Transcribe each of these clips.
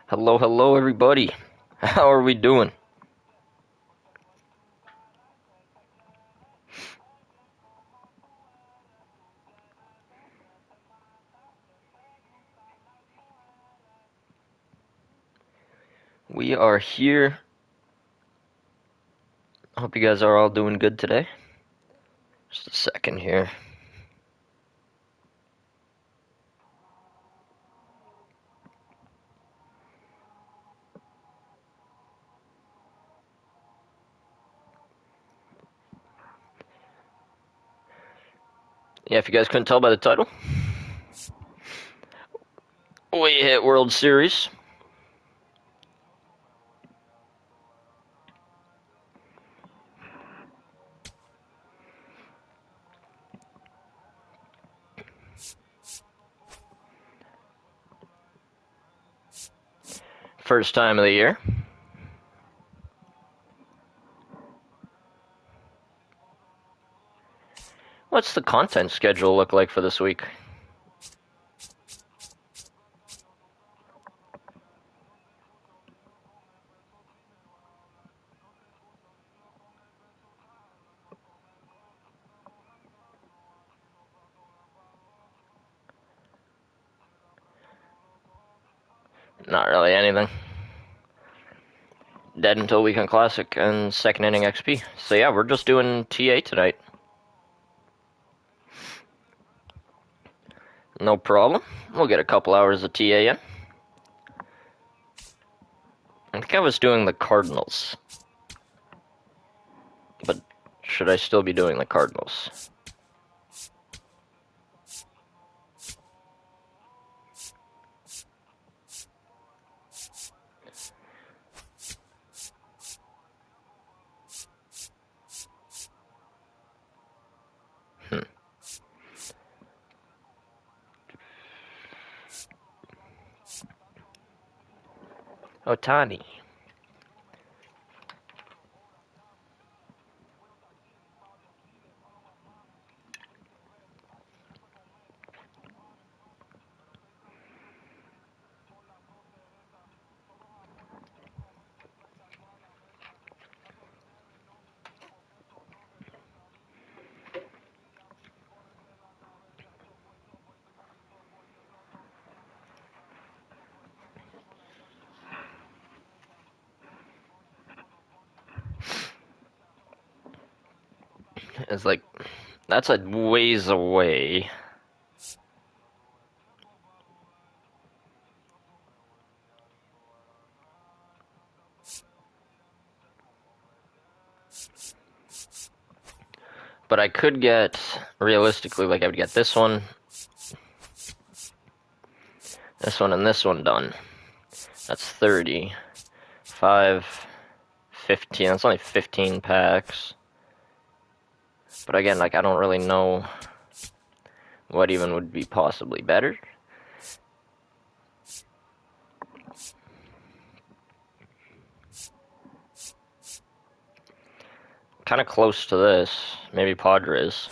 Hello, hello, everybody. How are we doing? We are here. I hope you guys are all doing good today. Just a second here. Yeah, if you guys couldn't tell by the title, we hit World Series. First time of the year. What's the content schedule look like for this week? Not really anything. Dead until Weekend Classic and second inning XP. So yeah, we're just doing TA tonight. No problem. We'll get a couple hours of TA in. I think I was doing the Cardinals. But should I still be doing the Cardinals? Otani. It's like, that's a ways away. But I could get, realistically, like I would get this one, and this one done. That's 30. 5, 15. That's only 15 packs. But again, like, I don't really know what even would be possibly better. Kind of close to this. Maybe Padres.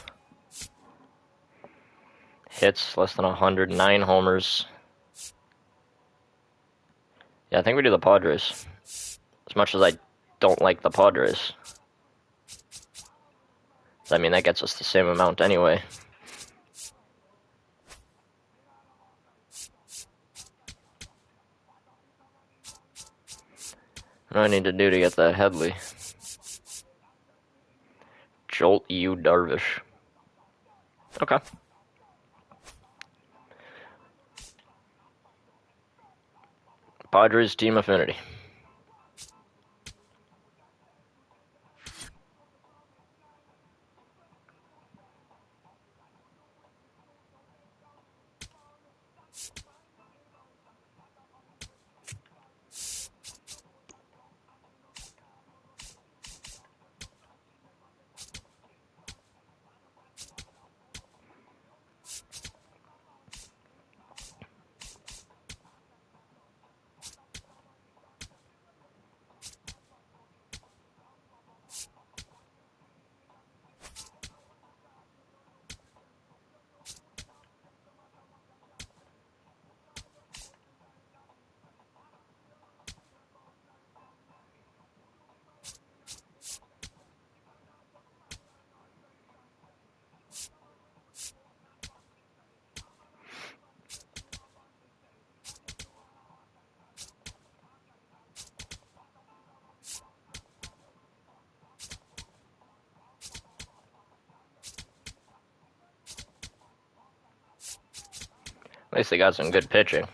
Hits, less than 109 homers. Yeah, I think we do the Padres. As much as I don't like the Padres. I mean, that gets us the same amount anyway. What do I need to do to get that Headley? Jolt Yu Darvish. Okay. Padres team affinity. At least they got some good pitching.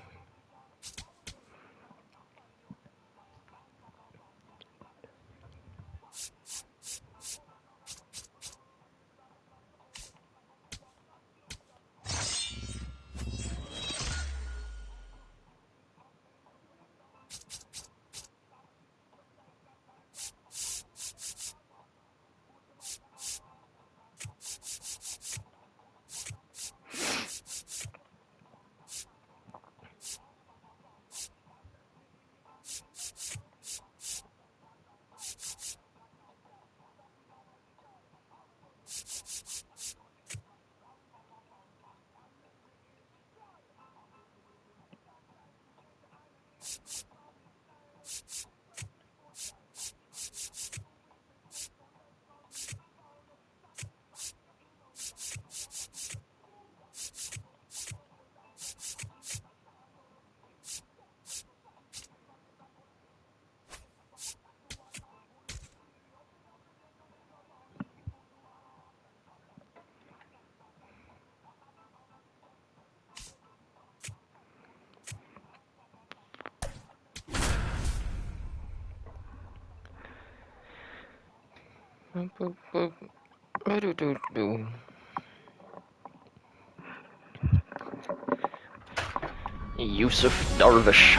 Yusuf Darvish.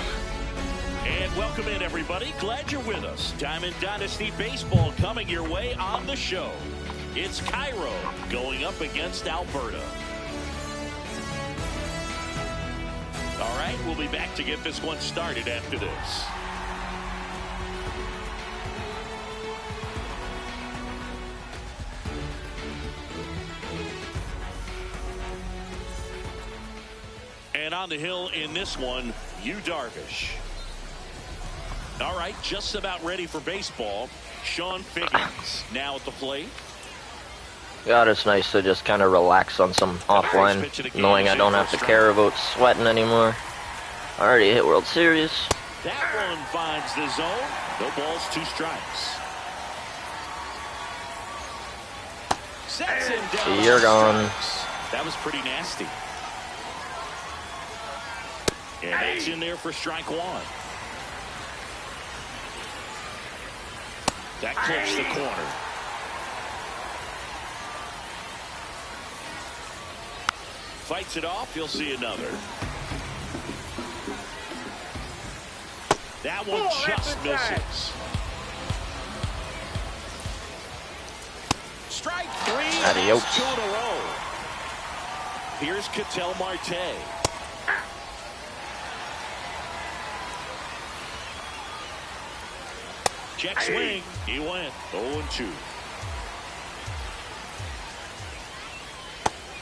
And welcome in, everybody. Glad you're with us. Diamond Dynasty Baseball coming your way on the show. It's Cairo going up against Alberta. All right, we'll be back to get this one started after this. And on the hill in this one, Yu Darvish. All right, just about ready for baseball. Sean Figgins now at the plate. God, it's nice to just kind of relax on some offline, knowing I don't have to care about sweating anymore. I already hit World Series. That one finds the zone. No balls, 2 strikes. Sets him down. You're gone. That was pretty nasty. And that's in there for strike 1. That clips the corner. Fights it off. You'll see another. That one just misses. Strike 3. Adios. 2 in a row. Here's Ketel Marte. Check swing. He went 0-2.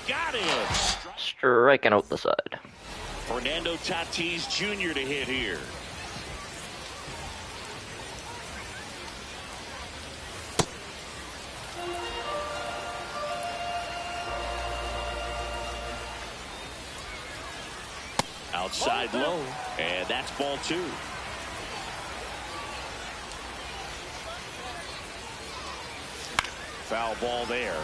Got him. Striking out the side. Fernando Tatis Jr. to hit here. Outside low, and that's ball 2. Foul ball there.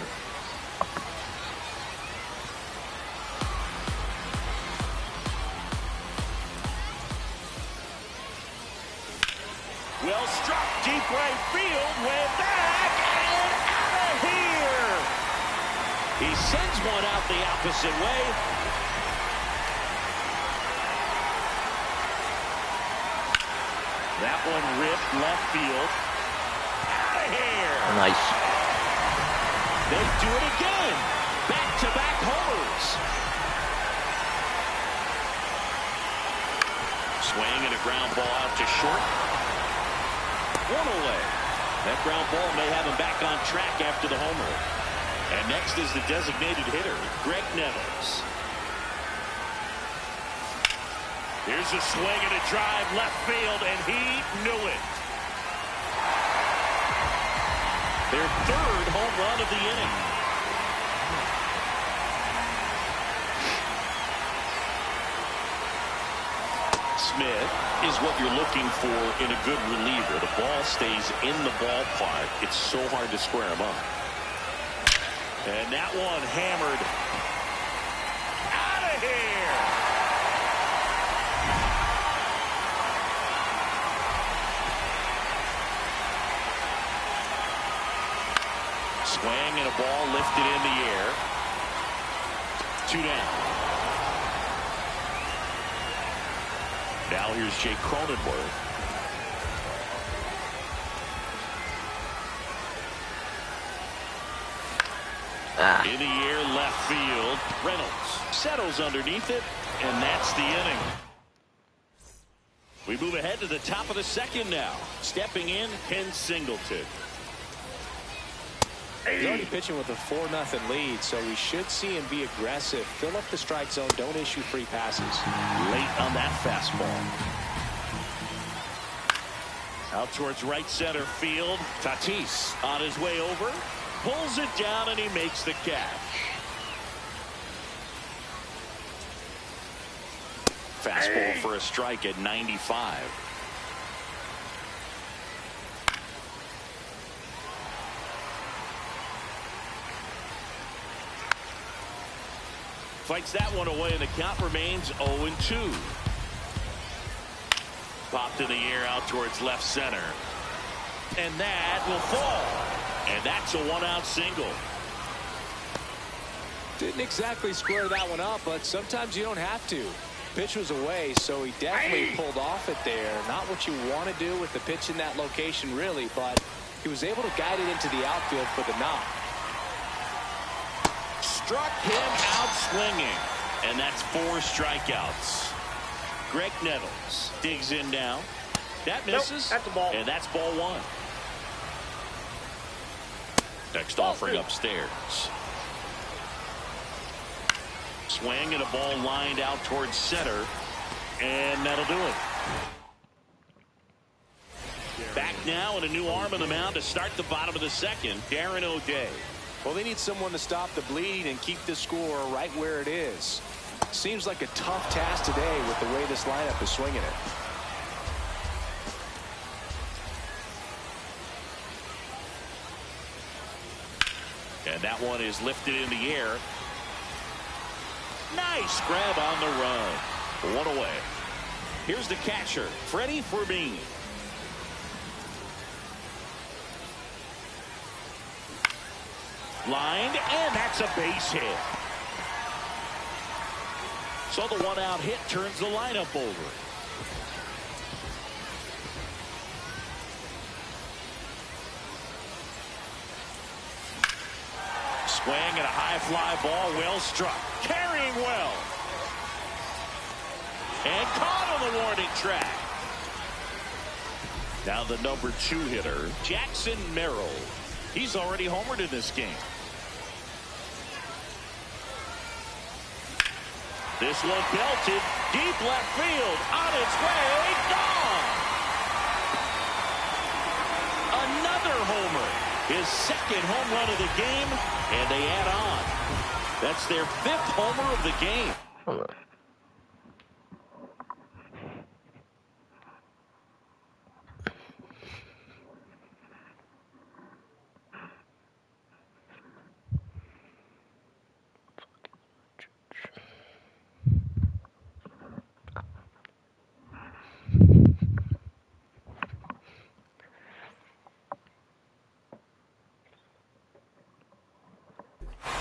Well struck, deep right field, way back, and out of here. He sends one out the opposite way. That one ripped left field. Out of here. Nice. They do it again. Back-to-back homers. Swing and a ground ball out to short. 1 away. That ground ball may have him back on track after the homer. And next is the designated hitter, Greg Nettles. Here's a swing and a drive left field, and he knew it. Their 3rd home run of the inning. Smith is what you're looking for in a good reliever. The ball stays in the ballpark. It's so hard to square him up. And that one hammered out of here. Swing and a ball lifted in the air. 2 down. Now here's Jake Cronenworth. In the air, left field. Reynolds settles underneath it, and that's the inning. We move ahead to the top of the second now. Stepping in, Ken Singleton. He's already pitching with a 4-0 lead, so we should see him be aggressive. Fill up the strike zone. Don't issue free passes. Late on that fastball. Out towards right center field. Tatis on his way over. Pulls it down, and he makes the catch. Fastball for a strike at 95. Fights that one away, and the count remains 0-2. Popped in the air out towards left center. And that will fall. And that's a 1-out single. Didn't exactly square that one up, but sometimes you don't have to. Pitch was away, so he definitely pulled off it there. Not what you want to do with the pitch in that location, really, but he was able to guide it into the outfield for the knock. Struck him out swinging, and that's 4 strikeouts. Greg Nettles digs in now. That misses, that's a ball. And that's ball 1. Next offering upstairs. Swing and a ball lined out towards center, and that'll do it. Back now, and a new arm on the mound to start the bottom of the second, Darren O'Day. Well, they need someone to stop the bleed and keep the score right where it is. Seems like a tough task today with the way this lineup is swinging it. And that one is lifted in the air. Nice grab on the run. 1 away. Here's the catcher, Freddie Fermin. Lined, and that's a base hit. So the 1-out hit turns the lineup over. Swing and a high fly ball, well struck. Carrying well. And caught on the warning track. Now the number 2 hitter, Jackson Merrill. He's already homered in this game. This one belted deep left field, on its way, gone. Another homer, his 2nd home run of the game, and they add on. That's their 5th homer of the game.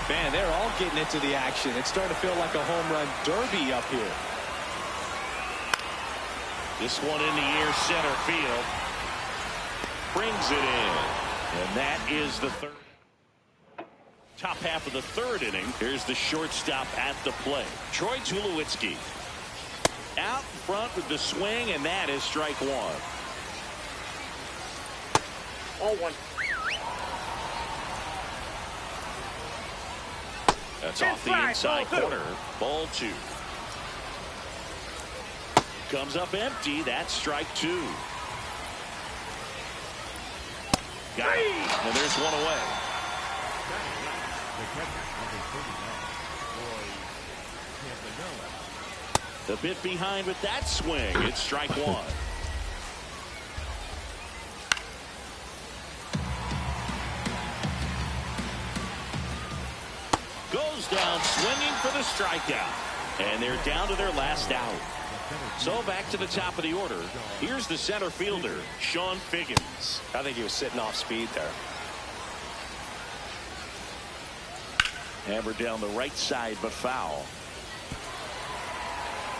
Man, they're all getting into the action. It's starting to feel like a home run derby up here. This one in the air, center field. Brings it in. And that is the 3rd. Top half of the 3rd inning. Here's the shortstop at the plate, Troy Tulowitzki. Out in front with the swing, and that is strike 1. 0-1. That's off the inside corner. Ball 2. Comes up empty. That's strike 2. Got it. And there's 1 away. The bit behind with that swing. It's strike 1. Goes down swinging for the strikeout. And they're down to their last out. So back to the top of the order. Here's the center fielder, Sean Figgins. I think he was sitting off speed there. Hammered down the right side, but foul.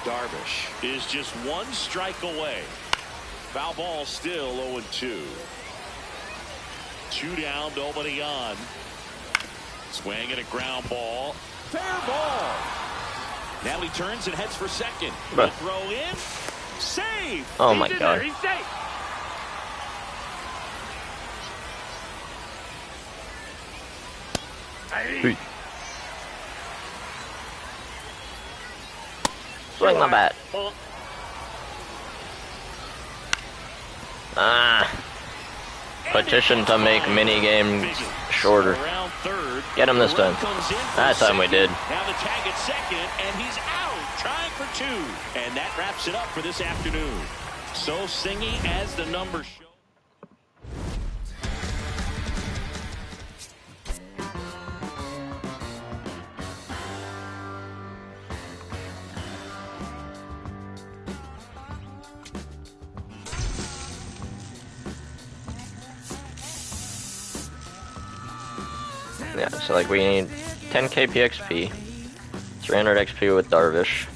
Darvish is just one strike away. Foul ball, still 0-2. 2 down, nobody on. Swing and a ground ball. Fair ball. Now he turns and heads for second. Bruh. Throw in. Save. Oh He's my in God. there. He's safe. Hey. Swing my bat. Petition to make mini games shorter. Around third. Get him this time. Comes in for That time we second. did. Now the tag at second, and he's out, trying for 2. And that wraps it up for this afternoon. So singy as the numbers show. Yeah, so like we need 10 KPXP, 300 XP with Darvish.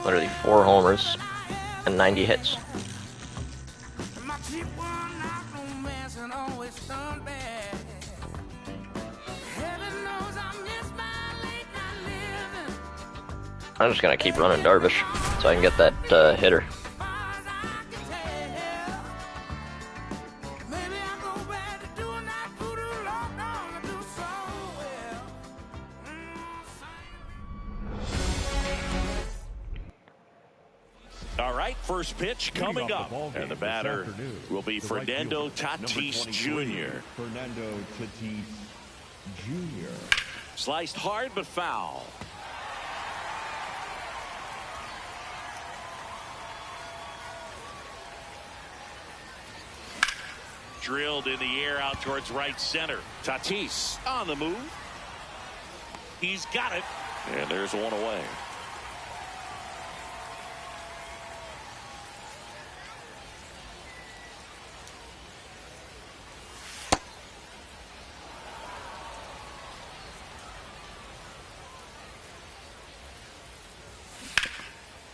Literally 4 homers and 90 hits. I'm just gonna keep running Darvish so I can get that hitter. All right, first pitch coming up, and the batter will be Fernando Tatis Jr. Fernando Tatis Jr. Sliced hard but foul. Drilled in the air out towards right center. Tatis on the move. He's got it, and there's one away.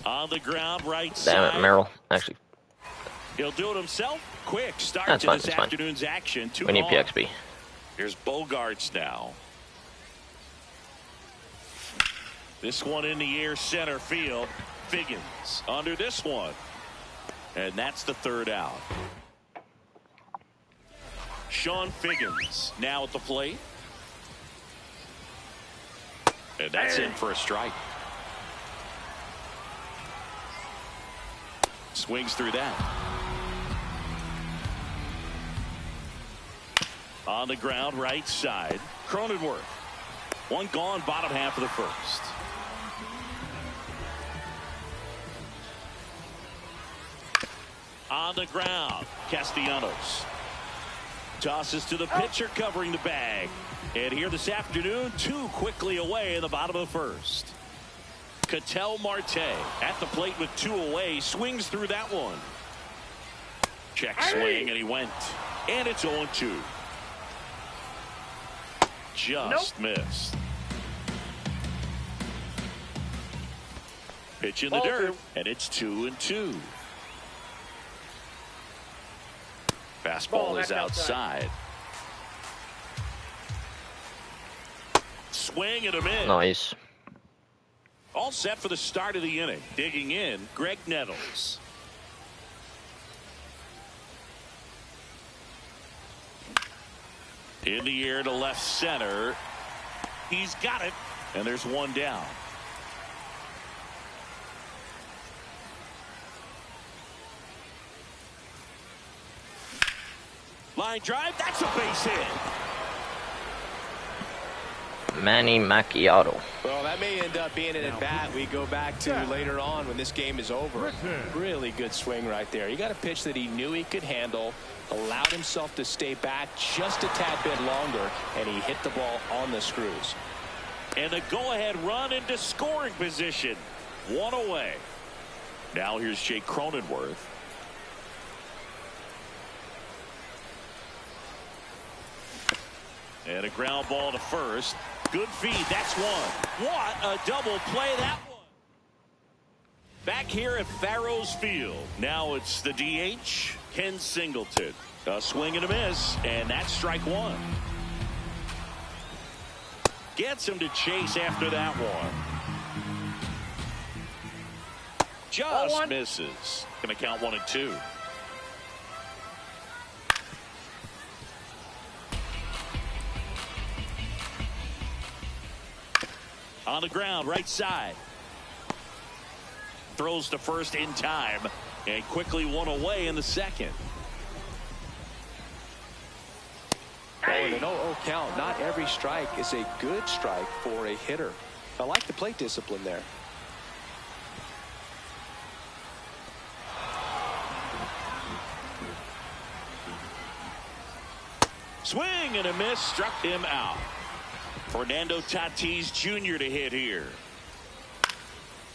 On the ground, right side. Damn it, Merrill. Actually, He'll do it himself. Quick start That's to fine, this that's fine. afternoon's action. we need 2-0. PXP. Here's Bogarts now. This one in the air, center field. Figgins under this one. And that's the third out. Sean Figgins now at the plate. And that's in for a strike. Swings through that. On the ground, right side. Cronenworth. One gone, bottom half of the first. On the ground, Castellanos. Tosses to the pitcher, covering the bag. And here this afternoon, 2 quickly away in the bottom of the first. Ketel Marte at the plate with 2 away. Swings through that one. Check swing, and he went. And it's 0-2. Just missed. Pitch in the dirt, and it's 2-2. Fastball is outside. Swing and a miss. Nice. All set for the start of the inning. Digging in, Greg Nettles. In the air to left center. He's got it. And there's one down. Line drive. That's a base hit. Manny Macchiato. Well, that may end up being an at-bat we go back to later on when this game is over. Really good swing right there. He got a pitch that he knew he could handle, allowed himself to stay back just a tad bit longer, and he hit the ball on the screws. And a go-ahead run into scoring position. One away. Now here's Jake Cronenworth. And a ground ball to first. Good feed. That's one. What a double play that was. Back here at Farrows Field. Now it's the DH, Ken Singleton. A swing and a miss, and that's strike one. Gets him to chase after that one. Just misses. Going to count 1 and 2. On the ground, right side. Throws to first in time, and quickly one away in the second. Oh, in an 0-0 count, not every strike is a good strike for a hitter. I like the plate discipline there. Swing and a miss, struck him out. Fernando Tatis Jr. to hit here.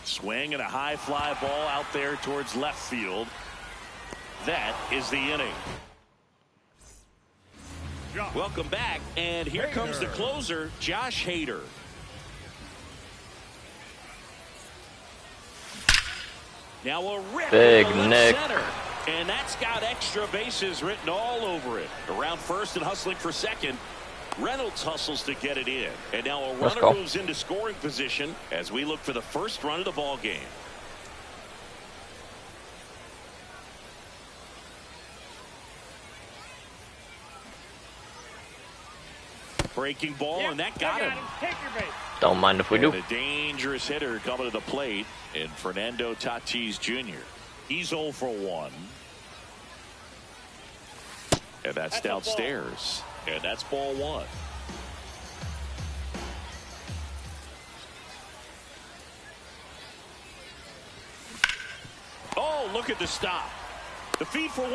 Swing and a high fly ball out there towards left field. That is the inning. Welcome back, and here comes the closer, Josh Hader. Now a rip Big in the left Nick. center, and that's got extra bases written all over it. Around first and hustling for second. Reynolds hustles to get it in, and now a runner moves into scoring position as we look for the first run of the ball game. Breaking ball, and that got him. Don't mind if we do. And a dangerous hitter coming to the plate in Fernando Tatis Jr. He's 0 for 1. And that's downstairs. And that's ball 1. Oh, look at the stop. The feed for 1.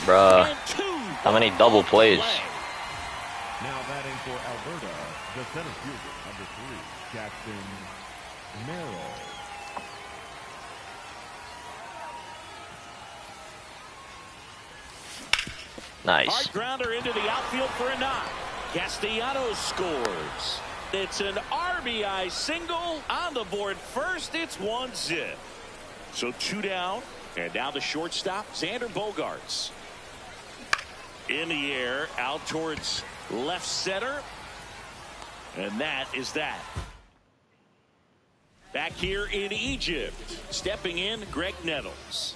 Bruh. And 2. How many double plays? Now batting for Alberta, the center fielder, number 3, Jackson Merrill. Nice. Hard grounder into the outfield for a knock. Castellanos scores. It's an RBI single on the board first. It's 1-zip. So 2 down, and now the shortstop, Xander Bogaerts. In the air, out towards left center. And that is that. Back here in Egypt, stepping in, Greg Nettles.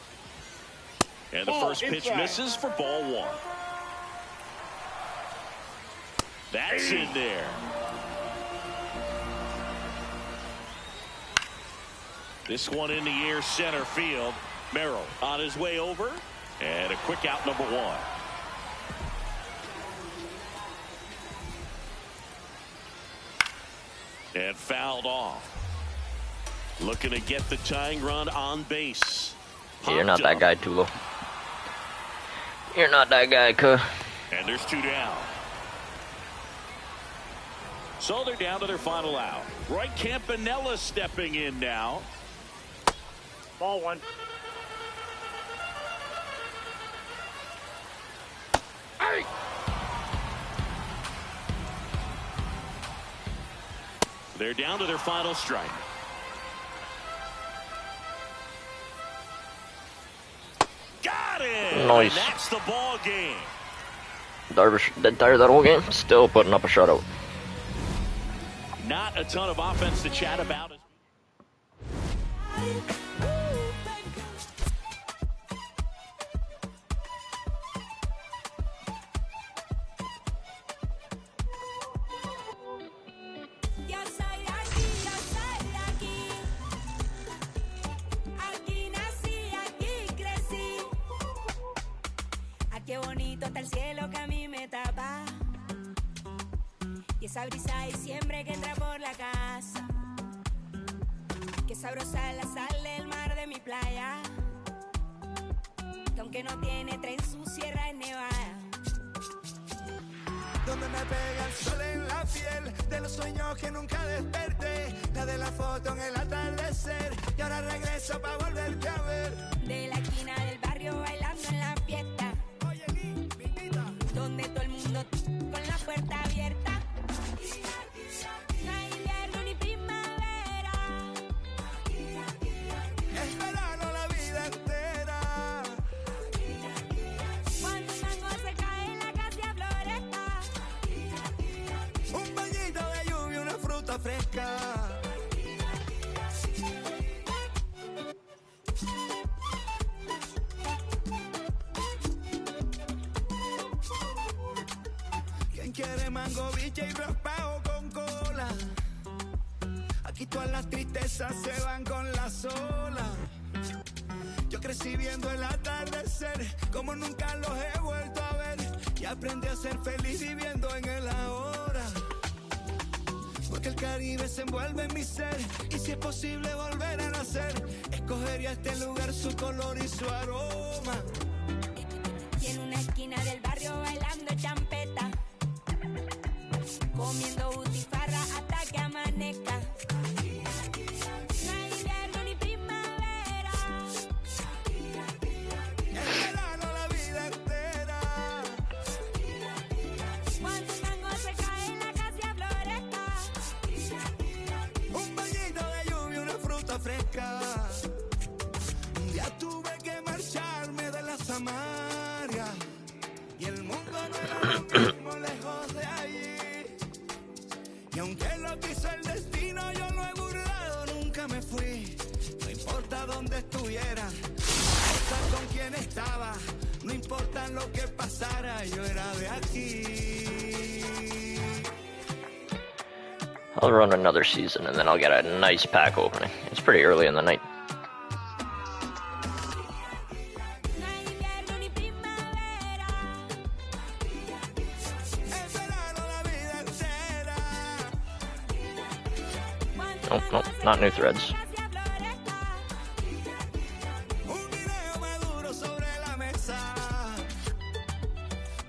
And the first pitch misses for ball 1. That's in there. This one in the air, center field. Merrill on his way over, and a quick out, number 1. And fouled off. Looking to get the tying run on base. Yeah, you're not that guy, Tulo. You're not that guy, cuh. And there's 2 down. So they're down to their final out. Roy Campanella stepping in now. Ball 1. Hey! They're down to their final strike. Got it! Nice. And that's the ball game. Darvish dead tired that whole game. Still putting up a shutout. Not a ton of offense to chat about. Qué bonito está el cielo que a mí me tapa. Y esa brisa de diciembre que entra por la casa. Qué sabrosa es la sal del mar de mi playa. Que aunque no tiene tren, su sierra es nevada. Donde me pega el sol en la piel, de los sueños que nunca desperté, la de la foto en el atardecer, y ahora regreso pa' volverte a ver. De la esquina del barrio bailando en la fiesta, donde todo el mundo con la puerta abierta. mango, biche y raspado con cola. Aquí todas las tristezas se van con las olas. Yo crecí viendo el atardecer como nunca los he vuelto a ver. Y aprendí a ser feliz viviendo en el ahora. Porque el Caribe se envuelve en mi ser. Y si es posible volver a nacer, escogería este lugar, su color y su aroma. Y en una esquina del barrio bailando champeta, comiendo butifarra hasta que amanezca. No hay invierno ni primavera. En verano la vida entera. Cuando el mango se cae en la casa florezca. Un bañito de lluvia, una fruta fresca. Un día tuve que marcharme de la Samaria. Y el mundo no era lo mismo lejos de allí. Y aunque lo quiso el destino, yo lo he burlado, nunca me fui. No importa dónde estuviera, no importa con quién estaba, no importa lo que pasara, yo era de aquí. I'll run another season and then I'll get a nice pack opening. It's pretty early in the night. No hay invierno ni primavera. En verano la vida entera. Nope, not new threads. Un video maduro sobre la mesa.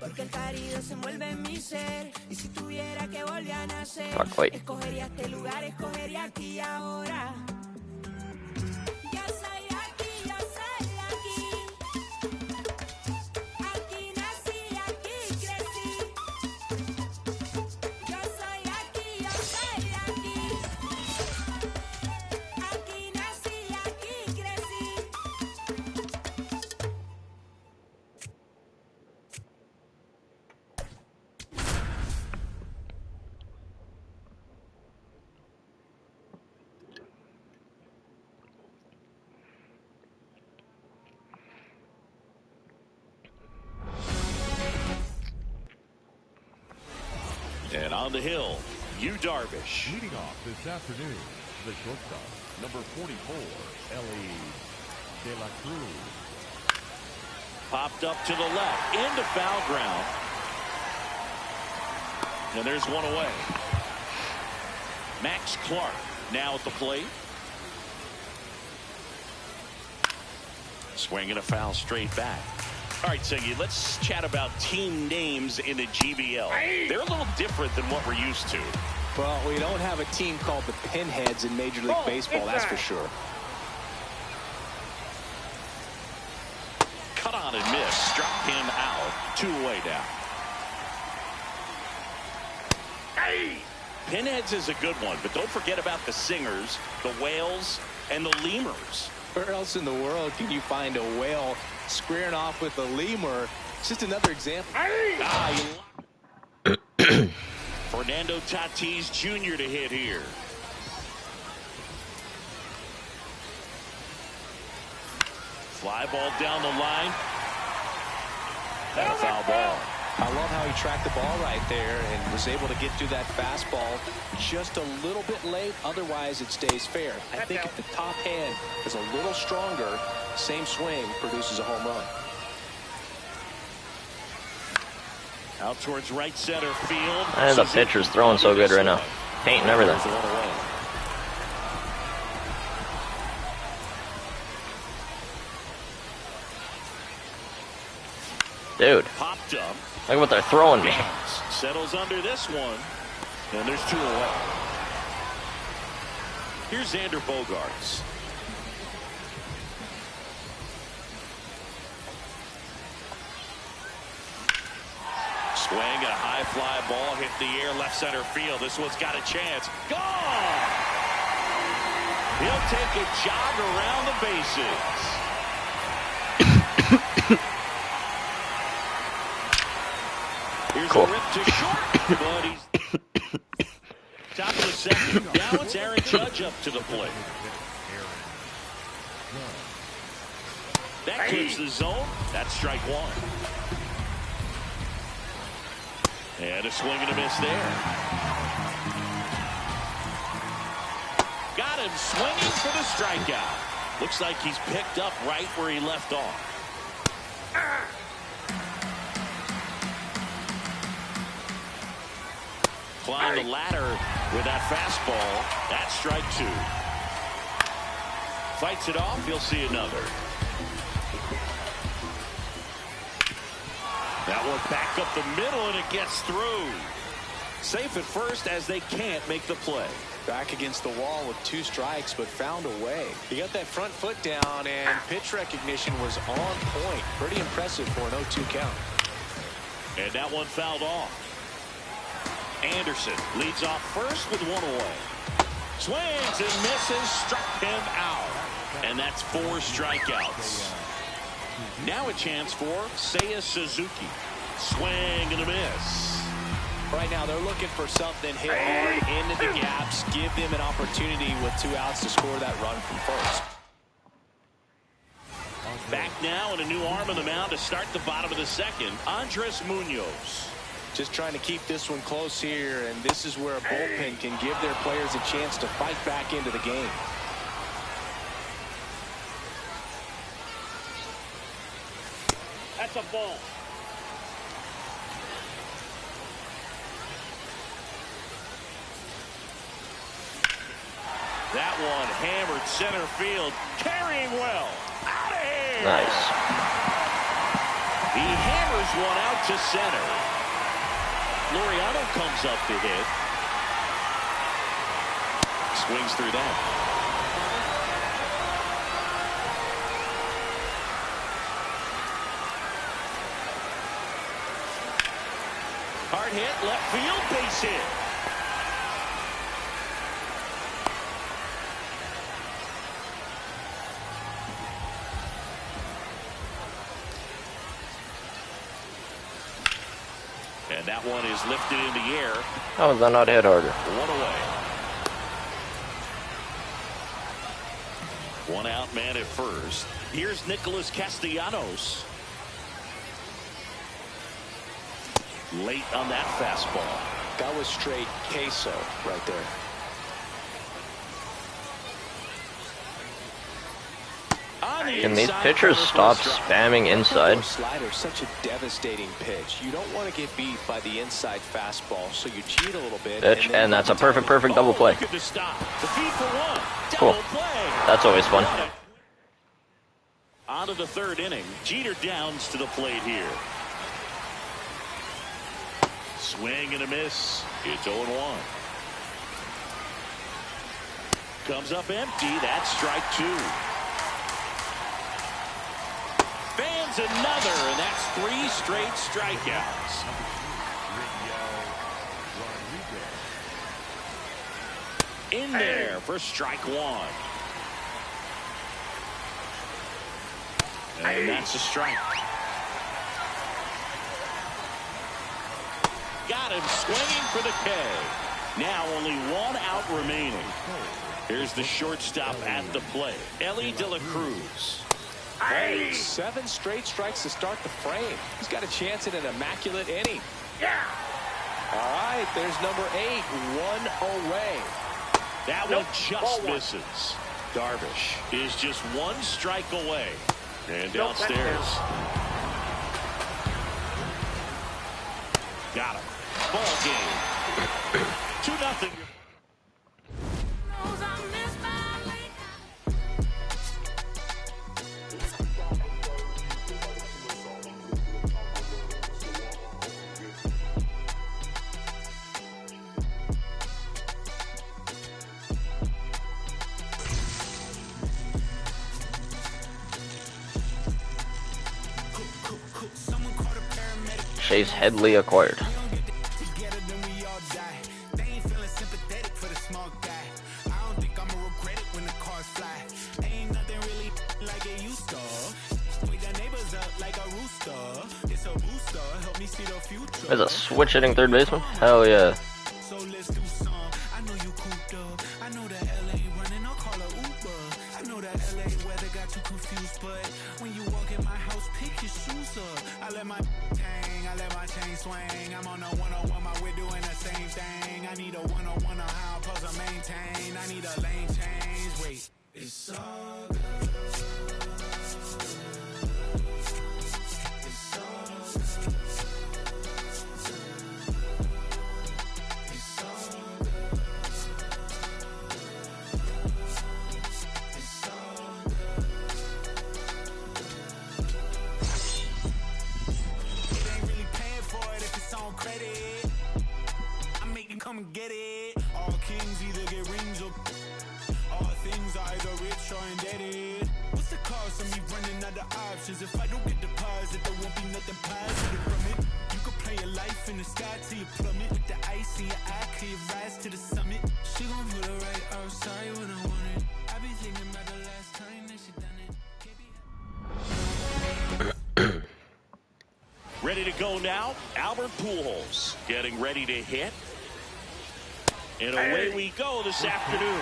Porque el Caribe se envuelve en mi ser. Y si tuviera que volver a nacer, Fuck, wait. escogería este lugar, escogería aquí y ahora. Yo soy aquí, yo soy aquí. Aquí nací, aquí crecí. Yo soy aquí, yo soy aquí. Aquí nací, aquí crecí. And on the hill, Yu Darvish. Leading off this afternoon, the shortstop, number 44, Ellie De La Cruz. Popped up to the left, into foul ground. And there's one away. Max Clark now at the plate. Swinging a foul straight back. All right, Siggy, let's chat about team names in the GBL. They're a little different than what we're used to. Well, we don't have a team called the Pinheads in Major League Baseball, that's for sure. Cut on and miss. Struck him out. 2 away now. Pinheads is a good one, but don't forget about the Singers, the Whales, and the Lemurs. Where else in the world can you find a whale squaring off with a lemur? It's just another example. Fernando Tatis Jr. to hit here. Fly ball down the line. And a foul ball. I love how he tracked the ball right there and was able to get through that fastball just a little bit late. Otherwise, it stays fair. I think if the top hand is a little stronger, same swing produces a home run. Out towards right center field. And the pitcher's throwing so good right now. Painting everything. There's one away. Dude, Popped up. look what they're throwing me. Settles under this one. And there's 2 away. Here's Xander Bogaerts. Swing and a high fly ball hit the air left center field. This one's got a chance. Gone! He'll take a jog around the bases. Here's Cool. a rip to short, but he's top of the second. Now it's Aaron Judge up to the plate. That clips the zone. That's strike 1. And a swing and a miss there. Got him swinging for the strikeout. Looks like he's picked up right where he left off. Climb the ladder with that fastball. That's strike 2. Fights it off. He'll see another. That one back up the middle, and it gets through. Safe at first as they can't make the play. Back against the wall with 2 strikes, but found a way. He got that front foot down, and pitch recognition was on point. Pretty impressive for an 0-2 count. And that one fouled off. Anderson leads off first with 1 away. Swings and misses, struck him out. And that's 4 strikeouts. Now a chance for Seiya Suzuki. Swing and a miss. Right now they're looking for something hit hard into the gaps, give them an opportunity with 2 outs to score that run from first. Back now and a new arm on the mound to start the bottom of the second. Andres Munoz. Just trying to keep this one close here, and this is where a bullpen can give their players a chance to fight back into the game. That's a ball. That one hammered center field, carrying well. Out of here. Nice. He hammers one out to center. Laureano comes up to hit. Swings through that. Hard hit, left field, base hit. And that one is lifted in the air. How was that not hit harder? 1 away. 1 out, man at first. Here's Nicholas Castellanos. Late on that fastball. That was straight queso right there. Can these pitchers stop spamming inside? Slider, such a devastating pitch. You don't want to get beat by the inside fastball, so you cheat a little bit. Pitch, and that's a perfect double play. Look at the stop. The feed for 1. Cool. Double play. That's always fun. On to the 3rd inning. Jeter Downs to the plate here. Swing and a miss. It's 0-1. Comes up empty. That's strike 2. Fans another, and that's 3 straight strikeouts. In there for strike 1. And that's a strike. Got him swinging for the K. Now only 1 out remaining. Here's the shortstop at the plate, Elly De La Cruz. 7 straight strikes to start the frame. He's got a chance at an immaculate inning. Yeah. All right, there's number 8, 1 away. That one just misses. Darvish is just 1 strike away. And downstairs. Got him. Ball game. 2-0. Chase Headley acquired. There's a switch hitting third baseman? Hell yeah. LA weather got you confused, but when you walk in my house, pick your shoes up. I let my hang, I let my chain swing. I'm on a 101, my we're doing the same thing. I need a 101 on how I'm supposed to maintain. I need a lane change. Wait, it's all good. Come and get it. All kings either get rings or all things are either rich or indebted. What's the cost of me running out of options? If I don't get deposit, there won't be nothing positive from it. You could play your life in the sky till you plummet. With the ice in your eye, till you rise to the summit. She gon' put it right outside when I want it. I be thinking about the last time that she done it. Ready to go now, Albert Pujols getting ready to hit. And away we go this afternoon.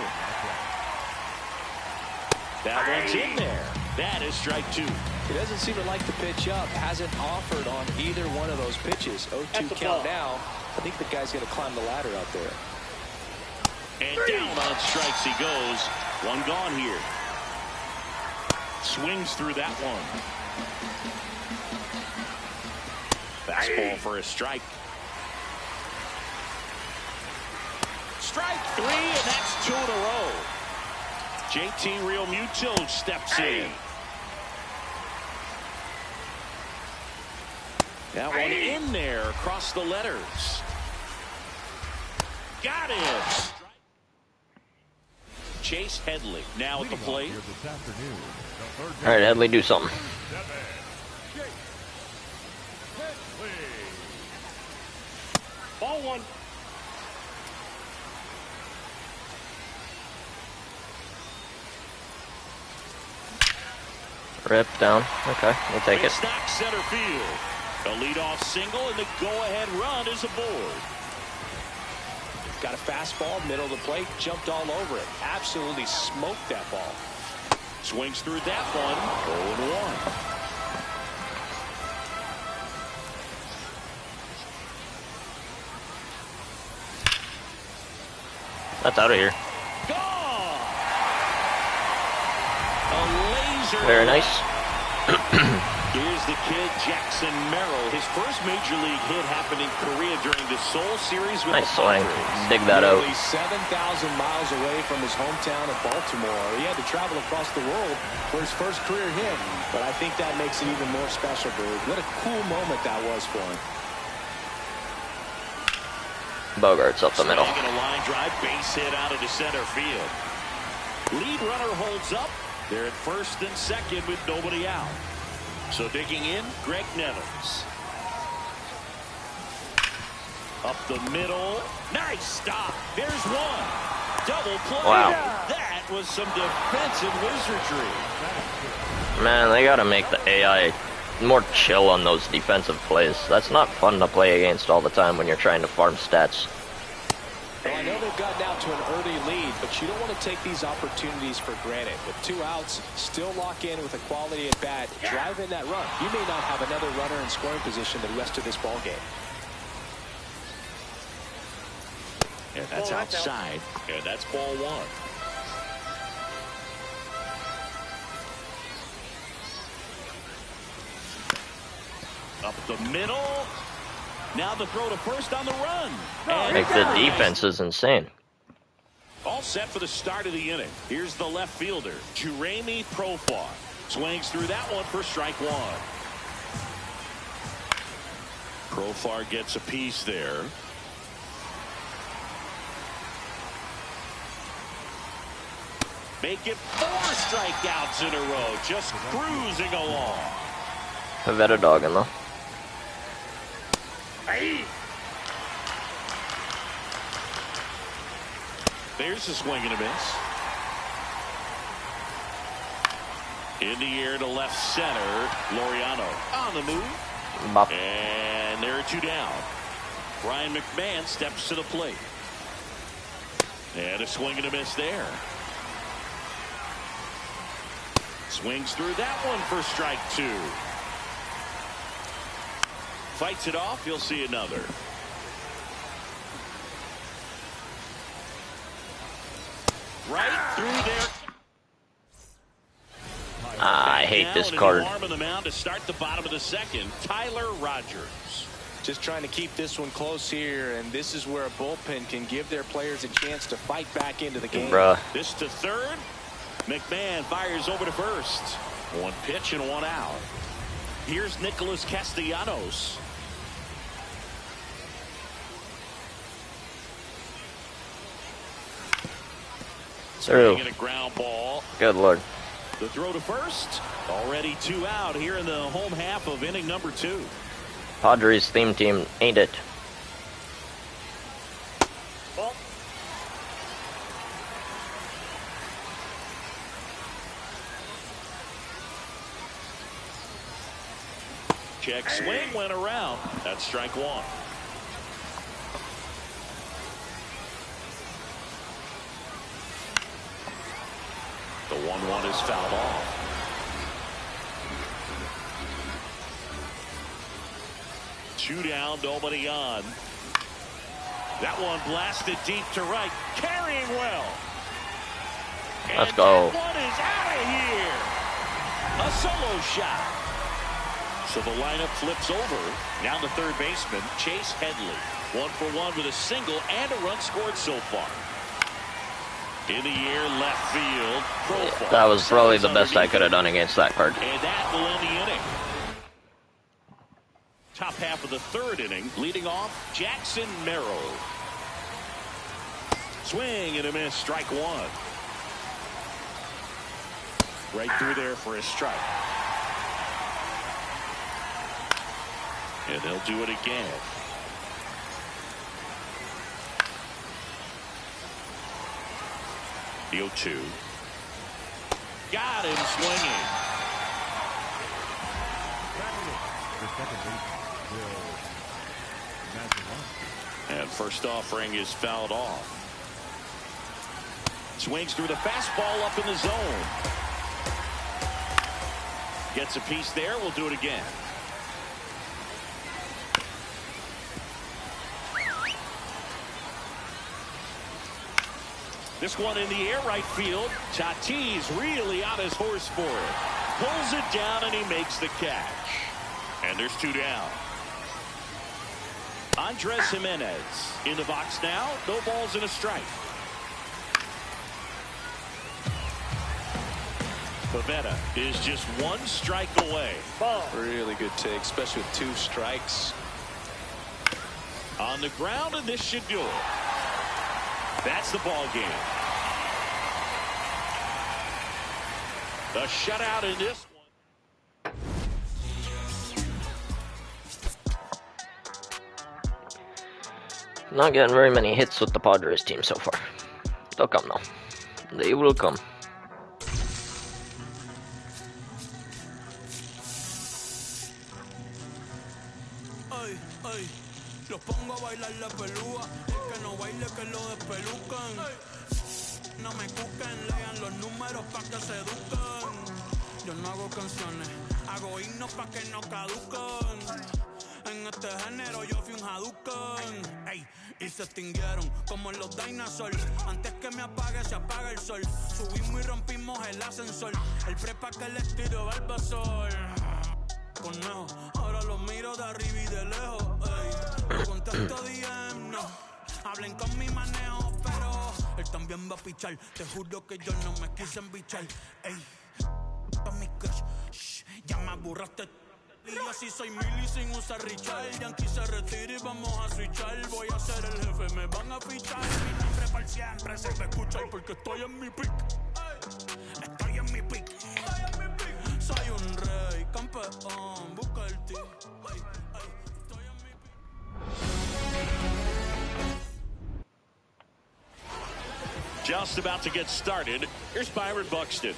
That one's in there. That is strike 2. He doesn't seem to like the pitch up. Hasn't offered on either one of those pitches. 0-2 count now. I think the guy's going to climb the ladder out there. And down on strikes he goes. One gone here. Swings through that one. Fastball for a strike. Strike 3, and that's 2 in a row. JT Realmuto steps in. That one in there across the letters. Got it. Chase Headley now at the plate. All right, Headley, do something. Ball 1. Rip down. Okay, we'll take it. Knock center field. A leadoff single, and the go-ahead run is aboard. Got a fastball, middle of the plate, jumped all over it. Absolutely smoked that ball. Swings through that one. 0-1. That's out of here. Gone. A laser. Very nice. Here's the kid, Jackson Merrill. His first major league hit happened in Korea during the Seoul series with Nice the swing. Padres. Dig that out. Nearly 7,000 miles away from his hometown of Baltimore. He had to travel across the world for his first career hit. But I think that makes it even more special, Boog. What a cool moment that was for him. Bogarts up the middle. Swinging a line drive, base hit out into center field. Lead runner holds up. They're at first and second with nobody out. So digging in, Greg Nettles. Up the middle. Nice stop. There's one. Double play. Wow. That was some defensive wizardry. Man, they gotta make the AI more chill on those defensive plays. That's not fun to play against all the time when you're trying to farm stats. Well, I know they've gotten out to an early lead, but you don't want to take these opportunities for granted. With 2 outs, still lock in with a quality at bat, drive in that run. You may not have another runner in scoring position the rest of this ball game. And that's outside. And that's ball 1. Up the middle. Now the throw to first on the run. Like, the defense is insane. All set for the start of the inning. Here's the left fielder, Jeremy Profar. Swings through that one for strike 1. Profar gets a piece there. Make it 4 strikeouts in a row. Just cruising along. Pavetta dogging though. There's a swing and a miss. In the air to left center. Laureano on the move. Bop. And there are 2 down. Brian McMahon steps to the plate. And a swing and a miss there. Swings through that one for strike 2. Fights it off. You'll see another. Right through there. I hate this card. Arm of the mound to start the bottom of the second. Tyler Rogers. Just trying to keep this one close here, and this is where a bullpen can give their players a chance to fight back into the game. Bruh. This to third. McMahon fires over to first. One pitch and one out. Here's Nicholas Castellanos. Through. A ground ball. Good Lord. The throw to first. Already 2 out here in the home half of inning number 2. Padres theme team, ain't it? Ball. Check swing went around. That's strike 1. The 1-1 is fouled off. Two down, nobody on. That one blasted deep to right, carrying well. Let's go. That one is out of here. A solo shot. So the lineup flips over. Now the third baseman, Chase Headley. 1 for 1 with a single and a run scored so far. In the air, left field. Profile. That was probably the best I could have done against that card. And that will end the inning. Top half of the third inning, leading off Jackson Merrill. Swing and a miss, strike 1. Right through there for a strike. And they'll do it again. The 0-2. Got him swinging. The second baseman, Will Mazeroski. And first offering is fouled off. Swings through the fastball up in the zone. Gets a piece there. We'll do it again. This one in the air, right field. Tatis really on his horse for it. Pulls it down and he makes the catch. And there's 2 down. Andres Jimenez in the box now. No balls and a strike. Pivetta is just 1 strike away. Ball. Really good take, especially with 2 strikes. On the ground, and this should do it. That's the ball game. The shutout in this one. Not getting very many hits with the Padres team so far. They'll come though. They will come. Ay, ay, los pongo a bailar la pelúa. El que no baile que lo despelucan. No me cuquen, lean los números pa' que se eduquen. Yo no hago canciones, hago himnos pa' que no caduquen. En este género yo fui un Hadouken. Ey, y se extinguieron como los dinosaurs. Antes que me apague se apaga el sol. Subimos y rompimos el ascensor. El prepa que les tiro Barbasol. Conejo, ahora los miro de arriba y de lejos. Ey, no contesto DM, no. Hablen con mi manejo, pero él también va a pichar. Te juro que yo no me quise embichar. Ey, pa' mi crush, shh, ya me aburraste. Y yo así soy Milly sin usar Richard. Yankee se retira y vamos a switchar. Voy a ser el jefe, me van a fichar. Mi nombre para siempre se me escucha y porque estoy en mi pick. Estoy en mi pick. Soy un rey, campeón, busca el ti. Estoy en mi pick. Just about to get started. Here's Byron Buxton.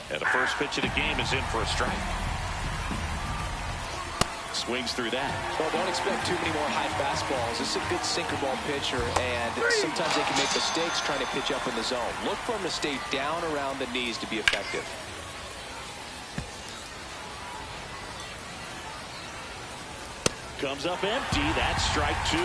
And the first pitch of the game is in for a strike. Swings through that. Well, don't expect too many more high fastballs. This is a good sinker ball pitcher, and sometimes they can make mistakes trying to pitch up in the zone. Look for him to stay down around the knees to be effective. Comes up empty. That's strike 2.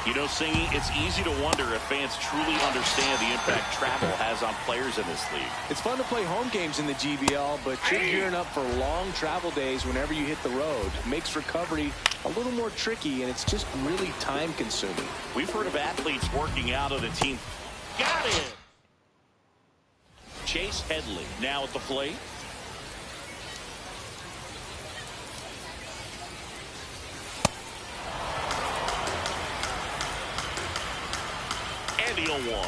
You know, Singy, it's easy to wonder if fans truly understand the impact travel has on players in this league. It's fun to play home games in the GBL, but you're gearing up for long travel days whenever you hit the road. Makes recovery a little more tricky, and it's just really time consuming. We've heard of athletes working out on a team. Got it! Chase Headley now at the plate. And the 0-1.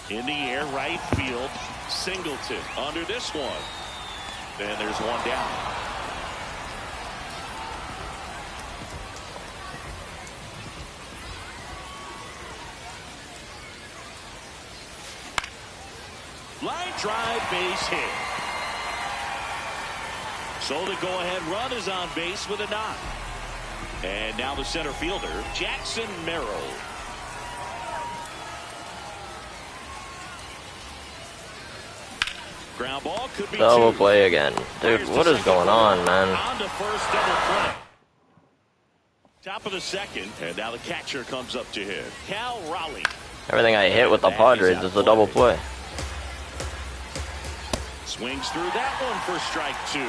In the air, right field. Singleton under this one. And there's one down. Line drive, base hit. So the go-ahead run is on base with a knock. And now the center fielder, Jackson Merrill. Ground ball could be Double 2. play again. Dude, what is going on, man? On to first, double play. Top of the second, and now the catcher comes up to hit. Cal Raleigh. Everything I hit with the Padres is a double play. Swings through that one for strike 2.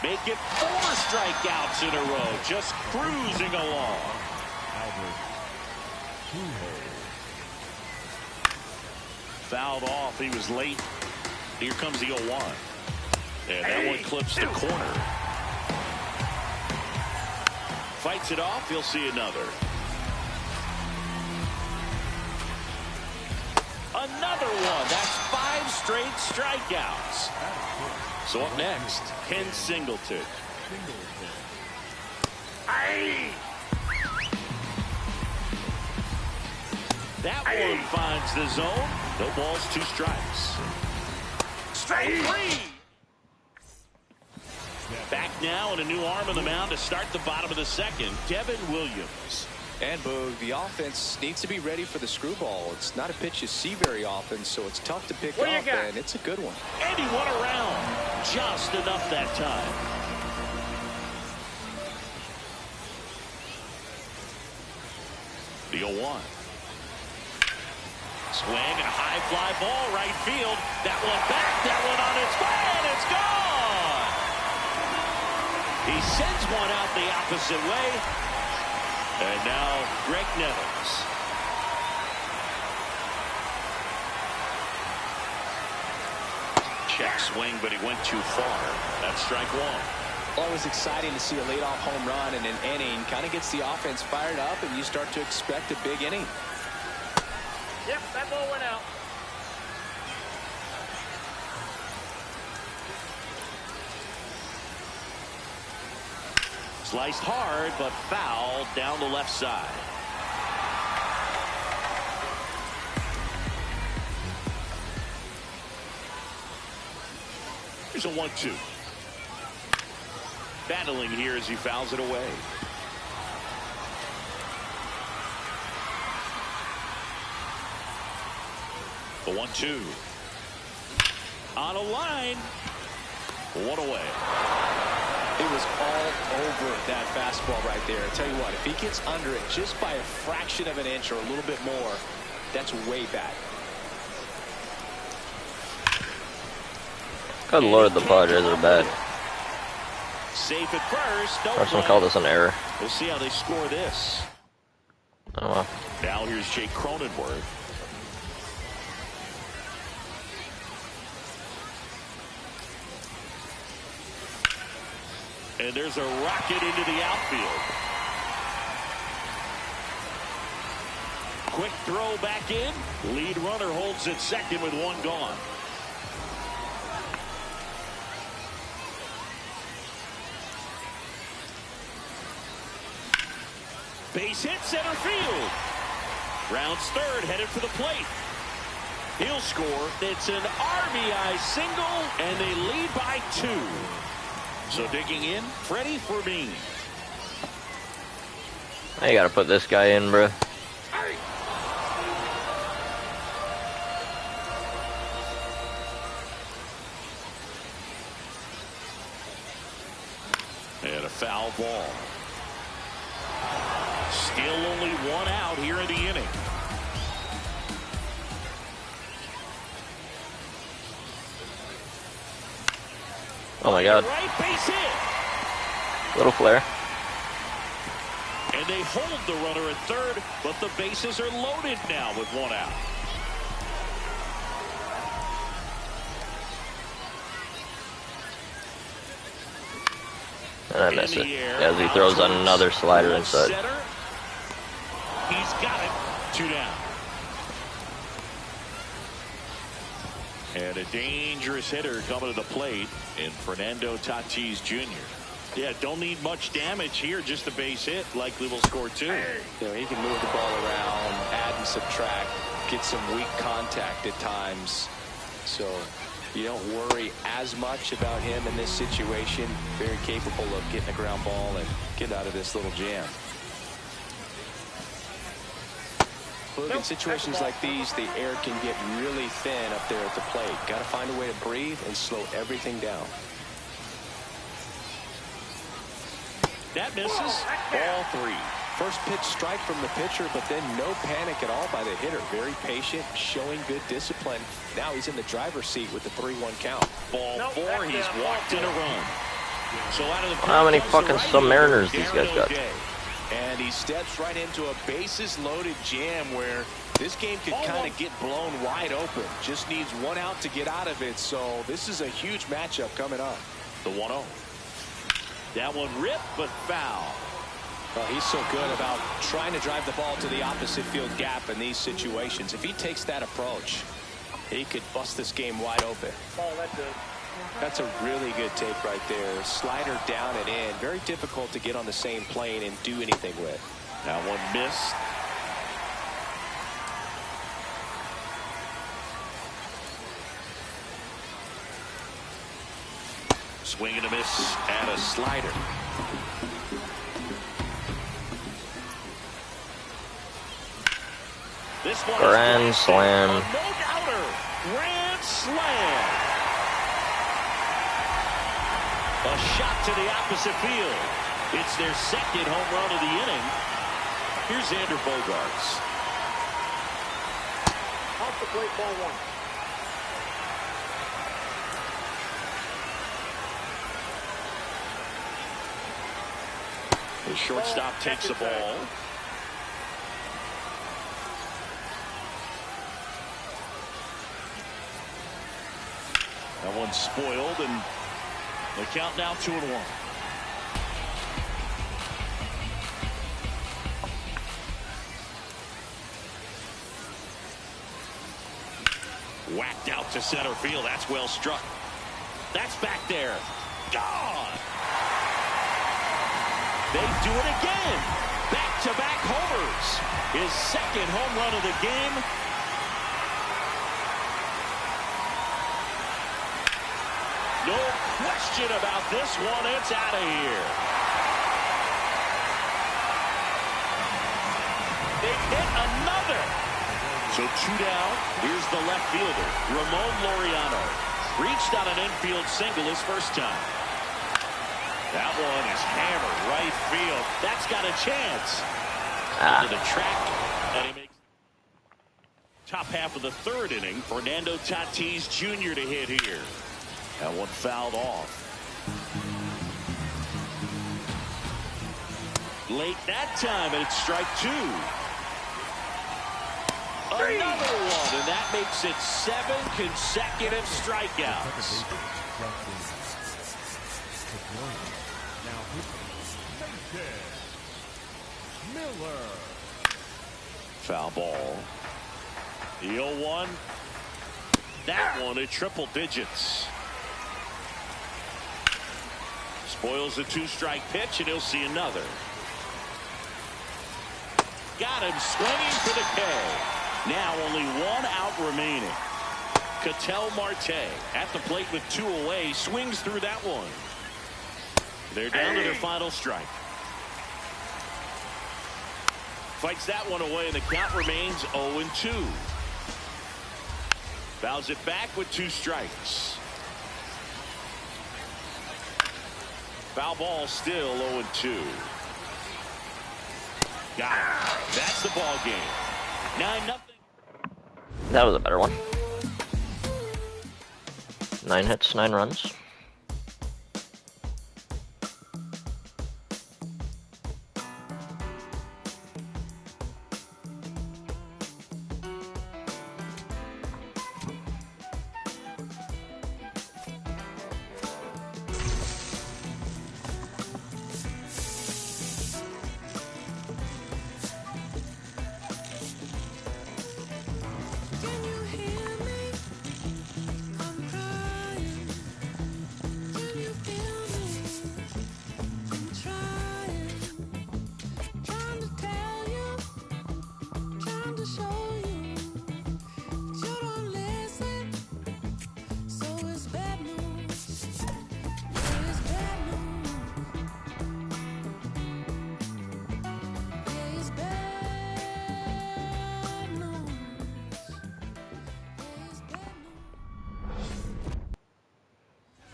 Make it 4 strikeouts in a row. Just cruising along. Albert Pujols. Fouled off. He was late. Here comes the 0-1. And that one clips the corner. Fights it off. He'll see another. Another one. That's 5 straight strikeouts. So up next, Ken Singleton. That one finds the zone. No balls, 2 strikes. Strike 3. Back now and a new arm on the mound to start the bottom of the second, Devin Williams. And Boog, the offense needs to be ready for the screwball. It's not a pitch you see very often, so it's tough to pick up, and it's a good one. And he went around. Just enough that time. The 0-1. Swing and a high fly ball right field. That one back, that one on its way, and it's gone. He sends one out the opposite way. And now Greg Nettles. Check swing, but he went too far. That's strike 1. Always exciting to see a leadoff home run in an inning. Kind of gets the offense fired up, and you start to expect a big inning. Yep, that ball went out. Sliced hard, but foul down the left side. Here's a 1-2. Battling here as he fouls it away. The 1-2. On a line. 1 away. It was all over that fastball right there. I tell you what, if he gets under it just by a fraction of an inch or a little bit more, that's way back. Good Lord, the Padres are bad. Safe at first. No Or someone play. called this an error. We'll see how they score this. Oh well. Now here's Jake Cronenworth. And there's a rocket into the outfield. Quick throw back in. Lead runner holds at second with 1 gone. Base hit center field. Rounds third, headed for the plate. He'll score. It's an RBI single, and they lead by 2. So digging in, Freddie Fermin. You gotta put this guy in, bro. And a foul ball. Still only 1 out here in the inning. Oh my God. Right base hit. Little flare. And they hold the runner at third, but the bases are loaded now with 1 out. And I miss it. As he throws another slider inside. He's got it. 2 down. And a dangerous hitter coming to the plate in Fernando Tatis Jr. Yeah, don't need much damage here, just a base hit. Likely will score 2. You know, he can move the ball around, add and subtract, get some weak contact at times. So you don't worry as much about him in this situation. Very capable of getting a ground ball and get out of this little jam. Look, in situations like these, the air can get really thin up there at the plate. Got to find a way to breathe and slow everything down. That misses. Ball 3. First pitch strike from the pitcher, but then no panic at all by the hitter. Very patient, showing good discipline. Now he's in the driver's seat with the 3-1 count. Ball 4. He's walked in a run. So out of the How many fucking Submariners these guys got? And he steps right into a bases-loaded jam where this game could kind of get blown wide open. Just needs 1 out to get out of it. So this is a huge matchup coming up. The 1-0. That one ripped, but foul. Well, he's so good about trying to drive the ball to the opposite field gap in these situations. If he takes that approach, he could bust this game wide open. That's a really good take right there. Slider down and in. Very difficult to get on the same plane and do anything with. That one missed. Swing and a miss and a slider. This one Grand slam. No doubter. Grand slam. A shot to the opposite field. It's their 2nd home run of the inning. Here's Xander Bogaerts. Off the plate, ball 1. The shortstop takes the ball. That one's spoiled, and the count now 2-1. Whacked out to center field. That's well struck. That's back there. Gone. They do it again. Back-to-back homers. His 2nd home run of the game. No question about this one. It's out of here. They hit another. So 2 down. Here's the left fielder, Ramon Laureano. Reached on an infield single his first time. That one is hammered right field. That's got a chance. Into the track. And he makes top half of the 3rd inning. Fernando Tatis Jr. to hit here. That one fouled off. Late that time, and it's strike 2. Another one, and that makes it 7 consecutive strikeouts. Miller. Foul ball. The 0-1. That one at triple digits. Spoils the 2-strike pitch, and he'll see another. Got him swinging for the K. Now only one out remaining. Ketel Marte at the plate with 2 away, swings through that one. They're down to their final strike. Fights that one away, and the count remains 0-2. Fouls it back with 2 strikes. Foul ball, still 0-2. Got it. That's the ball game. 9-0. That was a better one. 9 hits, 9 runs.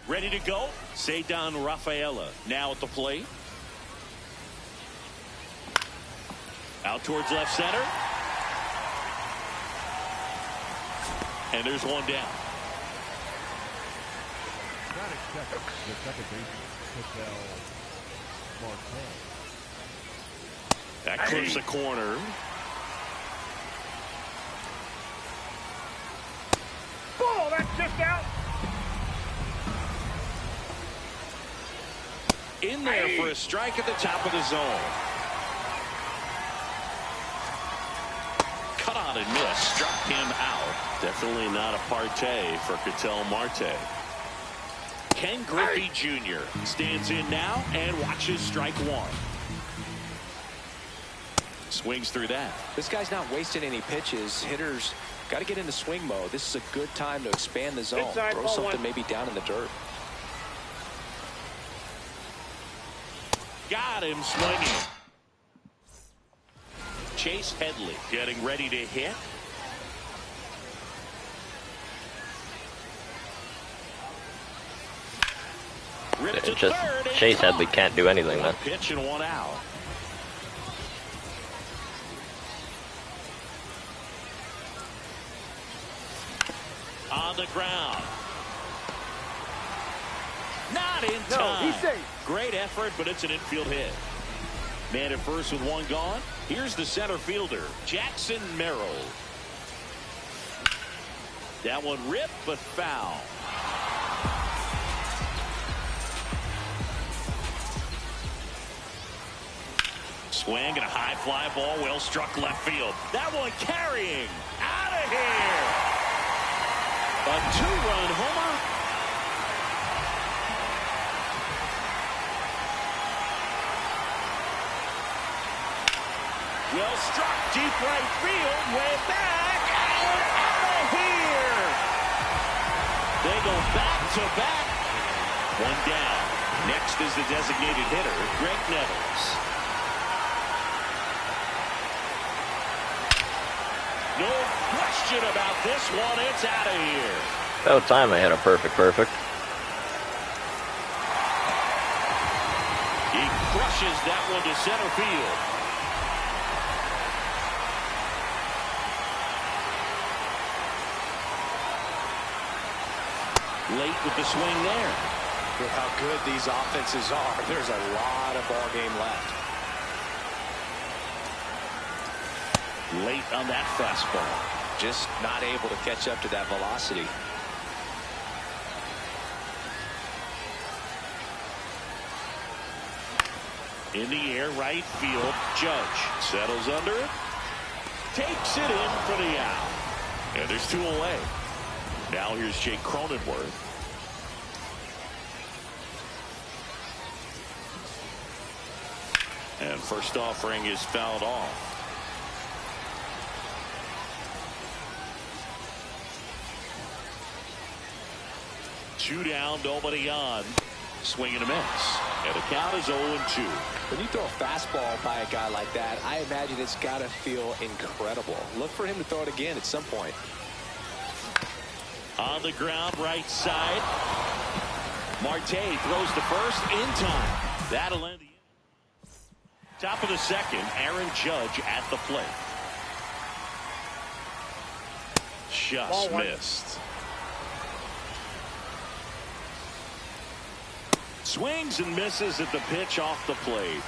Ready to go. Ceddanne Rafaela now at the plate. Out towards left center. And there's one down. Batting second, the second baseman, Ketel Marte. That clips the corner. Ball, that's just out. In there for a strike at the top of the zone. Cut on and miss. Struck him out. Definitely not a partay for Ketel Marte. Ken Griffey Jr. stands in now and watches strike 1. Swings through that. This guy's not wasting any pitches. Hitters got to get into swing mode. This is a good time to expand the zone. Inside, Throw ball something 1. maybe down in the dirt. Got him swinging. Chase Headley getting ready to hit. Ripped to It's just third and Chase caught. Headley can't do anything One then. pitch and 1 out. On the ground. Not in time. he's safe. Great effort, but it's an infield hit. Man at first with 1 gone. Here's the center fielder, Jackson Merrill. That one ripped, but foul. Swing and a high fly ball, well struck left field. That one carrying out of here. A 2-run homer. Well struck deep right field, way back, and out of here. They go back to back. 1 down. Next is the designated hitter, Greg Nettles. No question about this one. It's out of here. About time I had a perfect. He crushes that one to center field. Late with the swing there. With how good these offenses are, there's a lot of ball game left. Late on that fastball. Just not able to catch up to that velocity. In the air, right field. Judge settles under it. Takes it in for the out. And there's 2 away. Now here's Jake Cronenworth. And first offering is fouled off. 2 down, nobody on. Swing and a miss. And the count is 0-2. When you throw a fastball by a guy like that, I imagine it's got to feel incredible. Look for him to throw it again at some point. On the ground, right side. Marte throws to first in time. That'll end the top of the second. Aaron Judge at the plate. Just missed. Swings and misses at the pitch off the plate.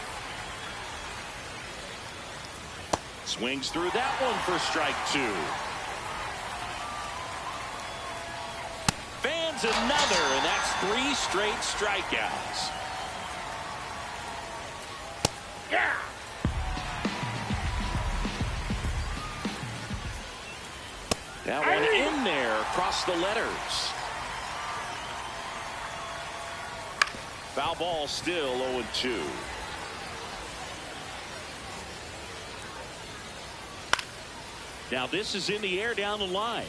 Swings through that one for strike 2. Fans another, and that's 3 straight strikeouts. Yeah. That one in there across the letters. Foul ball, still 0-2. Now this is in the air down the line.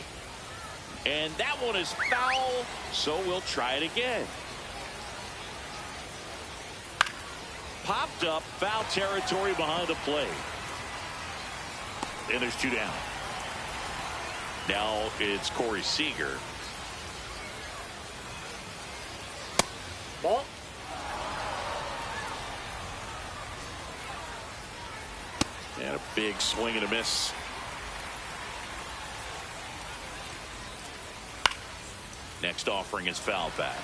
And that one is foul, so we'll try it again. Popped up, foul territory behind the plate. And there's 2 down. Now it's Corey Seager. Ball. And a big swing and a miss. Next offering is foul back.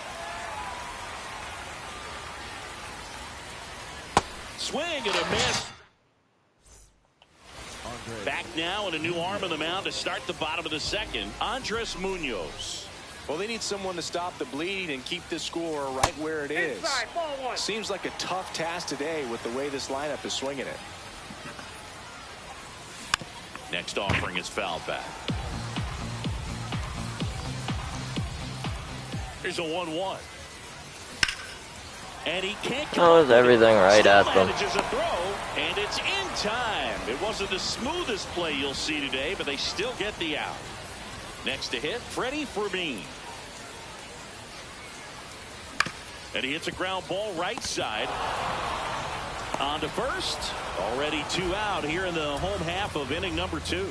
Swing and a miss. Back now and a new arm on the mound to start the bottom of the second. Andres Munoz. Well, they need someone to stop the bleed and keep the score right where it is. Inside, ball 1. Seems like a tough task today with the way this lineup is swinging it. Next offering is foul back. Here's a 1-1. And he can't come That was everything right at them. manages a throw, and it's in time. It wasn't the smoothest play you'll see today, but they still get the out. Next to hit, Freddie Fermin. And he hits a ground ball right side. On to first. Already 2 out here in the home half of inning number 2.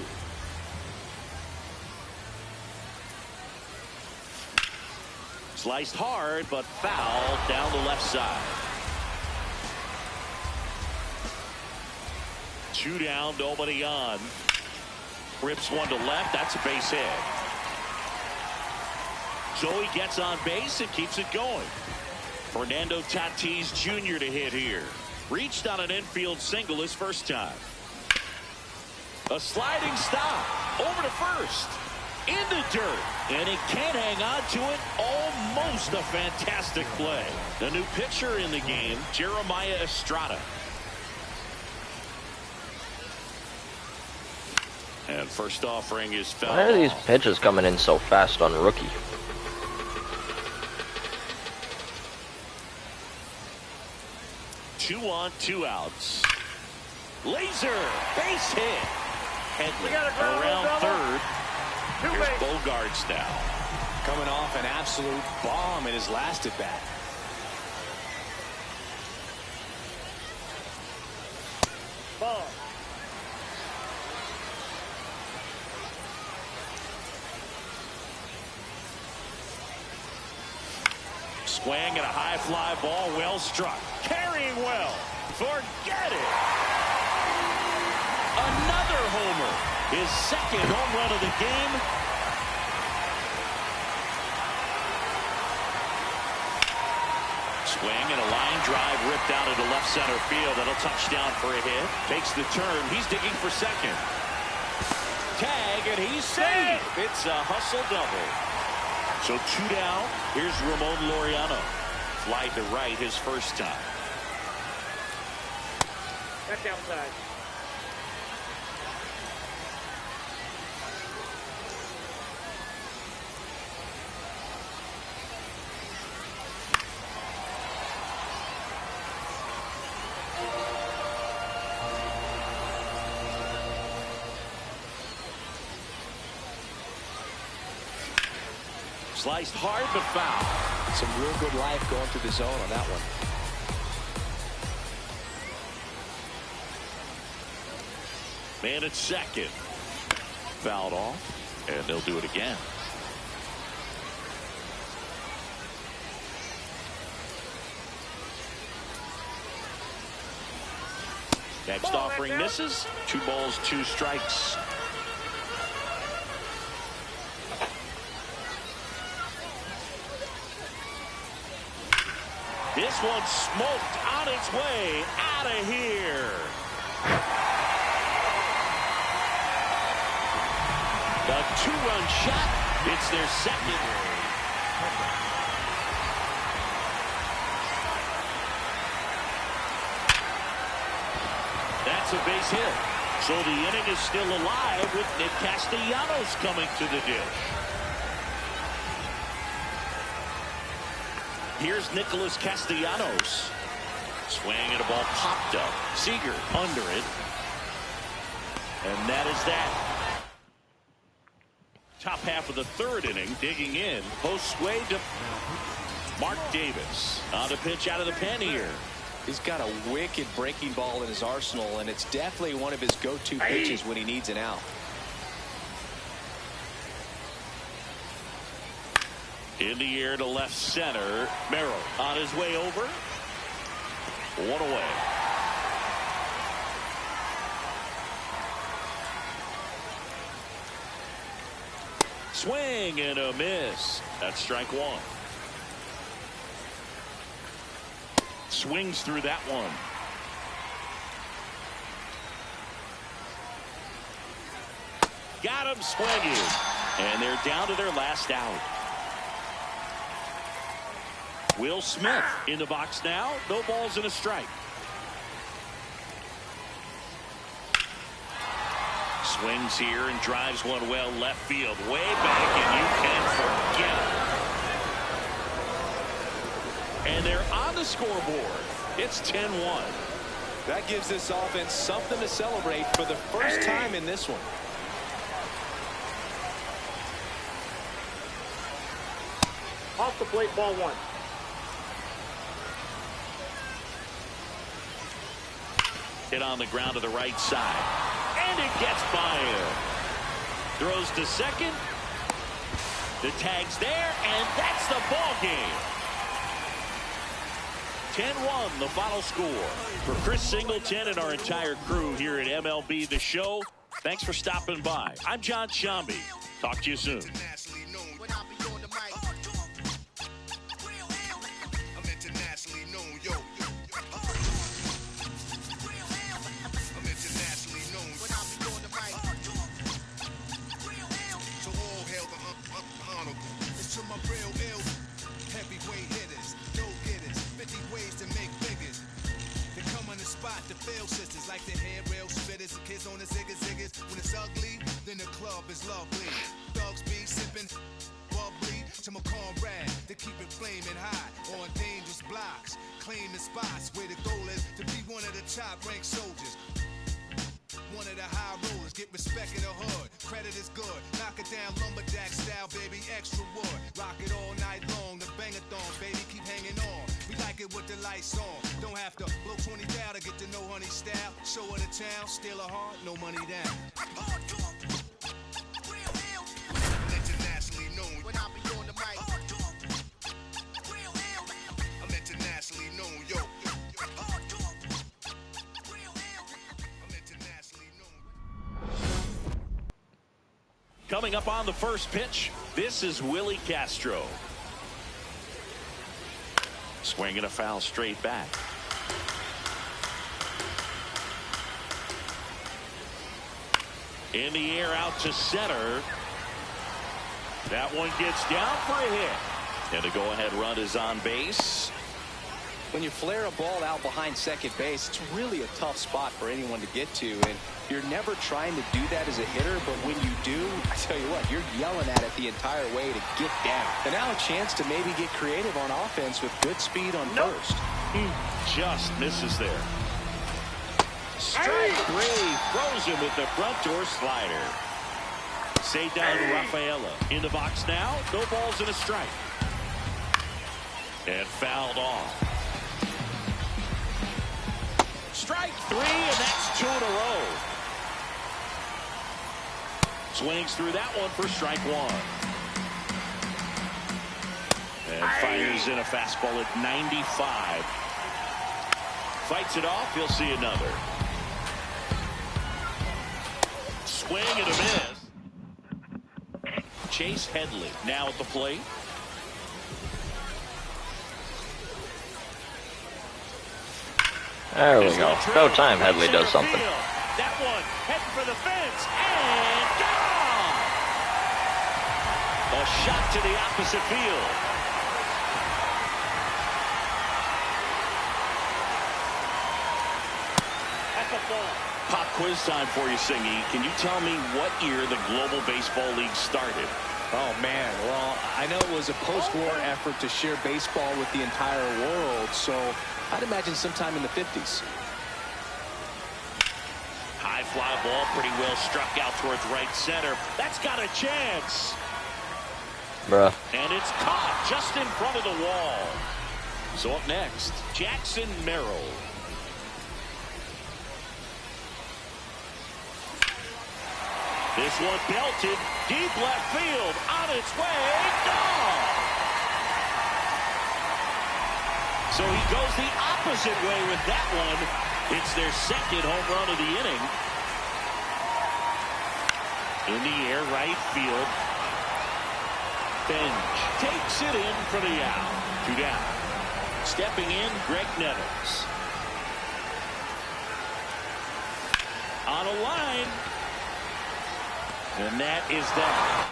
Sliced hard, but foul down the left side. 2 down, nobody on. Rips one to left. That's a base hit. Joey gets on base and keeps it going. Fernando Tatis Jr. to hit here. Reached on an infield single his first time. A sliding stop. Over to first. In the dirt. And he can't hang on to it. Almost a fantastic play. The new pitcher in the game, Jeremiah Estrada. And first offering is foul. Why are these pitches coming in so fast on rookie? Two on, 2 outs. Laser base hit. Headley around third. Here's Bogarts now. Coming off an absolute bomb in his last at bat. Ball. Swing and a high fly ball, well struck. Carrying well. Forget it. Another homer. His second home run of the game. Swing and a line drive ripped out into left center field. That'll touch down for a hit. Takes the turn. He's digging for second. Tag, and he's safe. It's a hustle double. So 2 down. Here's Ramon Laureano. Fly to right his first time. That's outside. Sliced hard but foul. Some real good life going through the zone on that one. Man at second. Fouled off, and they'll do it again. Next offering misses. 2 balls, 2 strikes. This one smoked on its way out of here. The 2-run shot. It's their second. That's a base hit. So the inning is still alive with Nick Castellanos coming to the dish. Here's Nicholas Castellanos. Swing and a ball popped up. Seager under it. And that is that. Top half of the 3rd inning, digging in. Post sway to Mark Davis. On the pitch out of the pen here. He's got a wicked breaking ball in his arsenal, and it's definitely one of his go-to pitches when he needs an out. In the air to left center. Merrill on his way over. 1 away. Swing and a miss. That's strike 1. Swings through that one. Got him swinging. And they're down to their last out. Will Smith in the box now. No balls and a strike. Swings here and drives one well left field. Way back, and you can forget it. And they're on the scoreboard. It's 10-1. That gives this offense something to celebrate for the first time in this one. Off the plate, ball 1. Hit on the ground to the right side. And it gets by him. Throws to second. The tag's there, and that's the ball game. 10-1, the final score. For Chris Singleton and our entire crew here at MLB The Show, thanks for stopping by. I'm John Shambi. Talk to you soon. The fail sisters like the hair rail spitters, kids on the ziggas. When it's ugly, then the club is lovely. Thugs be sipping bubbly to my comrade to keep it flaming hot on dangerous blocks, claiming spots where the goal is to be one of the top ranked soldiers. One of the high rollers, get respect in the hood. Credit is good, knock it down lumberjack style, baby, extra wood. Rock it all night long, the bang-a-thon, baby, keep hanging on. We like it with the lights on. Don't have to blow 20 down to get to know honey style. Show her the town, steal a heart, no money down. Internationally known when I be on the mic. I'm internationally known, yo. Coming up on the first pitch, this is Willie Castro. Swinging a foul straight back. In the air out to center. That one gets down for a hit. And the go-ahead run is on base. When you flare a ball out behind second base, it's really a tough spot for anyone to get to, and you're never trying to do that as a hitter, but when you do, I tell you what, you're yelling at it the entire way to get down. And now a chance to maybe get creative on offense with good speed on first. He just misses there. Strike 3, throws him with the front door slider. Cedar Rafaela in the box now. No balls and a strike. And fouled off. Strike 3, and that's 2 in a row. Swings through that one for strike 1. And fires in a fastball at 95. Fights it off. He'll see another. Swing and a miss. Chase Headley now at the plate. There we go. About time Headley does something. That one heading for the fence and gone. A shot to the opposite field. That's a ball. Pop quiz time for you, Singy. Can you tell me what year the Global Baseball League started? Oh, man. Well, I know it was a post-war effort to share baseball with the entire world, so I'd imagine sometime in the 50s. High fly ball, pretty well struck out towards right center. That's got a chance. Bruh. And it's caught just in front of the wall. So up next, Jackson Merrill. This one belted deep left field, on its way, gone. So he goes the opposite way with that one. It's their second home run of the inning. In the air, right field. Bench takes it in for the out. 2 down. Stepping in, Greg Nettles. On a line. And that is that.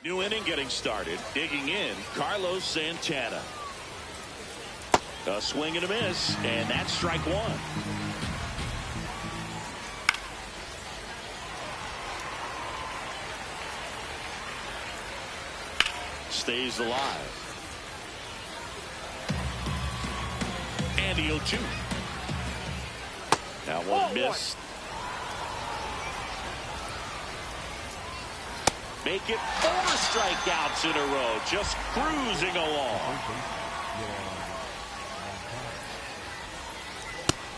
New inning getting started. Digging in, Carlos Santana. A swing and a miss, and that's strike 1. Stays alive. And the 0-2. That one missed. Make it 4 strikeouts in a row, just cruising along.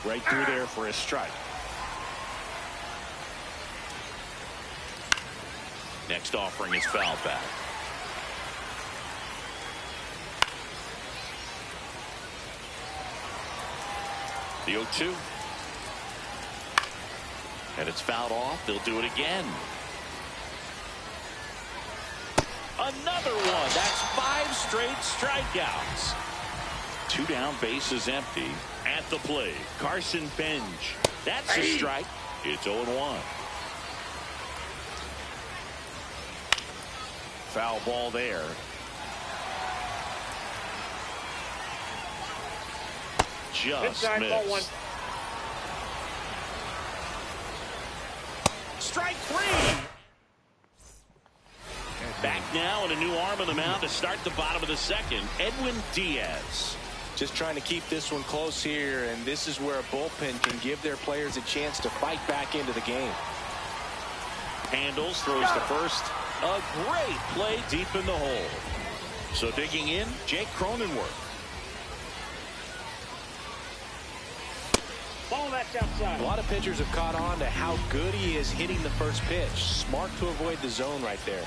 Right through there for a strike. Next offering is foul back. The 0-2. And it's fouled off. They'll do it again. Another one. That's 5 straight strikeouts. 2 down, bases empty. At the plate, Carson Bench. That's a strike. It's 0-1. Foul ball there. Just missed. Strike 3. Back now and a new arm on the mound to start the bottom of the second. Edwin Diaz. Just trying to keep this one close here, and this is where a bullpen can give their players a chance to fight back into the game. Handles, throws to first. A great play deep in the hole. So digging in, Jake Cronenworth. Ball that's outside. A lot of pitchers have caught on to how good he is hitting the first pitch. Smart to avoid the zone right there.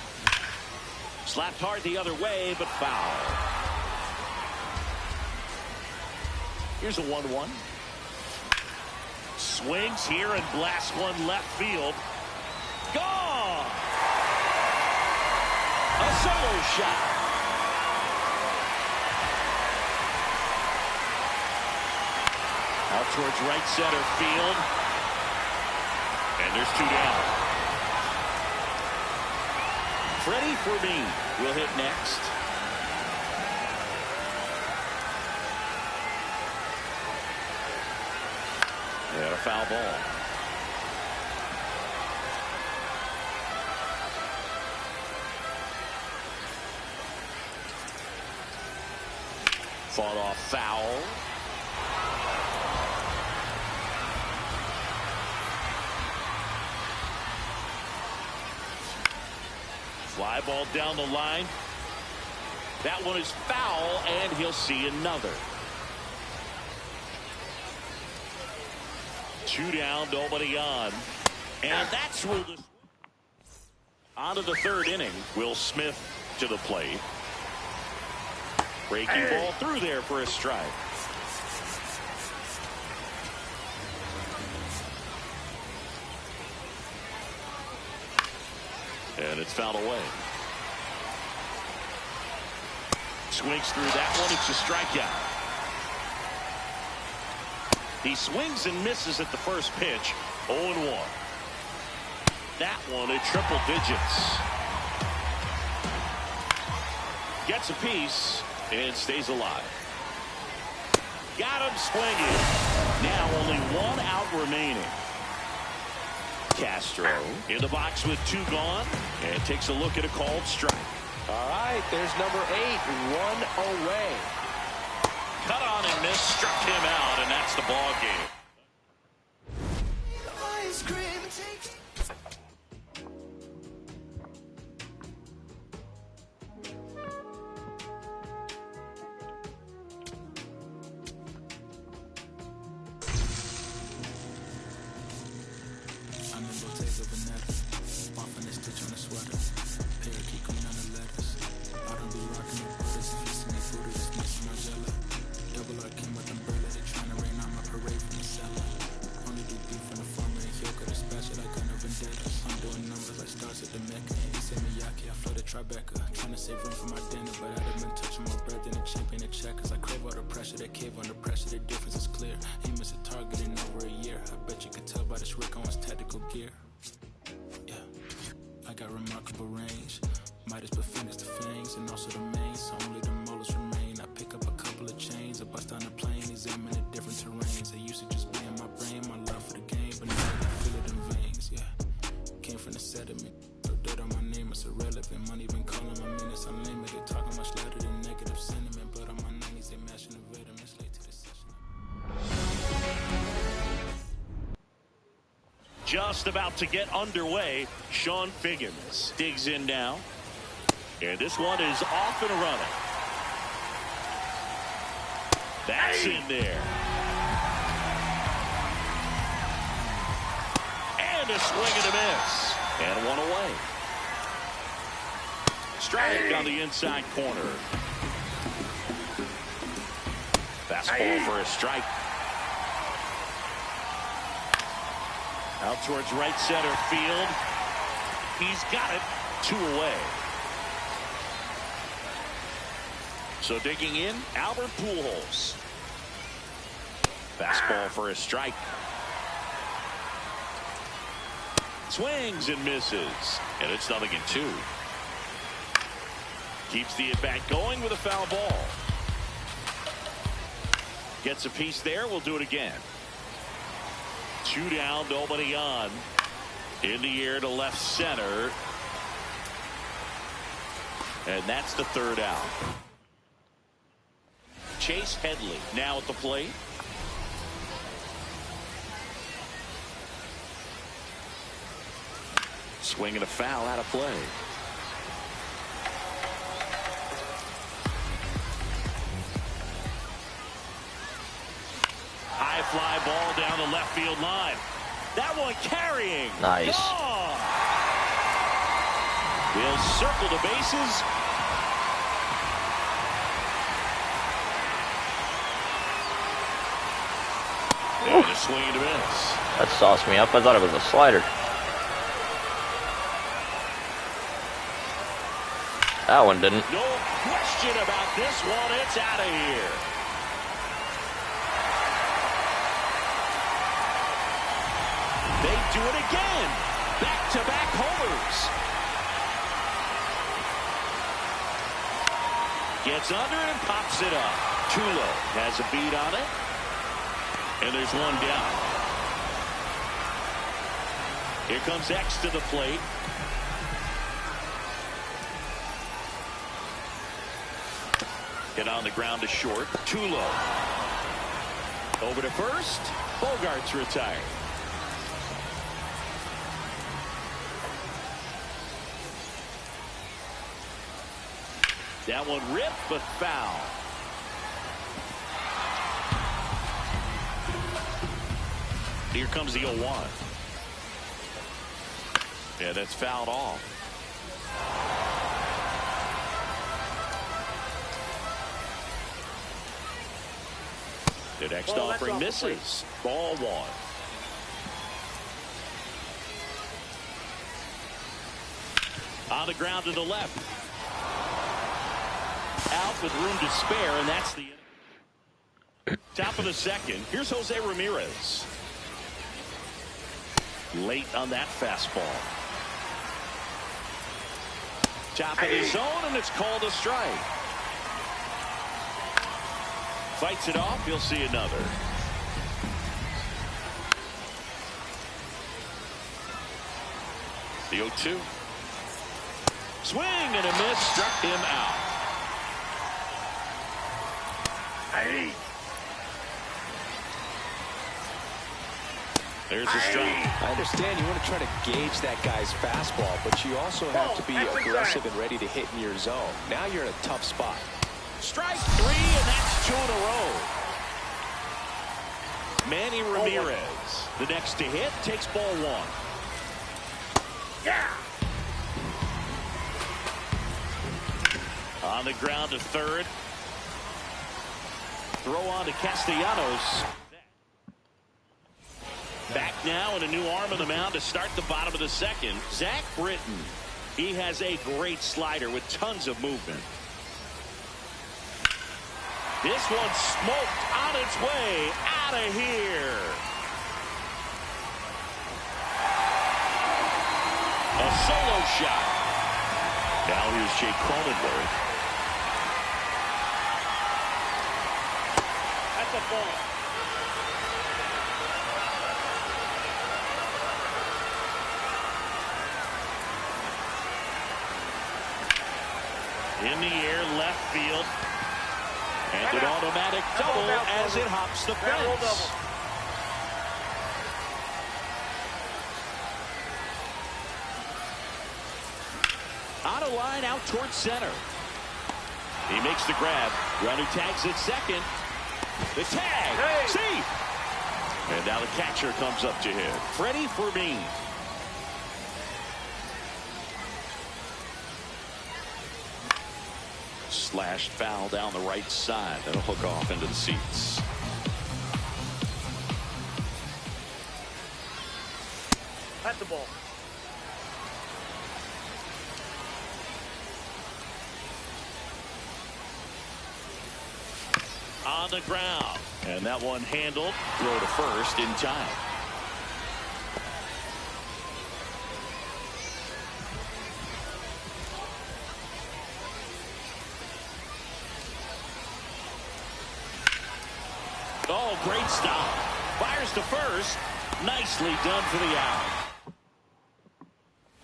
Slapped hard the other way, but foul. Here's a 1-1. Swings here and blasts one left field. Gone! A solo shot. Out towards right center field. And there's 2 down. Freddie Fermin will hit next. And a foul ball. Fought off foul. Fly ball down the line. That one is foul, and he'll see another. 2 down, nobody on. And that's ruled it. On to the 3rd inning. Will Smith to the plate. Breaking ball through there for a strike. And it's fouled away. Swings through that one. It's a strikeout. He swings and misses at the first pitch. 0-1. That one at triple digits. Gets a piece and stays alive. Got him swinging. Now only 1 out remaining. Castro in the box with 2 gone and takes a look at a called strike. All right, there's number 8, 1 away. Cut on and miss, struck him out, and that's the ball game. Ice cream takes. I'm in Bottega Veneta, off in a stitch on a sweater, parakeet coming on the letters. I don't be rocking no butters, fixing me booty, just missing my jello. Double R came with umbrella, they tryna rain on my parade from the cellar. Only do beef from the farmer and yoga, the special like gun of vendettas. I'm doing numbers like stars at the Mecca. He said Miyake, I floated Tribeca. Tryna save room for my dinner, but I'd have been touching more bread than a champion of checkers. I crave all the pressure, they cave under pressure, the difference is clear. He missed a target in over a year. I bet you could tell by this Rick Owens tactical gear. Yeah, I got remarkable range. Midas but finish the fangs and also the main, so only the molars remain. I pick up a couple of chains, I bust on the plane, examine the different terrains. They used to just be in my brain, my love for the game, but now I can feel it in veins. Yeah, came from the sediment, so dirt on my name, it's irrelevant. Money been calling my minutes unlimited, talking much louder than negative sentiment. But on my 90s, they mashing the vitamins late to the session. Just about to get underway. Sean Figgins digs in now. And this one is off and running. That's in there. And a swing and a miss. And 1 away. Strike on the inside corner. Fastball for a strike. Out towards right center field. He's got it. 2 away. So digging in, Albert Pujols. Fastball for a strike. Swings and misses. And it's 0-2. Keeps the at-bat going with a foul ball. Gets a piece there. We'll do it again. 2 down, nobody on. In the air to left center. And that's the 3rd out. Chase Headley now at the plate. Swing and a foul out of play. High fly ball down the left field line. That one carrying. Nice. Gone. We'll circle the bases. And a swing and a miss. That sauced me up. I thought it was a slider. That one didn't. No question about this one. It's out of here. They do it again. Back-to-back homers. Gets under it and pops it up. Tulo has a beat on it. And there's 1 down. Here comes X to the plate. Get on the ground to short. Tulo. Over to first. Bogarts retired. That one ripped, but foul. Here comes the 0-1. Yeah, that's fouled off. The next offering misses. Ball 1. On the ground to the left. Out with room to spare, and that's the top of the second. Here's Jose Ramirez. Late on that fastball. Top of the zone, and it's called a strike. Fights it off. You'll see another. The 0-2. Swing and a miss. Struck him out. There's a strike. I understand you want to try to gauge that guy's fastball, but you also have to be aggressive and ready to hit in your zone. Now you're in a tough spot. Strike 3, and that's 2 in a row. Manny Ramirez, the next to hit, takes ball 1. Yeah. On the ground to third. Throw on to Castellanos. Back now, and a new arm on the mound to start the bottom of the second. Zach Britton. He has a great slider with tons of movement. This one smoked on its way out of here. A solo shot. Now here's Jake Cronenworth. That's a ball. In the air, left field. And an automatic double as it hops the fence. On a line out towards center. He makes the grab. Runner tags at second. The tag. See. And now the catcher comes up to him. Freddie Fermin. Slashed foul down the right side. That'll hook off into the seats. That's the ball. On the ground. And that one handled. Throw to first in time. Oh, great stop. Fires to first. Nicely done for the out.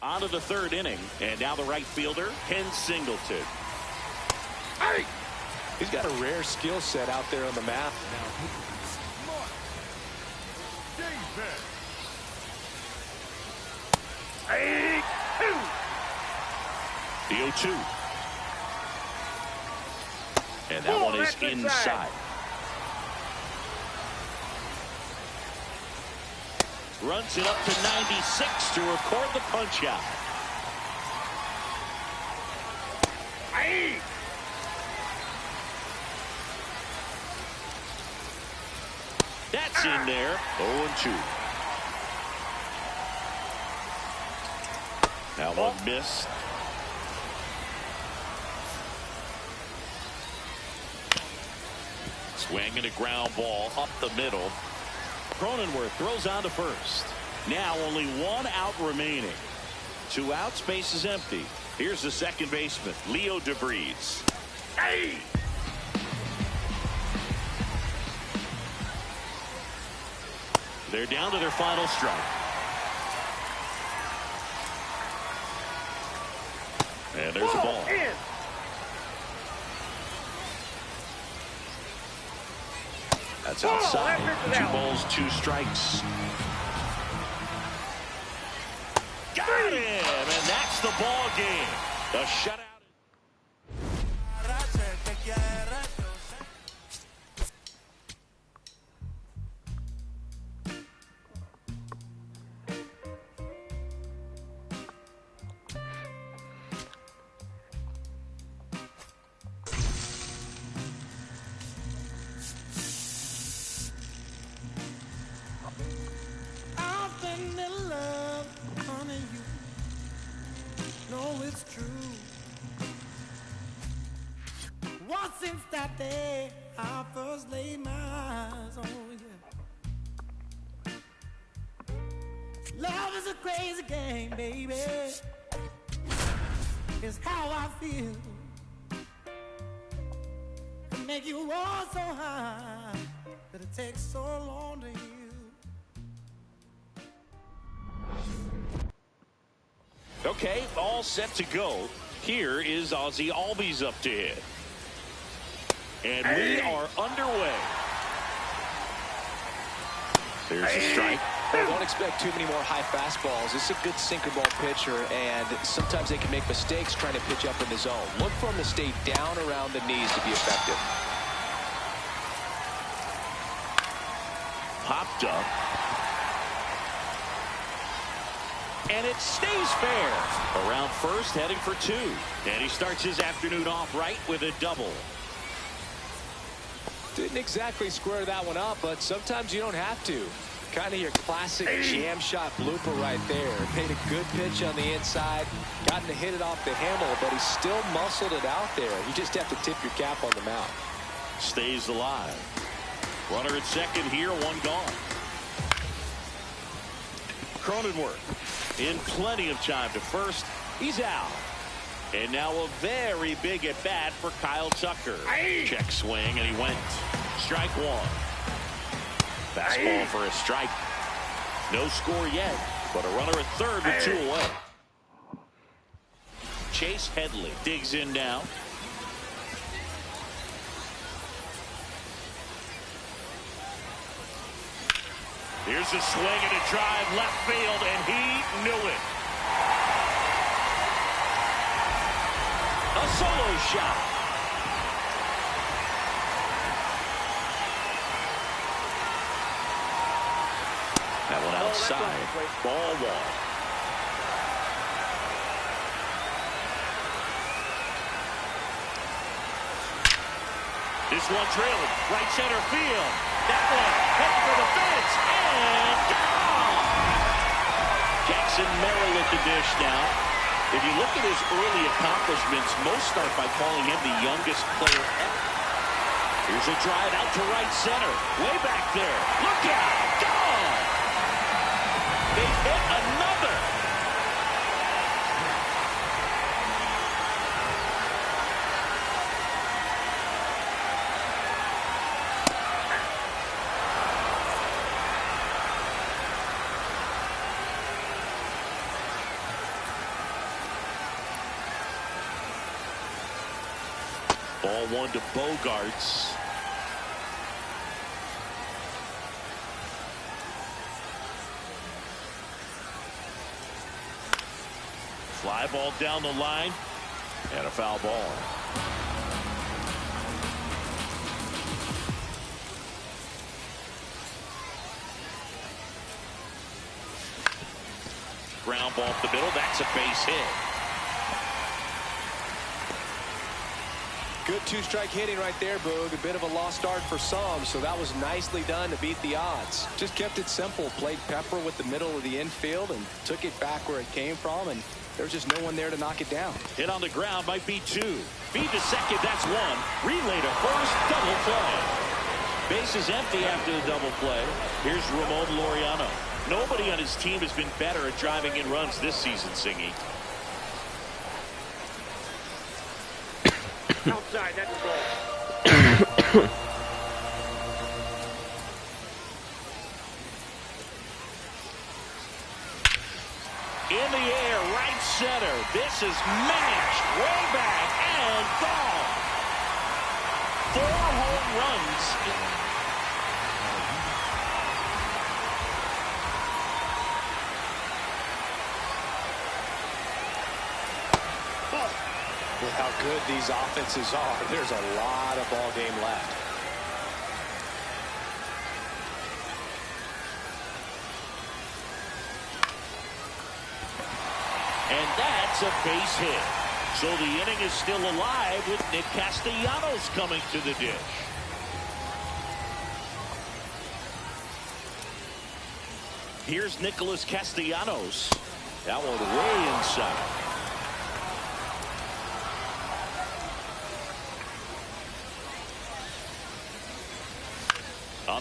On to the third inning. And now the right fielder, Ken Singleton. Hey! He's got a rare skill set out there on the mound. Hey! The 0-2. And that one is inside. Runs it up to 96 to record the punch out. Hey! That's in there. 0-2. That one missed. Swinging a ground ball up the middle. Cronenworth throws on to first. Now only one out remaining. 2 outs, base is empty. Here's the second baseman, Leo DeVries. Hey! They're down to their final strike. And there's a ball. In. That's outside. 2 balls, 2 strikes. Got him, and that's the ball game. The shutout. know it's true. Once since that day I first laid my eyes on you. Love is a crazy game, baby. It's how I feel. To make you roar so high that it takes so long to heal. Okay, all set to go. Here is Ozzie Albies up to hit. And we are underway. There's a strike. Well, don't expect too many more high fastballs. This is a good sinker ball pitcher, and sometimes they can make mistakes trying to pitch up in the zone. Look for him to stay down around the knees to be effective. Popped up. And it stays fair. Around first, heading for two. And he starts his afternoon off right with a double. Didn't exactly square that one up, but sometimes you don't have to. Kind of your classic jam shot blooper right there. Paid a good pitch on the inside. Gotten to hit it off the handle, but he still muscled it out there. You just have to tip your cap on the mound. Stays alive. Runner at second here, one gone. Cronenworth in plenty of time to first. He's out. And now a very big at bat for Kyle Tucker. Check swing, and he went. Strike one. Fastball for a strike. No score yet, but a runner at third with two away. Chase Headley digs in now. Here's a swing and a drive left field, and he knew it. A solo shot. That one outside. Ball one. This one drilled. Right center field. That one heading for the fence. And gone. Jackson Merrill at the dish now. If you look at his early accomplishments, most start by calling him the youngest player ever. Here's a drive out to right center. Way back there. Look out. Gone. They hit another. Ball one to Bogarts. Fly ball down the line, and a foul ball. Ground ball up the middle. That's a base hit. Good two-strike hitting right there, Boog. A bit of a lost start for some, so that was nicely done to beat the odds. Just kept it simple. Played Pepper with the middle of the infield and took it back where it came from, and there's just no one there to knock it down. Hit on the ground might be two. Feed to second, that's one. Relay to first, double play. Base is empty after the double play. Here's Ramon Laureano. Nobody on his team has been better at driving in runs this season, Singy. Outside, that's a ball. In the air, right center. This is mashed way back and gone. 4 home runs. With how good these offenses are, there's a lot of ball game left. And that's a base hit. So the inning is still alive with Nick Castellanos coming to the dish. Here's Nicholas Castellanos. That one way inside.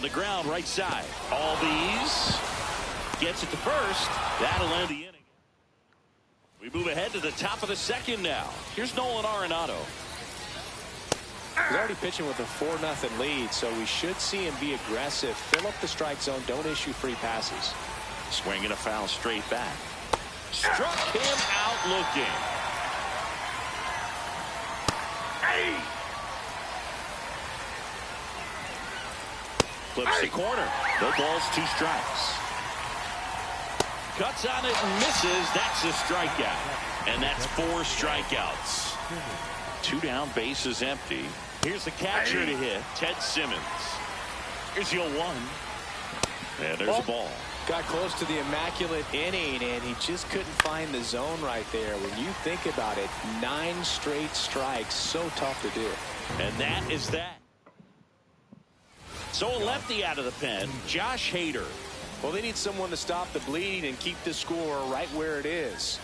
On the ground, right side. Albies gets it to first. That'll end the inning. We move ahead to the top of the second now. Here's Nolan Arenado. He's already pitching with a 4-0 lead, so we should see him be aggressive. Fill up the strike zone. Don't issue free passes. Swinging a foul straight back. Struck him out looking. Flips the corner. No balls, 2 strikes. Cuts on it and misses. That's a strikeout. And that's 4 strikeouts. 2 down, bases empty. Here's the catcher to hit, Ted Simmons. Here's the 0-1. And there's a ball. Got close to the immaculate inning, and he just couldn't find the zone right there. When you think about it, 9 straight strikes, so tough to do. And that is that. So a lefty out of the pen, Josh Hader. Well, they need someone to stop the bleeding and keep the score right where it is.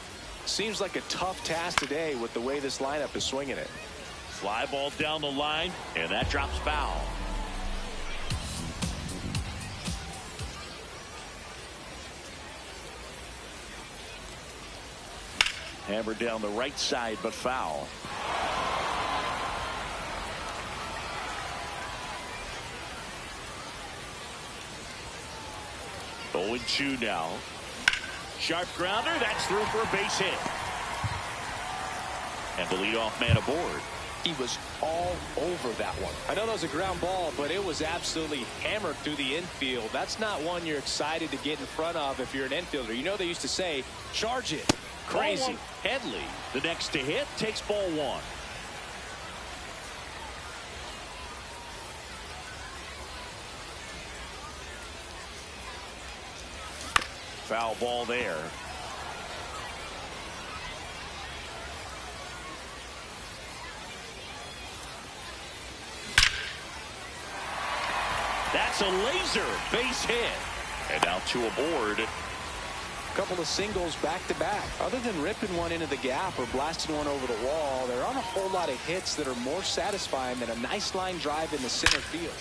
Seems like a tough task today with the way this lineup is swinging it. Fly ball down the line, and that drops foul. Hammered down the right side, but foul. Oh, 0-2 now. Sharp grounder. That's through for a base hit. And the leadoff man aboard. He was all over that one. I know that was a ground ball, but it was absolutely hammered through the infield. That's not one you're excited to get in front of if you're an infielder. You know they used to say, charge it. Crazy. Headley, the next to hit, takes ball 1. Foul ball there. That's a laser base hit. And now 2 aboard. Couple of singles back-to-back. Other than ripping one into the gap or blasting one over the wall, there aren't a whole lot of hits that are more satisfying than a nice line drive in the center field.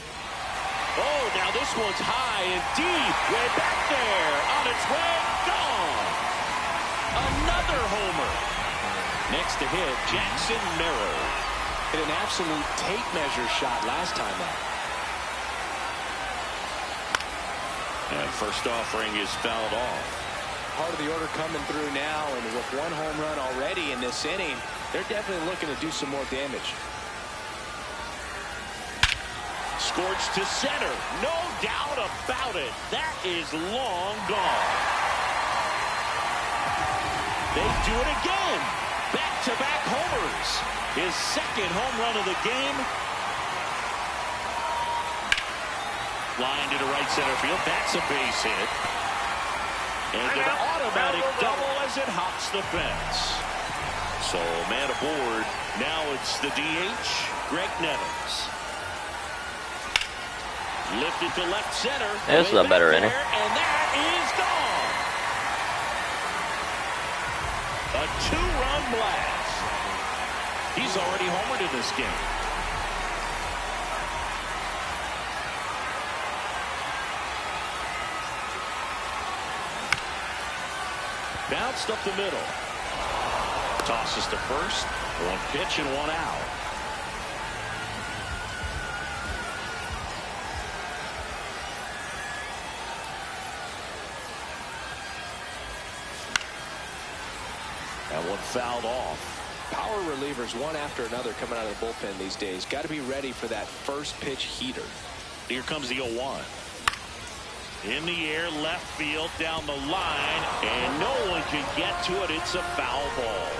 Oh, now this one's high and deep. Way back there. On its way. Gone. Another homer. Next to hit, Jackson Merrill. Hit an absolute tape measure shot last time out. And first offering is fouled off. Part of the order coming through now, and with 1 home run already in this inning, they're definitely looking to do some more damage. Scorched to center. No doubt about it. That is long gone. They do it again. Back-to-back homers. His 2nd home run of the game. Line to the right center field. That's a base hit. And an automatic double as it hops the fence. So man aboard. Now it's the DH, Greg Nettles. Lifted to left center. This is a better inning. And that is gone. A 2-run blast. He's already homered in this game. Bounced up the middle. Tosses to first. 1 pitch and 1 out. That one fouled off. Power relievers one after another coming out of the bullpen these days. Got to be ready for that first pitch heater. Here comes the 0-1. In the air, left field, down the line, and no one can get to it. It's a foul ball.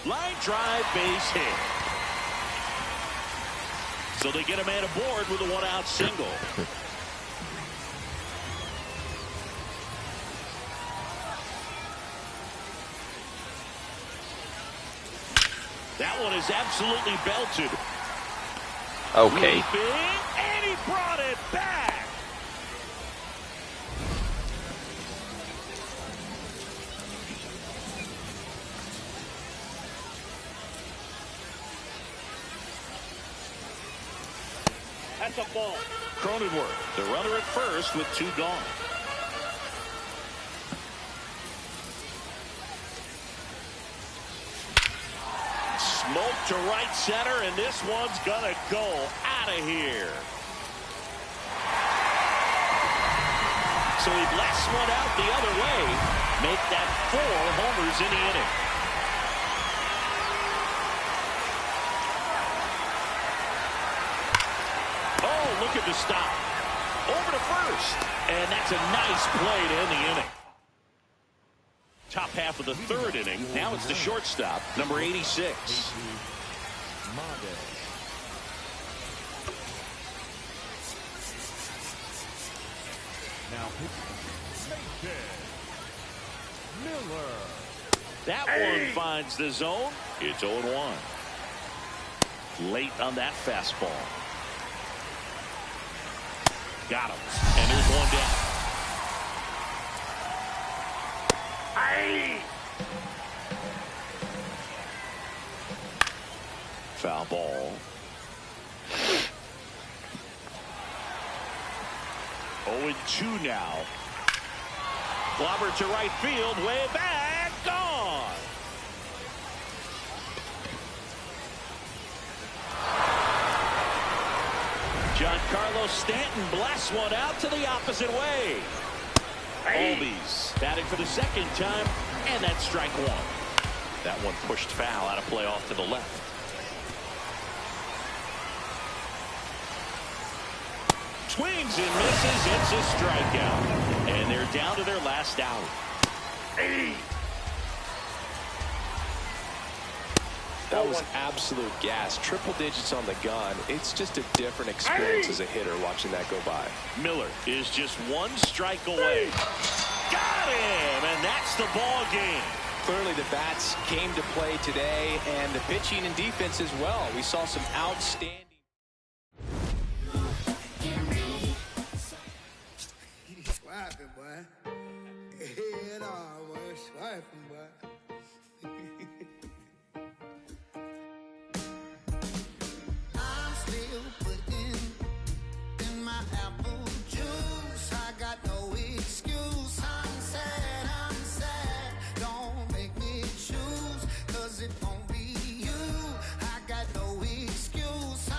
Line drive, base hit. So they get a man aboard with a 1-out single. That one is absolutely belted. Okay. And he brought it back. That's a ball. Cronenworth, the runner at first with 2 gone. Smoke to right center, and this one's gonna go out of here. So he blasts one out the other way. Make that 4 homers in the inning. Oh, look at the stop. Over to first. And that's a nice play to end the inning. Top half of the 3rd inning. Now it's the shortstop, number 86. Now Mason Miller. That one finds the zone. It's 0-1. Late on that fastball. Got him. And there's one down. Foul ball. 0-2 now. Clobber to right field, way back, gone. Giancarlo Stanton blasts one out to the opposite way. Albies batting for the 2nd time, and that's strike 1. That one pushed foul out of play off to the left. Swings and misses. It's a strikeout. And they're down to their last out. That was absolute gas. Triple digits on the gun. It's just a different experience as a hitter watching that go by. Miller is just 1 strike away. Got him, and that's the ball game. Clearly the bats came to play today, and the pitching and defense as well. We saw some outstanding. Swiping, boy. Head on, boy. Swiping, boy. I'm still putting in my apple juice. I got no excuse. I'm sad. Don't make me choose, 'cause it won't be you. I got no excuse.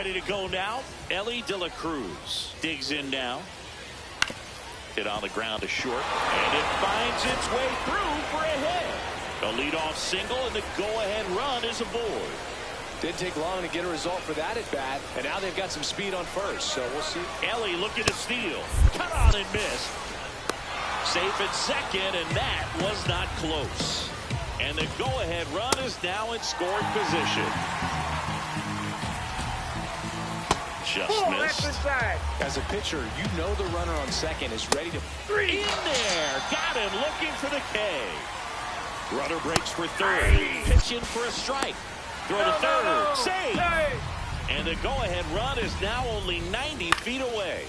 Ready to go now. Elly De La Cruz digs in now. Hit on the ground to short, and it finds its way through for a hit. A leadoff single, and the go-ahead run is aboard. Didn't take long to get a result for that at bat, and now they've got some speed on first, so we'll see. Elly looking to steal. Cut on and missed. Safe at second, and that was not close. And the go-ahead run is now in scoring position. Just missed. As a pitcher, you know the runner on second is ready to... In there. Got him looking for the K. Runner breaks for third. Pitch in for a strike. Throw to third. Save. And the go-ahead run is now only 90 feet away.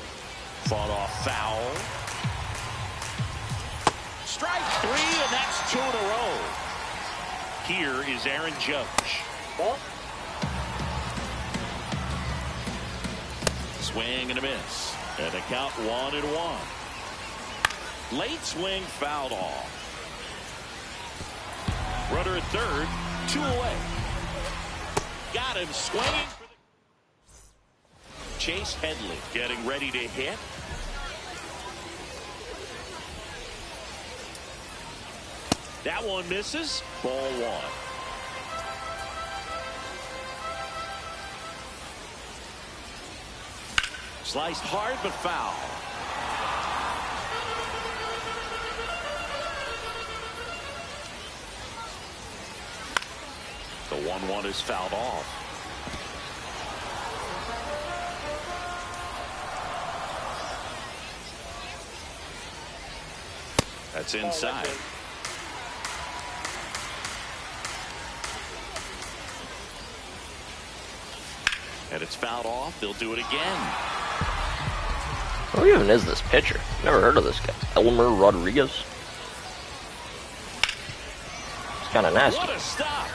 Fought off foul. Strike 3, and that's 2 in a row. Here is Aaron Judge. Swing and a miss. And a count 1-1. Late swing fouled off. Runner at third, 2 away. Got him swinging for the... Chase Headley getting ready to hit. That one misses. Ball 1. Sliced hard but foul. The 1-1 is fouled off. That's inside. And it's fouled off. They'll do it again. Who even is this pitcher? Never heard of this guy. Elmer Rodriguez. It's kind of nasty. What a stop.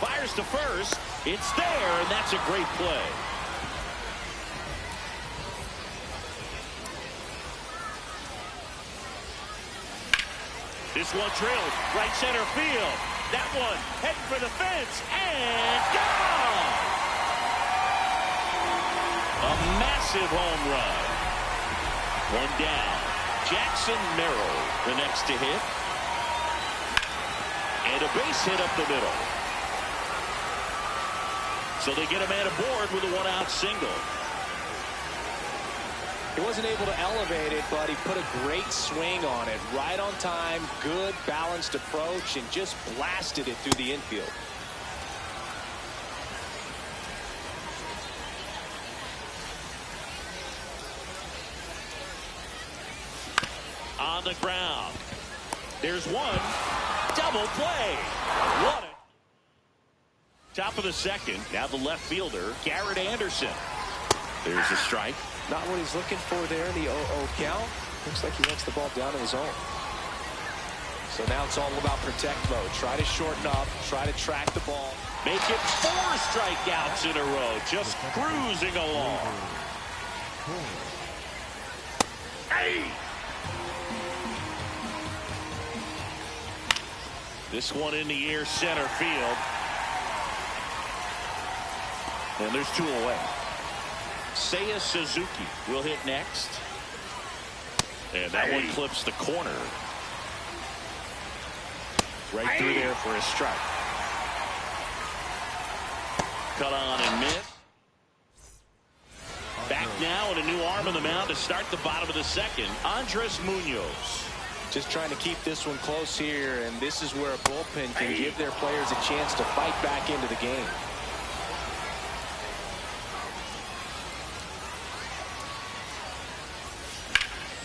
Fires to first. It's there, and that's a great play. This one drilled right center field. That one heading for the fence, and gone! A massive home run. One down. Jackson Merrill, the next to hit. And a base hit up the middle. So they get a man aboard with a 1-out single. He wasn't able to elevate it, but he put a great swing on it. Right on time, good balanced approach, and just blasted it through the infield. On the ground. There's one. Double play. What a... Top of the second. Now the left fielder, Garrett Anderson. There's a strike. Not what he's looking for there in the 0-0 count. Looks like he wants the ball down in his zone. So now it's all about protect mode. Try to shorten up. Try to track the ball. Make it 4 strikeouts in a row. Just cruising along. Hey! This one in the air, center field. And there's 2 away. Seiya Suzuki will hit next. And that one clips the corner. Right through there for a strike. Cut on and miss. Back now and a new arm on the mound to start the bottom of the second. Andres Munoz. Just trying to keep this one close here, and this is where a bullpen can give their players a chance to fight back into the game.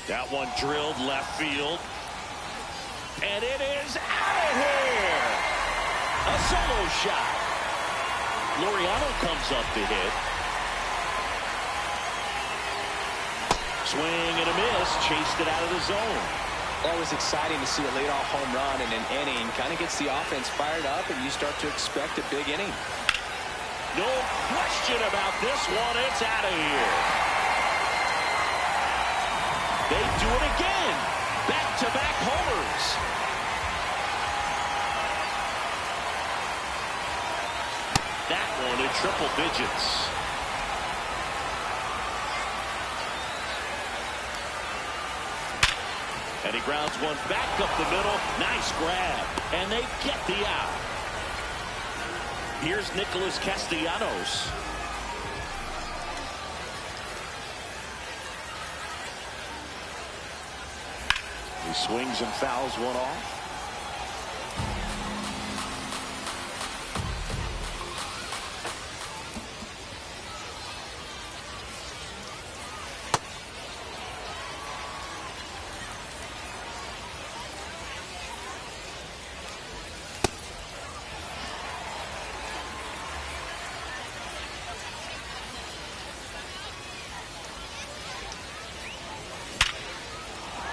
That one drilled left field. And it is out of here. A solo shot. Laureano comes up to hit. Swing and a miss. Chased it out of the zone. Always exciting to see a leadoff home run in an inning. Kind of gets the offense fired up, and you start to expect a big inning. No question about this one. It's out of here. They do it again. Back-to-back homers. That one in triple digits. And he grounds one back up the middle. Nice grab. And they get the out. Here's Nicholas Castellanos. He swings and fouls one off.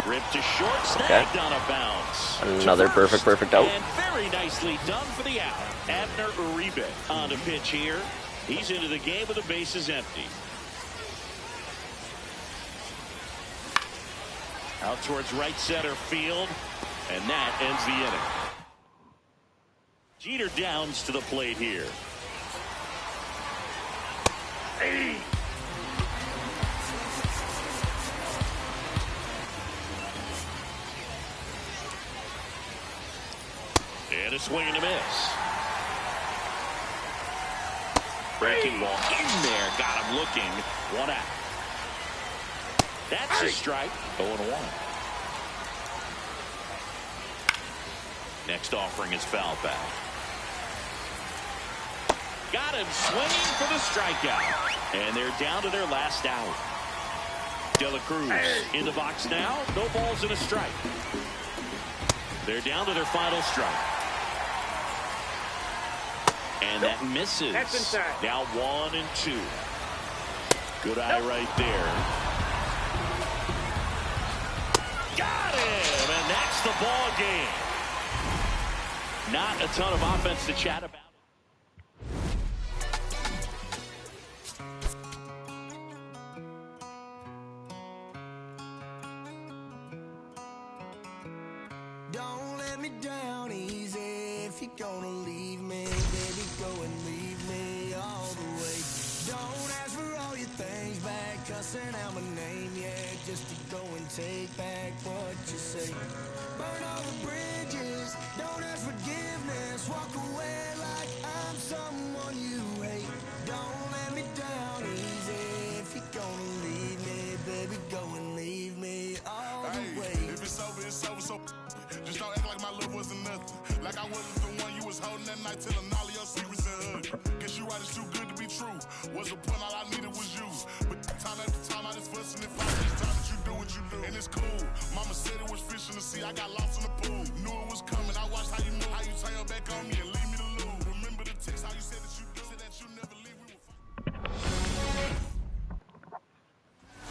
Ripped to short, snagged on a bounce. Another perfect out. And very nicely done for the out. Abner Uribe on the pitch here. He's into the game with the bases empty. Out towards right center field, and that ends the inning. Jeter Downs to the plate here. Hey. And a swing and a miss. Breaking ball in there. Got him looking. One out. That's a strike. 0-1. Next offering is foul back. Got him swinging for the strikeout. And they're down to their last out. De La Cruz in the box now. No balls and a strike. They're down to their final strike. And that misses. Now 1-2. Good eye right there. Got him, and that's the ball game. Not a ton of offense to chat about. Don't let me down easy if you're gonna leave me, baby, go and leave me all the way. Don't ask for all your things back, cussing out my name, yeah, just to go and take back what you say. Burn all the bridges, don't ask forgiveness, walk away like I'm someone you hate. Don't let me down easy if you're gonna leave me, baby, go and leave me all the way. If it's over, it's over, so just don't act like my love wasn't nothing. Like I wasn't the one you was holding that night, telling all of your secrets and hug. Guess you right, it's too good to be true. Was the point, all I needed was you. But time after time, I just fussing and fighting. Each time that you do what you do, and it's cool. Mama said it was fish in the sea, I got lost in the pool. Knew it was coming, I watched how you move, how you turn your back on me and leave me to lose. Remember the text, how you said that you do, said that you never leave. We were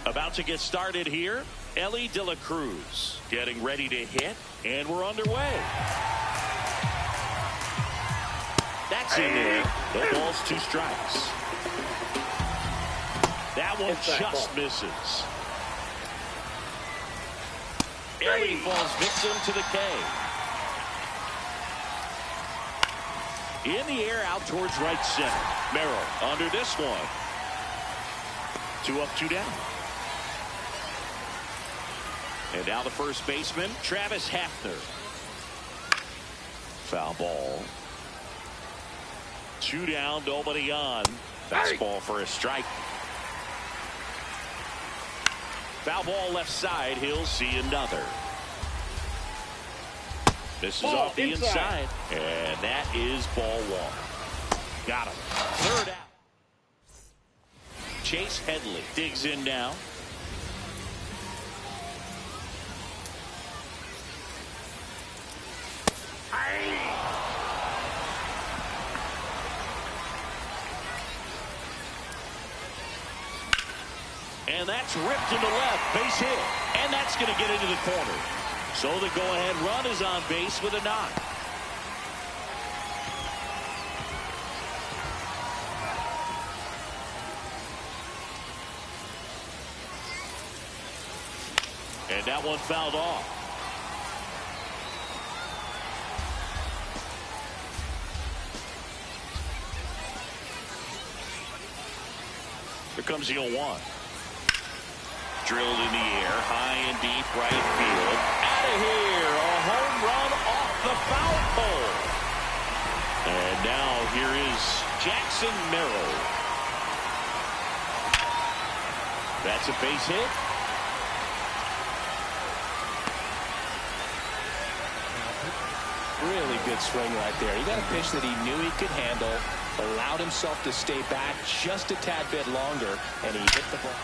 About to get started here. Elly De La Cruz getting ready to hit, and we're underway. That's in there. No balls, 2 strikes. That one just misses. Elly falls victim to the K. In the air, out towards right center. Merrill under this one. 2 up, 2 down. And now the first baseman, Travis Hafner. Foul ball. 2 down, nobody on. Fastball for a strike. Foul ball left side. He'll see another. This is off the inside. And that is ball 1. Got him. 3rd out. Chase Headley digs in now. And that's ripped into left, base hit. And that's going to get into the corner. So the go-ahead run is on base with a knock. And that one fouled off. Here comes the 0-1. Drilled in the air, high and deep right field. out of here. A home run off the foul pole. And now here is Jackson Merrill. That's a base hit. Really good swing right there. He got a pitch that he knew he could handle, allowed himself to stay back just a tad bit longer, and he hit the ball.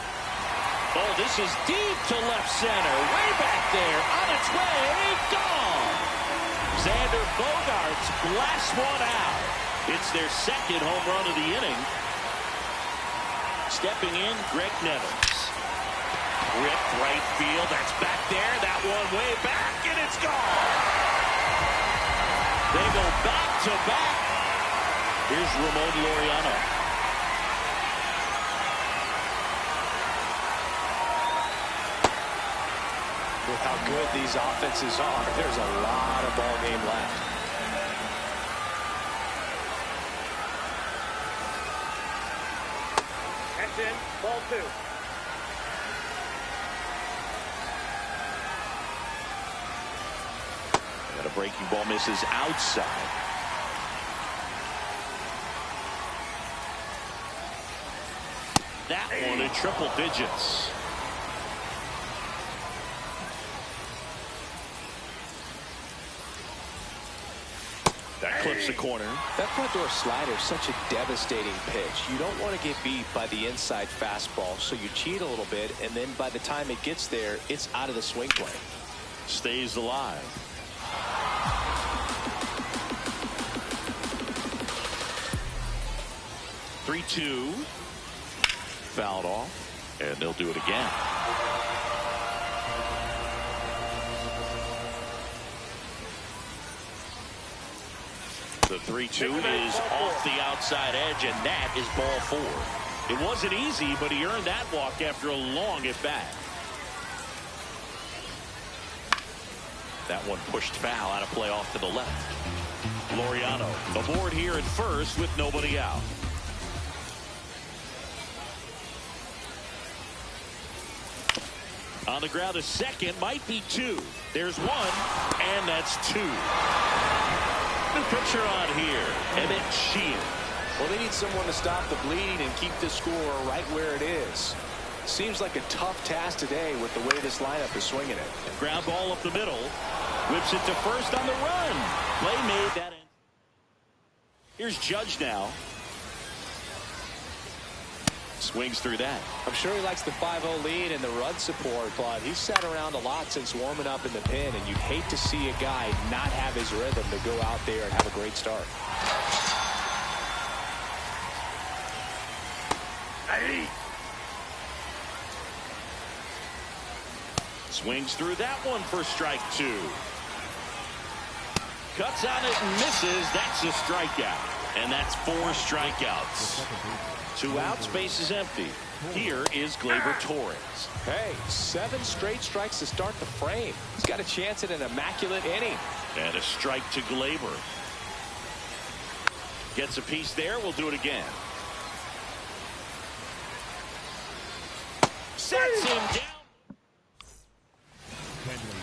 Oh, this is deep to left center. Way back there. On its way. Gone. Xander Bogaerts blasts one out. It's their second home run of the inning. Stepping in, Greg Nettles. Ripped right field. That's back there. That one way back, and it's gone. They go back to back. Here's Ramon Laureano. With how good these offenses are, there's a lot of ball game left. That's in. Ball 2. And a breaking ball misses outside. That one in triple digits. That clips the corner. That front door slider is such a devastating pitch. You don't want to get beat by the inside fastball, so you cheat a little bit, and then by the time it gets there, it's out of the swing plane. Stays alive. Three-two. Fouled off, and they'll do it again. The 3-2 is off the outside edge, and that is ball 4. It wasn't easy, but he earned that walk after a long at bat. That one pushed foul out of play off to the left. Laureano aboard here at first with nobody out. On the ground to second, might be 2. There's 1, and that's 2. New pitcher on here, Emmett Sheehan. Well, they need someone to stop the bleeding and keep the score right where it is. Seems like a tough task today with the way this lineup is swinging it. Ground ball up the middle. Whips it to first on the run. Play made that. Here's Judge now. Swings through that. I'm sure he likes the 5-0 lead and the run support, but he's sat around a lot since warming up in the pen, and you'd hate to see a guy not have his rhythm to go out there and have a great start. Hey. Swings through that one for strike 2. Cuts on it and misses. That's a strikeout. And that's 4 strikeouts. 2 outs, base is empty. Here is Gleyber Torres. Hey, 7 straight strikes to start the frame. He's got a chance at an immaculate inning. And a strike to Gleyber. Gets a piece there. We'll do it again. Sets him down.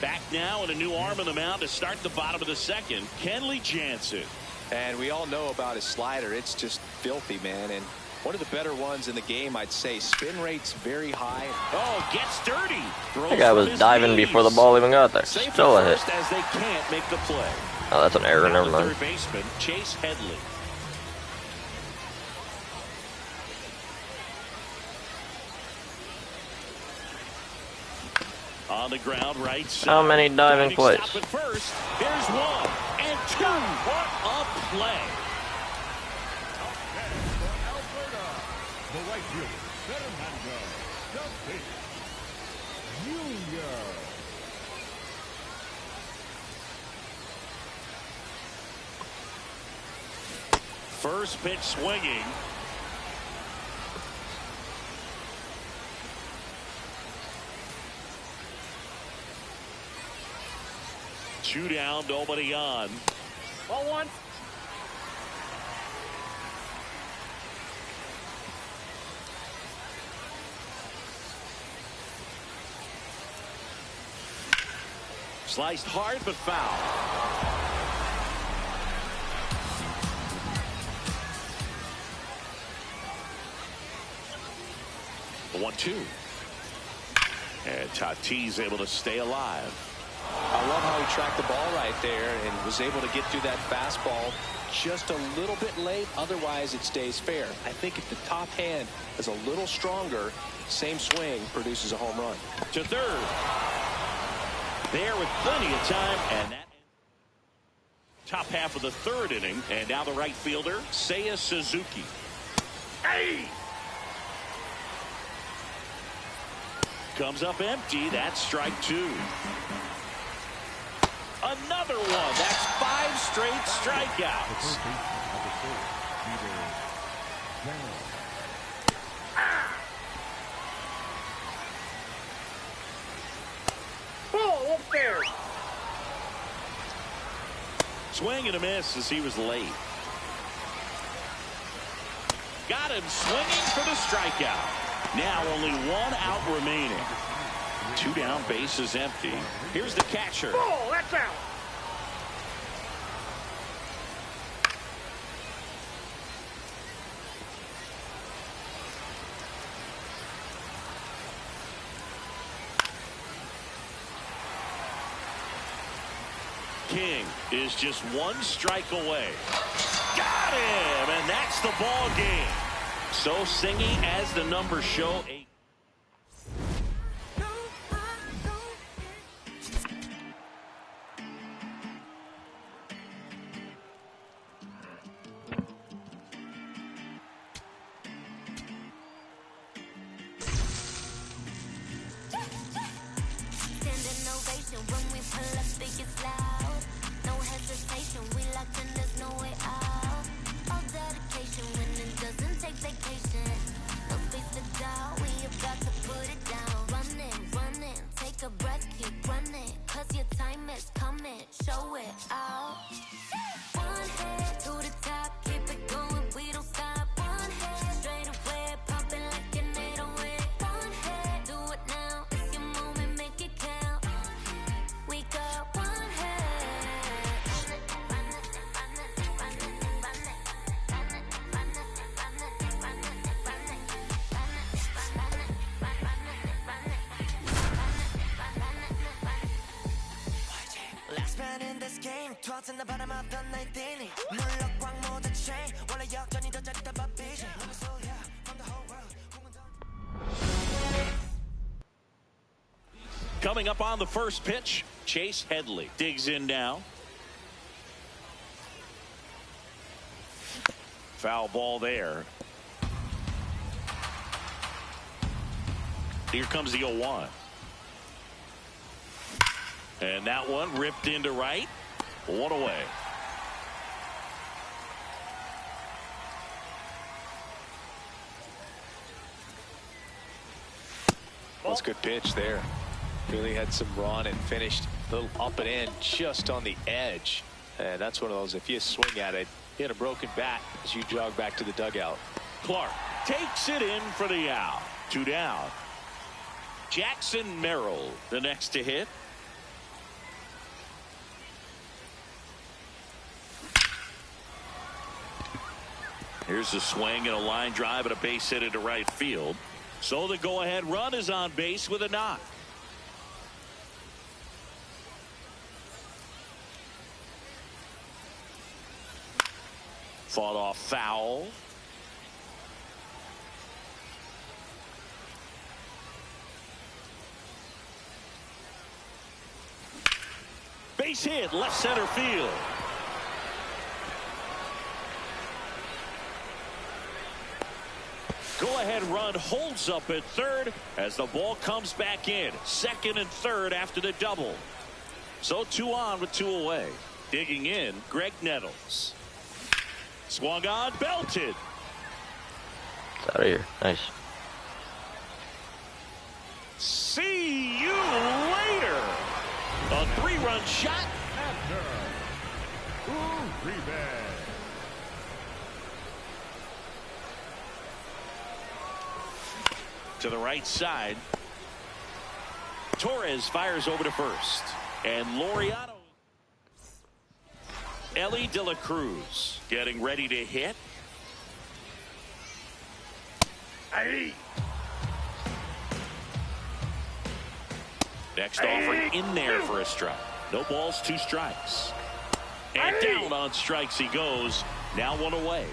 Back now and a new arm on the mound to start the bottom of the second. Kenley Jansen. And we all know about his slider. It's just filthy, man. And one of the better ones in the game, I'd say. Spin rate's very high. Oh, gets dirty. That guy was diving before the ball even got there. Still a hit. As they can't make the play. Oh, that's an error. Never mind. Third baseman Chase Headley. On the ground, right side. How many diving plays? Stop at first. There's 1 and 2. What a play! Alberta, the right fielder, Fernando Tatis Jr. First pitch swinging. Two down, nobody on. Ball 1. Sliced hard, but foul. 1-2. And Tatis able to stay alive. I love how he tracked the ball right there and was able to get through that fastball just a little bit late. Otherwise, it stays fair. I think if the top hand is a little stronger, same swing produces a home run. To third. There with plenty of time, and that top half of the third inning. And now the right fielder, Seiya Suzuki. Hey! Comes up empty. That's strike 2. Another one. That's 5 straight strikeouts. Ball up there. Swing and a miss as he was late. Got him swinging for the strikeout. Now only 1 out remaining. 2 down, bases empty. Here's the catcher. Ball, that's out. King is just 1 strike away. Got him, and that's the ball game. So singy as the numbers show. 8. Coming up on the first pitch, Chase Headley digs in now. Foul ball there. Here comes the 0-1. And that one ripped into right. 1 away. That's a good pitch there. Really had some run and finished a little up and in just on the edge. And that's one of those, if you swing at it, hit a broken bat as you jog back to the dugout. Clark takes it in for the out. 2 down. Jackson Merrill the next to hit. Here's a swing and a line drive and a base hit into right field. So the go-ahead run is on base with a knock. Fought off foul. Base hit, left center field. Go-ahead run holds up at third as the ball comes back in. Second and third after the double. So 2 on with 2 away. Digging in, Greg Nettles. Swung on, belted. It's out of here. Nice. See you later. A 3-run shot. To the right side. Torres fires over to first. And Laureano. Ellie De La Cruz getting ready to hit. Hey. Next offering in there for a strike. No balls, 2 strikes. And down on strikes he goes. Now 1 away.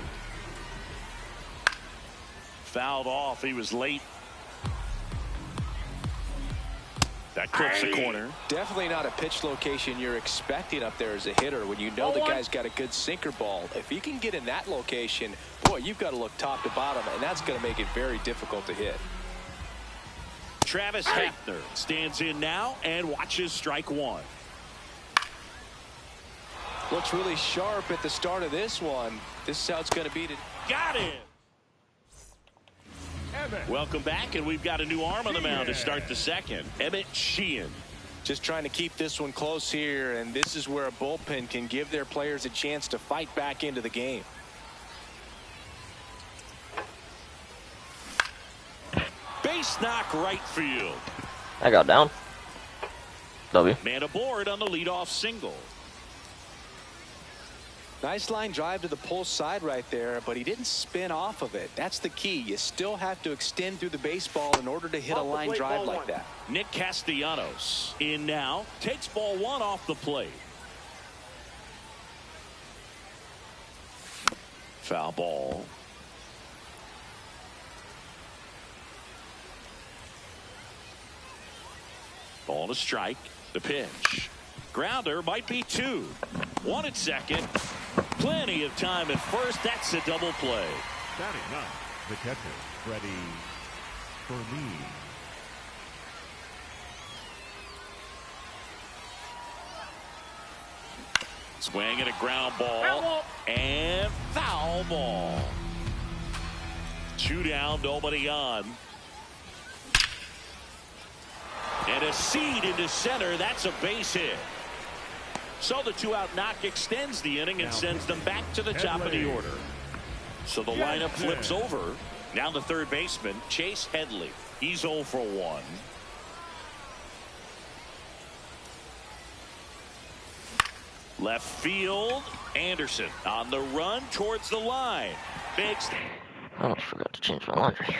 Fouled off. He was late. That clips the corner. Definitely not a pitch location you're expecting up there as a hitter when you know the guy's got a good sinker ball. If he can get in that location, boy, you've got to look top to bottom, and that's going to make it very difficult to hit. Travis Hefner stands in now and watches strike 1. Looks really sharp at the start of this one. This is how it's going to be. Got him. Welcome back, and we've got a new arm on the mound to start the second. Emmett Sheehan. Just trying to keep this one close here, and this is where a bullpen can give their players a chance to fight back into the game. Base knock right field. I got down. W. Man aboard on the leadoff single. Nice line drive to the pull side right there, but he didn't spin off of it. That's the key. You still have to extend through the baseball in order to hit a line drive like that. Nick Castellanos in now. Takes ball 1 off the plate. Foul ball. Ball to strike. The pitch. Grounder might be 2. 1 at second. Plenty of time at first. That's a double play. Batting up, the catcher, Freddie Fermin. Swing and a ground ball. And foul ball. 2 down, nobody on. And a seed into center. That's a base hit. So the 2-out knock extends the inning and sends them back to the top of the order. So the lineup flips over. Now the third baseman, Chase Headley. He's 0 for 1. Left field, Anderson on the run towards the line. Big. I almost forgot to change my laundry.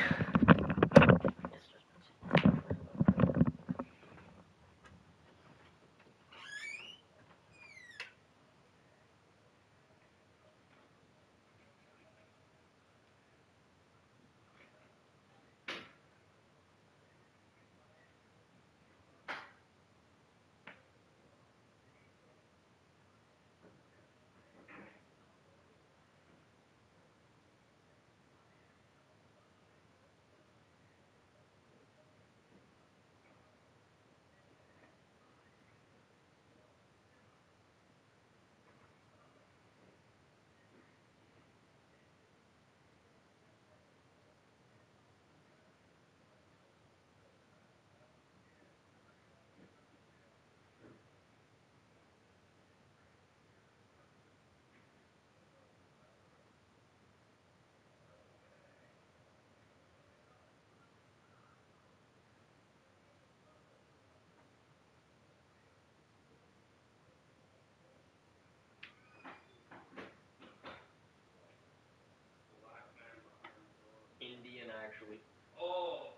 Indian, actually. Oh!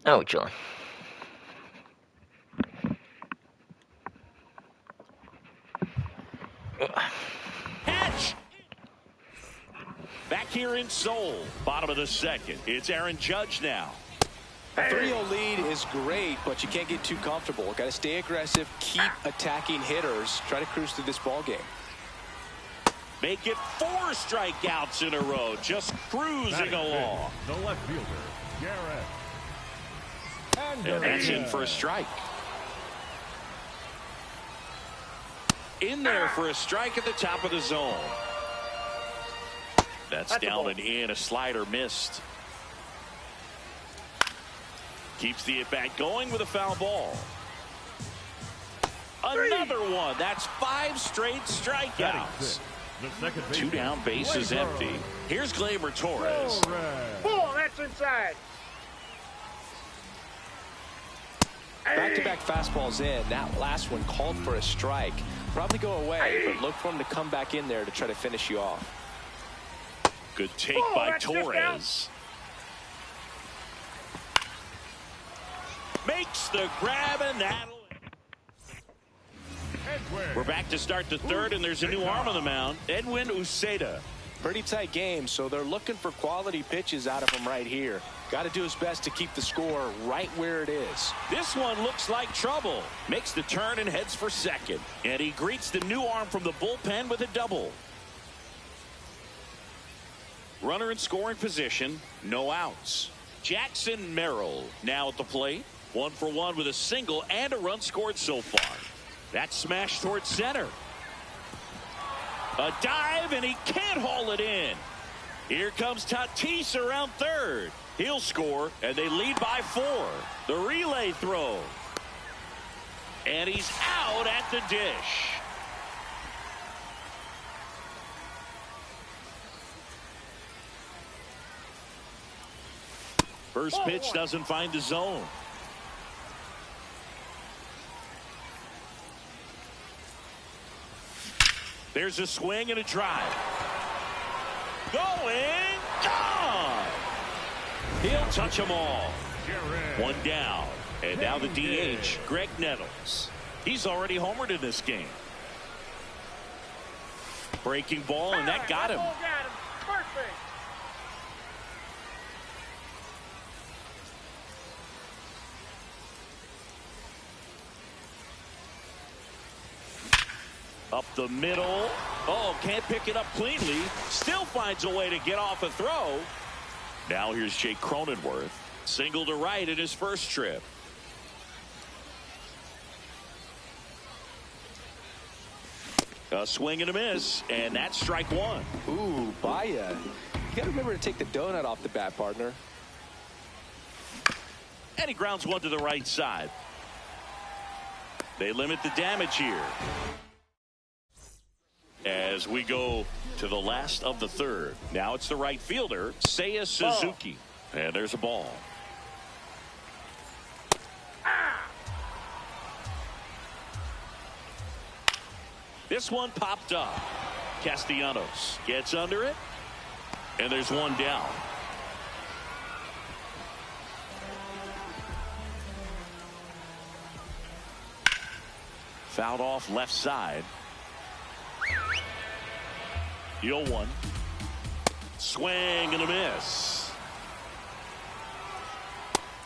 Oh, John. Catch! Back here in Seoul, bottom of the second. It's Aaron Judge now. A 3-0 lead is great, but you can't get too comfortable. Got to stay aggressive, keep attacking hitters, try to cruise through this ball game. Make it 4 strikeouts in a row, just cruising along. The left fielder, Garrett. And that's in for a strike. In there for a strike at the top of the zone. That's down and in. A slider missed. Keeps the at-bat going with a foul ball. Another one. That's 5 straight strikeouts. 2 down, base is empty. Here's Gleyber Torres. Ball, that's inside. Back-to-back fastballs in. That last one called for a strike. Probably go away, but look for him to come back in there to try to finish you off. Good take by Torres. Makes the grab, and that'll... We're back to start the third, and there's a new arm on the mound, Edwin Uceta. Pretty tight game, so they're looking for quality pitches out of him right here. Got to do his best to keep the score right where it is. This one looks like trouble. Makes the turn and heads for second. And he greets the new arm from the bullpen with a double. Runner in scoring position, no outs. Jackson Merrill now at the plate. 1 for 1 with a single and a run scored so far. That smash towards center. A dive, and he can't haul it in. Here comes Tatis around third. He'll score, and they lead by 4. The relay throw. And he's out at the dish. First pitch doesn't find the zone. There's a swing and a drive. Going, gone. He'll touch them all. 1 down. And now the DH, Greg Nettles. He's already homered in this game. Breaking ball, and that got him. Up the middle. Oh, can't pick it up cleanly. Still finds a way to get off a throw. Now here's Jake Cronenworth. Single to right in his first trip. A swing and a miss, and that's strike 1. Ooh, Baia. You got to remember to take the donut off the bat, partner. And he grounds one to the right side. They limit the damage here. As we go to the last of the third. Now it's the right fielder, Seiya Suzuki. And there's a ball. This one popped up. Castellanos gets under it. And there's 1 down. Fouled off left side. 0-1. Swing and a miss.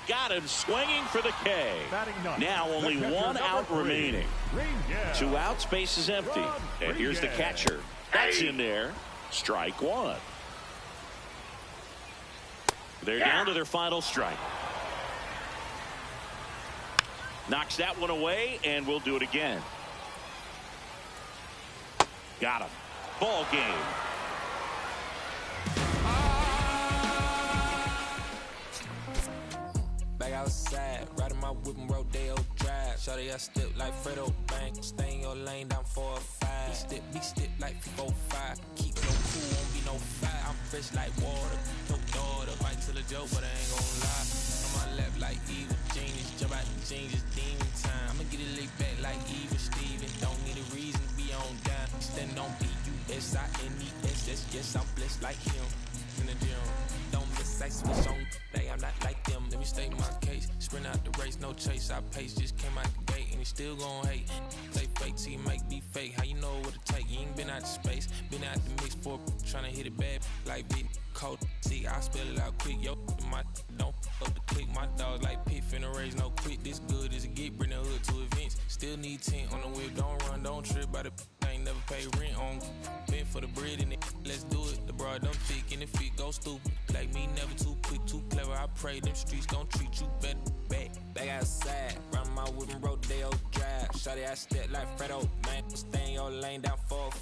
Got him swinging for the K. Now only 1 out remaining. 2 outs, base is empty. And here's the catcher. That's in there. Strike 1. They're down to their final strike. Knocks that one away, and we'll do it again. Got him. Ball game. Back outside, riding my whip and Rodeo Drive. Shawty, I step like Fredo Bank. Stay in your lane, down 4 or 5. Be step like 4 5. Keep no cool, won't be no fire. I'm fresh like water. Your daughter, bite to the joke, but I ain't gon' lie. On my lap like evil genius. Jump out the jeans, it's demon time. I'ma get it laid back like evil Steven. Don't need a reason to be on down. Stand on B-U-S-I-N-E-S-S. Yes, I'm blessed like him. In the gym, don't miss, I switch on. Day, I'm not like them. Let me state my case. Sprint out the race, no chase. I pace, just came out the gate, and he still gon' hate. Play fake, till you make me fake. How you know what to take? You ain't been out the space, been out the mix for tryna hit it bad like big cold. See, I spell it out quick. Yo, my don't up the click. My dog like pit finna raise no quick. This good as it get. Bring the hood to events. Still need 10 on the whip. Don't run, don't trip by the ain't never pay rent on. Been for the bread and it, let's do it. The broad don't thick and if it go stupid. Like me, never too quick, too clever. I pray them streets gon' treat you better. Back outside, run my whip and Rodeo Drive. Shawty, I step like Fredo, man. Stay in your lane down 4-5.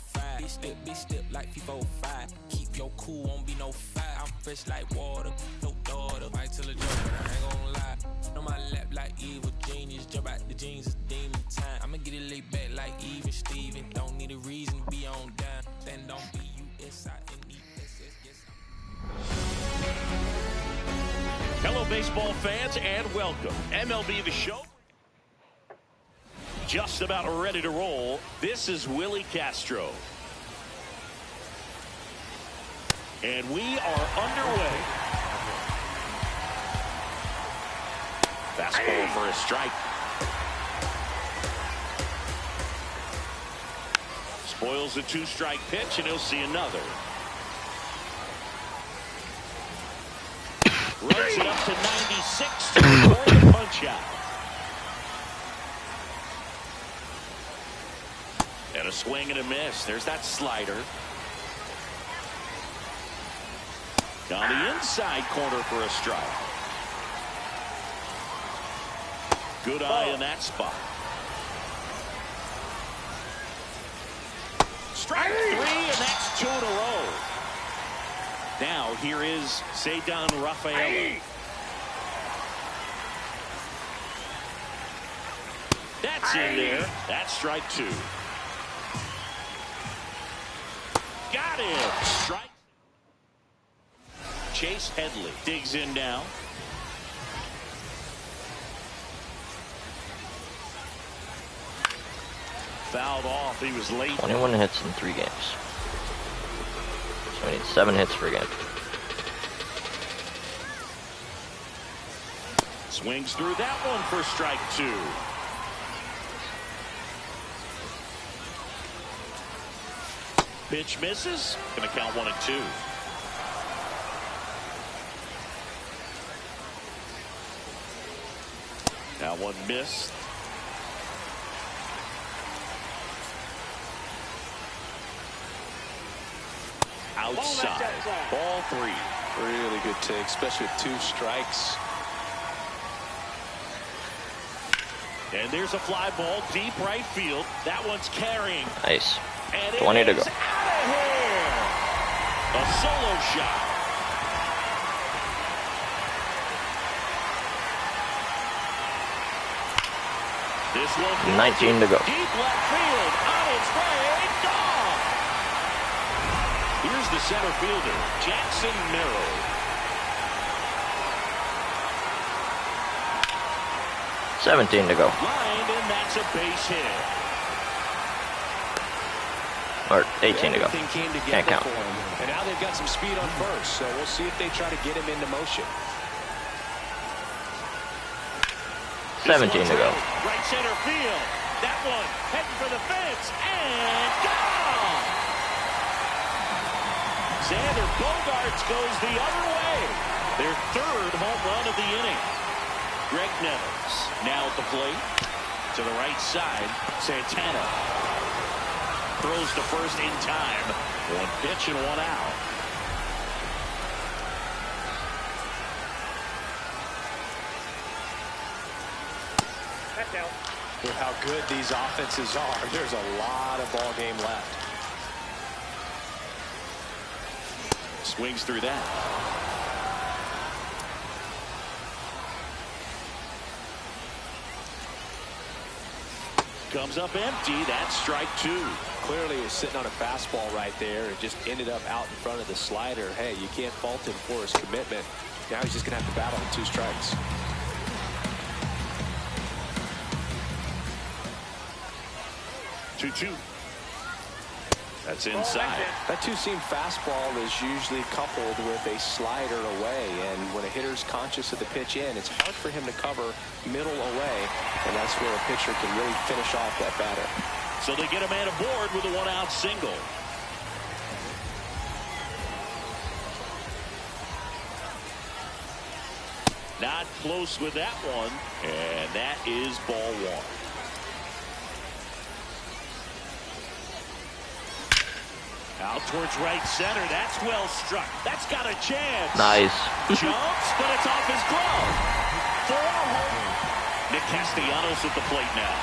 Bitch step like FIFA 5. Keep your cool, won't be no fire. I'm fresh like water, no daughter. Might tell a joke, but I ain't gon' lie. On my lap like evil genius. Jump out the jeans, it's demon time. I'ma get it laid back like even Steven. Don't need a reason to be on down. Stand on B-U-S-I-N-E-S-S, yes. Hello, baseball fans, and welcome. MLB The Show. Just about ready to roll. This is Willie Castro. And we are underway. Fastball for a strike. Spoils the 2-strike pitch, and he'll see another. Runs it up to 96 to record the punch out. And a swing and a miss. There's that slider. Down the inside corner for a strike. Good eye in that spot. Strike 3, and that's 2 in a row. Now here is Ceddanne Rafaela. That's in there. That's strike 2. Got him. Strike. Chase Headley digs in now. Fouled off. He was late. 21 hits in 3 games. So we need 7 hits per game. Swings through that one for strike 2. Pitch misses. Going to count 1 and 2. Now one missed. Outside. Ball 3. Really good take, especially with 2 strikes. And there's a fly ball deep right field. That one's carrying. Nice. And 20 to go. Out of here. A solo shot. This one 19 to go. Deep left field. On its way. Gone. Here's the center fielder, Jackson Merrill. $17 to go. Lined, and that's a base hit. Or 18 to go. Everything came together Can't count. for him. And now they've got some speed on first, so we'll see if they try to get him into motion. 17 to go. Right center field. That one heading for the fence and gone. Xander Bogaerts goes the other way. Their 3rd home run of the inning. Greg Nettles now at the plate. To the right side, Santana throws to first in time. 1 pitch and 1 out. With how good these offenses are, there's a lot of ball game left. Swings through that. Comes up empty. That's strike 2. Clearly was sitting on a fastball right there and just ended up out in front of the slider. Hey, you can't fault him for his commitment. Now he's just going to have to battle with 2 strikes. 2-2. That's inside. That 2-seam fastball is usually coupled with a slider away, and when a hitter's conscious of the pitch in, it's hard for him to cover middle away, and that's where a pitcher can really finish off that batter. So they get a man aboard with a 1-out single. Not close with that one, and that is ball 1. Out towards right center. That's well struck. That's got a chance. Nice. Jumps, but it's off his glove. For a home. Nick Castellanos at the plate now.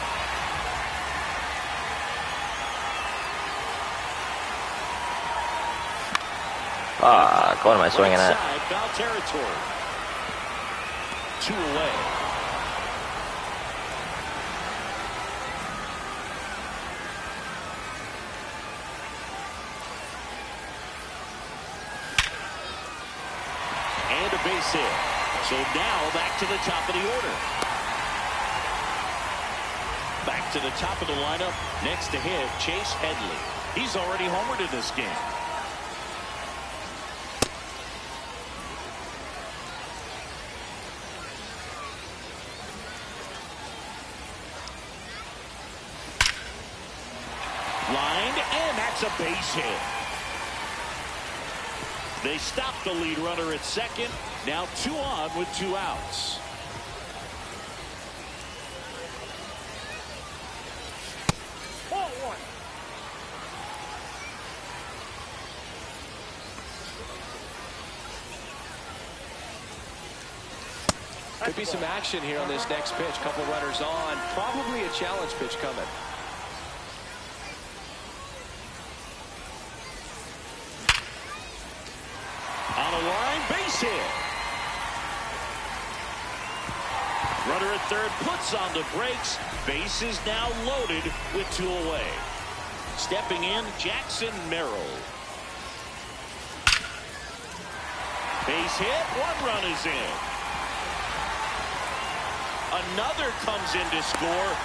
What am I swinging right at? side, foul territory. 2 away. And a base hit. So now back to the top of the order. Back to the top of the lineup. Next to hit, Chase Headley. He's already homered in this game. Lined, and that's a base hit. They stop the lead runner at second. Now 2 on with 2 outs. Could be some action here on this next pitch. Couple runners on. Probably a challenge pitch coming. On a line, base hit. Runner at third puts on the brakes. Base is now loaded with 2 away. Stepping in, Jackson Merrill. Base hit, 1 run is in. Another comes in to score.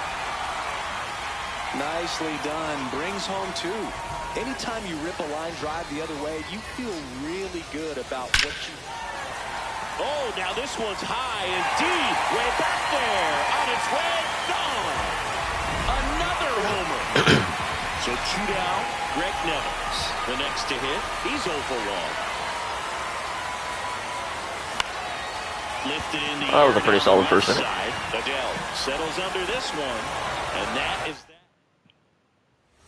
Nicely done. Brings home 2. Anytime you rip a line drive the other way, you feel really good about what you... Oh, now this one's high and deep. Way back there. On its way. Gone. Another homer. So 2 down. Greg Nevels. The next to hit. He's 0 for 1. Lifted in the air. That was a pretty solid person. Adele settles under this one. And that is that.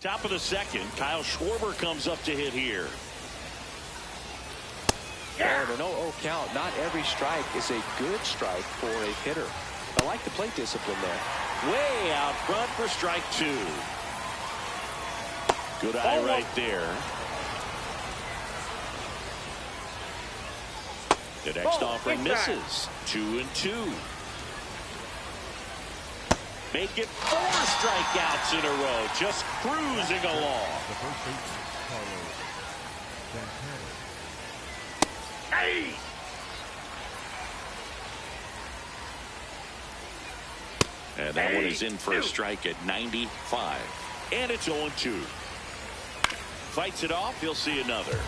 Top of the second. Kyle Schwarber comes up to hit here. And an 0-0 count. Not every strike is a good strike for a hitter. I like the plate discipline there. Way out front for strike 2. Good eye right there. The next offering misses. 2-2. Make it 4 strikeouts in a row. Just cruising along. The first baseman, Carlos Santana. Hey! And that one is in for a strike at 95. And it's 0-2. Fights it off. He'll see another.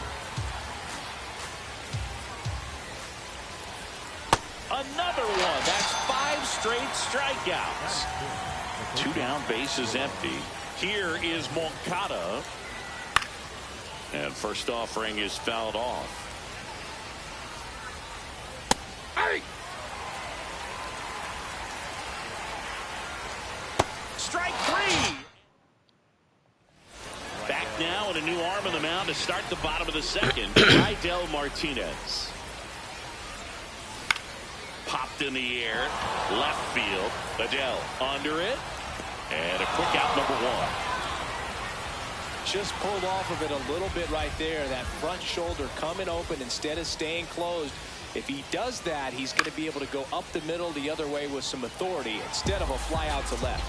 Another one. That's 5 straight strikeouts. 2 down, base is empty. Here is Moncada. And first offering is fouled off. Hey! Strike 3. Back now and a new arm on the mound to start the bottom of the second. Rydell Martinez. Popped in the air. Left field. Adele under it. And a quick out, number 1. Just pulled off of it a little bit right there. That front shoulder coming open instead of staying closed. If he does that, he's going to be able to go up the middle the other way with some authority instead of a fly out to left.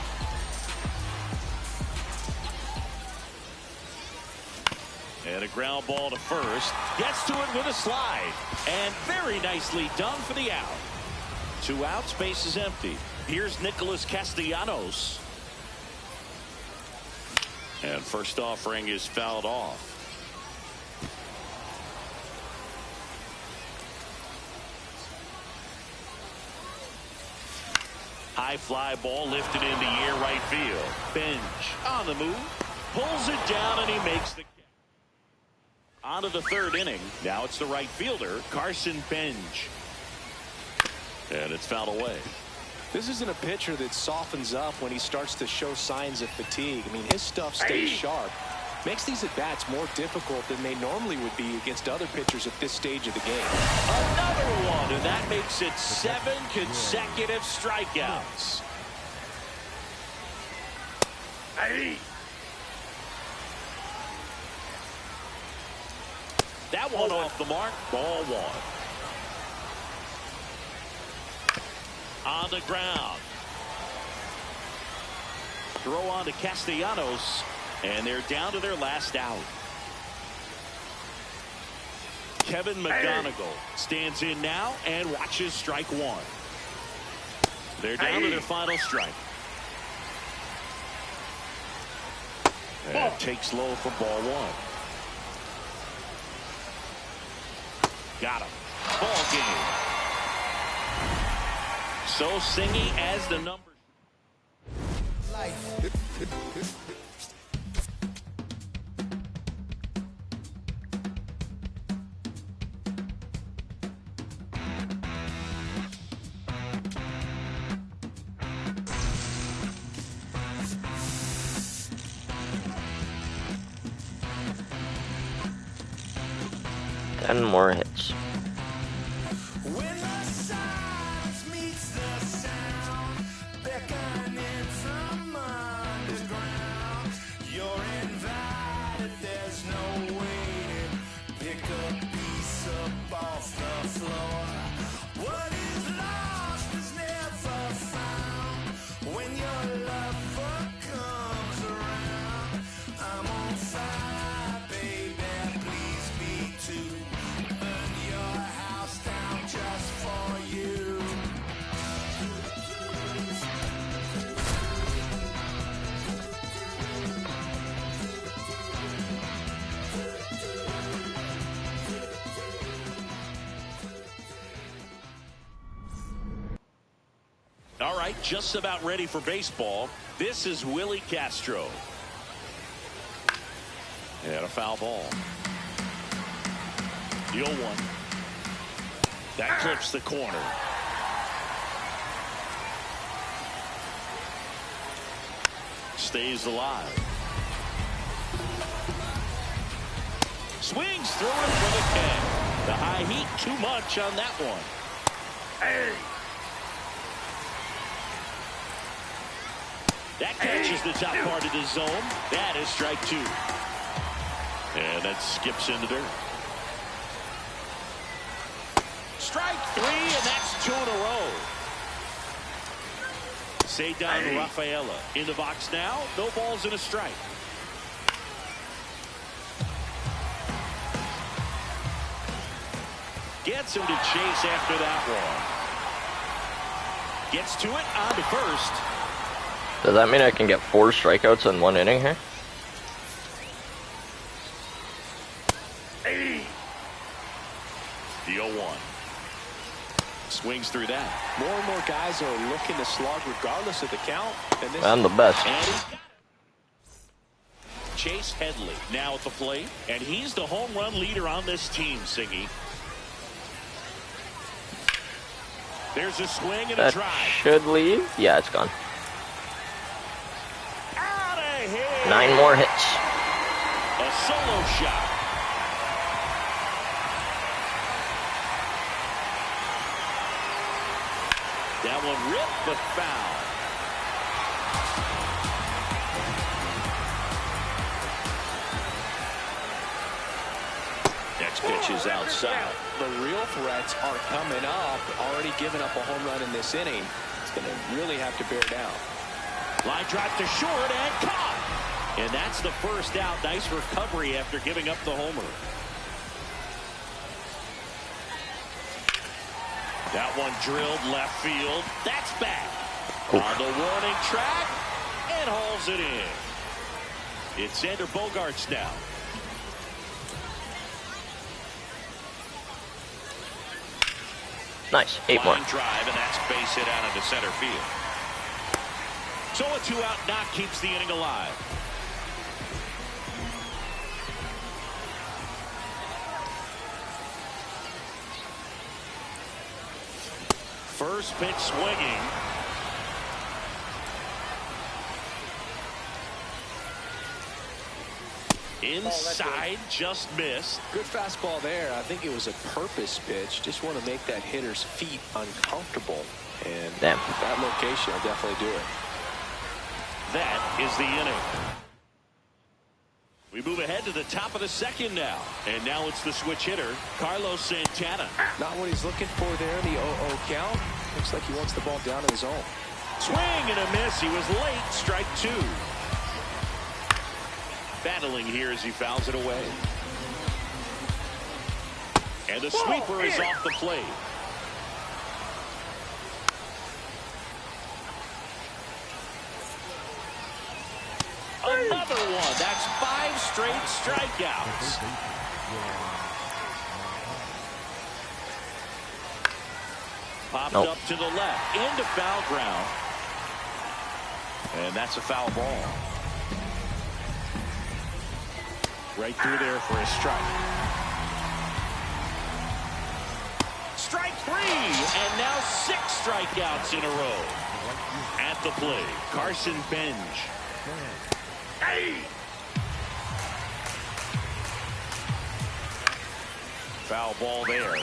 And a ground ball to first. Gets to it with a slide. And very nicely done for the out. 2 outs, base is empty. Here's Nicholas Castellanos. And first offering is fouled off. High fly ball lifted in the air, right field. Bench on the move. Pulls it down and he makes the catch. On to the 3rd inning. Now it's the right fielder, Carson Bench. And it's fouled away. This isn't a pitcher that softens up when he starts to show signs of fatigue. I mean, his stuff stays sharp. Makes these at-bats more difficult than they normally would be against other pitchers at this stage of the game. Another one, and that makes it 7 consecutive strikeouts. Hey. That one off the mark. Ball 1. On the ground. Throw on to Castellanos, and they're down to their last out. Kevin McGonigal stands in now and watches strike 1. They're down to their final strike. And takes low for ball 1. Got him. Ball game. So Singy as the number. Ten more hits. When the silence meets the sound, beckoning from underground, you're invited, there's no waiting. Pick a piece up off the floor. What is lost is never found. When your lover comes around, I'm on fire, baby, please me too. Burn your house down just for you. All right, just about ready for baseball. This is Willie Castro. And a foul ball. The 0-1. That clips the corner. Stays alive. Swings through it for the K. The high heat too much on that one. Hey. That catches the top part of the zone. That is strike 2. And that skips in the dirt. Strike 3, and that's 2 in a row. Ceddanne Rafaela in the box now. No balls and a strike. Gets him to chase after that one. Gets to it on to first. Does that mean I can get 4 strikeouts in 1 inning here? The 0-1. Swings through that. More and more guys are looking to slog regardless of the count. And this I'm the best. And he's got it. Chase Headley now at the plate, and he's the home run leader on this team, Singy. There's a swing and a That drive. should leave. Yeah, it's gone. Out of here. 9 more hits. A solo shot. That one ripped, but foul. Next pitch is outside. The real threats are coming up. Already giving up a home run in this inning. It's going to really have to bear down. Line drive to short and caught. And that's the first out. Nice recovery after giving up the homer. That one drilled left field. That's back. On the warning track and hauls it in. It's Xander Bogaerts now. Nice. 8 more. Line drive, and that's base hit out into center field. So a 2-out knock keeps the inning alive. First pitch swinging. Inside, just missed. Good fastball there. I think it was a purpose pitch. Just want to make that hitter's feet uncomfortable. And that location will definitely do it. That is the inning. We move ahead to the top of the second now. And now it's the switch hitter, Carlos Santana. Not what he's looking for there in the 0-0 count. Looks like he wants the ball down in his zone. Swing and a miss. He was late. Strike two. Battling here as he fouls it away. And the sweeper is off the plate. Another one. That's 5 straight strikeouts. Popped up to the left. Into foul ground. And that's a foul ball. Right through there for a strike. Strike 3. And now 6 strikeouts in a row. At the plate, Carson Benj. Hey! Foul ball there.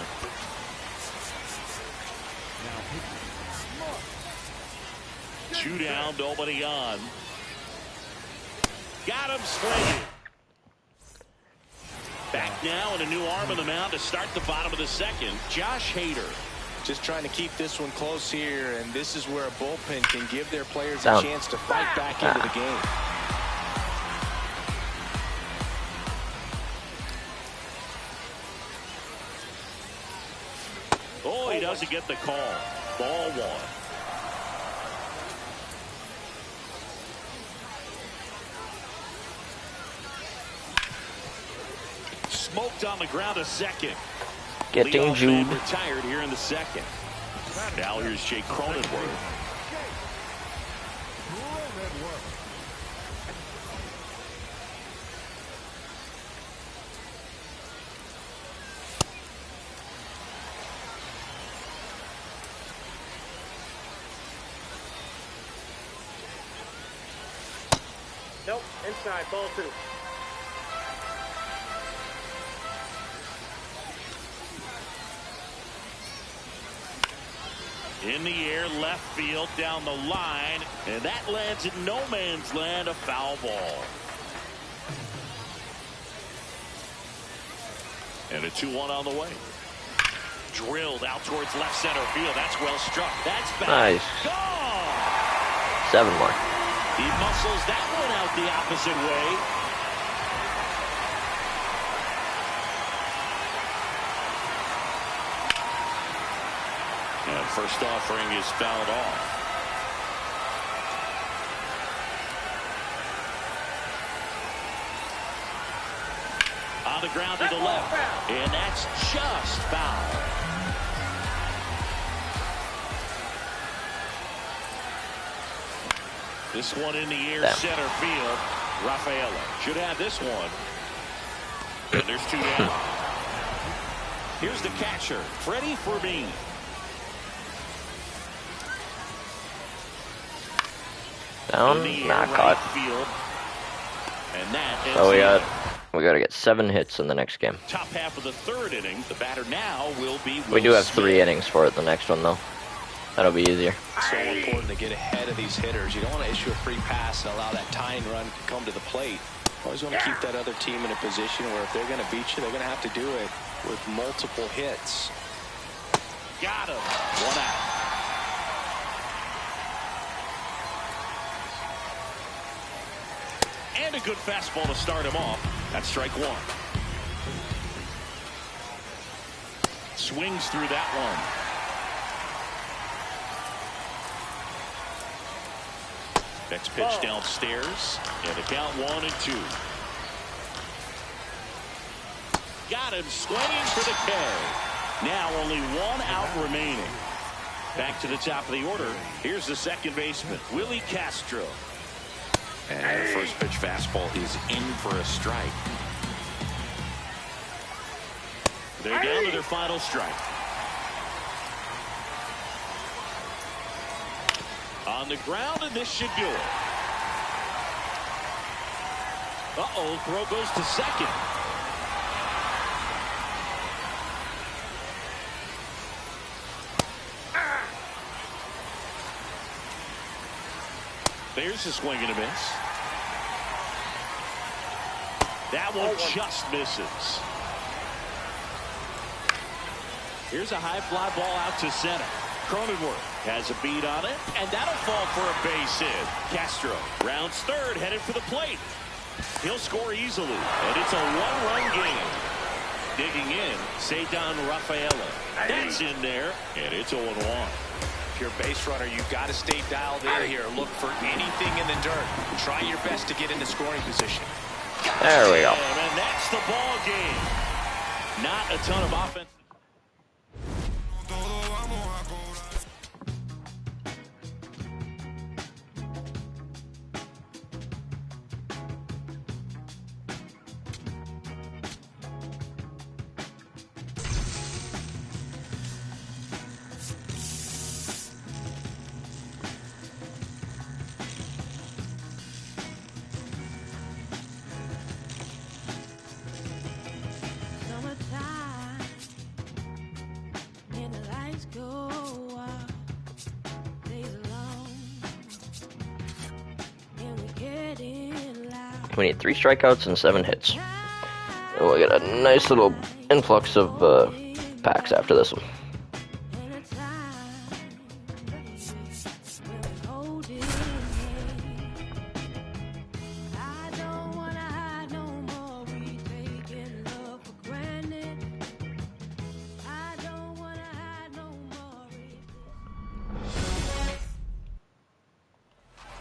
Two down, nobody on. Got him swinging. Back now and a new arm on the mound to start the bottom of the second. Josh Hader. Just trying to keep this one close here, and this is where a bullpen can give their players a chance to fight back into the game. Oh, he doesn't get the call. Ball one. Smoked on the ground a second. Getting Jude. Retired here in the second. Now here's Jake Cronenworth. Nope, inside, ball 2. In the air, left field, down the line, and that lands in no man's land, a foul ball. And a 2-1 on the way. Drilled out towards left center field. That's well struck. That's back. Nice. Gone. 7 more. He muscles that one out the opposite way. And first offering is fouled off. On the ground to the left. And that's just foul. This one in the air, center field. Rafaela should have this one. And there's 2 down. Here's the catcher, Freddie Fermin. Down, not caught. And that So we got to get 7 hits in the next game. Top half of the third inning. The batter now will be Will We do have Smith. 3 innings for it the next one though. That'll be easier. So important to get ahead of these hitters. You don't want to issue a free pass and allow that tying run to come to the plate. Always want to keep that other team in a position where if they're going to beat you, they're going to have to do it with multiple hits. Got him. 1 out. And a good fastball to start him off. That's strike 1. Swings through that one. Next pitch downstairs. And the count 1-2. Got him swinging for the K. Now only 1 out remaining. Back to the top of the order. Here's the second baseman, Willie Castro. And the first pitch fastball is in for a strike. They're down to their final strike. On the ground, and this should do it. Uh-oh, throw goes to second. There's a swing and a miss. That one just misses. Here's a high fly ball out to center. Cronenworth has a beat on it, and that'll fall for a base hit. Castro rounds third, headed for the plate. He'll score easily, and it's a one-run game. Digging in, Ceddanne Rafaela. That's in there, and it's 0-1. If you're a base runner, you've got to stay dialed in here. Look for anything in the dirt. Try your best to get into scoring position. There we go. And that's the ball game. Not a ton of offense. We need 3 strikeouts and 7 hits. And we'll get a nice little influx of packs after this one.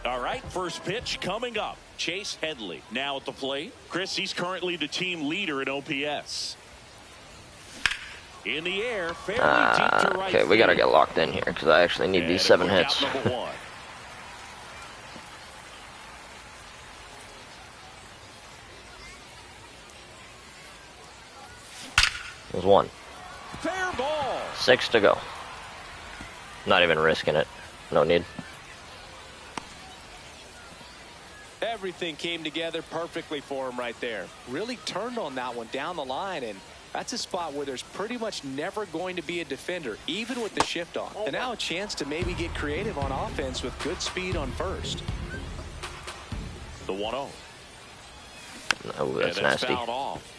All right, first pitch coming up. Chase Headley now at the plate. Chris, he's currently the team leader in OPS. In the air, fairly deep to right. Okay, we gotta get locked in here because I actually need these 7 hits. Number 1. There's 1. Fair ball. 6 to go. Not even risking it. No need. Everything came together perfectly for him right there. Really turned on that one down the line, and that's a spot where there's pretty much never going to be a defender, even with the shift off. And now a chance to maybe get creative on offense with good speed on first. The 1-0. Oh, that's nasty. Fouled off.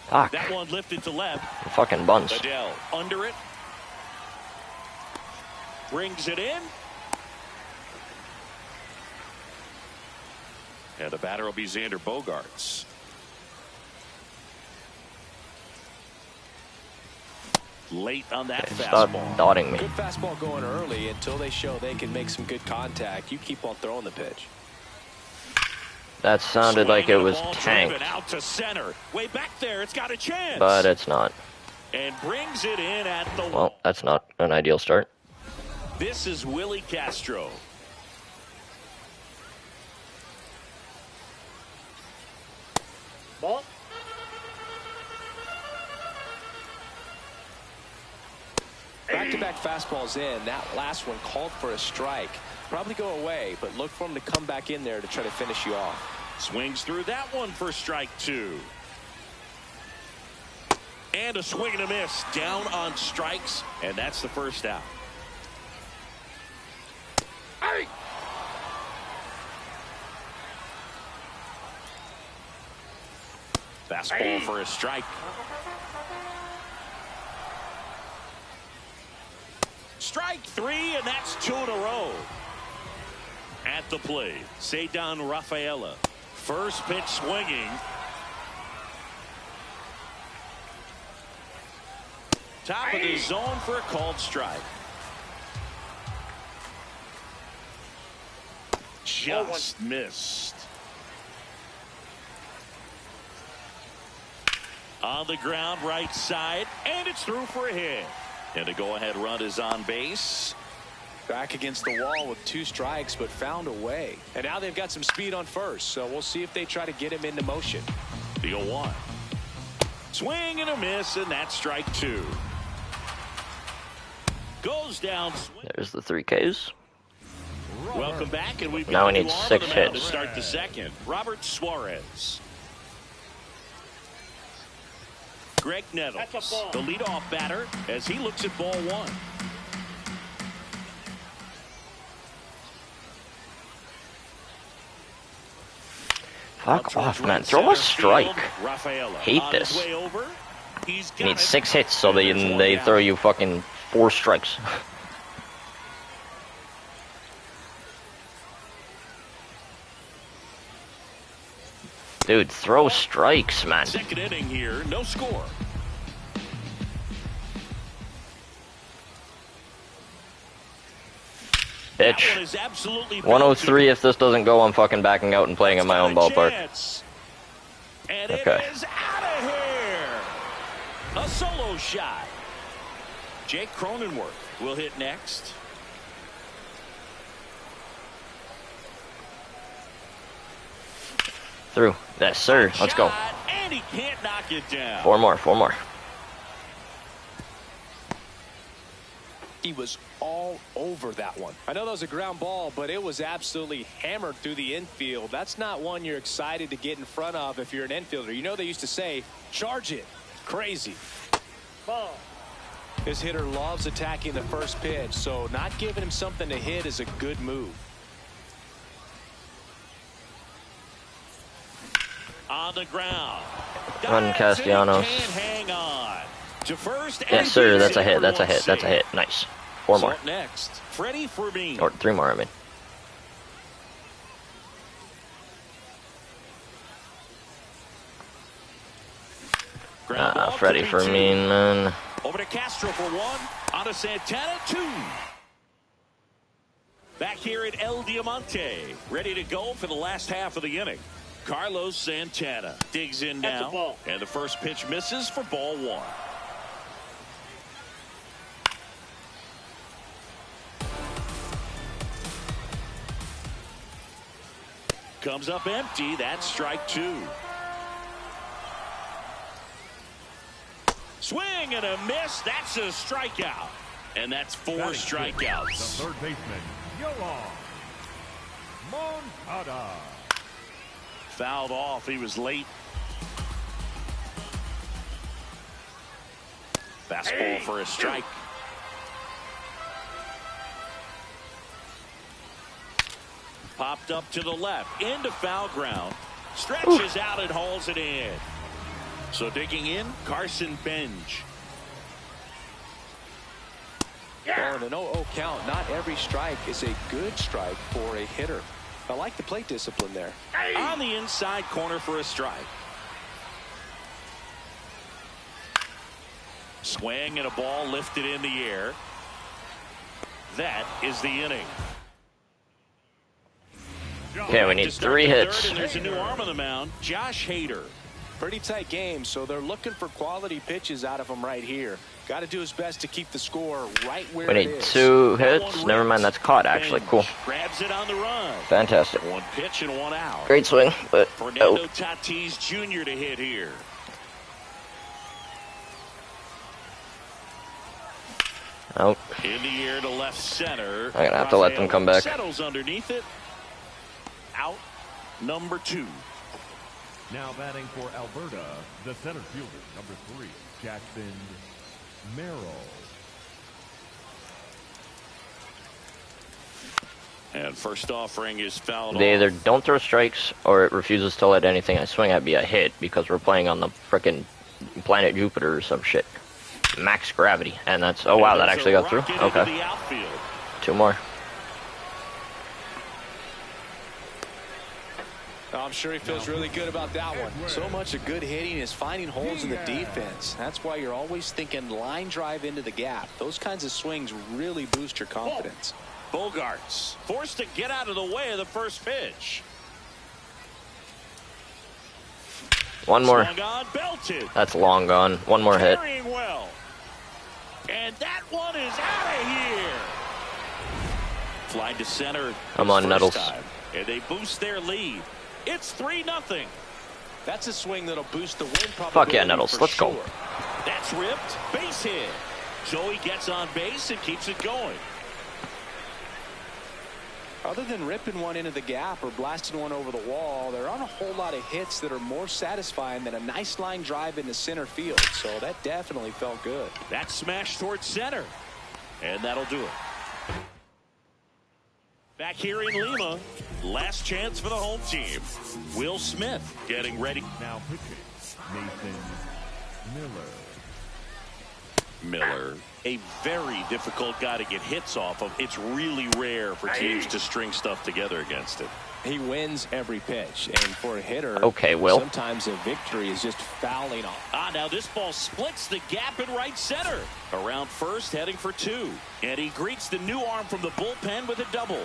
Fuck. That one lifted to left. Fucking bunts. Adele under it. Brings it in. And the batter will be Xander Bogaerts. Late on that Stop fastball. dotting me. Good fastball going early until they show they can make some good contact. You keep on throwing the pitch. That sounded like it was tanked. Out to center. Way back there, it's got a chance. But it's not. And brings it in at the Well, that's not an ideal start. This is Willie Castro. Ball. Back-to-back fastballs in. That last one called for a strike. Probably go away, but look for him to come back in there to try to finish you off. Swings through that one for strike 2. And a swing and a miss. Down on strikes, and that's the first out. Hey! Fastball for a strike. Strike 3, and that's 2 in a row. At the plate, Ceddanne Rafaela. First pitch swinging. Top of the zone for a called strike. Just missed. On the ground, right side, and it's through for a hit. And the go-ahead run is on base. Back against the wall with 2 strikes, but found a way. And now they've got some speed on first, so we'll see if they try to get him into motion. The 0-1. Swing and a miss, and that's strike 2. Goes down. There's the 3 Ks. Welcome back, and we've got Now we a new need arm 6 on the mound hits. to start the second. Robert Suarez. Greg Nettles, That's a ball. the leadoff batter, as he looks at ball 1. Fuck off, man. Throw a strike. Rafaela Hate on this. his way over. He's You got need it. 6 hits so And there's one they down. throw you fucking 4 strikes. Dude, throw strikes, man. Second inning here, no score. That one Bitch. is absolutely 103 if this doesn't go, I'm fucking backing out and playing in my own ballpark. Chance. And Okay. it is out of here. A solo shot. Jake Cronenworth will hit next. Through. Yes, sir. Let's go. Shot, and he can't knock it down. 4 more, 4 more. He was all over that one. I know that was a ground ball, but it was absolutely hammered through the infield. That's not one you're excited to get in front of if you're an infielder. You know they used to say, charge it. Crazy. Ball. This hitter loves attacking the first pitch, so not giving him something to hit is a good move. On the ground. Run, Dives, Castellanos. and he can't hang on. To first. and Yes, sir. he That's a gets hit. it That's a for hit. That's a hit. Nice. 4 So more. up next, Freddie Fermin. Or 3 more, I mean. Ground ball to Freddie the Fermin, man. Over to Castro for 1. On to Santana, 2. Back here at El Diamante. Ready to go for the last half of the inning. Carlos Santana digs in That's a now. ball. And the first pitch misses for ball 1. Comes up empty. That's strike 2. Swing and a miss. That's a strikeout. And that's 4 Batting fifth, strikeouts. The third baseman, Yoan Moncada. Fouled off. He was late. Fastball for a strike. Popped up to the left. Into foul ground. Stretches out and hauls it in. So digging in, Carson Benj. Well, in an 0-0 count, not every strike is a good strike for a hitter. I like the plate discipline there. On the inside corner for a strike. Swing and a ball lifted in the air. That is the inning. Okay, we need To start 3 the hits. third, and there's a new arm on the mound, Josh Hader. Pretty tight game, so they're looking for quality pitches out of him right here. Got to do his best to keep the score right where We it need is. 2 That hits. one Never mind, rips. that's caught, actually. Benj Cool. grabs it on the run. Fantastic. 1 pitch and 1 out. Great swing, but Fernando oh. Tatis Jr. to hit here. Oh. In the air to left center. I'm gonna have to let them come back. Settles underneath it. Out number 2. Now batting for Alberta, the center fielder, number 3, Jackson Merrill. And first offering is fouled They off. either don't throw strikes or it refuses to let anything I swing at be a hit because we're playing on the frickin' planet Jupiter or some shit. Max gravity. And that's... Oh, wow, that There's actually a got through? rocket into Okay. the outfield. 2 more. I'm sure he feels really good about that one. So much of good hitting is finding holes in the defense. That's why you're always thinking line drive into the gap. Those kinds of swings really boost your confidence. Bogarts forced to get out of the way of the first pitch. 1 more. Swung on, belted. That's long gone. 1 more hit. Carrying well. And that one is out of here. Fly to center. I'm on first Nettles. time, and they boost their lead. It's 3-0. That's a swing that'll boost the win probability. Fuck yeah, Nettles. for Let's go. sure. That's ripped. Base hit. So he gets on base and keeps it going. Other than ripping one into the gap or blasting one over the wall, there aren't a whole lot of hits that are more satisfying than a nice line drive into center field. So that definitely felt good. That smash towards center. And that'll do it. Back here in Lima, last chance for the home team. Will Smith getting ready. Now pitching, Nathan Miller, a very difficult guy to get hits off of. It's really rare for teams to string stuff together against him. He wins every pitch, and for a hitter, okay, Will. Sometimes a victory is just fouling off. Now this ball splits the gap in right center. Around first, heading for 2. And he greets the new arm from the bullpen with a double.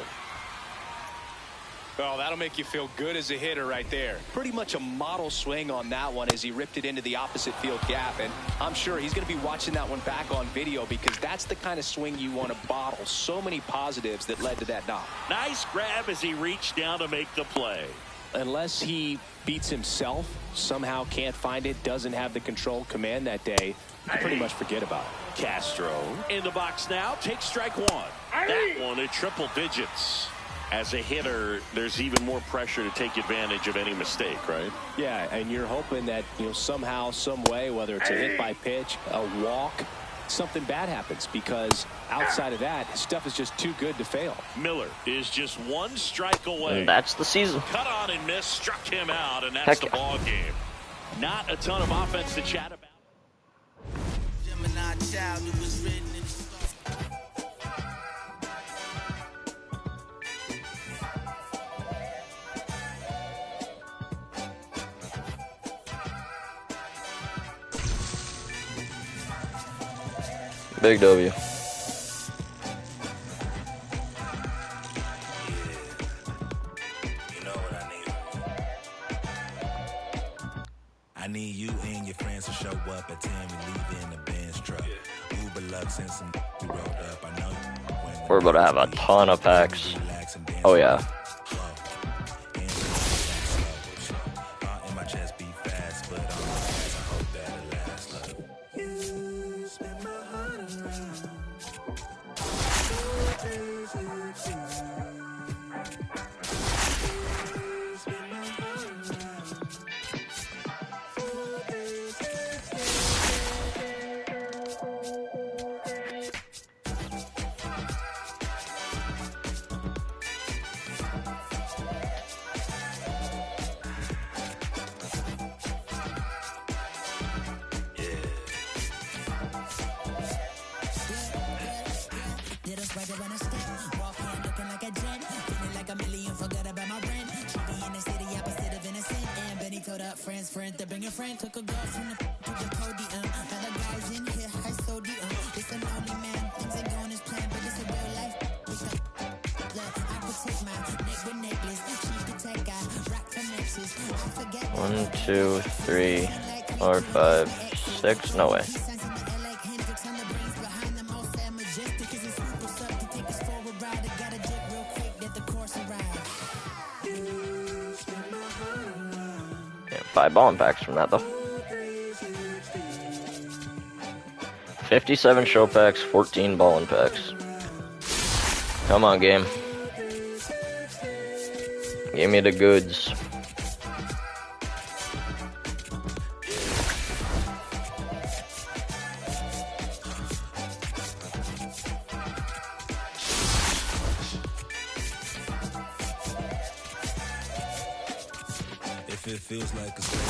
Well, that'll make you feel good as a hitter right there. Pretty much a model swing on that one as he ripped it into the opposite field gap. And I'm sure he's going to be watching that one back on video because that's the kind of swing you want to bottle. So many positives that led to that knock. Nice grab as he reached down to make the play. Unless he beats himself, somehow can't find it, doesn't have the control command that day, you can pretty much forget about it. Castro in the box now, takes strike 1. That one at triple digits. As a hitter, there's even more pressure to take advantage of any mistake, right? Yeah, and you're hoping that, somehow, some way, whether it's a hit by pitch, a walk, something bad happens, because outside of that, stuff is just too good to fail. Miller is just 1 strike away. And that's the season. Cut on and miss, struck him out, and that's the ball game. Not a ton of offense to chat about. Gemini child who was written in Big W. You know what I need? I need you and your friends to show up at 10. We leave in the Benz truck. Uber Lux and some we rolled up. I know you. We're about to have a ton of packs. Oh yeah. Friend, to bring a friend, took a girl from the podium. Other guys in here, high sodium. It's a lonely man, things ain't going as planned, but it's a real life. Look, I protect my neck with necklace. She protect, I rock for nexus. I forget. 1, 2, 3, 4, 5, 6. No way. Yeah, 5 ballin' packs from that though. 57 show packs, 14 ballin' packs. Come on, game. Give me the goods. If it feels like a spade,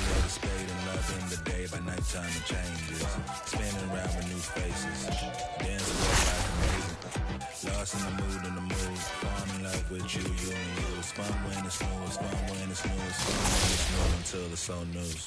let a spade and love in the day. By nighttime it changes. Spinning around with new faces. Dancing like amazing. Lost in the mood, Fall in love with you, you and you. It's fun when it's new, it's fun when it's new, it's fun when it's new until it's so news.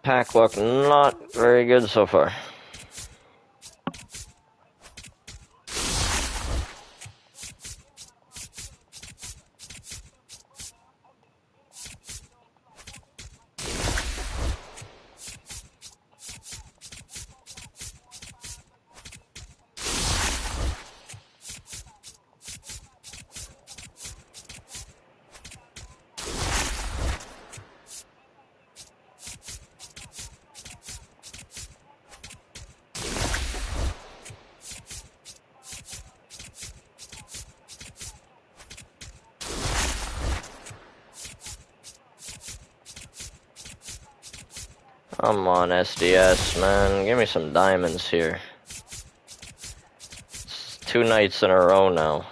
Pack luck not very good so far. Come on, SDS, man. Give me some diamonds here. It's 2 nights in a row now.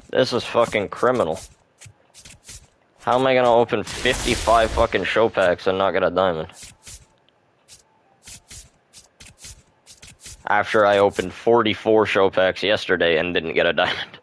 This is fucking criminal. How am I gonna open 55 fucking show packs and not get a diamond? After I opened 44 show packs yesterday and didn't get a diamond.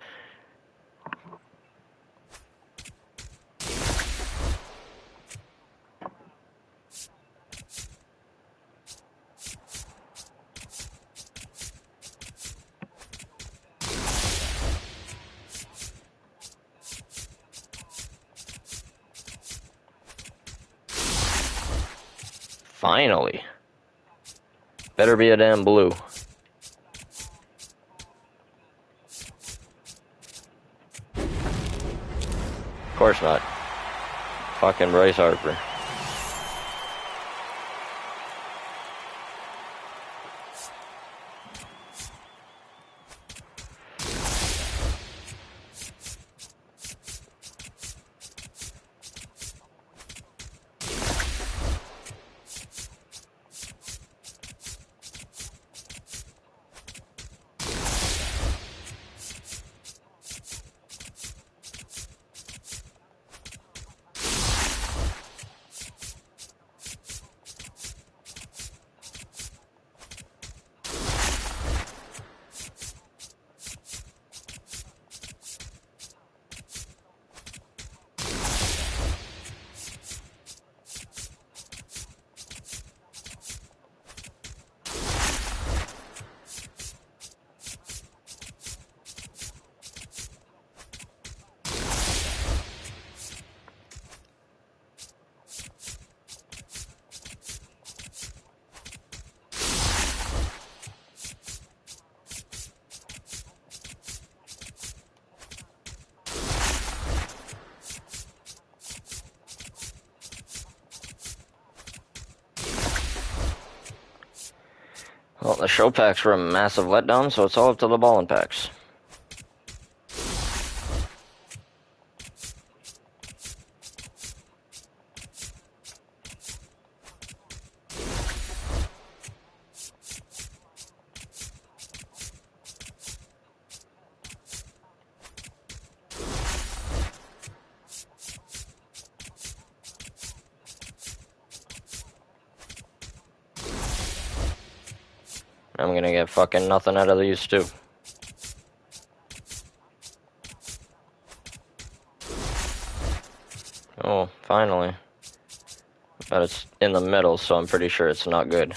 Finally. Better be a damn blue. Of course not. Fucking Bryce Harper. Well, the show packs were a massive letdown, so it's all up to the ballin' packs. I'm gonna get fucking nothing out of these too. Oh, finally. But it's in the middle, so I'm pretty sure it's not good.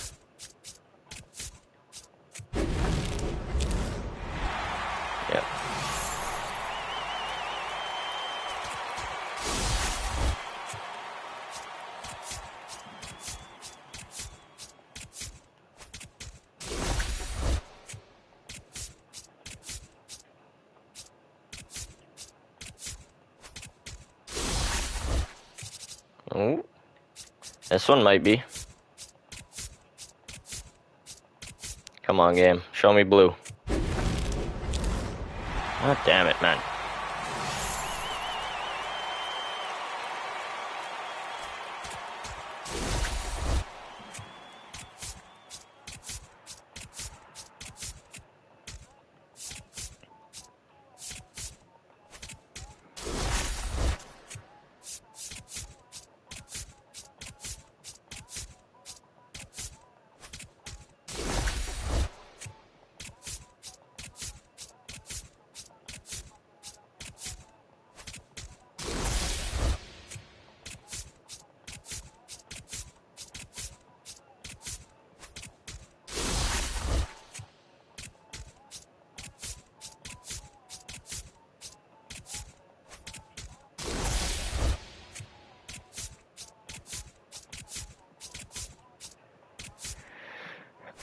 Ooh. This one might be. Come on, game. Show me blue. God damn it, man.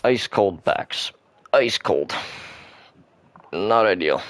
Ice cold packs. Ice cold. Not ideal.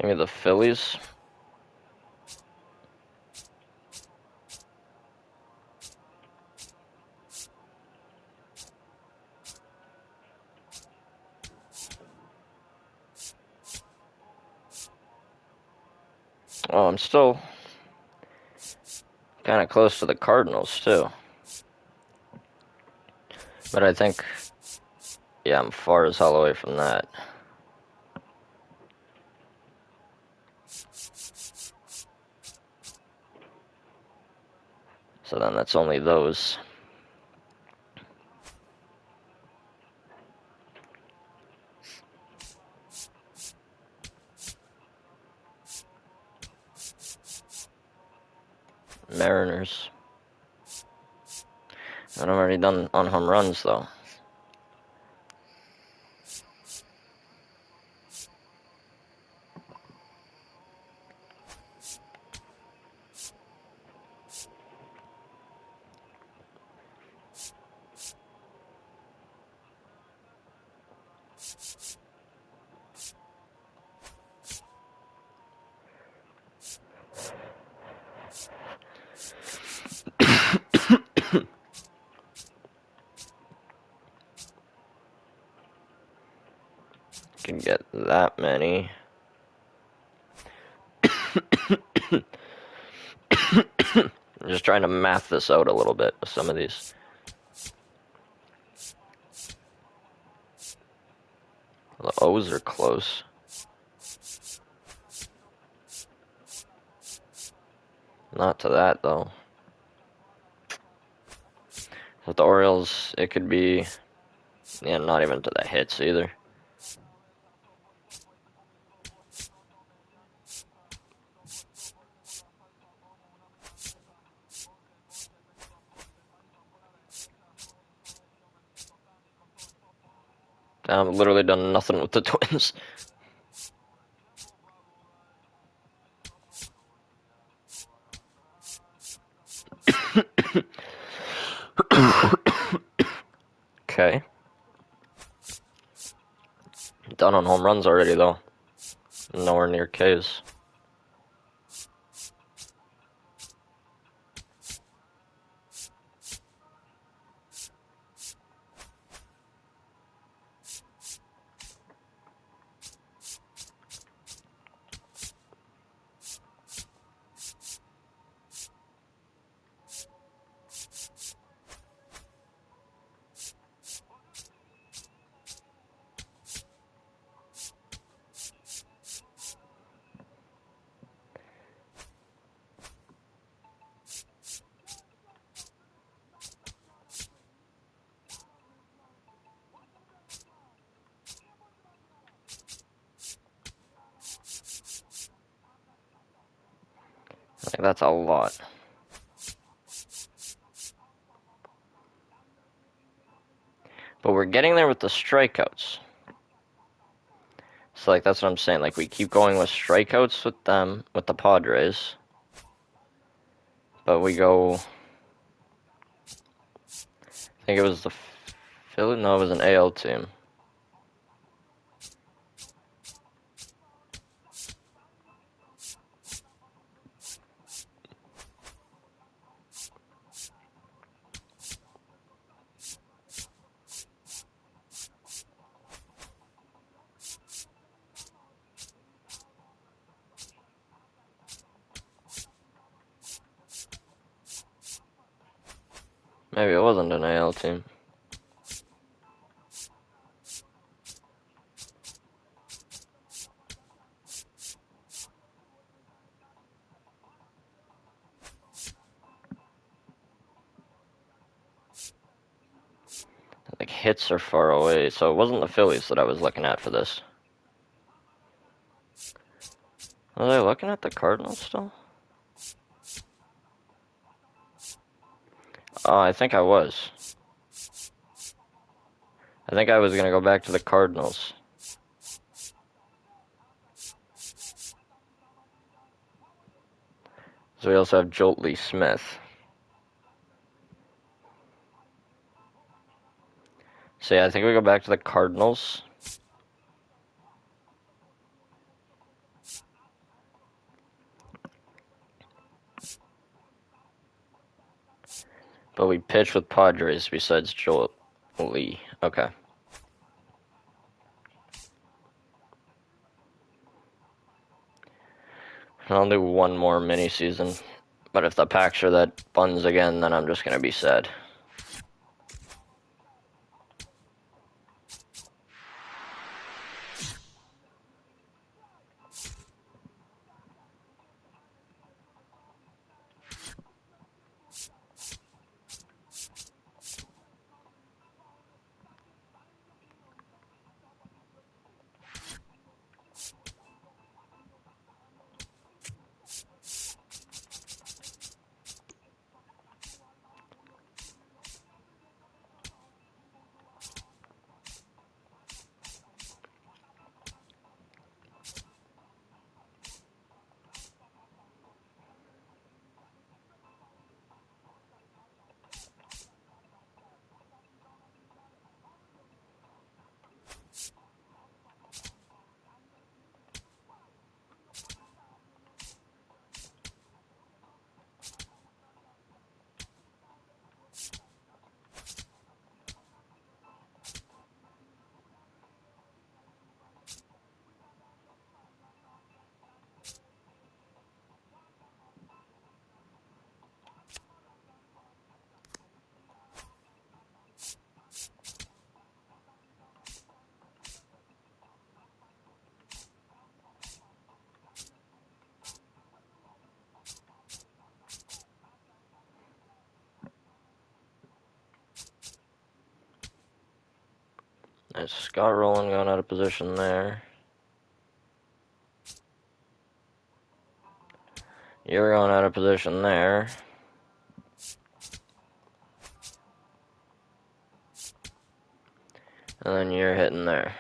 Maybe the Phillies. Oh, I'm still kind of close to the Cardinals, too. But I think, yeah, I'm far as hell away from that. So then that's only those. Mariners. And I'm already done on home runs, though. Can get that many. I'm just trying to math this out a little bit with some of these. The O's are close. Not to that, though. With the Orioles, it could be... Yeah, not even to the hits, either. I've literally done nothing with the Twins. Okay. Done on home runs already, though. Nowhere near K's. Like, that's a lot. But we're getting there with the strikeouts. So, like, that's what I'm saying. Like, we keep going with strikeouts with them, with the Padres. But we go... I think it was the Philly? No, it was an AL team. Maybe it wasn't an AL team. Like, hits are far away, so it wasn't the Phillies that I was looking at for this. Was I looking at the Cardinals still? Oh, I think I was. I think I was going to go back to the Cardinals. So we also have Jolt Lee Smith. So yeah, I think we go back to the Cardinals. But we pitch with Padres besides Jolt Lee. Okay. And I'll do one more mini season. But if the Packs are that buns again, then I'm just going to be sad. There's Scott Rowland going out of position there. You're going out of position there. And then you're hitting there.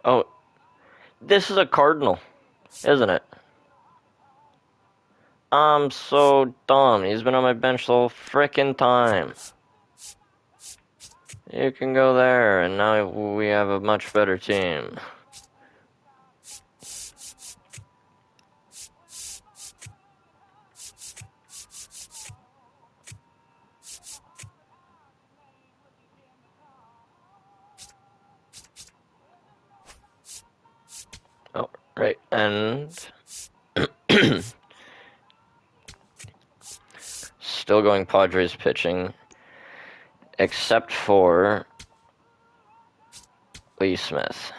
Oh, this is a Cardinal, isn't it? I'm so dumb. He's been on my bench the whole frickin' time. You can go there, and now we have a much better team. Oh, right, and still going Padres pitching, except for Lee Smith.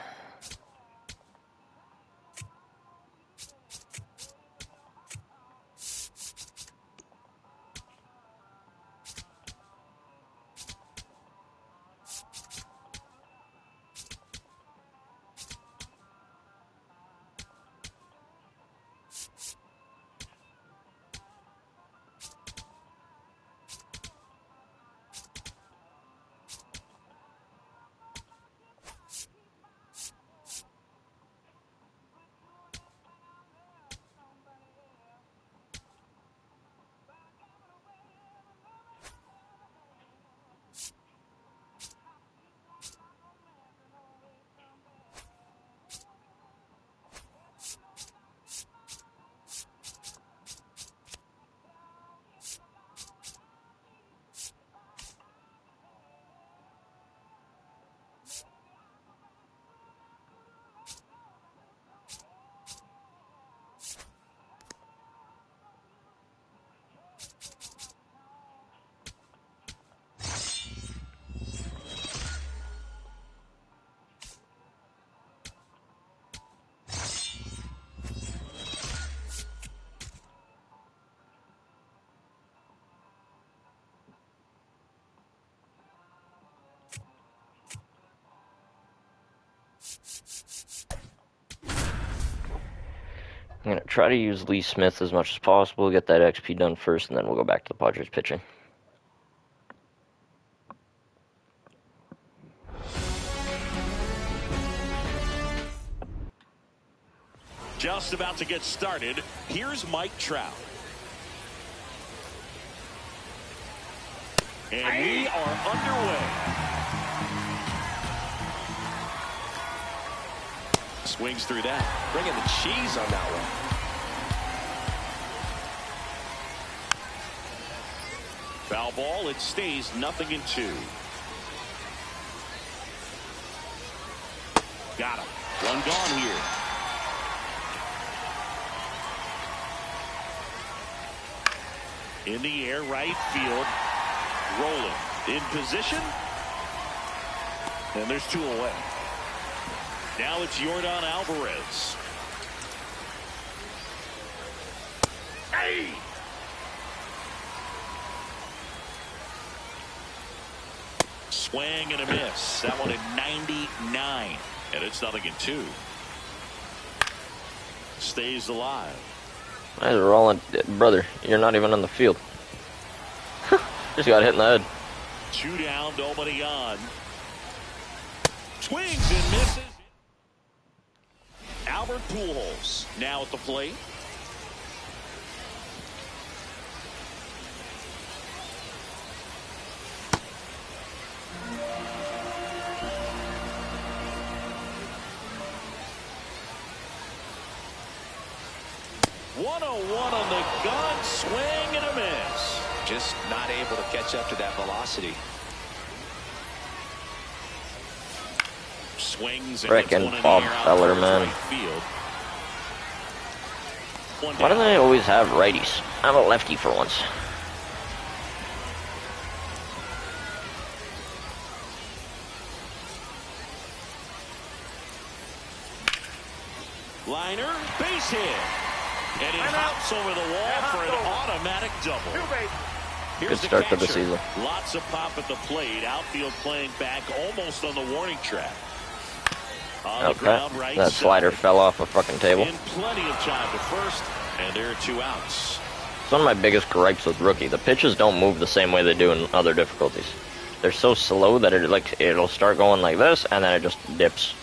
I'm going to try to use Lee Smith as much as possible, get that XP done first, and then we'll go back to the Padres pitching. Just about to get started. Here's Mike Trout. And we are underway. Swings through that. Bringing the cheese on that one. Foul ball. It stays 0-2. Got him. One gone here. In the air, right field. Rolling. In position. And there's 2 away. Now it's Yordan Alvarez. Hey! Swing and a miss. That one at 99. And it's 0-2. Stays alive. Guys are all in, brother, you're not even on the field. Just got hit in the head. 2 down, nobody on. Swings and misses. Albert Pujols now at the plate. On the gun, swing and a miss. Just not able to catch up to that velocity. Swings and frickin' Bob Feller, man. Why do they always have righties? I'm a lefty for once. Liner, base hit. And it hops over the wall for an automatic double. Good start to the season. Lots of pop at the plate. Outfield playing back almost on the warning track. Okay, that slider fell off a fucking table. And plenty of time to first, and there are 2 outs. It's one of my biggest gripes with Rookie. The pitches don't move the same way they do in other difficulties. They're so slow that it'll start going like this, and then it just dips.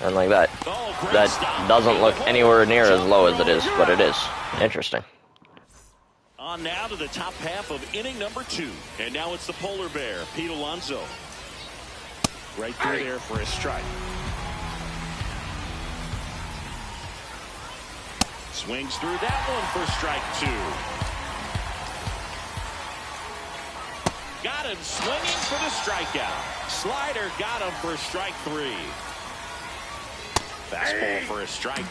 And like that. That doesn't look anywhere near as low as it is, but it is. Interesting. On now to the top half of inning number 2. And now it's the polar bear, Pete Alonso. Right through there for a strike. Swings through that one for strike 2. Got him swinging for the strikeout. Slider got him for strike 3. Fastball for a strike.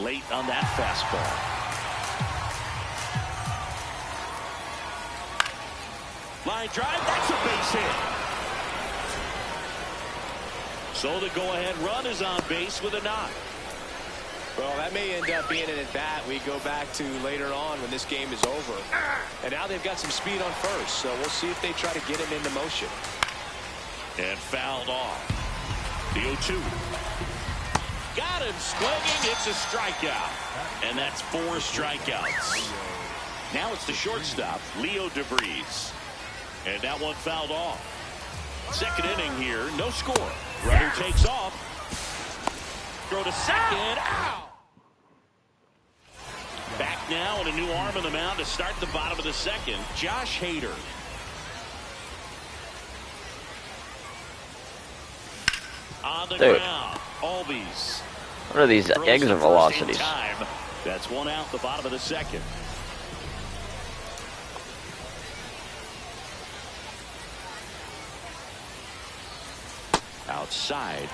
Late on that fastball. Line drive, that's a base hit. So the go-ahead run is on base with a knock. Well, that may end up being an at-bat we go back to later on when this game is over. And now they've got some speed on first, so we'll see if they try to get him into motion. And fouled off. The 0-2. Got him swinging. It's a strikeout. And that's 4 strikeouts. Now it's the shortstop, Leo DeVries. And that one fouled off. Second inning here, no score. Runner takes off. Throw to second. Ow! Back now and a new arm on the mound to start the bottom of the second, Josh Hader. On the ground, Albies. What are these exit velocities? That's 1 out the bottom of the second. Outside.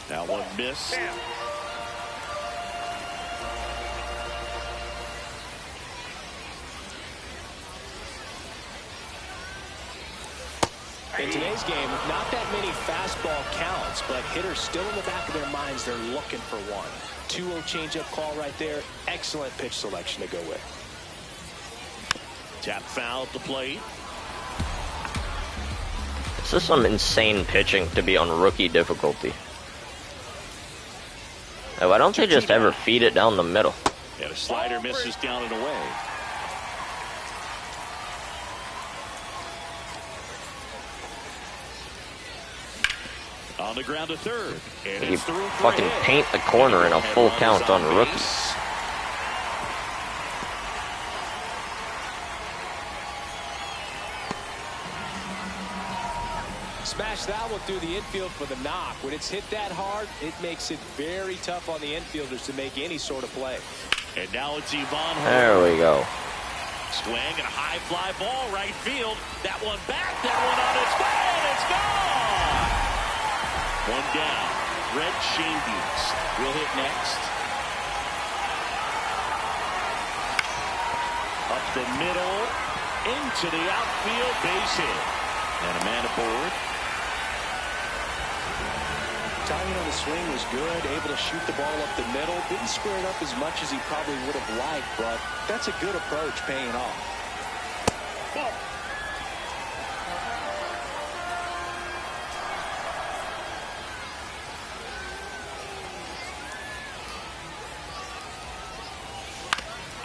That one missed. In today's game, not that many fastball counts, but hitters still in the back of their minds, they're looking for one. 2-0 changeup call right there. Excellent pitch selection to go with. Tap foul at the plate. This is some insane pitching to be on rookie difficulty. Why don't they just ever feed it down the middle? And a slider misses down and away. On the ground to third. And You it's through fucking paint the corner in a full count on rookie. Smash that one through the infield for the knock. When it's hit that hard, it makes it very tough on the infielders to make any sort of play. And now it's Yvonne. There we go. Swing and a high fly ball right field. That one back. That one on its way. And it's gone. One down. Red Shambies will hit next. Up the middle. Into the outfield. Base hit. And a man aboard. Timing on the swing was good, able to shoot the ball up the middle. Didn't square it up as much as he probably would have liked, but that's a good approach paying off.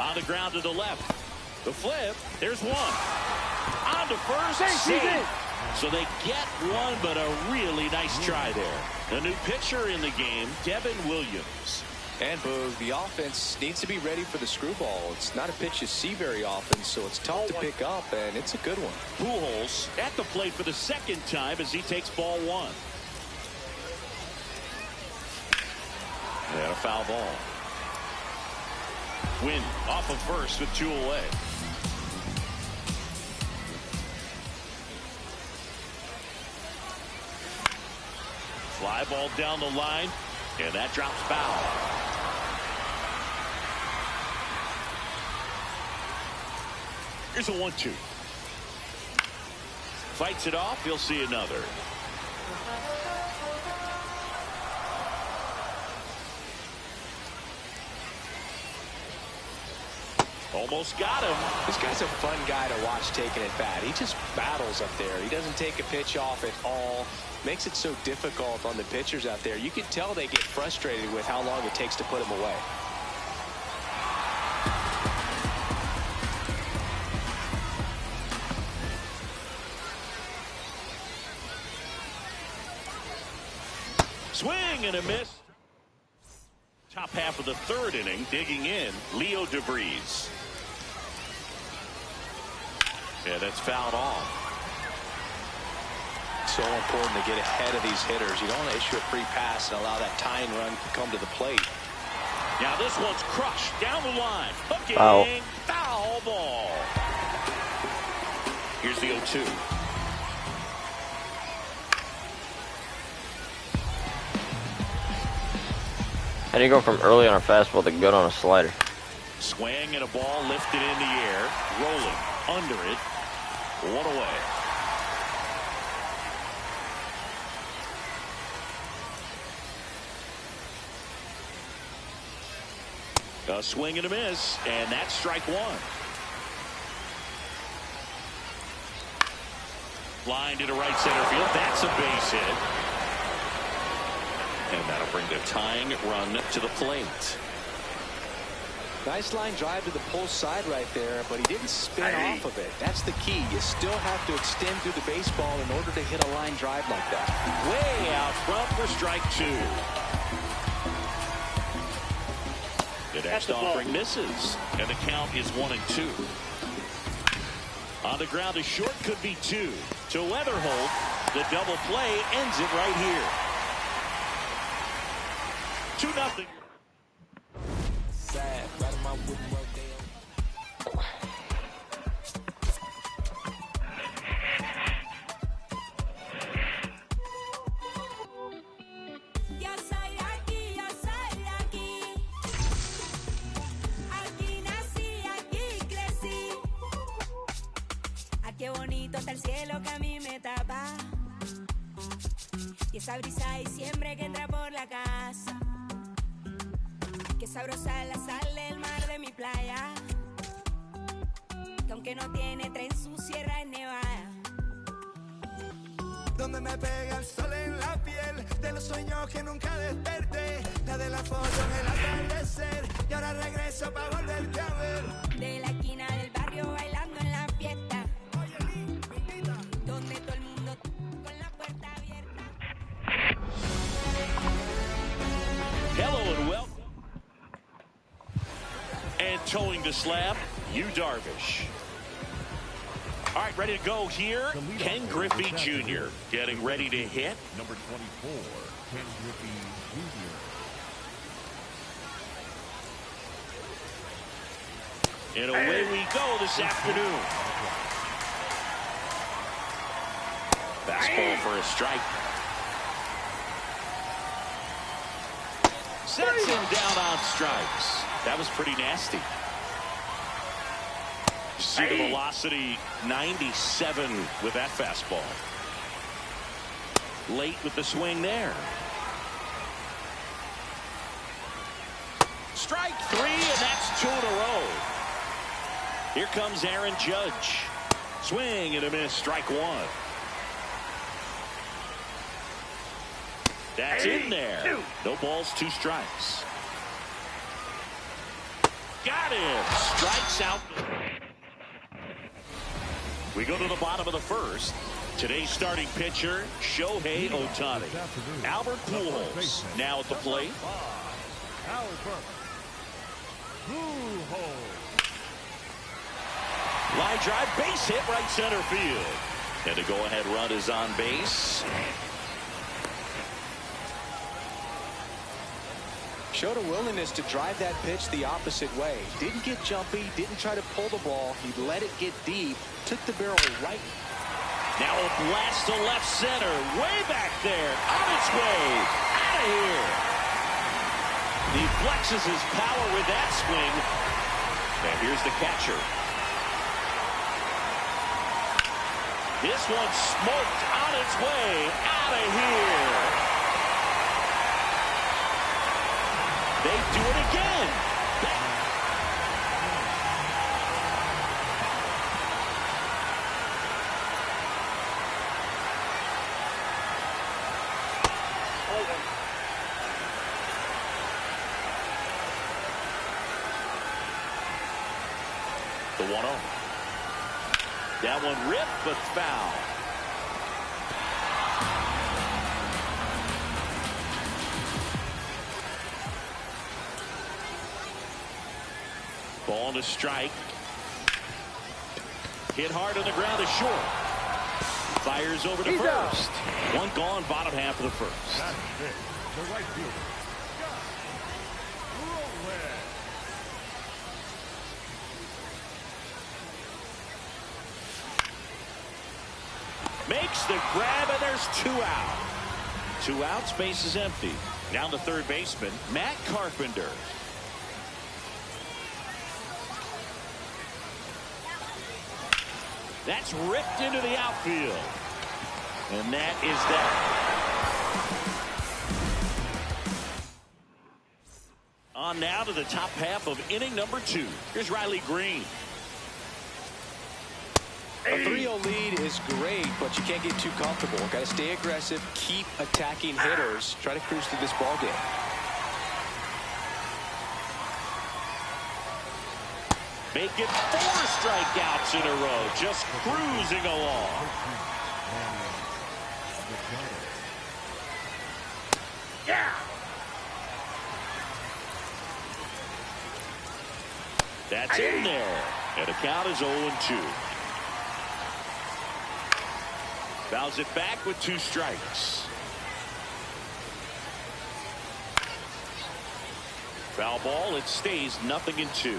On the ground to the left. The flip. There's one. On to first. Safe. So they get one, but a really nice try there. The new pitcher in the game, Devin Williams. And Boog, the offense needs to be ready for the screwball. It's not a pitch you see very often, so it's tough to pick up, and it's a good one. Pujols at the plate for the second time as he takes ball 1. And a foul ball. Win off of first with 2 away. Fly ball down the line, and that drops foul. Here's a 1-2. Fights it off. He'll see another. Almost got him. This guy's a fun guy to watch taking at bat. He just battles up there. He doesn't take a pitch off at all. Makes it so difficult on the pitchers out there. You can tell they get frustrated with how long it takes to put him away. Swing and a miss. Top half of the third inning, digging in, Leo DeVries. Yeah, that's fouled off. So important to get ahead of these hitters. You don't want to issue a free pass and allow that tying run to come to the plate. Now this one's crushed down the line. Hooking. Foul. Foul ball. Here's the 0-2. How do you go from early on a fastball to good on a slider? Swing and a ball lifted in the air. Rolling. Under it. One away. A swing and a miss, and that's strike one. Line to right center field. That's a base hit. And that'll bring the tying run to the plate. Nice line drive to the pull side right there, but he didn't spin off of it. That's the key. You still have to extend through the baseball in order to hit a line drive like that. Way out front for strike two. The next offering misses, and the count is 1-2. On the ground, a short could be two. To Weatherholt, the double play ends it right here. 2-0. Qué bonito está el cielo que a mí me tapa. Y esa brisa de diciembre que entra por la casa. Qué sabrosa la sal del mar de mi playa. Que aunque no tiene tren, su sierra es nevada. Donde me pega el sol en la piel, de los sueños que nunca desperté, la de la foto en el atardecer, y ahora regreso para volverte a ver. De la esquina del barrio bailando en la fiesta. Donde todo el mundo con la puerta abierta. Hello and welcome. And towing the slab, Yu Darvish. All right, ready to go here. Ken Griffey Jr. getting ready to hit. Number 24, Ken Griffey Jr. And away we go this afternoon. Fastball for a strike. Sets him down on strikes. That was pretty nasty. See the velocity, 97 with that fastball. Late with the swing there. Strike three, and that's two in a row. Here comes Aaron Judge. Swing and a miss, strike one. That's in there. No balls, two strikes. Got him. Strikes out. We go to the bottom of the first. Today's starting pitcher, Shohei Ohtani. Albert Pujols now at the plate. Albert Pujols. Line drive, base hit, right center field. And the go-ahead run is on base. Showed a willingness to drive that pitch the opposite way. Didn't get jumpy, didn't try to pull the ball. He let it get deep, took the barrel right. Now a blast to left center, way back there, on its way, out of here. He flexes his power with that swing. And here's the catcher. This one smoked on its way, out of here. They do it again. The 1-0. That one ripped, but foul. Ball to strike. Hit hard on the ground is short. Fires over to first. One gone, bottom half of the first. That's it. The right fielder. Rolling. Makes the grab, and there's 2 out. 2 outs, base is empty. Now the third baseman, Matt Carpenter. That's ripped into the outfield. And that is that. On now to the top half of inning number 2. Here's Riley Green. A 3-0 lead is great, but you can't get too comfortable. Got to stay aggressive, keep attacking hitters, try to cruise through this ball game. Make it 4 strikeouts in a row, just cruising along. Yeah. That's in there. And the count is 0-2. Fouls it back with 2 strikes. Foul ball, it stays 0-2.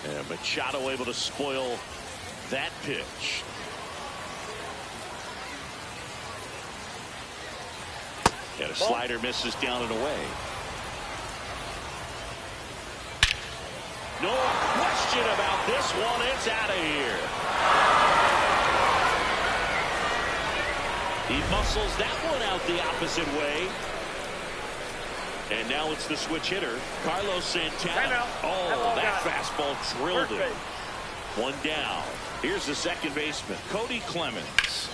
And Machado able to spoil that pitch. And a slider misses down and away. No question about this one. It's out of here. He muscles that one out the opposite way. And now it's the switch hitter, Carlos Santana. Oh, that fastball drilled him. 1 down. Here's the second baseman, Cody Clemens.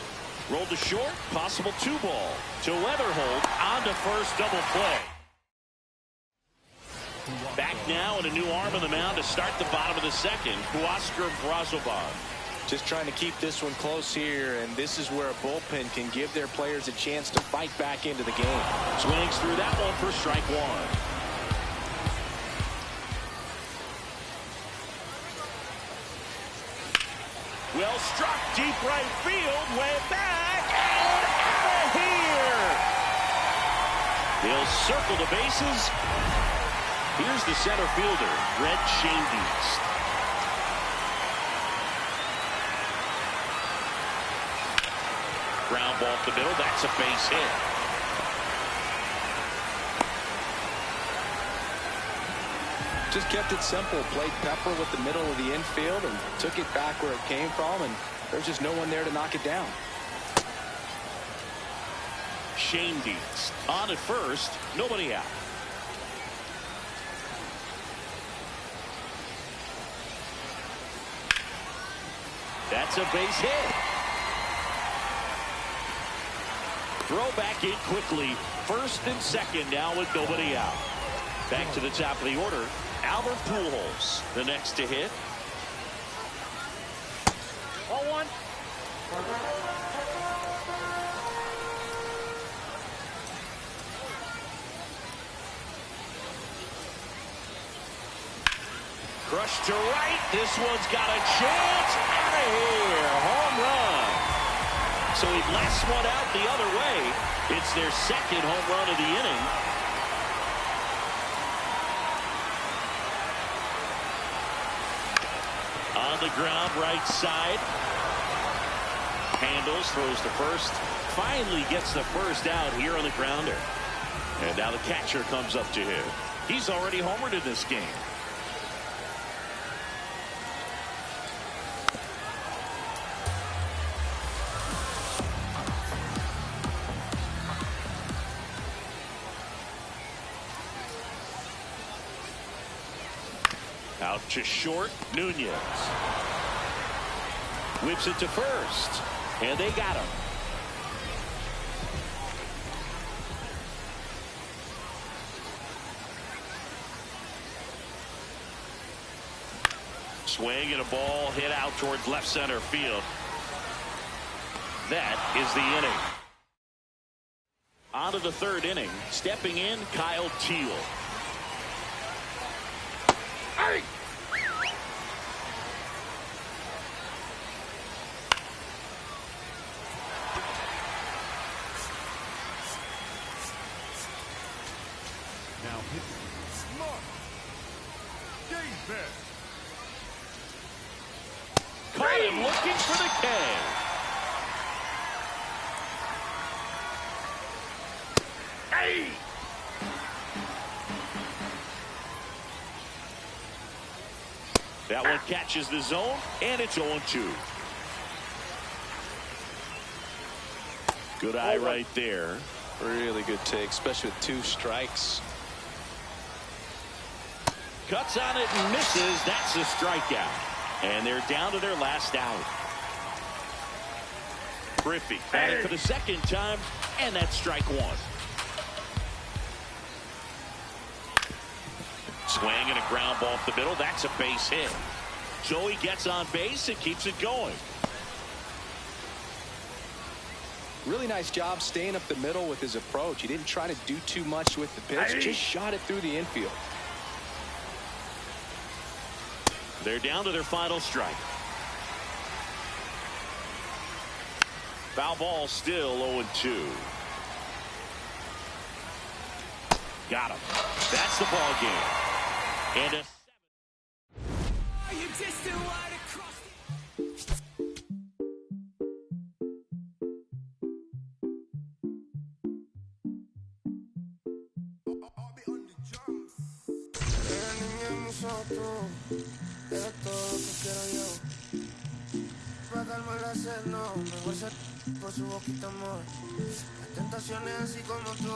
Rolled to short, possible 2-ball. To Weatherhold, on to first, double play. Back now, and a new arm on the mound to start the bottom of the second, Huascar Brazoban. Just trying to keep this one close here, and this is where a bullpen can give their players a chance to fight back into the game. Swings through that one for strike 1. Well struck, deep right field, way back, and out of here. He'll circle the bases. Here's the center fielder, Red Shandies. Ground ball up the middle. That's a base hit. Just kept it simple. Played pepper with the middle of the infield and took it back where it came from, and there's just no one there to knock it down. Shandies on at first. Nobody out. That's a base hit. Throw back in quickly. First and second now with nobody out. Back to the top of the order. Albert Pujols, the next to hit. 0-1. Crushed to right. This one's got a chance. Out of here. Home run. So he blasts one out the other way. It's their second home run of the inning. On the ground, right side. Handles, throws to first. Finally gets the first out here on the grounder. And now the catcher comes up to him. He's already homered in this game. Out to short, Nunez. Whips it to first. And they got him. Swing and a ball hit out towards left center field. That is the inning. On to the third inning. Stepping in, Kyle Teel. Hey! Now hitting Mark Davis. Caught him looking for the K. Hey! That one catches the zone, and it's 0-2. Good eye right there. Really good take, especially with 2 strikes. Cuts on it and misses. That's a strikeout. And they're down to their last out. Griffey batting for the second time, and that's strike 1. Swing and a ground ball off the middle. That's a base hit. Joey gets on base and keeps it going. Really nice job staying up the middle with his approach. He didn't try to do too much with the pitch. Just shot it through the infield. They're down to their final strike. Foul ball, still 0-2. Got him. That's the ball game. And a Eres todo lo que quiero yo. Pa' calmar la sed, no. Mejor ser por su boquita, amor. Las tentaciones así como tú.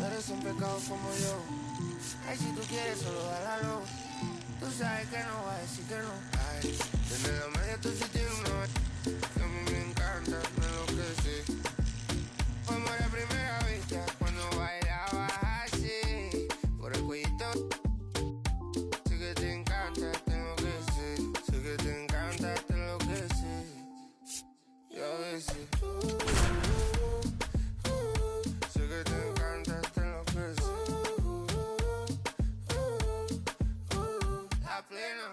Eres un pecado como yo. Ay, si tú quieres, solo dálalo. Tú sabes que no vas a decir que no. Ay, desde la media tú sí tienes una que a mí me encanta, me enloquece. Como la primera vista, cuando bailabas así. Por el cuellito. Sé que te encanta, te enloquece. Sé que te encanta, te enloquece. Y a veces sé que te encanta, te enloquece. La plena.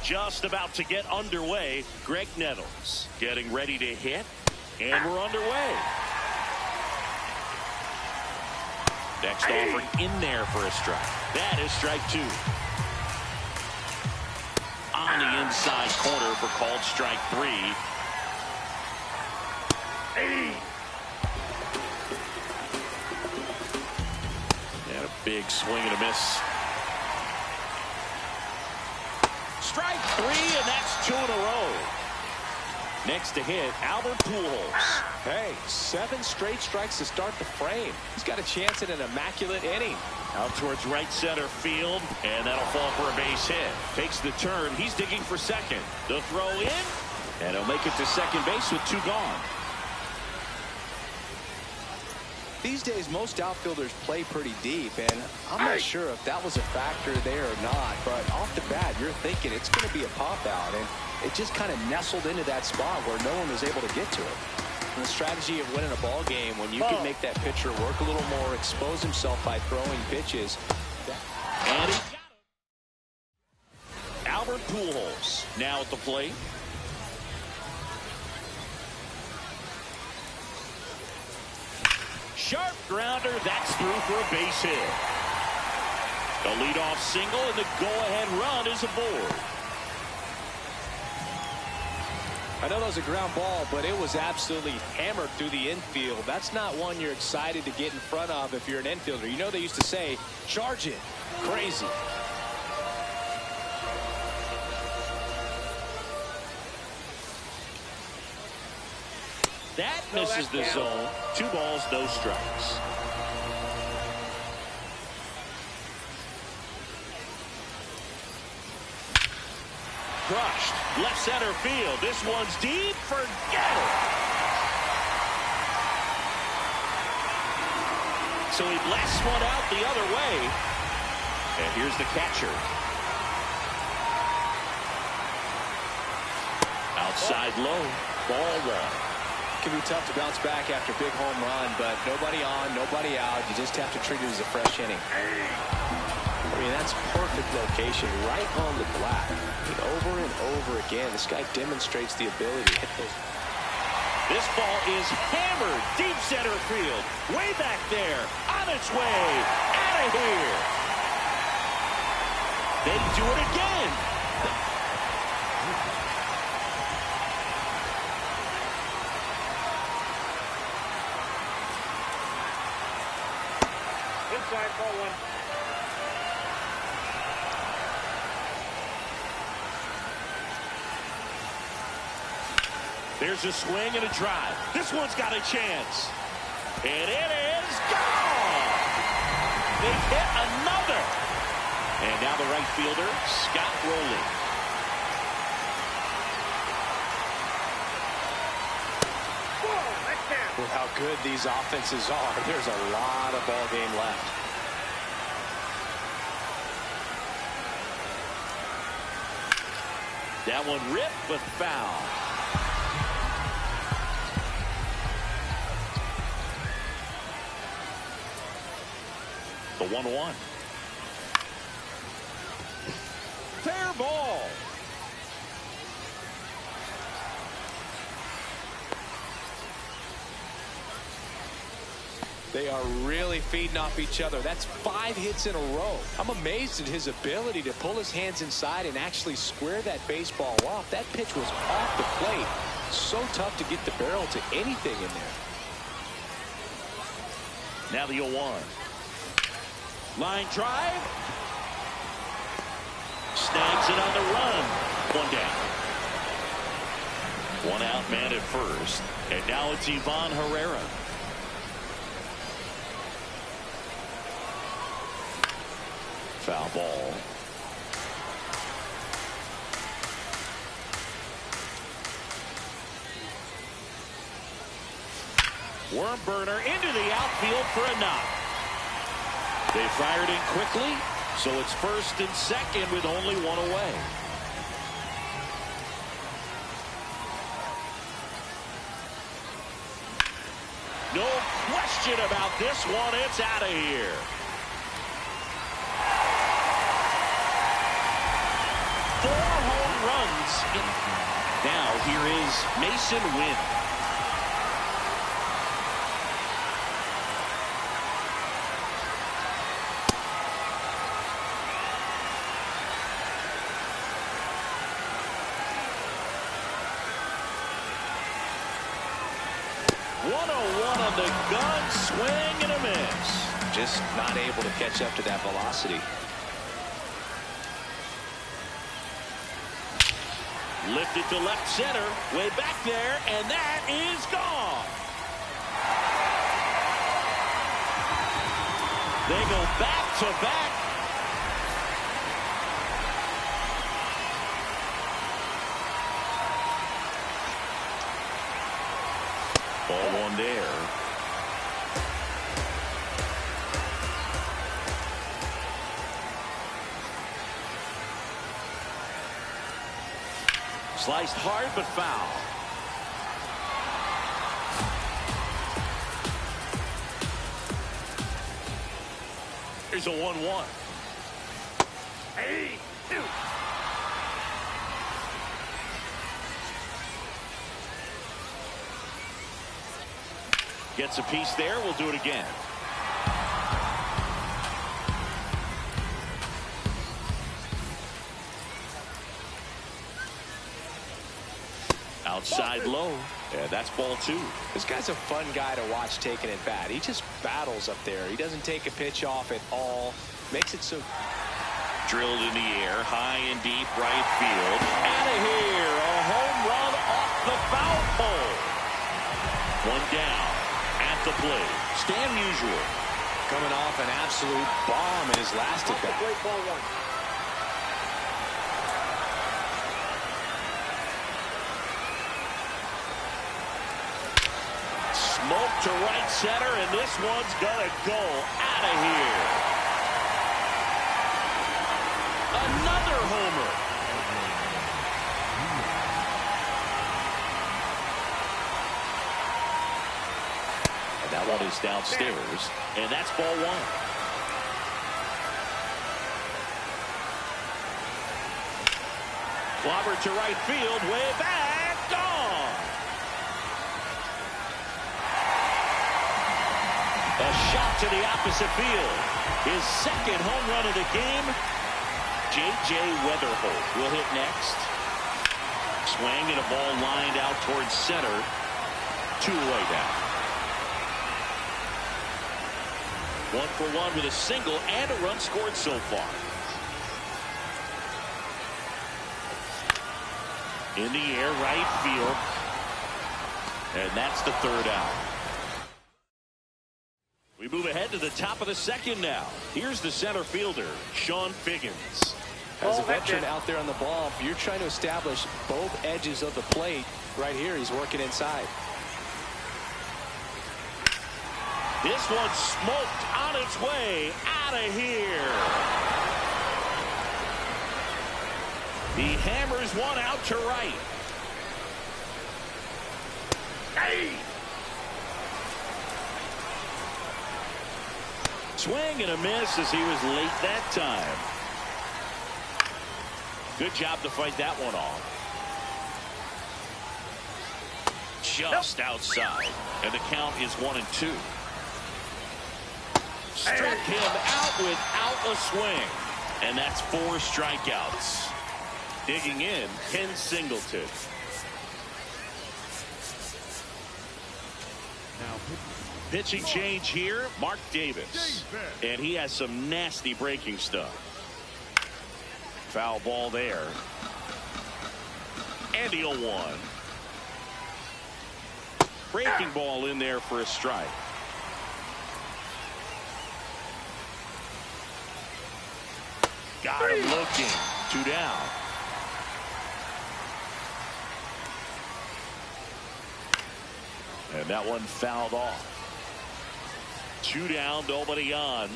just about to get underway. Greg Nettles getting ready to hit, and we're underway. Next offering in there for a strike. That is strike 2. On the inside corner for called strike 3. And a big swing and a miss. Strike 3, and that's 2 in a row. Next to hit, Albert Pujols. Hey, 7 straight strikes to start the frame. He's got a chance at an immaculate inning. Out towards right center field, and that'll fall for a base hit. Takes the turn. He's digging for second. The throw in, and he'll make it to second base with 2 gone. These days, most outfielders play pretty deep, and I'm not sure if that was a factor there or not, but off the bat, you're thinking it's going to be a pop-out, and it just kind of nestled into that spot where no one was able to get to it. The strategy of winning a ball game, when you can make that pitcher work a little more, expose himself by throwing pitches. And he got it. Albert Pujols now at the plate. Sharp grounder, that's through for a base hit. The leadoff single, and the go-ahead run is aboard. I know that was a ground ball, but it was absolutely hammered through the infield. That's not one you're excited to get in front of if you're an infielder. You know they used to say, charge it. Crazy. That misses the zone. 2 balls, no strikes. Crushed. Left center field. This one's deep. Forget it. so he blasts one out the other way. And here's the catcher. Outside low, ball one. It can be tough to bounce back after a big home run, but nobody on, nobody out. You just have to treat it as a fresh inning. I mean, that's perfect location, right on the black. I mean, over and over again, this guy demonstrates the ability to hit those. This ball is hammered deep center field. Way back there. On its way. Out of here. They do it again. Inside, ball one. There's a swing and a drive. This one's got a chance. And it is gone. They hit another. And now the right fielder, Scott Rowley. With how good these offenses are, there's a lot of ball game left. That one ripped but foul. The 1-1. Fair ball. They are really feeding off each other. That's 5 hits in a row. I'm amazed at his ability to pull his hands inside and actually square that baseball off. That pitch was off the plate. So tough to get the barrel to anything in there. Now the 0-1. Line drive. Snags it on the run. One down. One out man at first. And now it's Ivan Herrera. Foul ball. Worm burner into the outfield for a knock. They fired in quickly, so it's first and second with only one away. No question about this one. It's out of here. Now here is Mason Wynn. On the gun, swing and a miss. Just not able to catch up to that velocity. Lifted to left center, way back there, and that is gone. They go back to back. Ball one there. Sliced hard but foul. Here's a 1-1. Hey, dude. Gets a piece there. We'll do it again. Outside low. Yeah, that's ball two. This guy's a fun guy to watch taking at bat. He just battles up there. He doesn't take a pitch off at all. Makes it so. Drilled in the air, high and deep right field. Out of here. A home run off the foul pole. One down at the plate. Stan Musial. Coming off an absolute bomb in his last at bat. Ball one. Smoked to right center, and this one's gonna go out of here. Another homer. And that one is downstairs, and that's ball one. Clobber to right field, way back, gone. A shot to the opposite field. His second home run of the game. J.J. Weatherholt will hit next. Swing and a ball lined out towards center. 2 away now. 1 for 1 with a single and a run scored so far. In the air, right field. And that's the third out. We move ahead to the top of the second now. Here's the center fielder, Sean Figgins. As a veteran out there on the ball, you're trying to establish both edges of the plate. Right here, he's working inside. This one smoked on its way out of here. He hammers one out to right. Hey! Swing and a miss as he was late that time. Good job to fight that one off. Just outside. And the count is 1-2. Struck him out without a swing. And that's 4 strikeouts. Digging in, Ken Singleton. Now pitching change here, Mark Davis. And he has some nasty breaking stuff. Foul ball there. And the 0-1. Breaking ball in there for a strike. Got him looking. 2 down. And that one fouled off. 2 down, nobody on.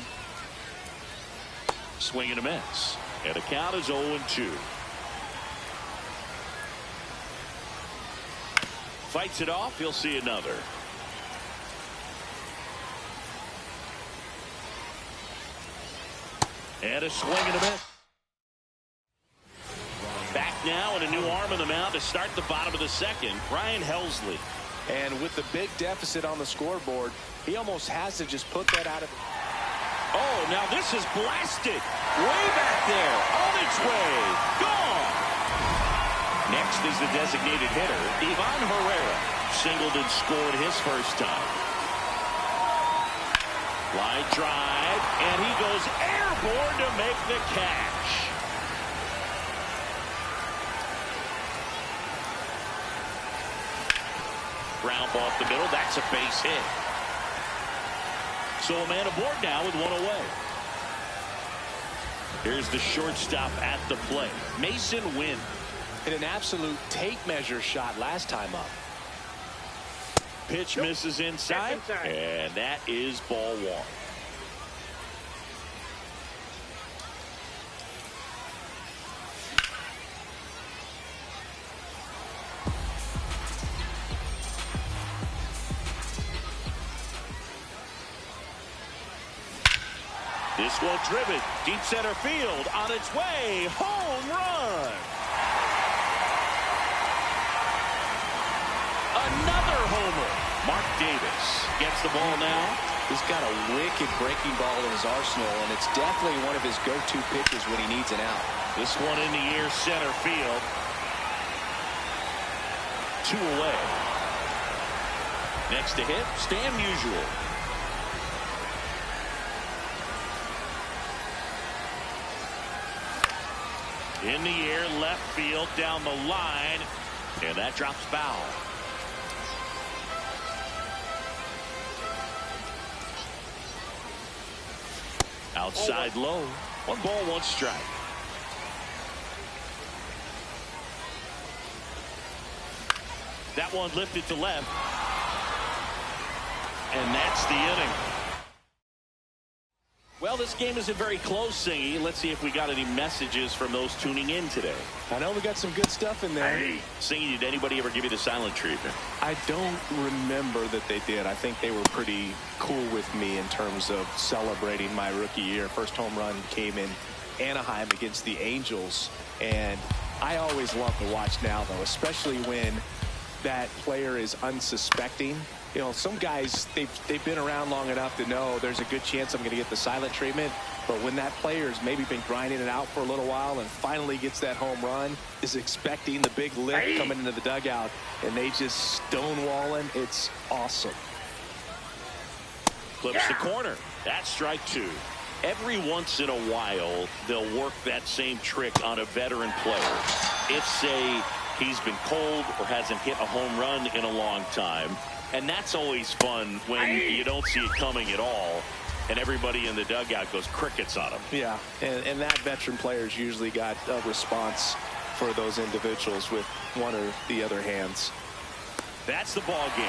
Swing and a miss. And the count is 0-2. Fights it off. He'll see another. And a swing and a miss. Back now and a new arm on the mound to start the bottom of the second. Brian Helsley. And with the big deficit on the scoreboard, he almost has to just put that out of. Oh, now this is blasted. Way back there. On its way. Gone. Next is the designated hitter, Ivan Herrera. Singled and scored his first time. Line drive, and he goes airborne to make the catch. Ground ball up the middle. That's a base hit. So a man aboard now with 1 away. Here's the shortstop at the plate, Mason Wynn. Hit an absolute tape measure shot last time up. Pitch misses inside, and that is ball 1. This one driven deep center field on its way. Home run. Another homer. Mark Davis gets the ball now. He's got a wicked breaking ball in his arsenal, and it's definitely one of his go-to pitches when he needs an out. This one in the air, center field. 2 away. Next to hit, Stan Musial. In the air, left field, down the line, and that drops foul. Outside low. 1 ball, 1 strike. That one lifted to left. And that's the inning. Well, this game isn't very close, Singy. Let's see if we got any messages from those tuning in today. I know we got some good stuff in there. Singy, did anybody ever give you the silent treatment? I don't remember that they did. I think they were pretty cool with me in terms of celebrating my rookie year. First home run came in Anaheim against the Angels, and I always love to watch now, though, especially when that player is unsuspecting. You know, some guys, they've been around long enough to know there's a good chance I'm going to get the silent treatment. But when that player's maybe been grinding it out for a little while and finally gets that home run, is expecting the big lift coming into the dugout, and they just stonewall him, it's awesome. Clips the corner. That's strike two. Every once in a while, they'll work that same trick on a veteran player. If, say, he's been cold or hasn't hit a home run in a long time. And that's always fun when you don't see it coming at all, and everybody in the dugout goes crickets on him. Yeah, and that veteran player's usually got a response for those individuals with one or the other hands. That's the ball game.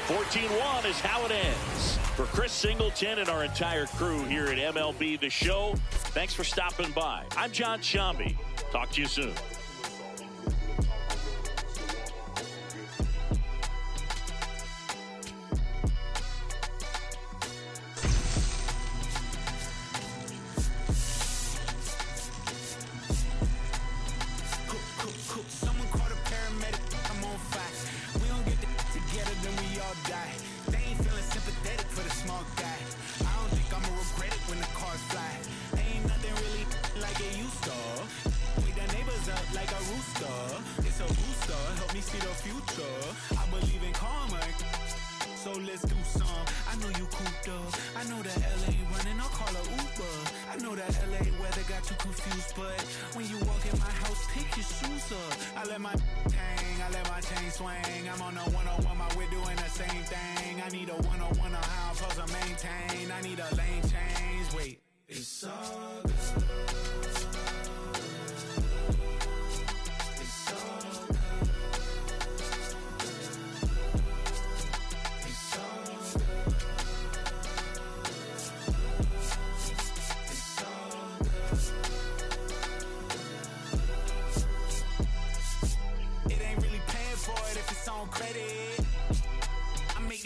14-1 is how it ends. For Chris Singleton and our entire crew here at MLB The Show, thanks for stopping by. I'm John Shambi. Talk to you soon.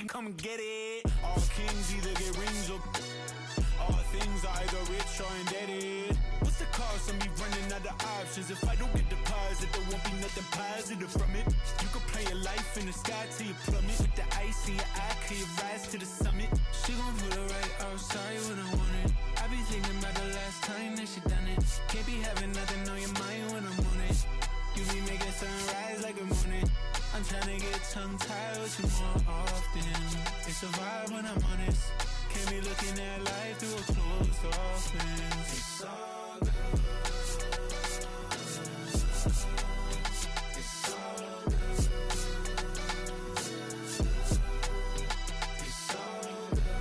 Come and get it. All kings either get rings or all things are either rich or indebted. What's the cost of me running out of options? If I don't get deposit, there won't be nothing positive from it. You could play your life in the sky till you plummet. With the ice in your eye, till you rise to the summit. She gon' put it right outside when I want it. I be thinking about the last time that she done it. Can't be having nothing on your mind when I'm on it. You be making sunrise like a morning. I'm trying to get tongue-tied with you more often. It's a vibe when I'm honest. Can't be looking at life through a closed off lens. It's all good. It's all good. It's all good. It's all good.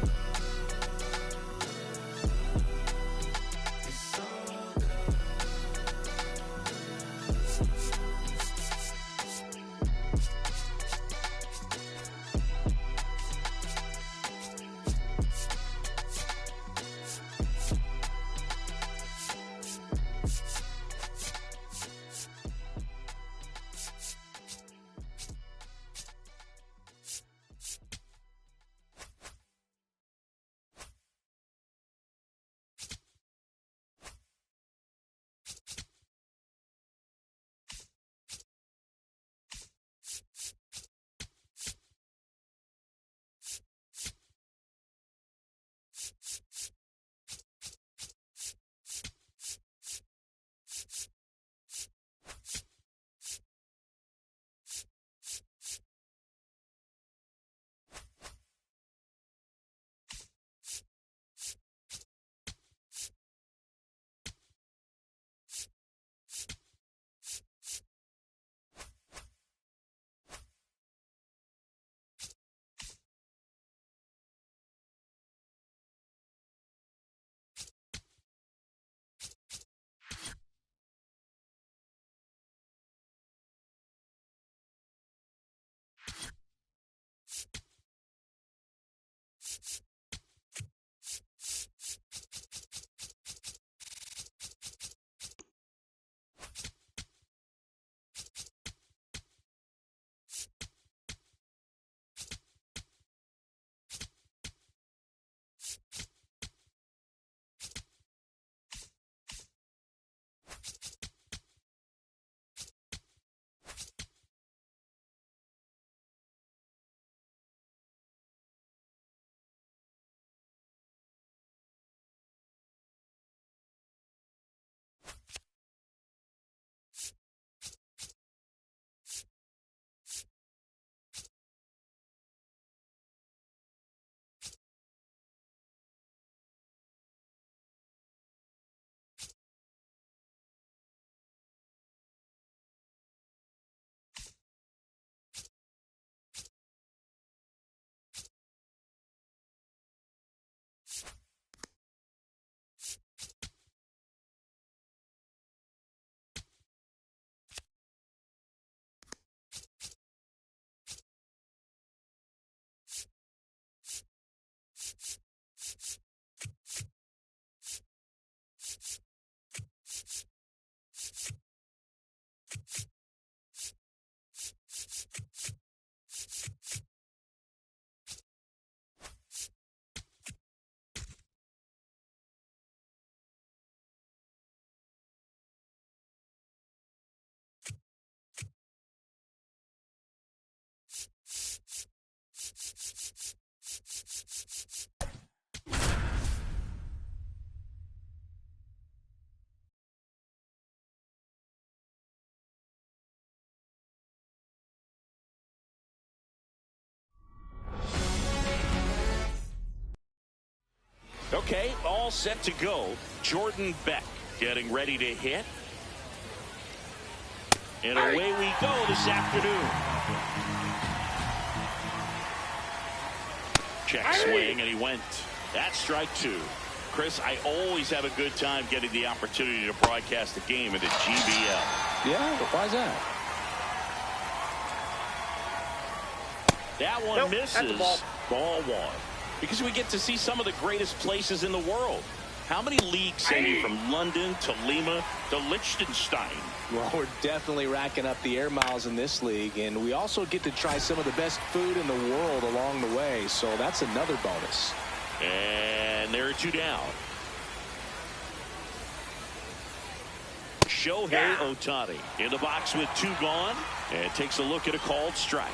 Okay, all set to go. Jordan Beck getting ready to hit. And away we go this afternoon. Check swing, and he went. That's strike 2. Chris, I always have a good time getting the opportunity to broadcast a game in the GBL. Yeah, why's that? That one misses. Ball 1. Because we get to see some of the greatest places in the world. How many leagues send you from London to Lima to Liechtenstein? Well, we're definitely racking up the air miles in this league, and we also get to try some of the best food in the world along the way, so that's another bonus. And there are 2 down. Shohei Ohtani in the box with 2 gone, and takes a look at a called strike.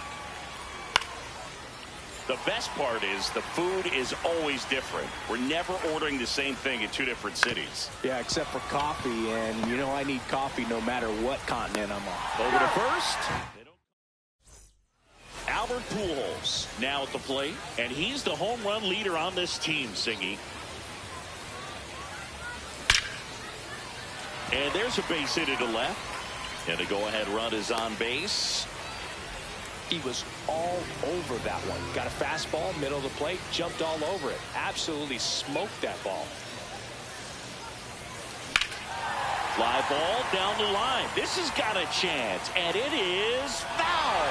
The best part is the food is always different. We're never ordering the same thing in 2 different cities. Yeah, except for coffee, and you know I need coffee no matter what continent I'm on. Over to first. Albert Pujols now at the plate, and he's the home run leader on this team, Singy. And there's a base hit to left, and the go-ahead run is on base. He was all over that one. Got a fastball, middle of the plate, jumped all over it. Absolutely smoked that ball. Fly ball down the line. This has got a chance, and it is foul.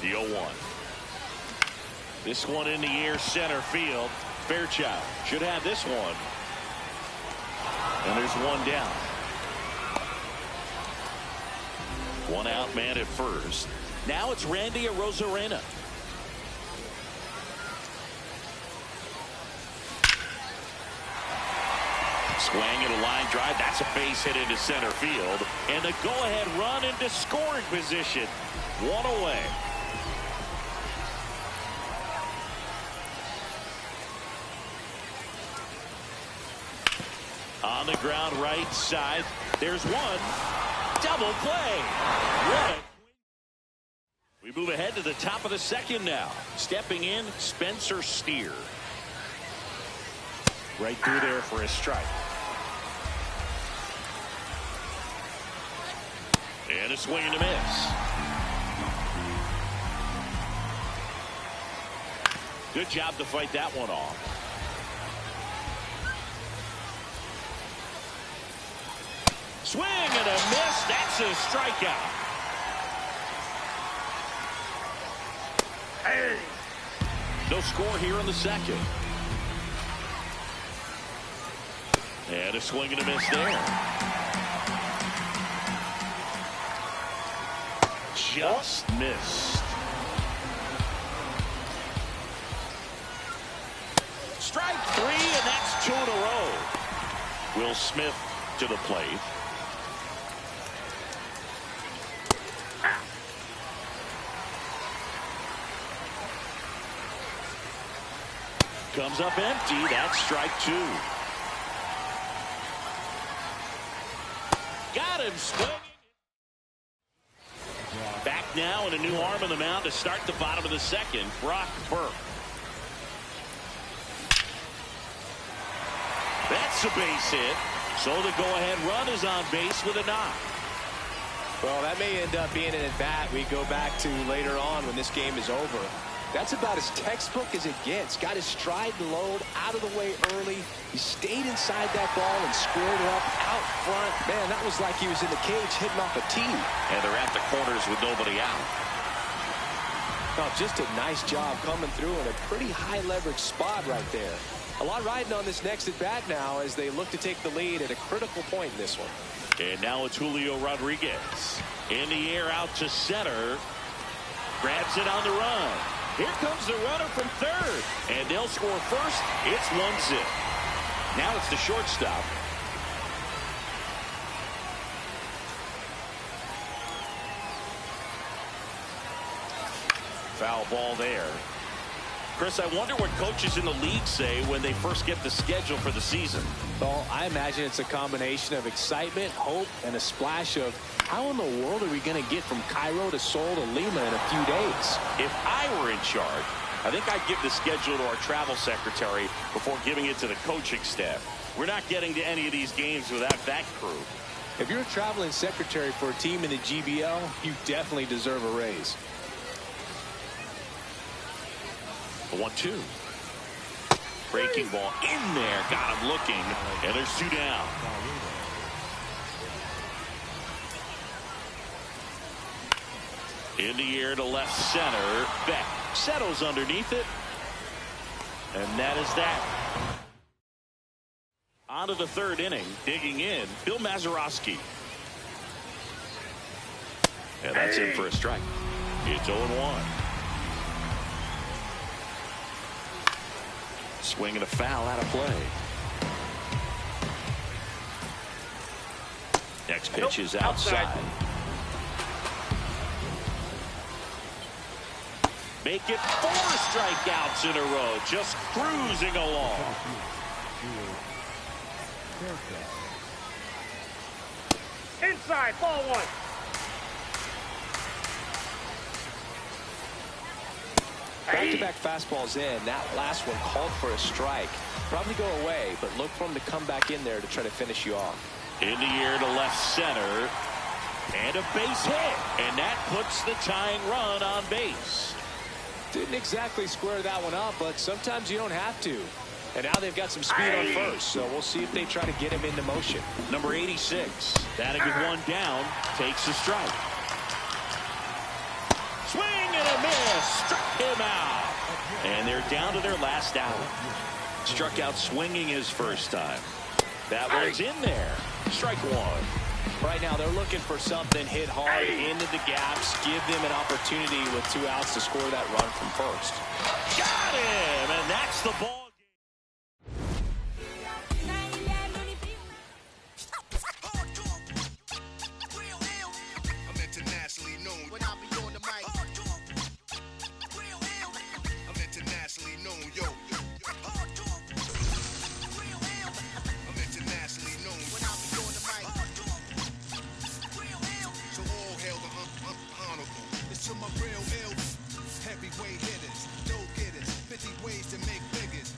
The 0-1. This one in the air, center field. Fairchild should have this one. And there's 1 down. 1 out, man at first. Now it's Randy Arozarena. Swing and a line drive. That's a base hit into center field. And the go-ahead run into scoring position. 1 away. On the ground right side. There's 1. Double play. We move ahead to the top of the second now. Stepping in, Spencer Steer. Right through there for a strike. And a swing and a miss. Good job to fight that one off. Swing and a miss. That's a strikeout. Hey. No score here in the second. And a swing and a miss there. Just missed. Strike 3, and that's 2 in a row. Will Smith to the plate. Comes up empty. That's strike 2. Got him swinging. Back now and a new arm on the mound to start the bottom of the second. Brock Burke. That's a base hit. So the go-ahead run is on base with a knock. Well, that may end up being an at-bat we go back to later on when this game is over. That's about as textbook as it gets. Got his stride and load out of the way early. He stayed inside that ball and squared it up out front. Man, that was like he was in the cage hitting off a tee. And they're at the corners with nobody out. Oh, just a nice job coming through in a pretty high leverage spot right there. A lot riding on this next at bat now as they look to take the lead at a critical point in this one. And now it's Julio Rodriguez. In the air out to center. Grabs it on the run. Here comes the runner from third. And they'll score first. It's 1-0. Now it's the shortstop. Foul ball there. Chris, I wonder what coaches in the league say when they first get the schedule for the season. Well, I imagine it's a combination of excitement, hope, and a splash of how in the world are we going to get from Cairo to Seoul to Lima in a few days? If I were in charge, I think I'd give the schedule to our travel secretary before giving it to the coaching staff. We're not getting to any of these games without that crew. If you're a traveling secretary for a team in the GBL, you definitely deserve a raise. The 1-2. Breaking ball in there. Got him looking. And there's 2 down. In the air to left center. Beck settles underneath it. And that is that. On to the 3rd inning. Digging in, Bill Mazeroski. And that's in for a strike. It's 0-1. Swing and a foul out of play. Next pitch is outside. Make it 4 strikeouts in a row. Just cruising along. Inside, ball 1. Back-to-back fastballs in. That last one called for a strike. Probably go away, but look for him to come back in there to try to finish you off. In the air to left center. And a base hit. And that puts the tying run on base. Didn't exactly square that one up, but sometimes you don't have to. And now they've got some speed on first, so we'll see if they try to get him into motion. Number 86, batting with 1 down, takes a strike. Swing and a miss, struck him out. And they're down to their last out. Struck out swinging his first time. That one's in there. Strike 1. Right now they're looking for something, hit hard into the gaps, give them an opportunity with 2 outs to score that run from first. Got him, and that's the ball. I'm internationally known when I be on the mic. I'm internationally known, yo. I'm internationally known when I be on the mic. So all hail the honorable. It's to my real ill heavyweight hitters, dope getters, 50 ways to make figures.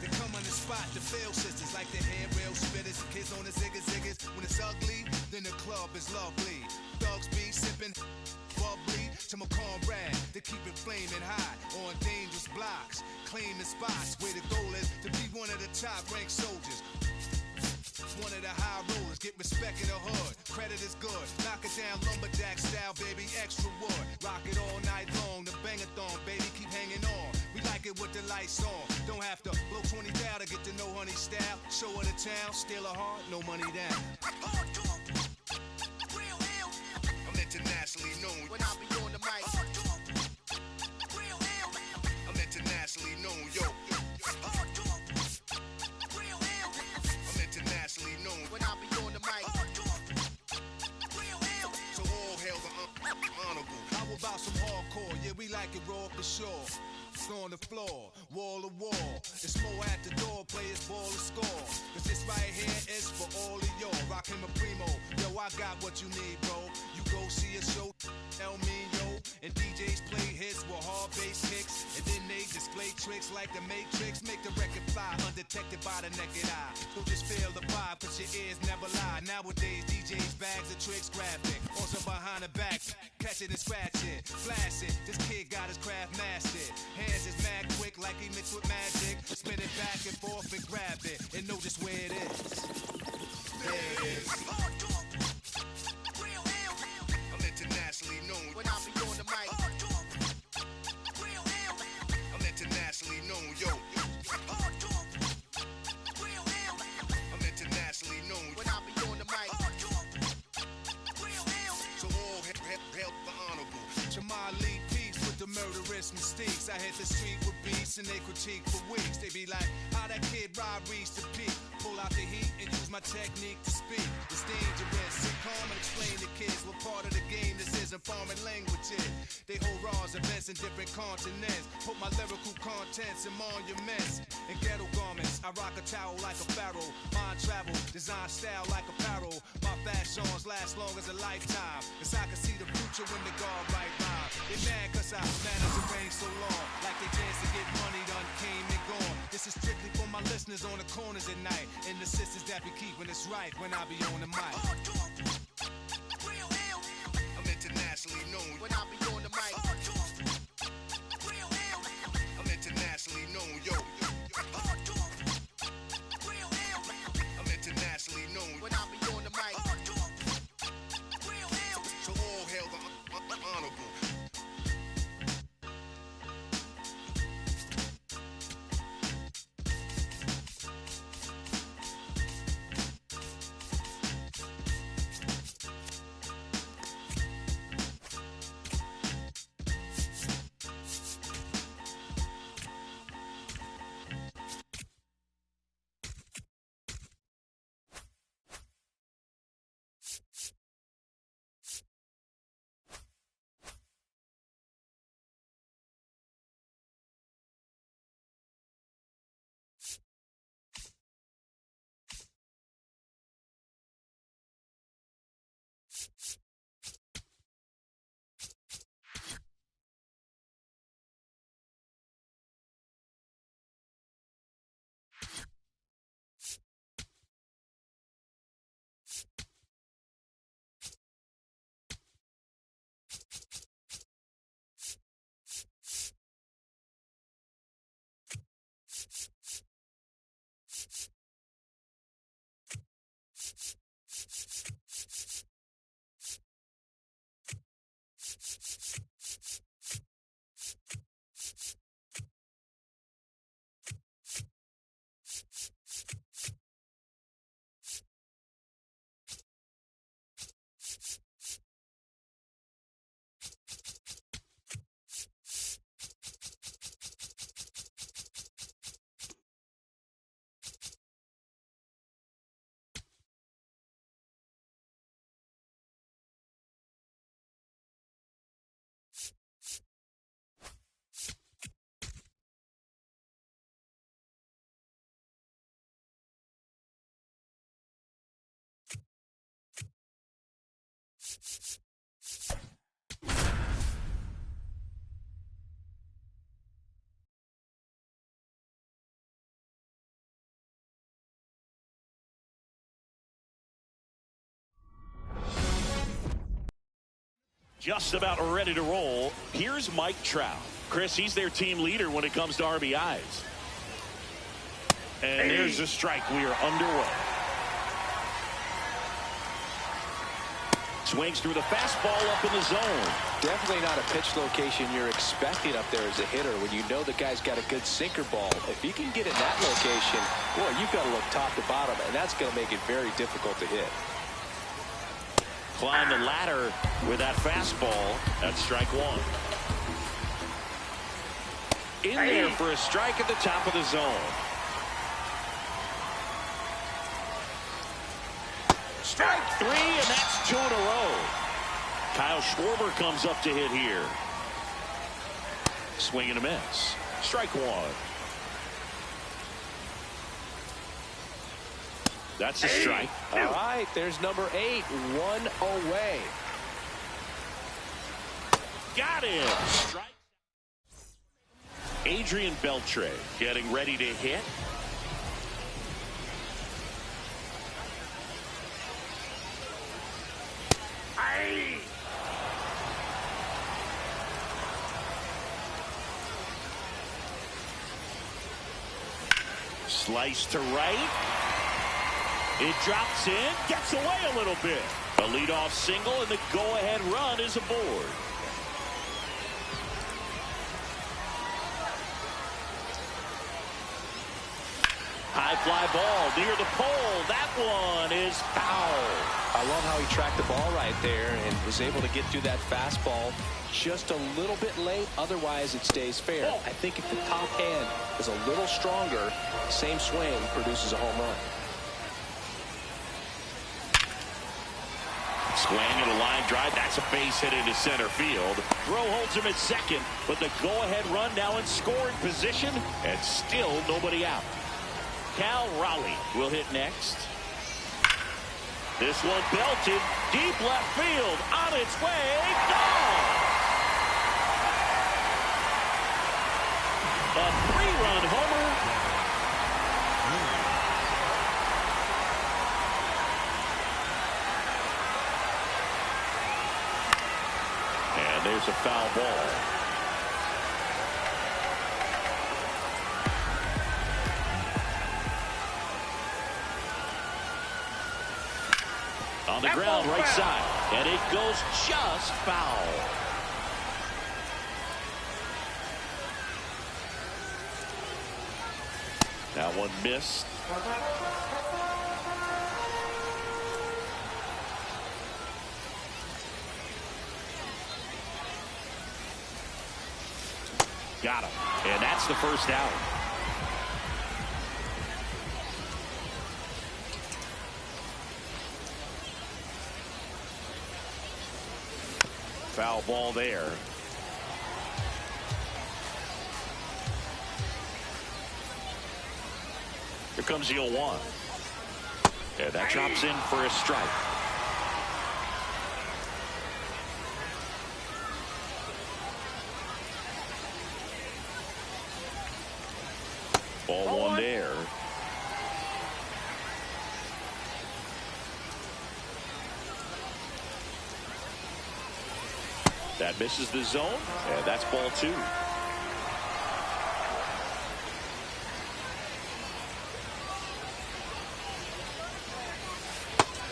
They come on the spot to fail sisters like the handrail spitters, kids on the ziggas. When it's ugly, then the club is lovely. Thugs be sipping bubbly to my comrade to keep it flaming hot on dangerous blocks, claiming spots where the goal is to be one of the top ranked soldiers. One of the high rollers, get respect in the hood. Credit is good, knock it down lumberjack style, baby, extra wood. Rock it all night long, the bang-a-thon, baby, keep hanging on. We like it with the lights on. Don't have to blow 20 down to get to know honey style. Show her the town, steal her heart, no money down. I'm internationally known when I be on the mic. I'm internationally known, yo. Internationally known when I be on the mic. So all hail the honorable. How about some hardcore? Yeah, we like it raw for sure. On the floor, wall to wall. It's more at the door, players ball and score. Cause this right here is for all of y'all. Rockin' my primo. Yo, I got what you need, bro. You go see a show, El Mino, and DJs play hits with hard bass kicks. And then they display tricks like the Matrix. Make the record fly undetected by the naked eye. So just feel the vibe, cause your ears never lie. Nowadays, DJs bags of tricks graphic. Also behind the back, catch it and scratch it. Flash it, this kid got his craft mastered. Hands is mad quick like he mixed with magic. Spin it back and forth and grab it. And know just where it is. There it is. I'm internationally known when I be on the mic. I'm internationally known, yo. I'm internationally known when I be on the mic. So all help the honorable. Jamal Lee Peace with the murderous mistakes. I hit the street with beats and they critique for weeks. They be like, how that kid Rob reached the peak. Pull out the heat and use my technique to speak. It's dangerous. Sit calm and explain to kids what part of the game this is in foreign languages. They hold raws, events in different continents. Put my lyrical contents in monuments and ghetto garments. I rock a towel like a pharaoh. Mind travel, design style like apparel. My fashions last long as a lifetime. Cause I can see the future when the guard right rhyme. They mad cause I managed to reign so long. Like they dance is strictly for my listeners on the corners at night, and the sisters that be keeping us right when I be on the mic. I'm internationally known when I be on the mic. I'm internationally known, yo. I'm internationally known when I be on the mic. So all hail the honorable. Just about ready to roll. Here's Mike Trout. Chris, he's their team leader when it comes to RBIs. And there's a strike. We are underway. Swings through the fastball up in the zone. Definitely not a pitch location you're expecting up there as a hitter when you know the guy's got a good sinker ball. If you can get in that location, boy, you've got to look top to bottom, and that's going to make it very difficult to hit. Climb the ladder with that fastball. That's strike one. In there for a strike at the top of the zone. Strike three, and that's two in a row. Kyle Schwarber comes up to hit here. Swing and a miss. Strike one. That's a strike. All right, there's number 8, 1 away. Got him. Strike. Adrian Beltre getting ready to hit. Slice to right. It drops in, gets away a little bit. A leadoff single, and the go-ahead run is aboard. High fly ball near the pole. That one is foul. I love how he tracked the ball right there and was able to get through that fastball just a little bit late. Otherwise, it stays fair. I think if the top hand is a little stronger, same swing produces a home run. Swing and a line drive. That's a base hit into center field. Throw holds him at second, but the go-ahead run now in scoring position, and still nobody out. Cal Raleigh will hit next. This one belted deep left field, on its way, gone. A 3-run homer And there's a foul ball. On the ground, right side. And it goes just foul. That one missed. Got him. And that's the first out. Foul ball there. Here comes the 0-1. And that drops in for a strike. Ball 1 there. That misses the zone, and that's ball 2.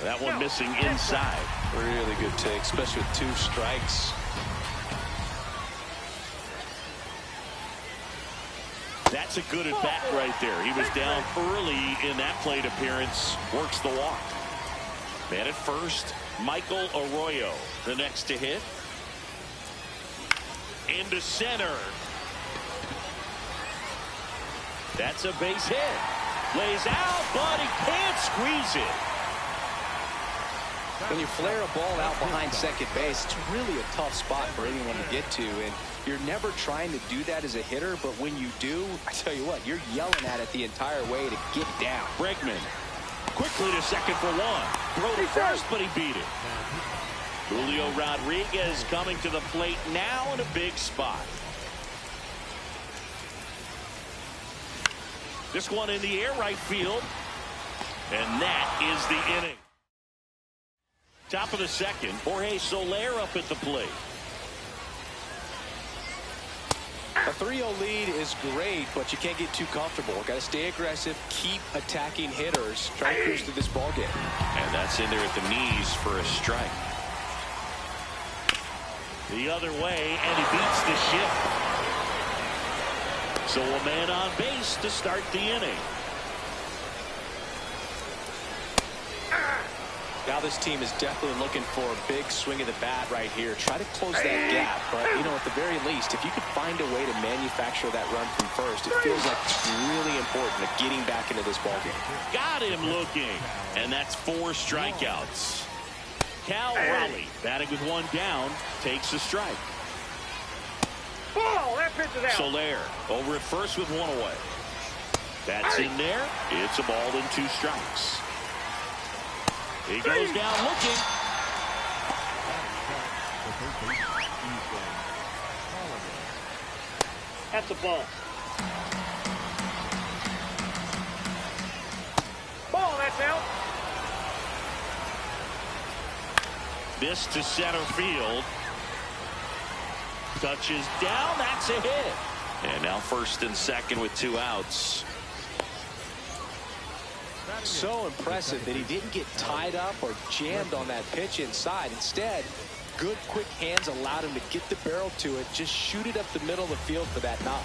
That one missing inside. Really good take, especially with 2 strikes. That's a good at bat right there. He was down early in that plate appearance. Works the walk. Man at first, Michael Arroyo, the next to hit. Into center. That's a base hit. Lays out, but he can't squeeze it. When you flare a ball out behind second base, it's really a tough spot for anyone to get to, and you're never trying to do that as a hitter, but when you do, I tell you what, you're yelling at it the entire way to get down. Bregman quickly to second for 1. Throw to first, but he beat it. Julio Rodriguez coming to the plate now in a big spot. This one in the air, right field, and that is the inning. Top of the second, Jorge Soler up at the plate. A 3-0 lead is great, but you can't get too comfortable. Got to stay aggressive, keep attacking hitters, try to cruise through this ball game. And that's in there at the knees for a strike. The other way, and he beats the shift. So a man on base to start the inning. Now this team is definitely looking for a big swing of the bat right here. Try to close that gap. But, you know, at the very least, if you could find a way to manufacture that run from first, it feels like it's really important to getting back into this ballgame. Got him looking. And that's 4 strikeouts. Cal Raleigh batting with 1 down takes a strike. Ball, that pitch is out. Soler over at first with 1 away. That's in there. It's a ball and 2 strikes. He goes down looking. That's a ball. Ball, that's out. This to center field. Touches down. That's a hit. And now first and second with 2 outs. So impressive that he didn't get tied up or jammed on that pitch inside. Instead, good quick hands allowed him to get the barrel to it, just shoot it up the middle of the field for that knock.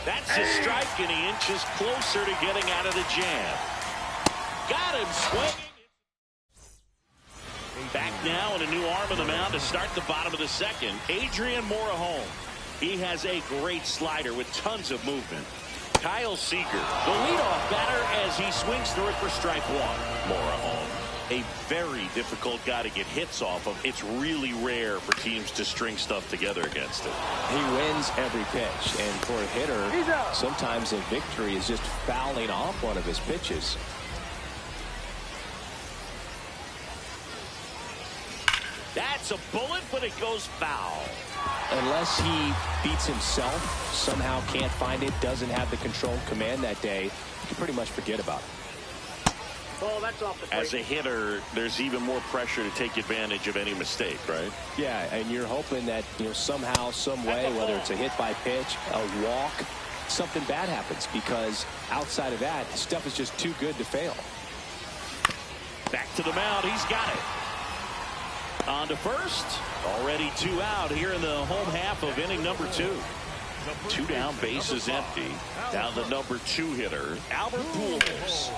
That's a strike, and he inches closer to getting out of the jam. Got him swinging. Back now, and a new arm on the mound to start the bottom of the second. Adrian Morejon. He has a great slider with tons of movement. Kyle Seager, the leadoff batter, as he swings through it for strike 1. Morejon, a very difficult guy to get hits off of. It's really rare for teams to string stuff together against him. He wins every pitch, and for a hitter, sometimes a victory is just fouling off one of his pitches. That's a bullet, but it goes foul. Unless he beats himself, somehow can't find it, doesn't have the control and command that day, you can pretty much forget about it. Ball, that's off the plate. As a hitter, there's even more pressure to take advantage of any mistake, right? Yeah, and you're hoping that, somehow, some way, whether it's a hit by pitch, a walk, something bad happens, because outside of that, stuff is just too good to fail. Back to the mound. He's got it. On to first. Already 2 out here in the home half of inning number 2. 2 down, bases empty. Now the number 2 hitter, Albert Pujols.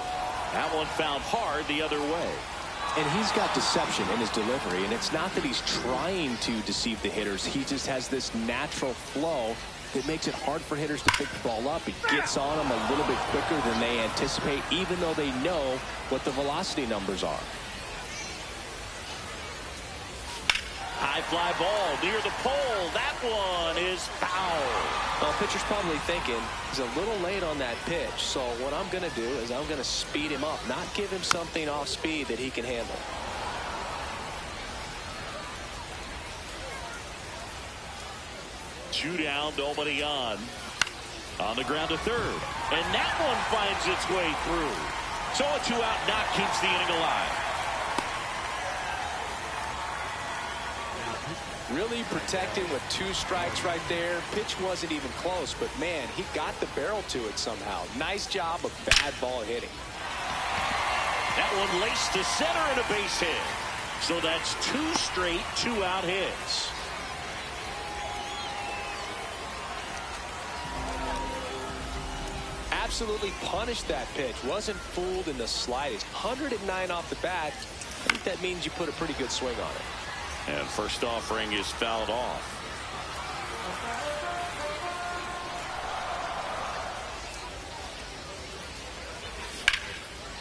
That one found hard the other way. And he's got deception in his delivery, and it's not that he's trying to deceive the hitters. He just has this natural flow that makes it hard for hitters to pick the ball up. It gets on them a little bit quicker than they anticipate, even though they know what the velocity numbers are. High fly ball near the pole. That one is foul. Well, pitcher's probably thinking he's a little late on that pitch, so what I'm going to do is I'm going to speed him up, not give him something off speed that he can handle. Two down, nobody on. On the ground to third. And that one finds its way through. So a 2-out knock keeps the inning alive. Really protected with 2 strikes right there. Pitch wasn't even close, but man, he got the barrel to it somehow. Nice job of bad ball hitting. That one laced to center and a base hit. So that's 2 straight 2-out hits. Absolutely punished that pitch. Wasn't fooled in the slightest. 109 off the bat. I think that means you put a pretty good swing on it. And first offering is fouled off.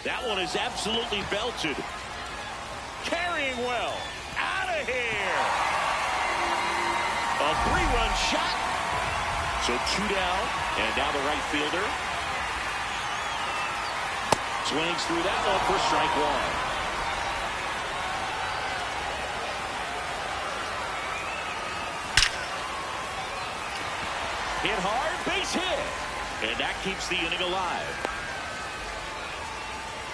That one is absolutely belted. Carrying well. Out of here. A 3-run shot. So 2 down. And now the right fielder swings through that one for strike 1. Hit hard, base hit. And that keeps the inning alive.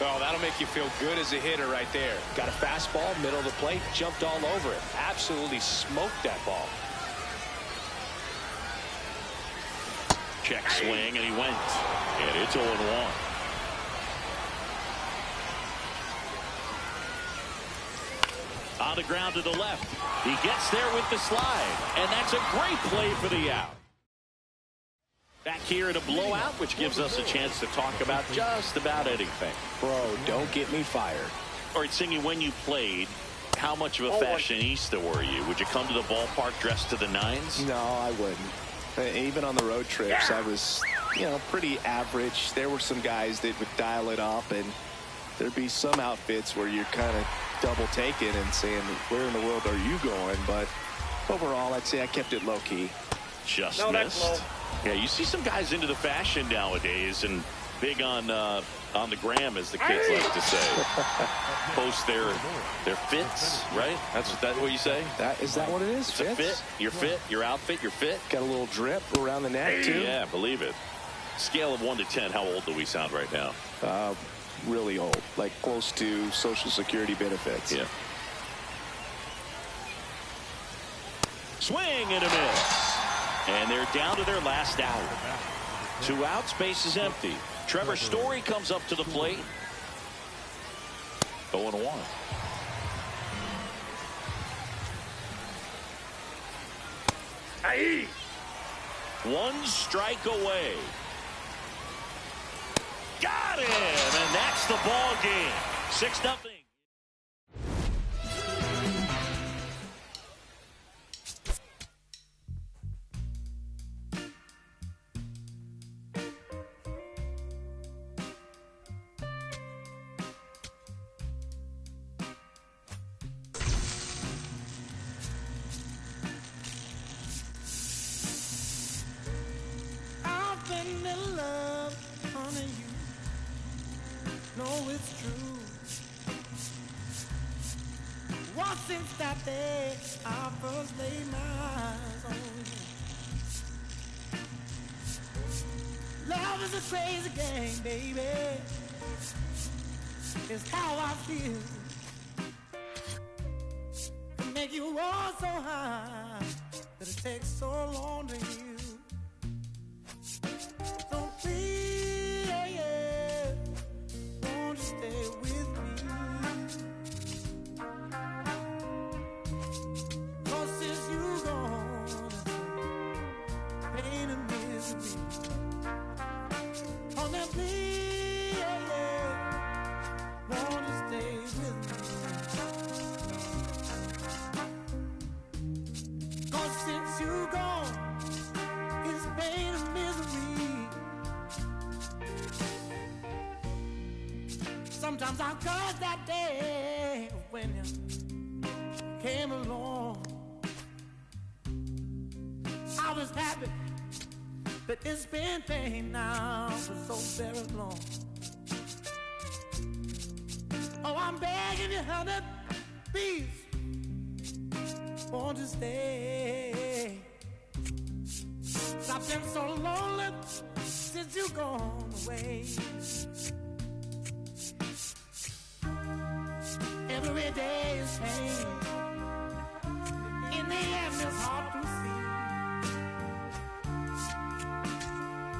Well, that'll make you feel good as a hitter right there. Got a fastball, middle of the plate, jumped all over it. Absolutely smoked that ball. Check swing, and he went. And it's 0-1. On the ground to the left. He gets there with the slide. And that's a great play for the out. Back here in a blowout, which gives us a chance to talk about just about anything. Bro, don't get me fired. All right, Singy, when you played, how much of a fashionista were you? Would you come to the ballpark dressed to the nines? No, I wouldn't. Even on the road trips, I was, pretty average. There were some guys that would dial it up, and there'd be some outfits where you're kind of double taking and saying, where in the world are you going? But overall, I'd say I kept it low-key. Just missed. Yeah, you see some guys into the fashion nowadays and big on the gram, as the kids like to say. Post their fits, right? That's what you say? Is that what it is? It's a fit. Your fit, your outfit, your fit. Got a little drip around the neck, too. Yeah, believe it. Scale of 1 to 10, how old do we sound right now? Really old, like close to Social Security benefits. Yeah. Swing and a miss. And they're down to their last out. 2 outs, base is empty. Trevor Story comes up to the plate. 0-1. Aye. 1 strike away. Got him, and that's the ball game. 6-0. It's true. Once since that day I first laid my eyes on you. Love is a crazy game, baby. is how I feel. To make you all so high that it takes so long to heal. So please, won't you stay with me? 'Cause since you gone, pain and misery. Oh, now please, won't you stay with me? 'Cause since you gone, it's pain and misery. Sometimes I curse that day when you came along. I was happy, but it's been pain now for so very long. Oh, I'm begging you, honey, please, won't you stay? I've been so lonely since you gone away. Every day is pain. In the end, it's hard to see.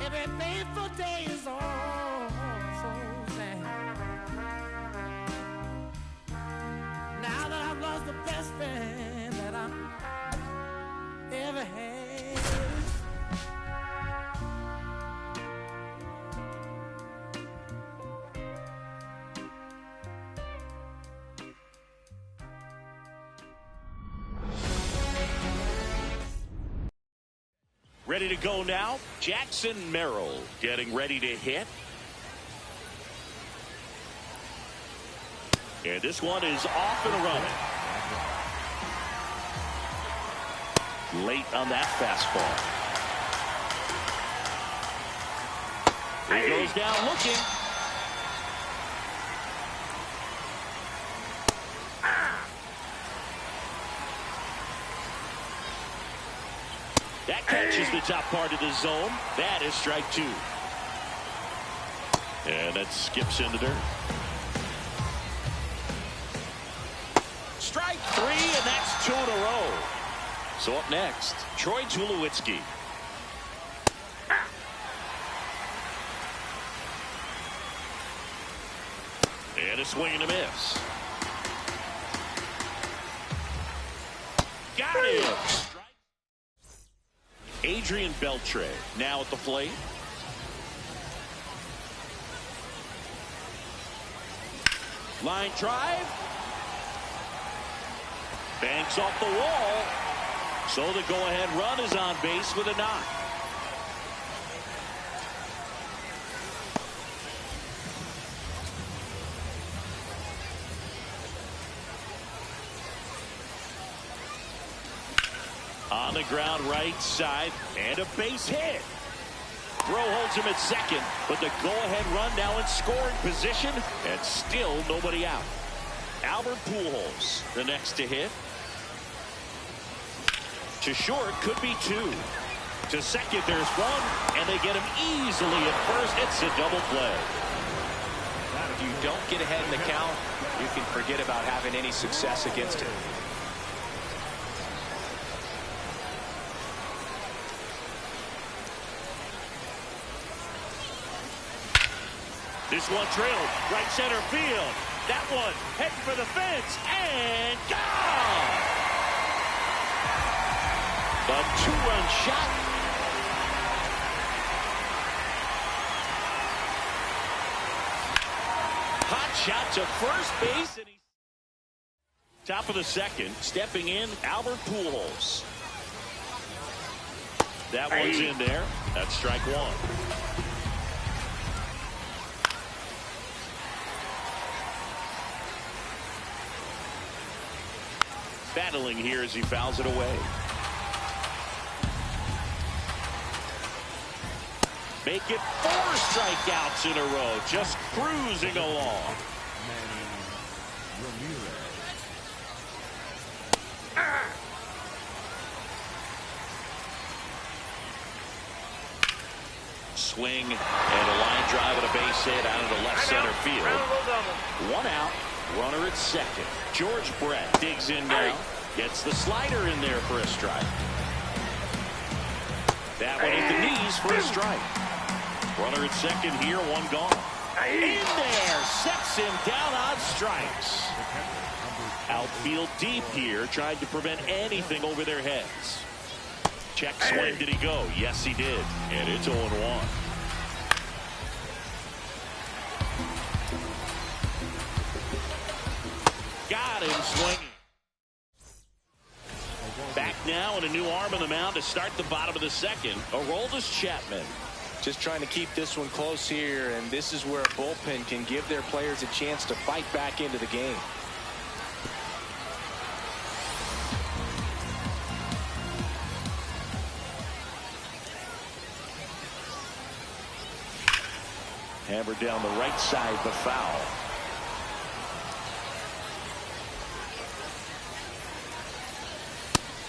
Every painful day is all so sad. Now that I've lost the best friend that I ever had. Ready to go now. Jackson Merrill getting ready to hit. And this one is off and running. Late on that fastball. He goes down looking. That catches the top part of the zone. That is strike two. And that skips into dirt. Strike three, and that's two in a row. So up next, Troy Tulowitzki. And a swing and a miss. Got him. Adrian Beltre now at the plate. Line drive. Banks off the wall. So the go-ahead run is on base with a knock. On the ground right side, and a base hit. Throw holds him at second, but the go-ahead run now in scoring position, and still nobody out. Albert Pujols, the next to hit. To short, could be two. To second, there's one, and they get him easily at first. It's a double play. If you don't get ahead in the count, you can forget about having any success against it. This one drilled right center field. That one heading for the fence and gone. A two-run shot. Hot shot to first base. And he's top of the second. Stepping in, Albert Pujols. That one's in there. That's strike one. Battling here as he fouls it away. Make it 4 strikeouts in a row, just cruising along. Swing and a line drive at a base hit out of the left center field. One out, runner at second. George Brett digs in now, gets the slider in there for a strike. That one at the knees for a strike. Runner at second here, one gone. In there, sets him down on strikes. Outfield deep here, tried to prevent anything over their heads. Check swing, did he go? Yes, he did. And it's 0-1. Got him swinging. Back now and a new arm on the mound to start the bottom of the second. Aroldis Chapman. Just trying to keep this one close here, and this is where a bullpen can give their players a chance to fight back into the game. Hammered down the right side, the foul.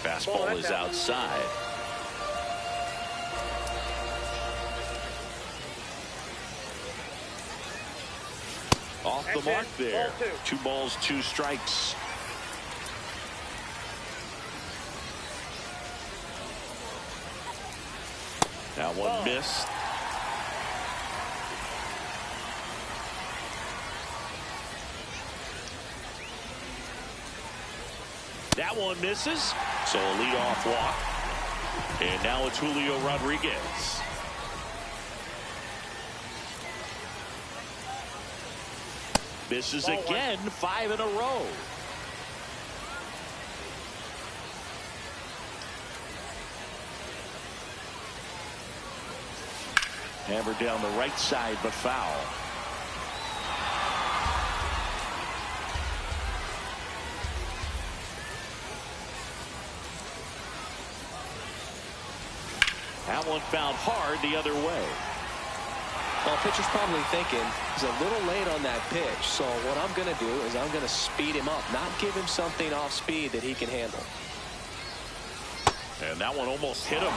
Fastball is outside. Off the mark there. 2 balls, 2 strikes. That one missed. That one misses. So a leadoff walk. And now it's Julio Rodriguez. Misses again, 5 in a row. Hammered down the right side, but foul. That one found hard the other way. Well, pitcher's probably thinking he's a little late on that pitch, so what I'm going to do is I'm going to speed him up, not give him something off speed that he can handle. And that one almost hit him.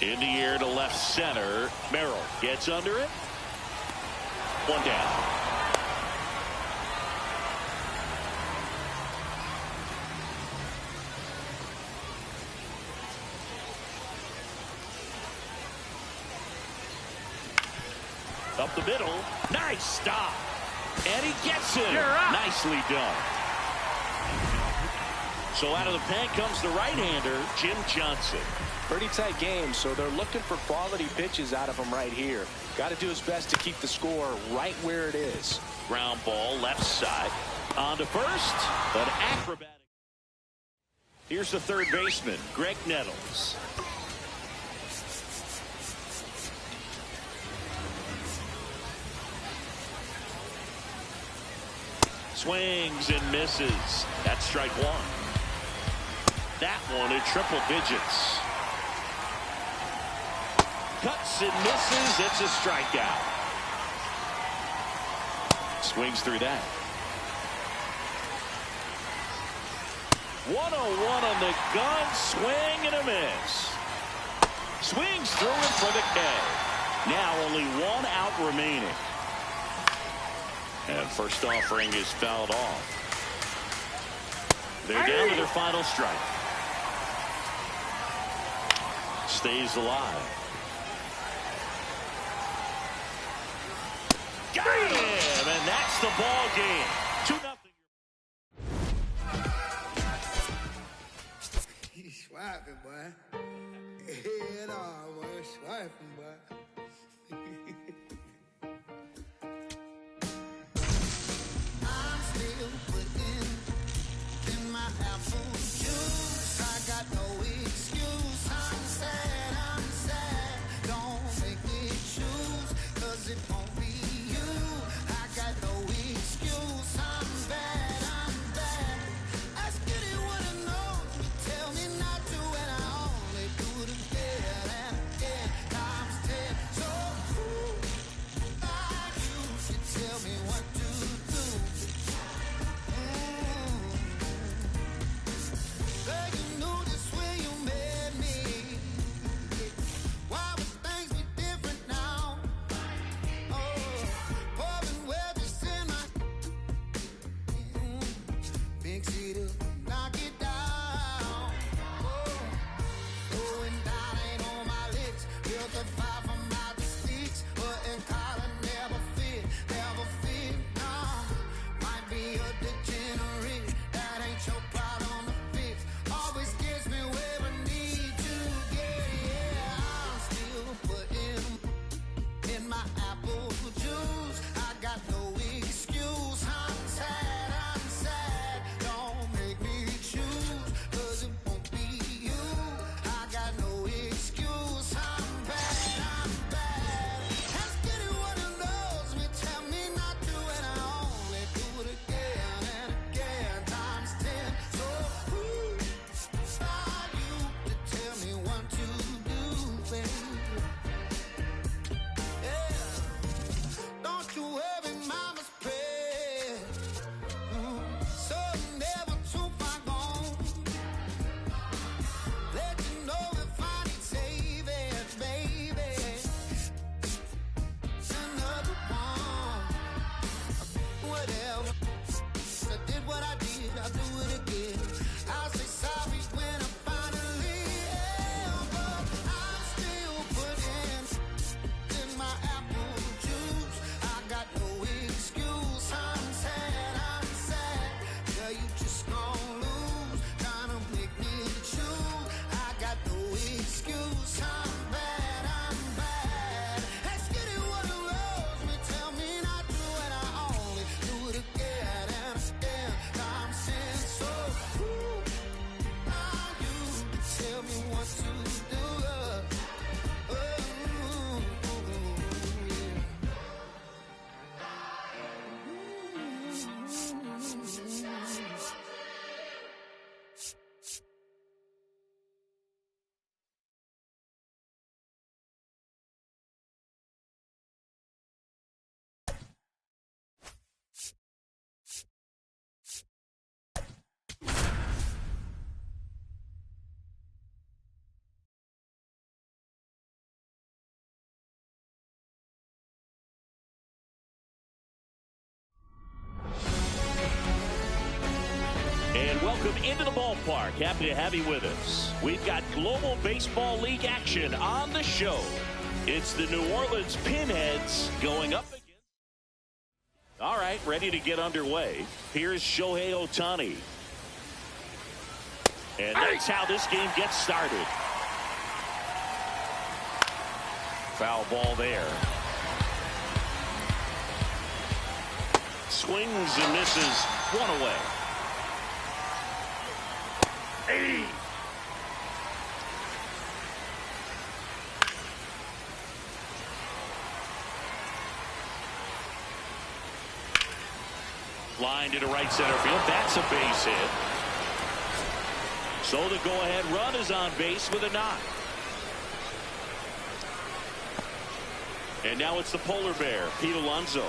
In the air to left center. Merrill gets under it. One down. Up the middle. Nice stop. And he gets it. Nicely done. So out of the pen comes the right-hander, Jim Johnson. Pretty tight game, so they're looking for quality pitches out of him right here. Got to do his best to keep the score right where it is. Ground ball left side. On to first. But acrobatic. Here's the third baseman, Greg Nettles. Swings and misses. That's strike one. That one in triple digits. Cuts and misses. It's a strikeout. Swings through that. 101 on the gun. Swing and a miss. Swings through it for the K. Now only 1 out remaining. And first offering is fouled off. They're down to their final strike. Stays alive. Got him, and that's the ball game. 2-0. He's swiping, boy. Head on, boy. Swiping, boy. I'm still putting in my apple juice. I got no excuse. I'm sad. Don't make me choose, 'cause it won't be you. I got no excuse. whatever. I did what I did, I'll do it again. I'll say sorry when I finally am, but I'm still putting in my apple juice. I got no excuse. I'm sad. Yeah, you just gon' lose. Trying to make me choose. I got no excuse. I'm bad. Let's get it what it rolls me. Tell me not to, and I only do it again and again. I'm saying so. Now you tell me what to do. And welcome into the ballpark. Happy to have you with us. We've got Global Baseball League action on the show. It's the New Orleans Pinheads going up against. All right, ready to get underway. Here's Shohei Ohtani. And that's how this game gets started. Foul ball there. Swings and misses. One away. Line to the right center field. That's a base hit. So the go-ahead run is on base with a knock. And now it's the polar bear, Pete Alonso.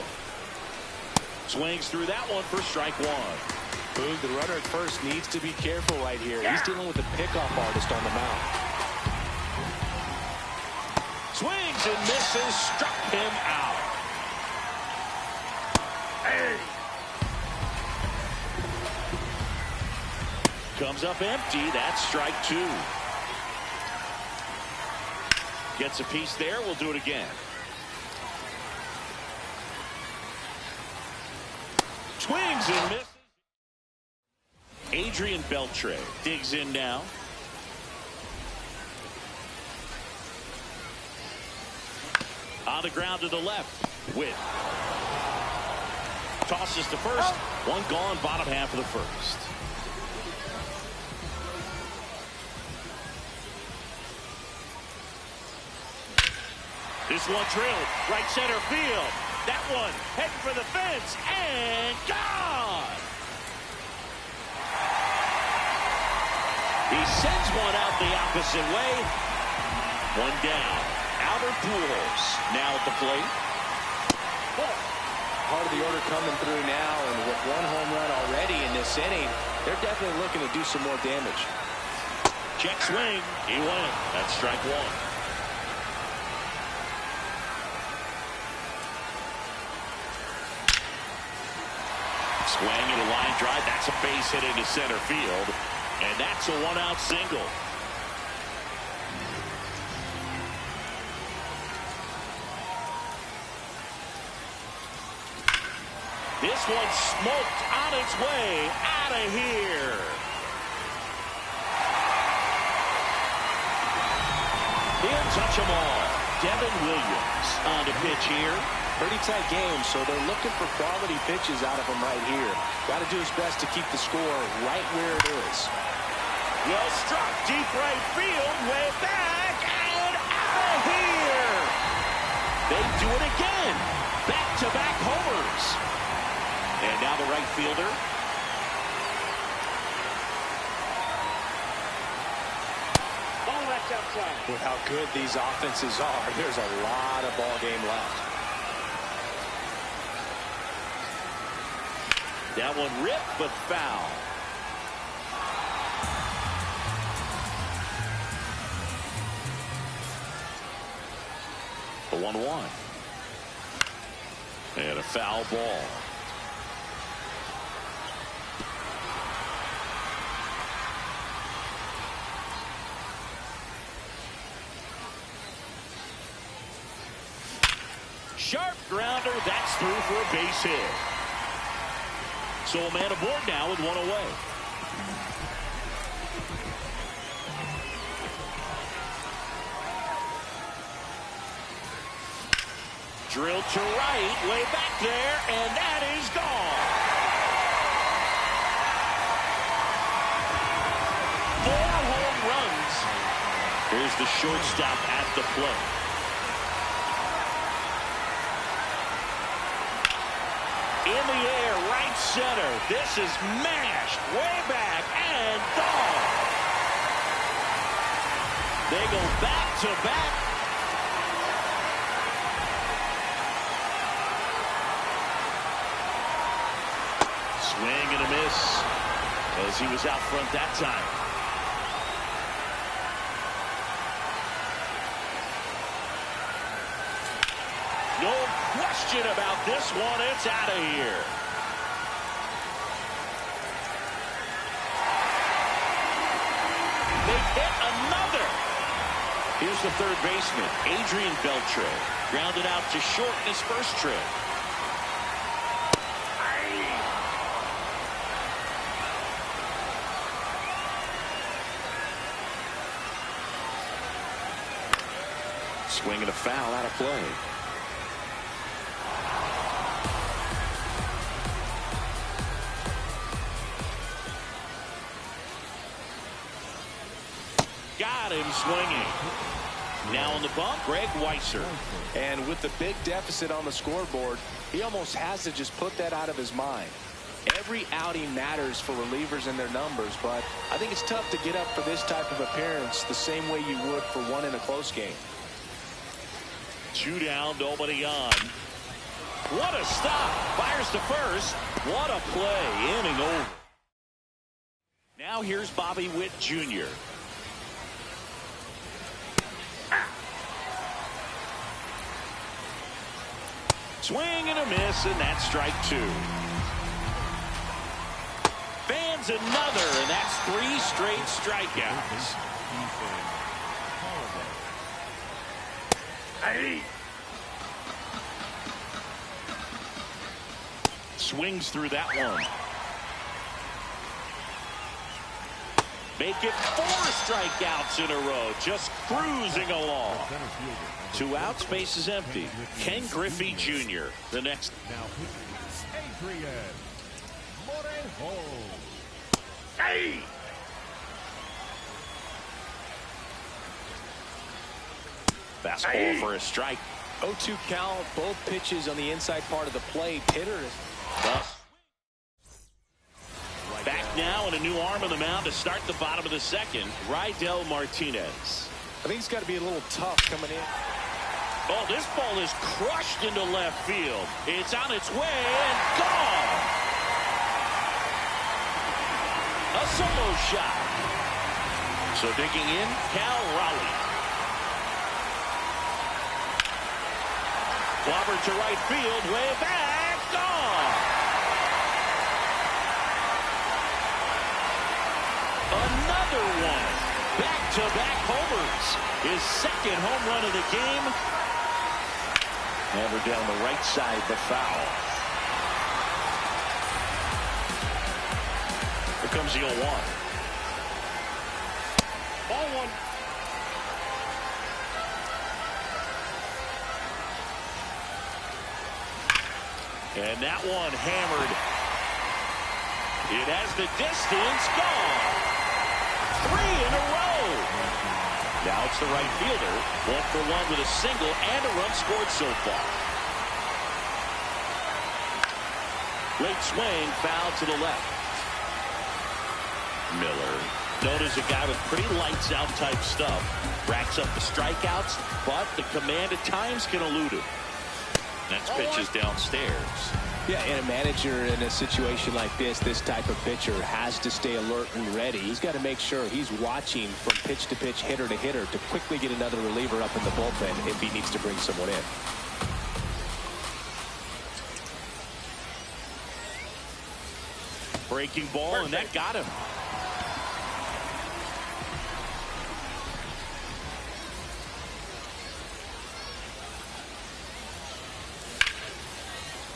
Swings through that one for strike one. Boog, the runner at first needs to be careful right here. He's dealing with a pickoff artist on the mound. Swings and misses, struck him out. Comes up empty. That's strike two. Gets a piece there. We'll do it again. Swings and misses. Adrian Beltre digs in now. On the ground to the left. Witt tosses to first. One gone, bottom half of the first. This one drilled right center field. That one heading for the fence and gone. He sends one out the opposite way. One down. Albert Pujols now at the plate. Part of the order coming through now, and with one home run already in this inning, they're definitely looking to do some more damage. Check swing. He went. That's strike one. Swing and a line drive. That's a base hit into center field. And that's a one-out single. This one smoked on its way out of here. He'll touch them all. Devin Williams on the pitch here. Pretty tight game, so they're looking for quality pitches out of him right here. Got to do his best to keep the score right where it is. Well struck, deep right field, way back, and out of here. They do it again. Back-to-back homers. And now the right fielder. Ball that's outside. With how good these offenses are, there's a lot of ball game left. That one ripped, but foul. The 1-1. And a foul ball. sharp grounder. That's through for a base hit. So a man aboard now with one away. Drilled to right, way back there, and that is gone. 4 home runs. Here's the shortstop at the plate. In the air, right center. This is mashed way back and gone. They go back to back. Swing and a miss as he was out front that time. No question about this one. It's out of here. They hit another. Here's the third baseman, Adrian Beltre. Grounded out to short in his first trip. Swing and a foul out of play. Got him swinging. Now on the bump, Greg Weisser. And with the big deficit on the scoreboard, he almost has to just put that out of his mind. Every outing matters for relievers and their numbers, but I think it's tough to get up for this type of appearance the same way you would for one in a close game. 2 down, nobody on. What a stop. Fires to first. What a play. Inning over. Now here's Bobby Witt Jr. Swing and a miss, and that's strike 2. Fans another, and that's 3 straight strikeouts. Hey. Swings through that one. Make it 4 strikeouts in a row, just cruising along. 2 outs, base is empty. Ken Griffey Jr. the next. Now Adrian Morejo. Hey! Fastball for a strike. 0-2 count, both pitches on the inside part of the plate. Hitter back now and a new arm on the mound to start the bottom of the second. Rydell Martinez. I think it's got to be a little tough coming in. Oh, this ball is crushed into left field. It's on its way and gone. A solo shot. So digging in, Cal Raleigh. Clobbered to right field, way back, gone. Another one. Back-to-back homers. His second home run of the game. Hammered down the right side, but foul. Here comes the 0-1. Ball 1. And that one hammered. It has the distance, gone. 3 in a row. Now it's the right fielder. 1 for 1 with a single and a run scored so far. Late swing, foul to the left. Miller, known as a guy with pretty lights out type stuff. Racks up the strikeouts, but the command at times can elude him. That's pitches downstairs. Yeah, and a manager in a situation like this type of pitcher has to stay alert and ready. He's got to make sure he's watching from pitch to pitch, hitter to hitter, to quickly get another reliever up in the bullpen if he needs to bring someone in. Breaking ball, and that got him.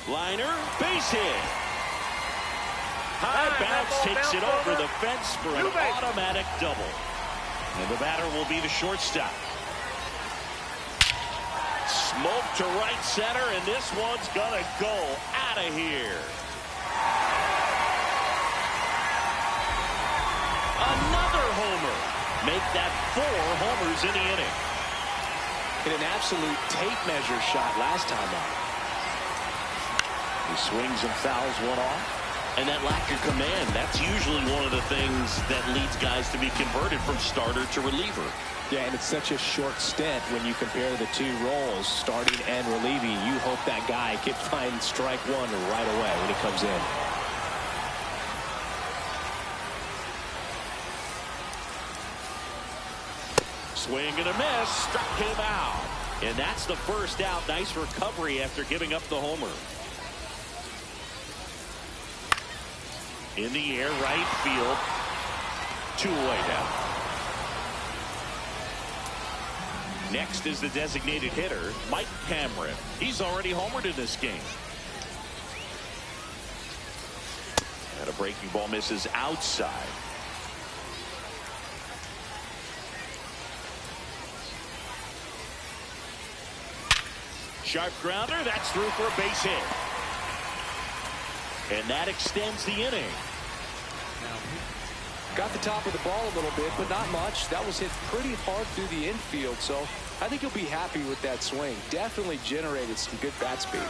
Liner, base hit. High bounce takes it over the fence for an automatic double. And the batter will be the shortstop. Smoke to right center, and this one's gonna go out of here. Another homer. Make that 4 homers in the inning. Hit an absolute tape measure shot last time out. He swings and fouls one off. And that lack of command, that's usually one of the things that leads guys to be converted from starter to reliever. Yeah, and it's such a short stint when you compare the two roles, starting and relieving. You hope that guy can find strike one right away when he comes in. Swing and a miss, struck him out. And that's the first out. Nice recovery after giving up the homer. In the air, right field. 2 away now. Next is the designated hitter, Mike Cameron. He's already homered in this game. And a breaking ball misses outside. Sharp grounder, that's through for a base hit. And that extends the inning. Got the top of the ball a little bit, but not much. That was hit pretty hard through the infield, so I think he'll be happy with that swing. Definitely generated some good bat speed.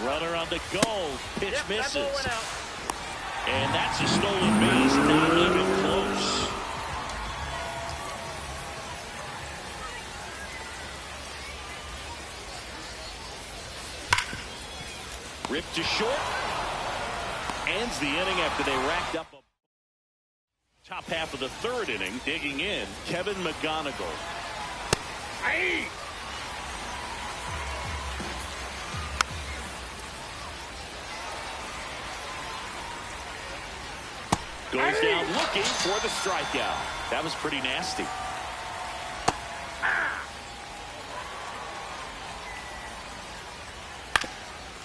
Runner on the go. Pitch misses. And that's a stolen base. Not even close. Ripped to short. Ends the inning after they racked up a top half of the 3rd inning. Digging in, Kevin McGonigal. Aye. Goes down looking for the strikeout. That was pretty nasty.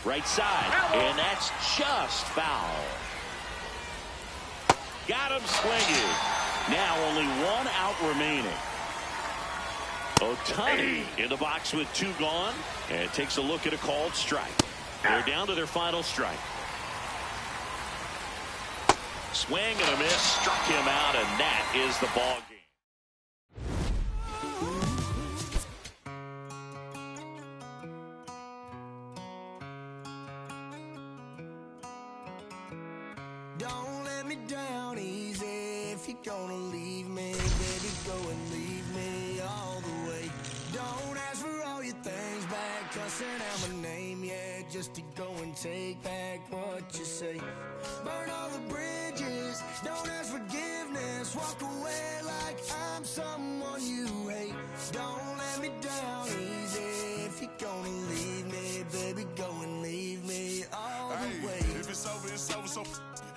Right side, and that's just foul. Got him swinging. Now only 1 out remaining. Ohtani in the box with 2 gone, and takes a look at a called strike. They're down to their final strike. Swing and a miss, struck him out, and that is the ball game. Don't let me down easy. If you're gonna leave me, baby, go and leave me all the way. Don't ask for all your things back, cussing out my name, yeah, just to go and take back what you say. Burn all the bridges, don't ask forgiveness, walk away like I'm someone you hate. Don't let me down easy. If you're gonna leave me, baby, go and leave me all the way. If it's over, it's over, so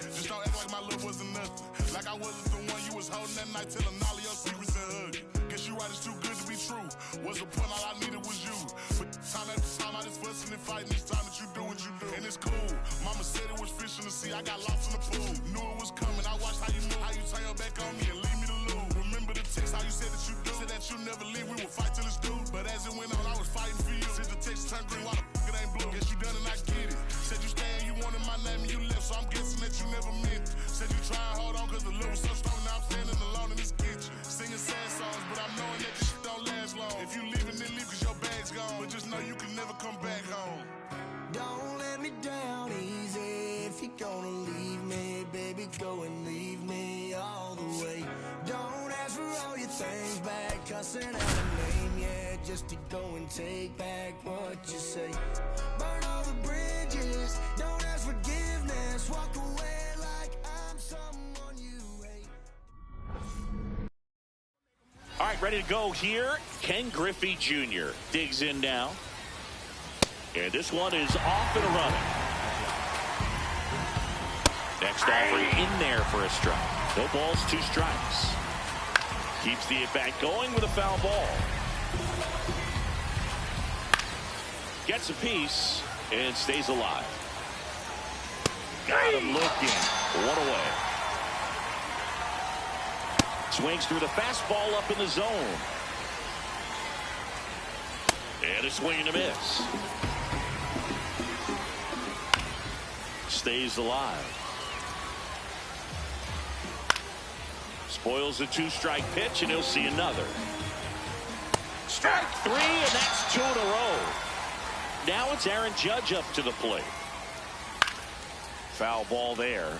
just don't act like my love wasn't nothing. Like I wasn't the one you was holding that night, telling all of your secrets and hugging. Guess you right, it's too good to be true. Was the point, all I needed was you. But time after time, I just fussing and fighting. Each time that you do what you do, and it's cool. Mama said it was fish in the sea, I got lost in the pool. Knew it was coming, I watched how you move, how you turn your back on me and leave me to lose. Remember the text, how you said that you do, said that you never leave, we would fight till it's due. But as it went on, I was fighting for you. Since the text turned green, why the f it ain't blue? Guess you done and I get it. Said you stay and you wanted my name and you left, so I'm guessing that you never meant it. Said you try and hold on cause the love was so strong, now I'm standing alone in this kitchen. Singing sad songs, but I'm knowing that this shit don't last long. If you leaving, then leave cause your bag's gone. But just know you can never come back home. Don't let me down easy. If you're gonna leave me, baby, go and leave me all the way. Don't ask for all your things back, cussing out a name, yeah, just to go and take back what you say. Burn all the bridges, don't ask forgiveness, walk away like I'm someone you hate. All right, ready to go here. Ken Griffey Jr. digs in now. And this one is off and running. Next offering in there for a strike. No balls, 2 strikes. Keeps the at-bat going with a foul ball. Gets a piece and stays alive. Got him looking. One away. Swings through the fastball up in the zone. And a swing and a miss. Stays alive. Spoils a 2-strike pitch, and he'll see another. Strike 3, and that's 2 in a row. Now it's Aaron Judge up to the plate. Foul ball there.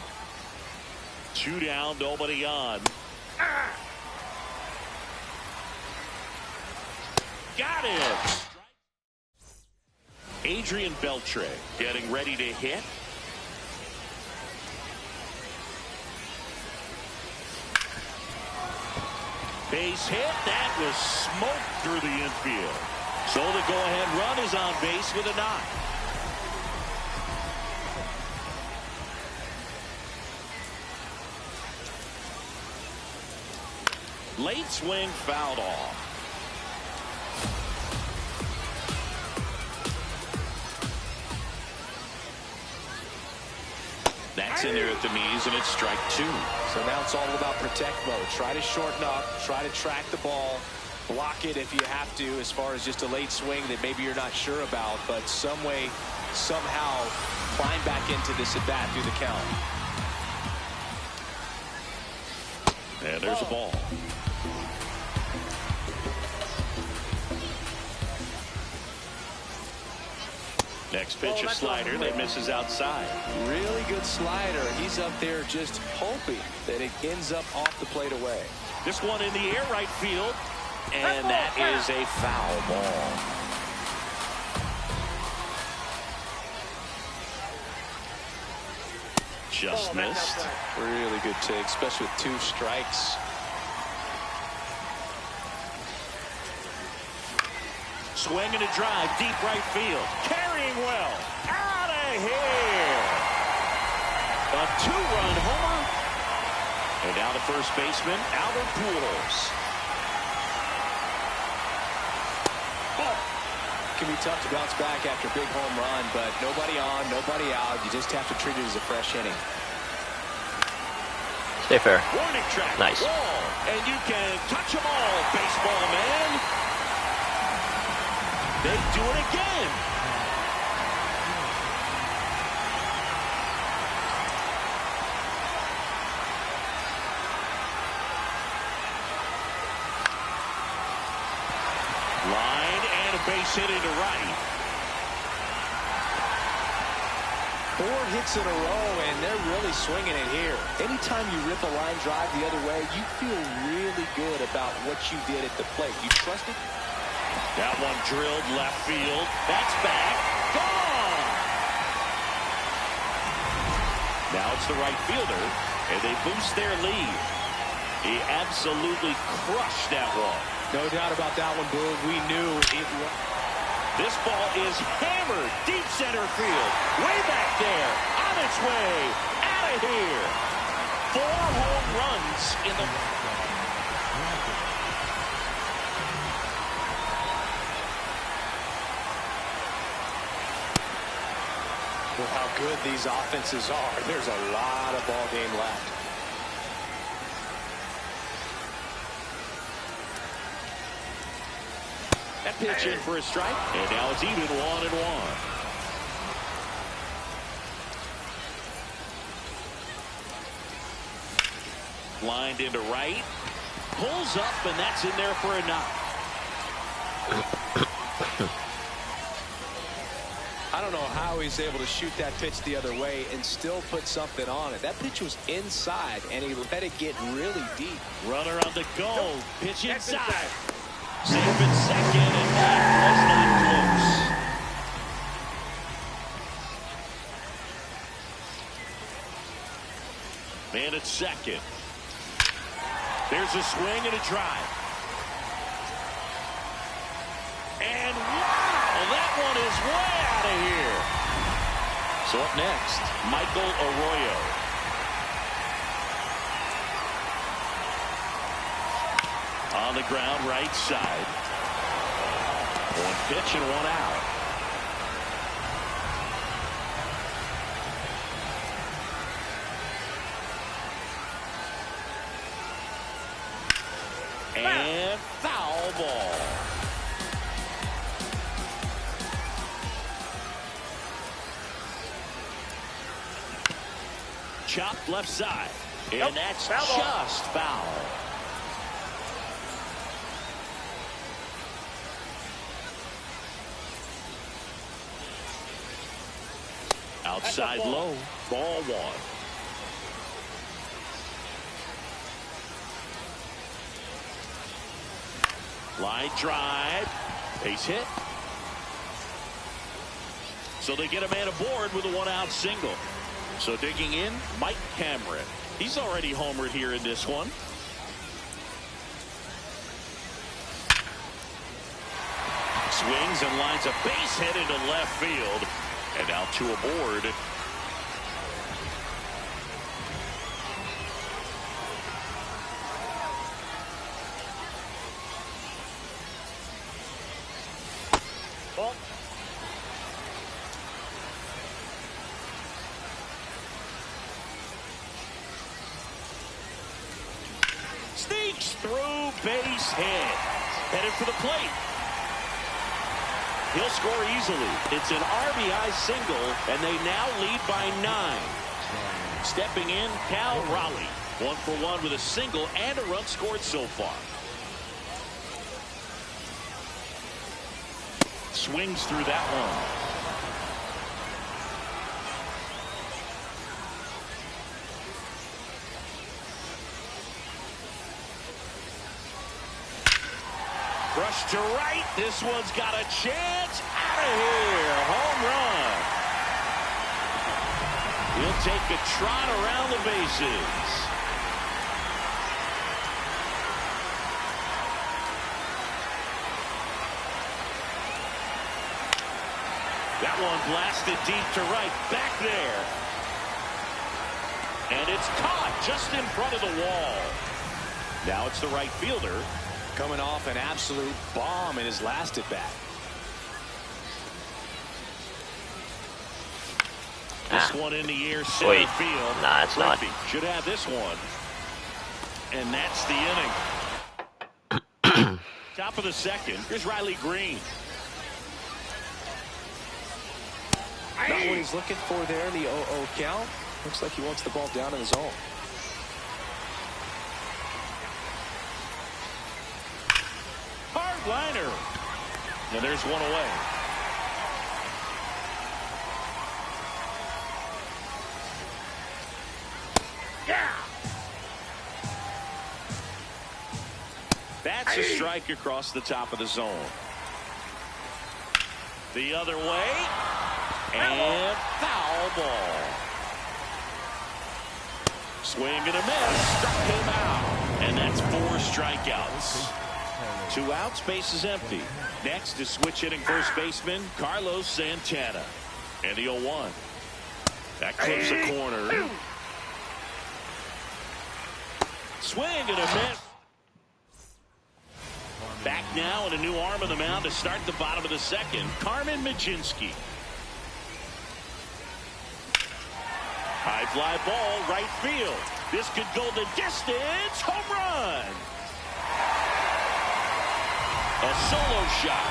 2 down, nobody on. Got it. Adrian Beltre getting ready to hit. Base hit. That was smoked through the infield. So the go-ahead run is on base with a knock. Late swing fouled off. That's in there at the knees, and it's strike 2. So now it's all about protect mode. Try to shorten up, try to track the ball, block it if you have to, as far as just a late swing that maybe you're not sure about, but some way, somehow climb back into this at bat through the count. And there's a ball. Next pitch, a slider that misses outside. Really good slider. He's up there just hoping that it ends up off the plate away. This one in the air, right field, and that is a foul ball. Just missed. Really good take, especially with 2 strikes. Swing and a drive, deep right field. Carrying well. Out of here. A 2-run homer. And now the first baseman, Albert Pujols. It can be tough to bounce back after a big home run, but nobody on, nobody out. You just have to treat it as a fresh inning. Stay fair. Warning track. Nice. Wall. And you can touch them all, baseball man. They do it again. Line and a base hit into right. 4 hits in a row, and they're really swinging it here. Anytime you rip a line drive the other way, you feel really good about what you did at the plate. You trust it? That one drilled left field. That's back. Gone! Now it's the right fielder, and they boost their lead. He absolutely crushed that one. No doubt about that one, Boog. We knew it was. This ball is hammered deep center field. Way back there. On its way. Out of here. 4 home runs in the... With how good these offenses are, there's a lot of ball game left. That pitch in for a strike, and now it's even 1-1. Lined into right, pulls up, and that's in there for a knock. I don't know how he's able to shoot that pitch the other way and still put something on it. That pitch was inside, and he let it get really deep. Runner on the go. Pitch inside. Safe at second, and that was not close. Man at second. There's a swing and a drive. And wow, that one is way out of here. So up next, Michael Arroyo. On the ground, right side. 1 pitch and 1 out. And foul ball. Chopped left side. And that's just foul. Outside low. Ball one. Line drive. Base hit. So they get a man aboard with a one-out single. So digging in, Mike Cameron. He's already homered here in this one. Swings and lines a base hit into left field. And now two aboard. Ball. Sneaks through, base hit. Headed for the plate. He'll score easily. It's an RBI single, and they now lead by 9. Stepping in, Cal Raleigh. 1 for 1 with a single and a run scored so far. Swings through that one. Brush to right. This one's got a chance. Out of here. Home run. He'll take a trot around the bases. That one blasted deep to right. Back there. And it's caught just in front of the wall. Now it's the right fielder. Coming off an absolute bomb in his last at bat. This one in the air, center field. Nah, it's not. Should have this one. And that's the inning. Top of the second. Here's Riley Green. Not what he's looking for there, the 0-0 count. Looks like he wants the ball down in the zone. Hard liner. And there's one away. Yeah. That's a strike across the top of the zone. The other way. And foul ball. Swing and a miss. Struck him out. And that's 4 strikeouts. 2 outs, base is empty. Next is switch hitting first baseman Carlos Santana. And the 0-1. That clips a corner. Swing and a miss. Back now and a new arm on the mound to start the bottom of the second. Carmen Mlodzinski. High fly ball, right field. This could go the distance. Home run. A solo shot.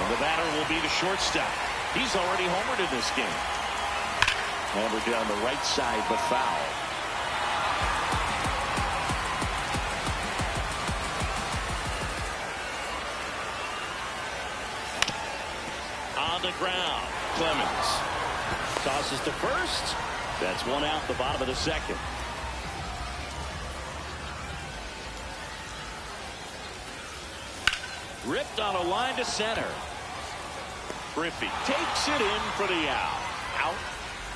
And the batter will be the shortstop. He's already homered in this game. Hammered down the right side, but foul. On the ground, Clemens tosses to first. That's 1 out, the bottom of the second. Ripped on a line to center. Griffey takes it in for the out. Out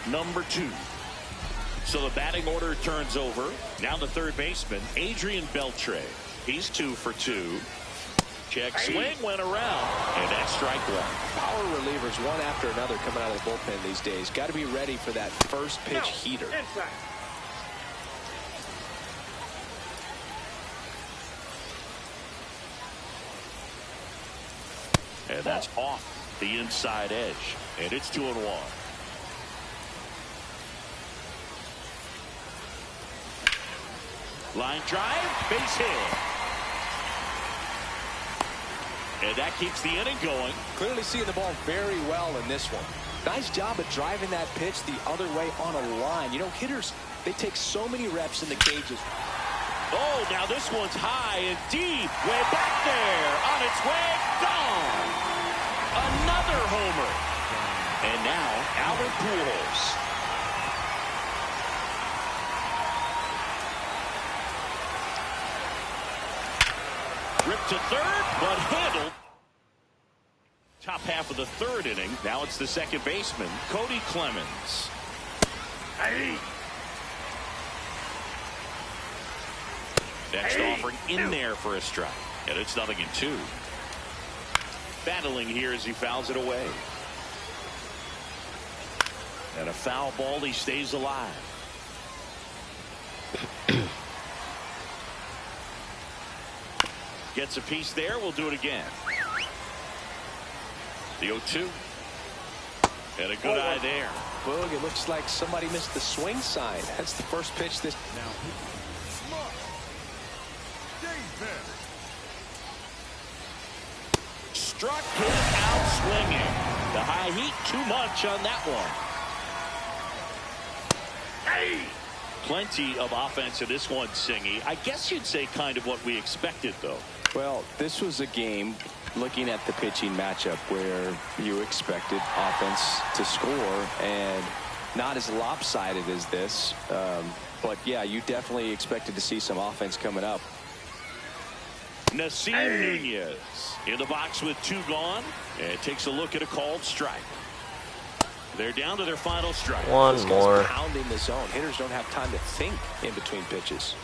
number 2. So the batting order turns over. Now the third baseman, Adrian Beltre. He's 2 for 2. Check swing went around, and that's strike 1. Power relievers one after another coming out of the bullpen these days. Got to be ready for that first pitch heater. Inside. And that's off the inside edge. And it's 2-1. Line drive, base hit. And that keeps the inning going. Clearly seeing the ball very well in this one. Nice job of driving that pitch the other way on a line. You know, hitters, they take so many reps in the cages. Oh, now this one's high and deep. Way back there. On its way. Gone. Another homer. And now Albert Pujols. Ripped to third, but handled. Top half of the third inning. Now it's the second baseman, Cody Clemens. Hey. Next offering in there for a strike. And it's 0-2. Battling here as he fouls it away. And a foul ball, he stays alive. Gets a piece there. We'll do it again. The 0-2. And a good eye there. Boog, it looks like somebody missed the swing sign. That's the first pitch this. Now, Struck him out swinging. The high heat, too much on that one. Hey! Plenty of offense in this one, Singy. I guess you'd say kind of what we expected, though. Well, this was a game, looking at the pitching matchup, where you expected offense to score, and not as lopsided as this. But, yeah, you definitely expected to see some offense coming up. Nasim Nunez in the box with 2 gone, and takes a look at a called strike. They're down to their final strike. One more. Pounding the zone. Hitters don't have time to think in between pitches.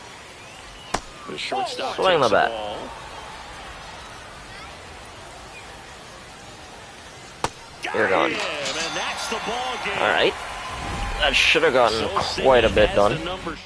The shortstop Swing the takes bat. ball. You're gone. And that's the ball game. All right. That should have gotten So quite a Singy bit has done. the number.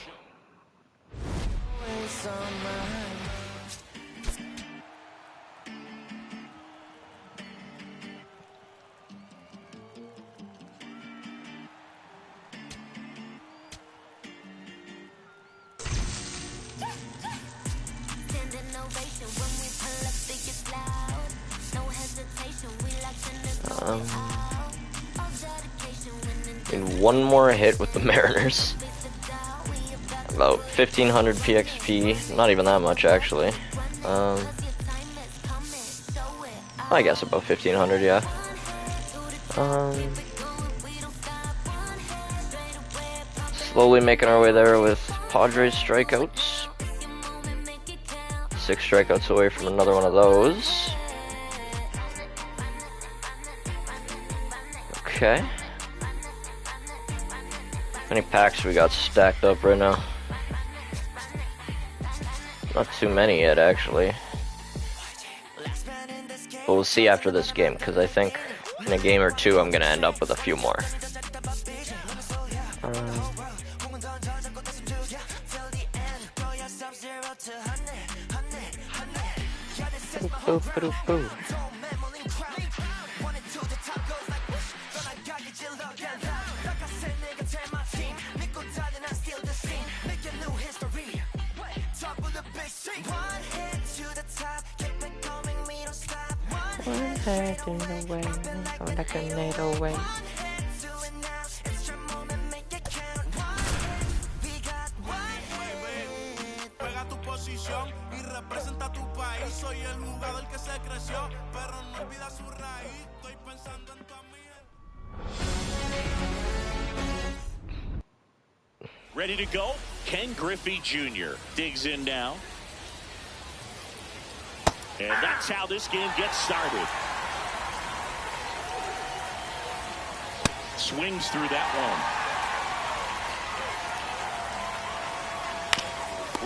In one more hit with the Mariners. About 1500 PXP. Not even that much, actually. I guess about 1500, yeah. Slowly making our way there with Padres strikeouts. 6 strikeouts away from another one of those. Okay. How many packs we got stacked up right now? Not too many yet, actually. But we'll see after this game, because I think in a game or two I'm going to end up with a few more. Boo, boo, boo. One head in the way, going like a NATO way. Pega tu posición y representa tu país. Soy el jugador que se creció, pero no olvida su raíz. Estoy pensando en tu amiga. Ready to go? Ken Griffey Jr. digs in now. And that's how this game gets started. Swings through that one.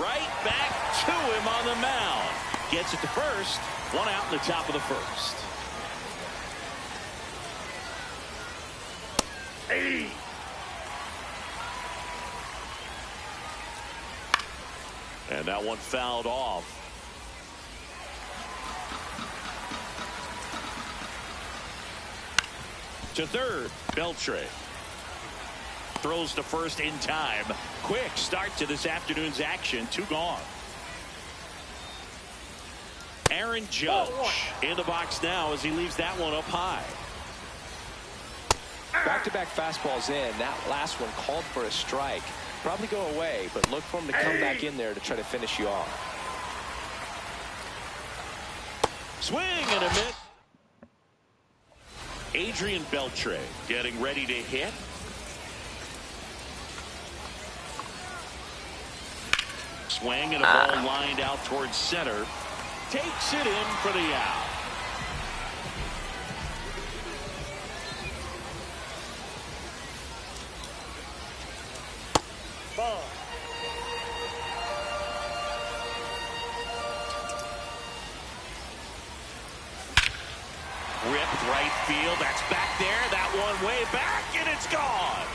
Right back to him on the mound. Gets it to first. 1 out in the top of the first. Hey. And that one fouled off. To third, Beltre. Throws to first in time. Quick start to this afternoon's action. 2 gone. Aaron Judge in the box now as he leaves that one up high. Back-to-back fastballs in. That last one called for a strike. Probably go away, but look for him to come back in there to try to finish you off. Swing and a miss. Adrian Beltre getting ready to hit. Swing and a ball lined out towards center. Takes it in for the out. Ball. Ripped right field. That's back there. That one way back, and it's gone.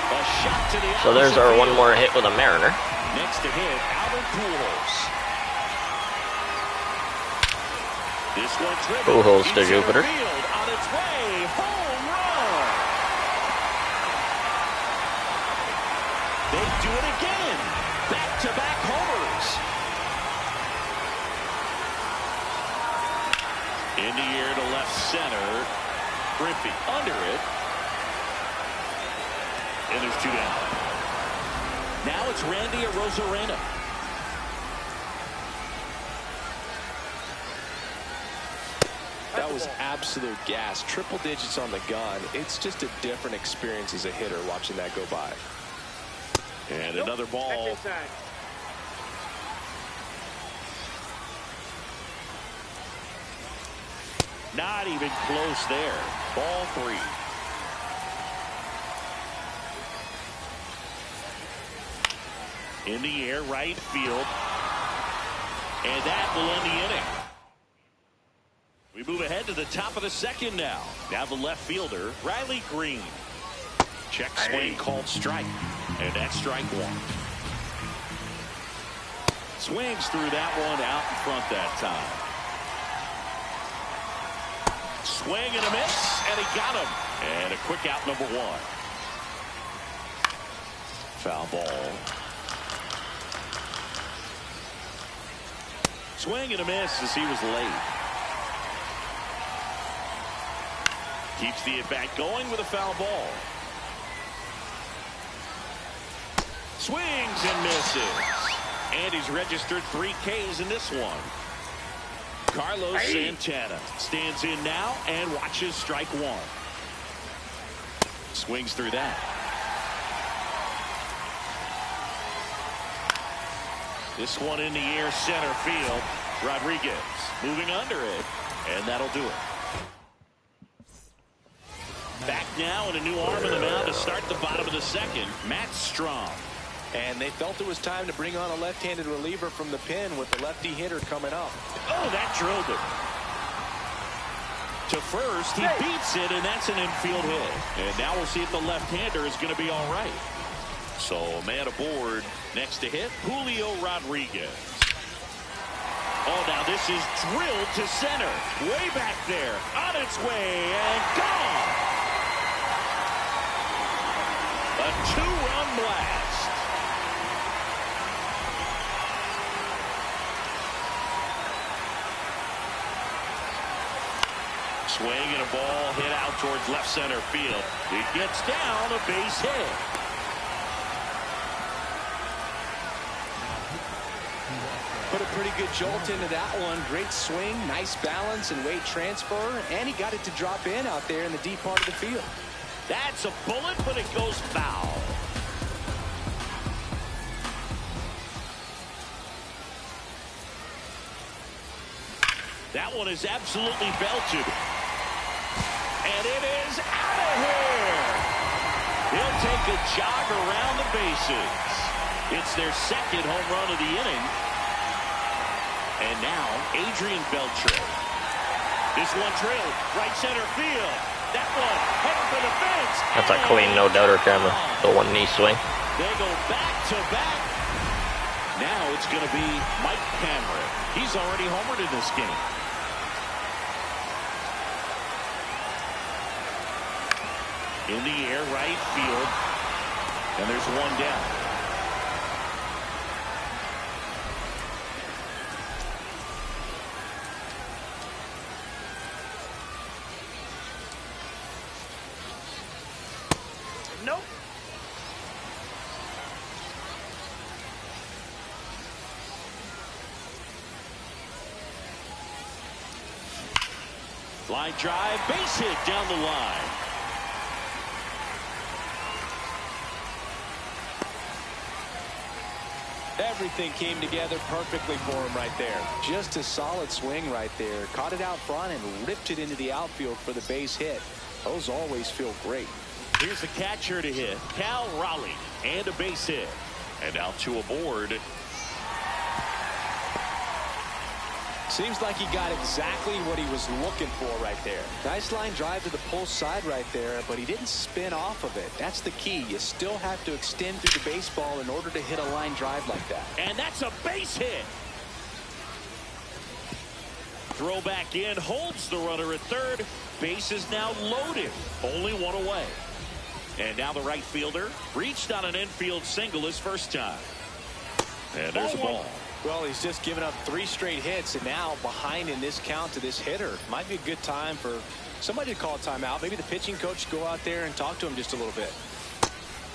A shot to the So there's opposite our one field. more hit with a Mariner. Next to hit, Albert Pujols. This one dribbled. Pujols to Deep center Jupiter. field on its way. Home run. They do it again. Back-to-back homers. In the air to left center. Griffey under it. And there's two down. Now it's Randy Arozarena. That was absolute gas. Triple digits on the gun. It's just a different experience as a hitter watching that go by. And another ball. Not even close there. Ball 3. In the air, right field. And that will end the inning. We move ahead to the top of the second now. Now the left fielder, Riley Green. Check swing called strike. And that's strike 1. Swings through that one out in front that time. Swing and a miss, and he got him. And a quick out, number 1. Foul ball. Swing and a miss as he was late. Keeps the at-bat going with a foul ball. Swings and misses. And he's registered 3 Ks in this one. Carlos Santana stands in now and watches strike 1. Swings through that. This one in the air, center field. Rodriguez moving under it, and that'll do it. Back now and a new arm in the mound to start the bottom of the second. Matt Strom. And they felt it was time to bring on a left-handed reliever from the pen with the lefty hitter coming up. Oh, that drilled him. To first, he beats it, and that's an infield hit. And now we'll see if the left-hander is going to be all right. So, man aboard. Next to hit, Julio Rodriguez. Oh, now this is drilled to center. Way back there. On its way, and gone. A 2-run blast. Swing and a ball hit out towards left center field. It gets down, a base hit. Put a pretty good jolt into that one. Great swing, nice balance and weight transfer, and he got it to drop in out there in the deep part of the field. That's a bullet, but it goes foul. That one is absolutely belted. And it is out of here. He'll take a jog around the bases. It's their second home run of the inning. And now, Adrian Beltre. This one drilled, right center field. That one, headed for the fence. That's a clean no-doubter camera. The one knee swing. They go back to back. Now it's going to be Mike Cameron. He's already homered in this game. In the air, right field. And there's one down. Nope. Line drive, base hit down the line. Everything came together perfectly for him right there. Just a solid swing right there. Caught it out front and ripped it into the outfield for the base hit. Those always feel great. Here's the catcher to hit, Cal Raleigh, and a base hit. And now two aboard. Seems like he got exactly what he was looking for right there. Nice line drive to the pull side right there, but he didn't spin off of it. That's the key. You still have to extend through the baseball in order to hit a line drive like that. And that's a base hit. Throw back in, holds the runner at third. Base is now loaded. Only one away. And now the right fielder reached on an infield single his first time. And there's a ball. Well, he's just given up 3 straight hits, and now behind in this count to this hitter. Might be a good time for somebody to call a timeout. Maybe the pitching coach go out there and talk to him just a little bit.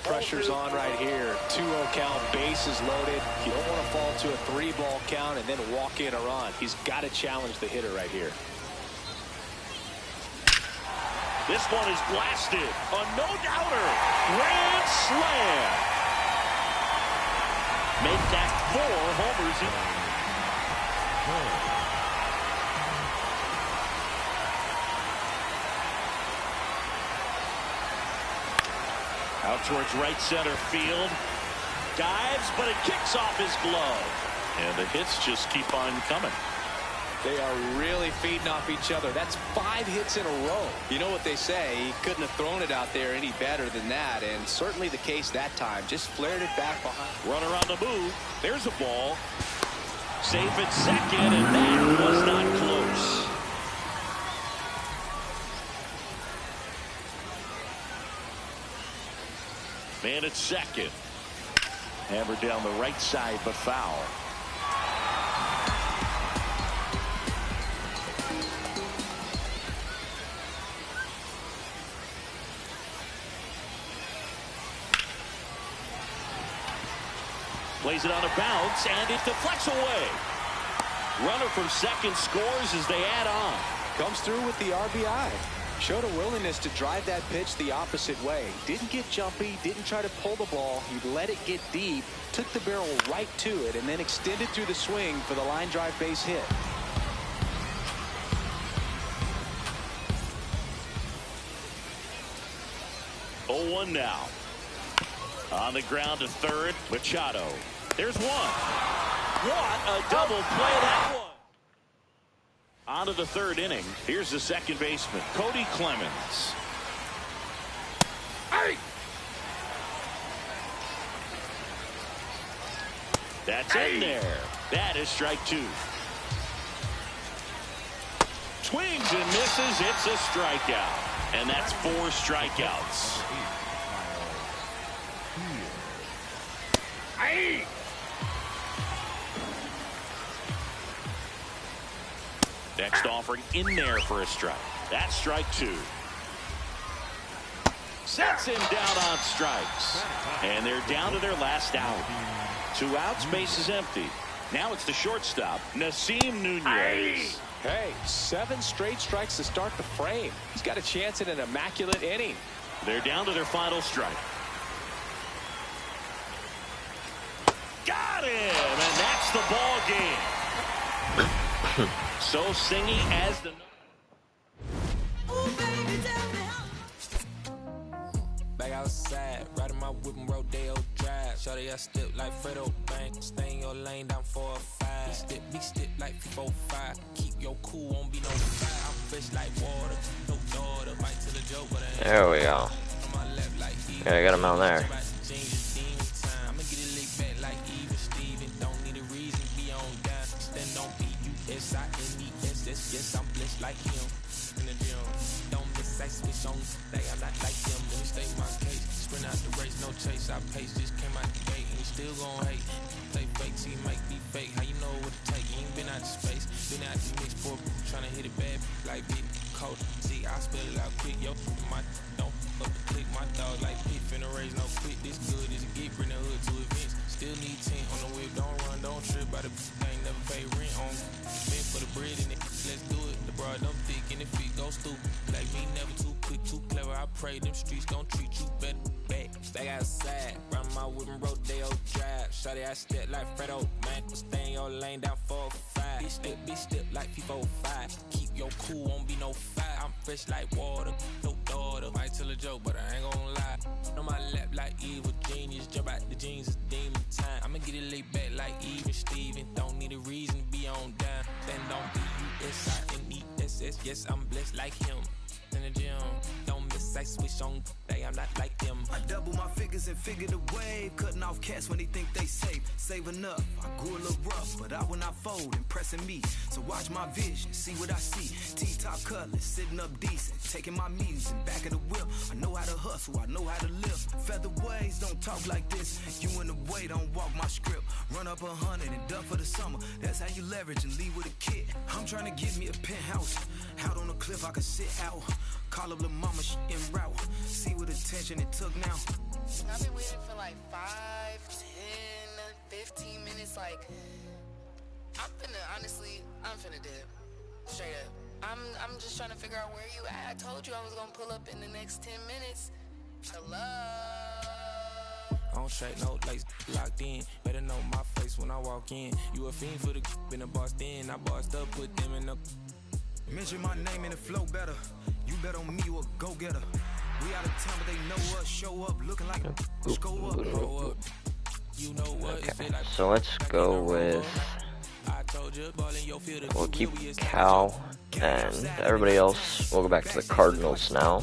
Pressure's on right here. 2-0 count, bases loaded. You don't want to fall to a 3-ball count and then walk in a run. He's got to challenge the hitter right here. This one is blasted. A no-doubter. Grand slam. Make that 4 homers. Out towards right center field. Dives, but it kicks off his glove. And the hits just keep on coming. They are really feeding off each other. That's 5 hits in a row. You know what they say, he couldn't have thrown it out there any better than that, and certainly the case that time. Just flared it back behind. Runner on the move. There's a ball. Safe at second, and that was not close. Man at second. Hammered down the right side, but foul. Plays it on a bounce, and it deflects away. Runner from second scores as they add on. Comes through with the RBI. Showed a willingness to drive that pitch the opposite way. Didn't get jumpy, didn't try to pull the ball. He let it get deep, took the barrel right to it, and then extended through the swing for the line drive base hit. Oh, 1 now. On the ground to third, Machado. There's one. What a double play that was. On to the third inning. Here's the second baseman, Cody Clemens. Hey! That's in there. That is strike 2. Swings and misses. It's a strikeout. And that's 4 strikeouts. Hey! Next offering in there for a strike. That's strike 2. Sets him down on strikes. And they're down to their last out. 2 outs, base is empty. Now it's the shortstop, Nasim Nunez. Hey, 7 straight strikes to start the frame. He's got a chance at an immaculate inning. They're down to their final strike. Got him, and that's the ball game. So singy as the. Back outside, riding my whip and Rodeo Drive. Shorty, I step like Fredo Bank. Stay in your lane down 4 or 5. Big step like 4-5. Keep your cool, won't be no fire. I'm fresh like water, no daughter. Bite to the joke, but I ain't. There we go. Yeah, I got him out there. Yes, I'm blessed like him. In the gym, don't miss, I switch on. I'm not like them. Let me stay my case. Sprint out the race, no chase. I pace, just came out the gate, and you still gon' hate. Play fake, see, make me fake. How you know what to take? You ain't been out the space, been out the mix for trying to hit it bad like big cold. See, I spell it out quick, yo. My don't fuck with click. My dog like pit, finna raise no quit. This good as it get, bring the hood to events. Still need 10 on the whip, don't run, don't trip. By the ain't never pay rent on. Spent for the bread in it, let's do it. The broad dumb thick and the feet go stupid. Like me, never too quick, too clever. I pray them streets gon' treat you better. Back outside, run my whip and Rodeo Drive. Shawty, I step like Fredo, man. Stay in your lane down 4-5. Bitch step like people 5. Keep your cool, won't be no fire. I'm fresh like water, no daughter. Might tell a joke, but I ain't gon' lie. On my lap like evil genius. Jump out the jeans, it's demon time. I'ma get it laid back like even Steven. Don't need a reason to be on down. Then don't be USINESS. Yes, I'm blessed like him. In the gym, don't miss, I switch on day, I'm not like them. I double my figures and figure the wave. Cutting off cats when they think they safe. Saving up, I grew a little rough, but I will not fold, impressing me. So watch my vision, see what I see. T-top cutlass, sitting up decent. Taking my meetings in back of the whip. I know how to hustle, I know how to live. Featherweights don't talk like this. You in the way, don't walk my script. Run up 100 and duck for the summer. That's how you leverage and leave with a kid. I'm trying to get me a penthouse. Out on the cliff, I can sit out. Call up the mama, she en route. See what attention it took now. I've been waiting for like 5, 10, 15 minutes. Like, I'm finna dip. Straight up. I'm just trying to figure out where you at. I told you I was gonna pull up in the next 10 minutes. Hello? I don't shake no legs, locked in. Better know my face when I walk in. You a fiend for the been a boss then. I bossed up, put them in the. Mention my name and it flow better. You bet on me, you a go-getter. We out of town, but they know us. Show up, looking like a go up, grow up. You know what? Okay, so let's go with. We'll keep Cal and everybody else. We'll go back to the Cardinals now.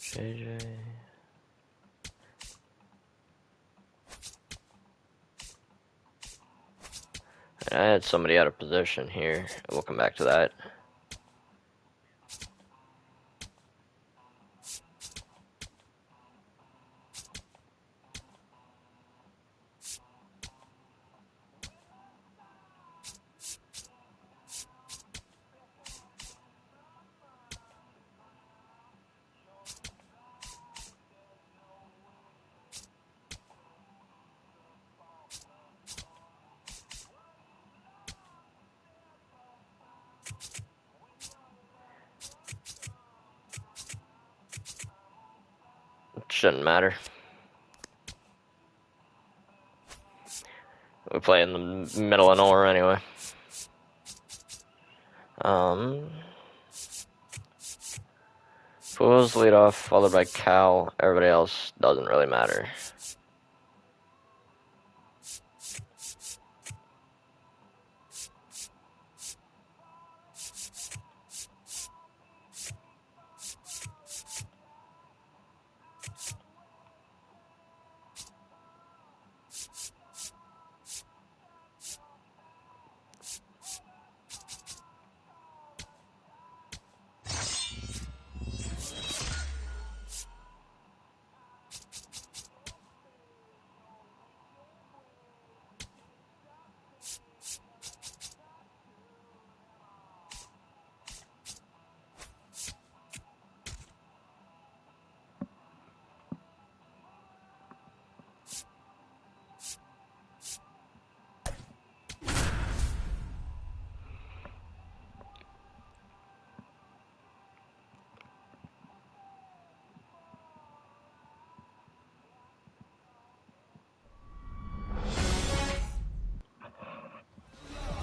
JJ. I had somebody out of position here. We'll come back to that. Shouldn't matter. We play in the middle of nowhere anyway. Fools lead off, followed by Cal. Everybody else doesn't really matter.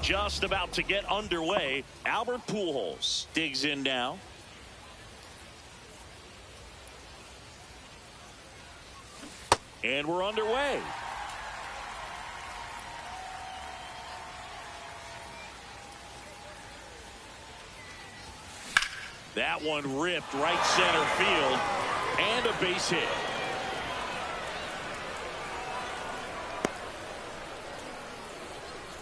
Just about to get underway. Albert Pujols digs in now. And we're underway. That one ripped right center field and a base hit.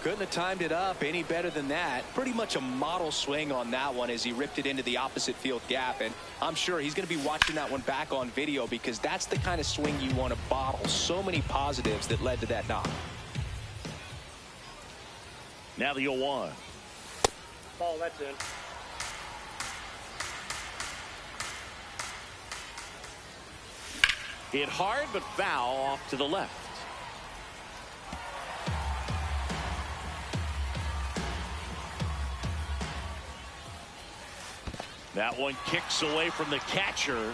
Couldn't have timed it up any better than that. Pretty much a model swing on that one as he ripped it into the opposite field gap. And I'm sure he's going to be watching that one back on video because that's the kind of swing you want to bottle. So many positives that led to that knock. Now the 0-1. Ball, that's in. Hit hard, but foul off to the left. That one kicks away from the catcher.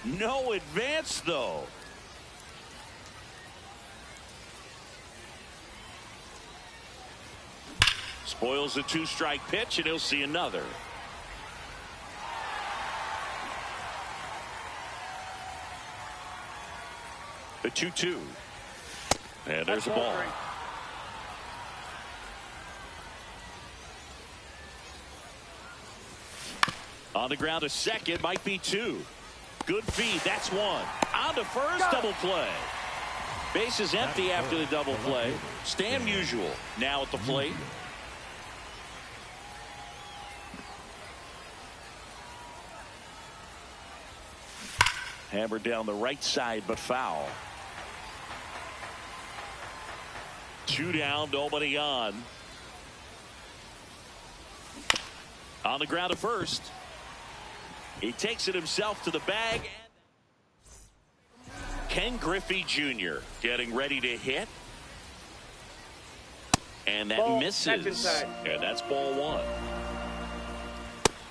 No advance, though. Spoils a 2-strike pitch, and he'll see another. The 2-2. And there's a ball. On the ground to second, might be 2. Good feed, that's 1. On to first, double play. Base is empty after the double play. Stan Musial now at the plate. Hammered down the right side, but foul. 2 down, nobody on. On the ground to first. He takes it himself to the bag. Ken Griffey Jr. getting ready to hit. And that Ball, misses. that's inside. And that's ball 1.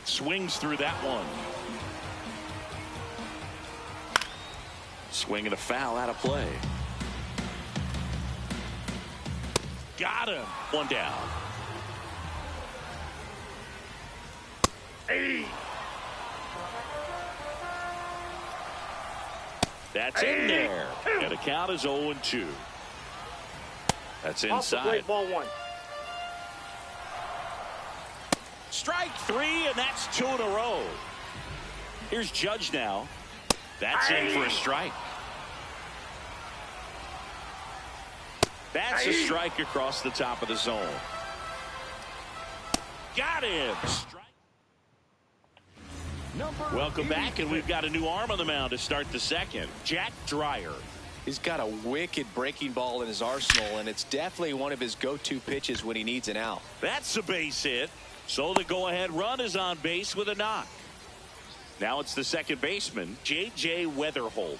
Swings through that one. Swing and a foul out of play. Got him. 1 down. Hey. That's in there. And the count is 0-2. That's Off the plate, inside. ball 1. Strike 3, and that's 2 in a row. Here's Judge now. That's in for a strike. That's a strike across the top of the zone. Got him. Welcome back, and we've got a new arm on the mound to start the second. Jack Dreyer. He's got a wicked breaking ball in his arsenal, and it's definitely one of his go-to pitches when he needs an out. That's a base hit. So the go-ahead run is on base with a knock. Now it's the second baseman, J.J. Weatherholt.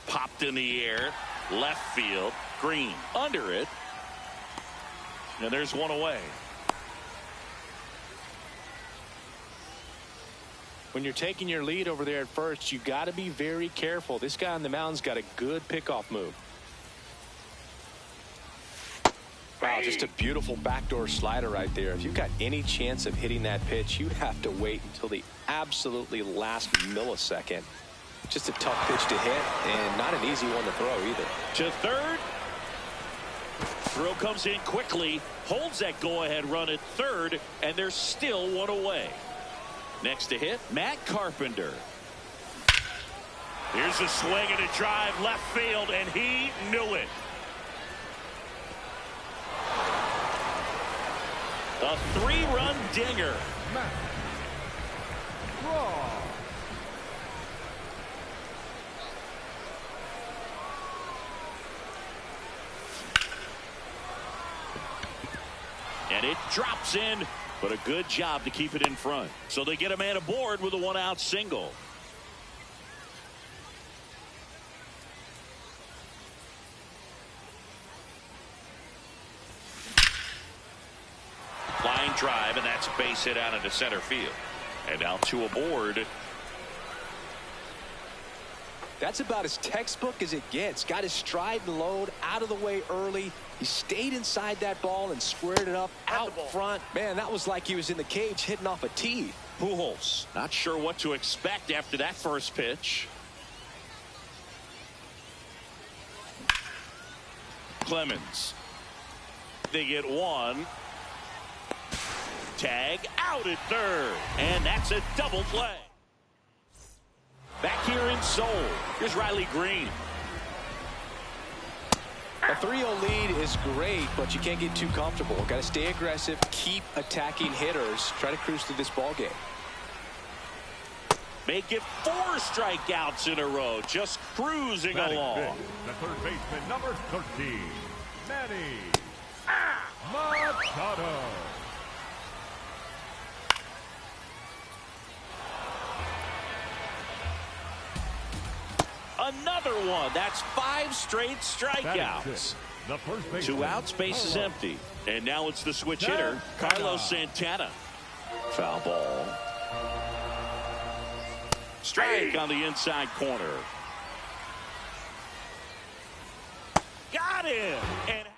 Popped in the air, left field, Green under it. And there's 1 away. When you're taking your lead over there at first, you got to be very careful. This guy on the mound's got a good pickoff move. Wow, just a beautiful backdoor slider right there. If you've got any chance of hitting that pitch, you have to wait until the absolutely last millisecond. Just a tough pitch to hit, and not an easy one to throw either. To third. Throw comes in quickly, holds that go-ahead run at third, and there's still 1 away. Next to hit, Matt Carpenter. Here's a swing and a drive left field, and he knew it. A 3-run dinger. Matt Straw. And it drops in, but a good job to keep it in front. So they get a man aboard with a 1-out single. Line drive, and that's a base hit out into center field. And now 2 aboard. That's about as textbook as it gets. Got his stride and load out of the way early. He stayed inside that ball and squared it up out front. Man, that was like he was in the cage hitting off a tee. Pujols not sure what to expect after that first pitch. Clemens. They get 1. Tag out at third. And that's a double play. Back here in Seoul, here's Riley Green. A 3-0 lead is great, but you can't get too comfortable. Got to stay aggressive, keep attacking hitters, try to cruise through this ball game. Make it 4 strikeouts in a row, just cruising along. The third baseman, number 13, Manny Machado. Another one. That's 5 straight strikeouts. 2 outs, base is empty. And now it's the switch hitter, Carlos Santana. Foul ball. Strike on the inside corner. Got him. And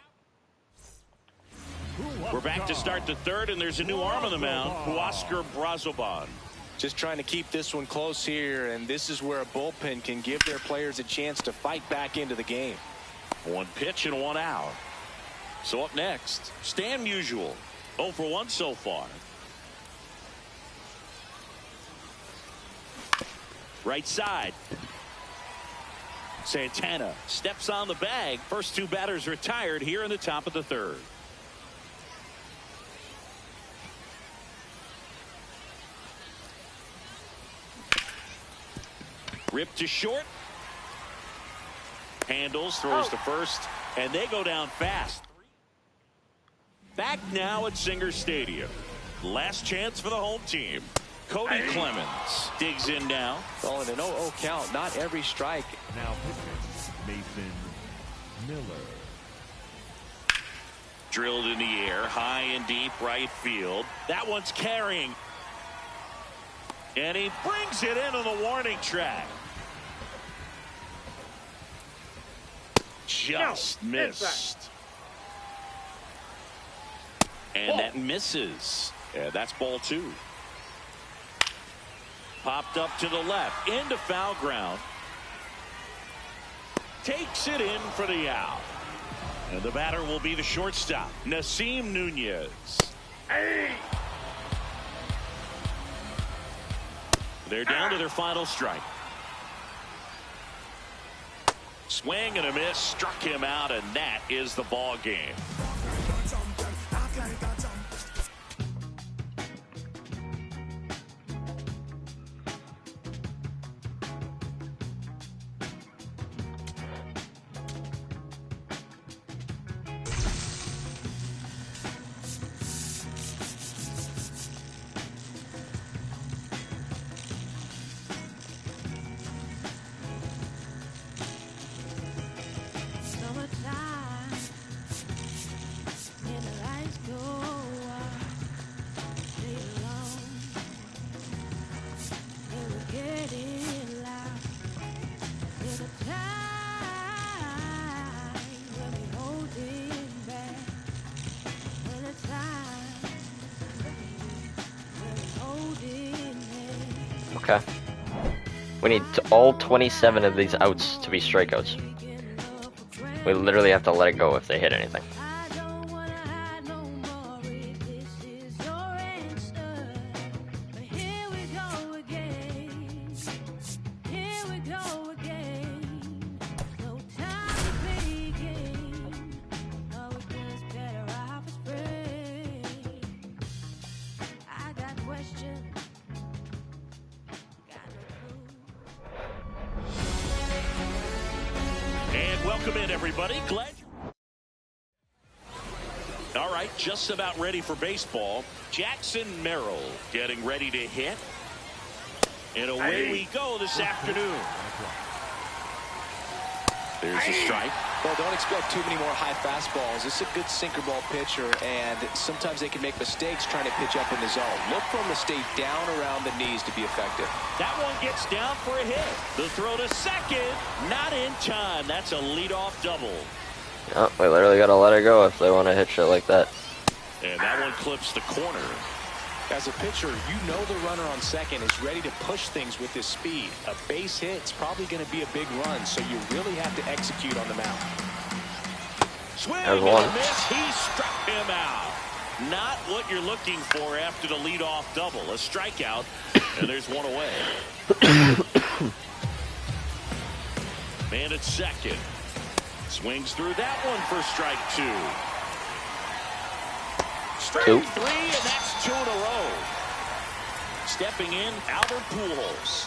we're back to start the third, and there's a new arm on the mound, Huascar Brazoban. Just trying to keep this one close here, and this is where a bullpen can give their players a chance to fight back into the game. 1 pitch and 1 out. So up next, Stan Musial. 0 for 1 so far. Right side. Santana steps on the bag. First 2 batters retired here in the top of the third. Ripped to short. Handles, throws to first, and they go down fast. Back now at Singer Stadium. Last chance for the home team. Cody Clemens digs in now. Well, in an 0-0 count, not every strike. Now pitching, Mason Miller. Drilled in the air, high and deep right field. That one's carrying. And he brings it in on the warning track. Just missed. And that misses. Yeah, that's ball 2. Popped up to the left, into foul ground. Takes it in for the out. And the batter will be the shortstop, Nasim Nunez. They're down to their final strike. Swing and a miss, struck him out, and that is the ball game. Okay. We need all 27 of these outs to be strikeouts. We literally have to let it go if they hit anything. Welcome in, everybody. Glad. All right, just about ready for baseball. Jackson Merrill getting ready to hit. And away we go this afternoon. There's a strike. Well, don't expect too many more high fastballs. This is a good sinker ball pitcher, and sometimes they can make mistakes trying to pitch up in the zone. Look for them to stay down around the knees to be effective. That one gets down for a hit. The throw to second, not in time. That's a leadoff double. Oh, we literally gotta let it go if they want to hit shit like that. And that one clips the corner. As a pitcher, you know the runner on second is ready to push things with his speed. A base hit's probably going to be a big run, so you really have to execute on the mound. Swing and a miss. He struck him out. Not what you're looking for after the leadoff double. A strikeout, and there's one away. Man at second. Swings through that one for strike 2. Strike 3, and that's 2 in a row. Stepping in, Albert Pujols.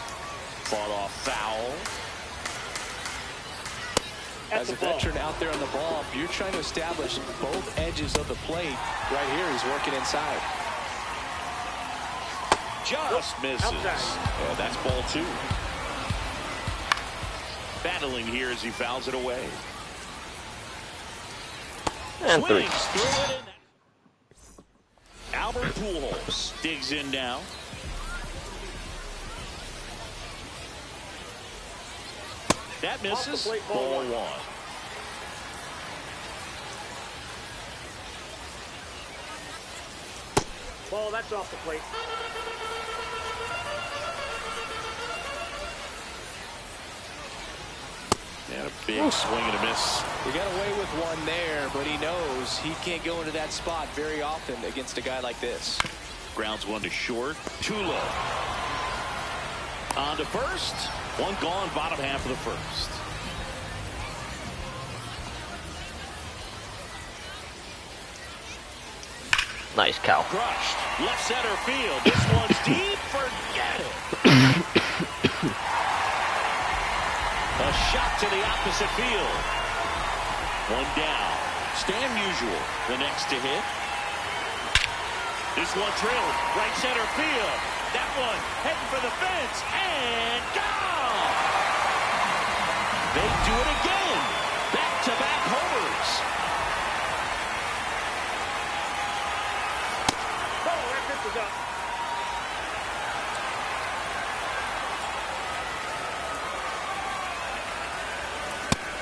Fought off foul. As a veteran out there on the ball, you're trying to establish both edges of the plate. Right here, he's working inside. Just misses. And that's ball 2. Battling here as he fouls it away. And 3. Swings through it. Albert Pujols digs in now. That misses. Ball 1. Ball, that's off the plate. And a big swing and a miss. He got away with one there, but he knows he can't go into that spot very often against a guy like this. Grounds one to short. Too low. On to first. One gone, bottom half of the first. Nice cow. Crushed. Left center field. This one's deep. Forget it. A shot to the opposite field. One down. Stan Musial, the next to hit. This one drilled. Right center field. That one heading for the fence. And gone! They do it again. Back-to-back homers. Oh, that pitch is up.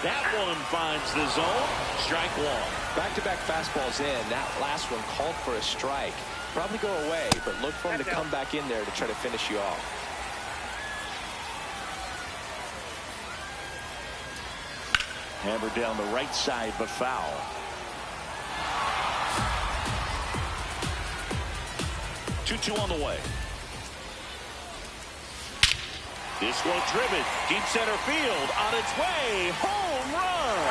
That one finds the zone. Strike 1. Back-to-back fastballs in. That last one called for a strike. Probably go away, but look for him to come back in there to try to finish you off. Hammered down the right side, but foul. Two on the way. This one driven. Deep center field. On its way. Home run.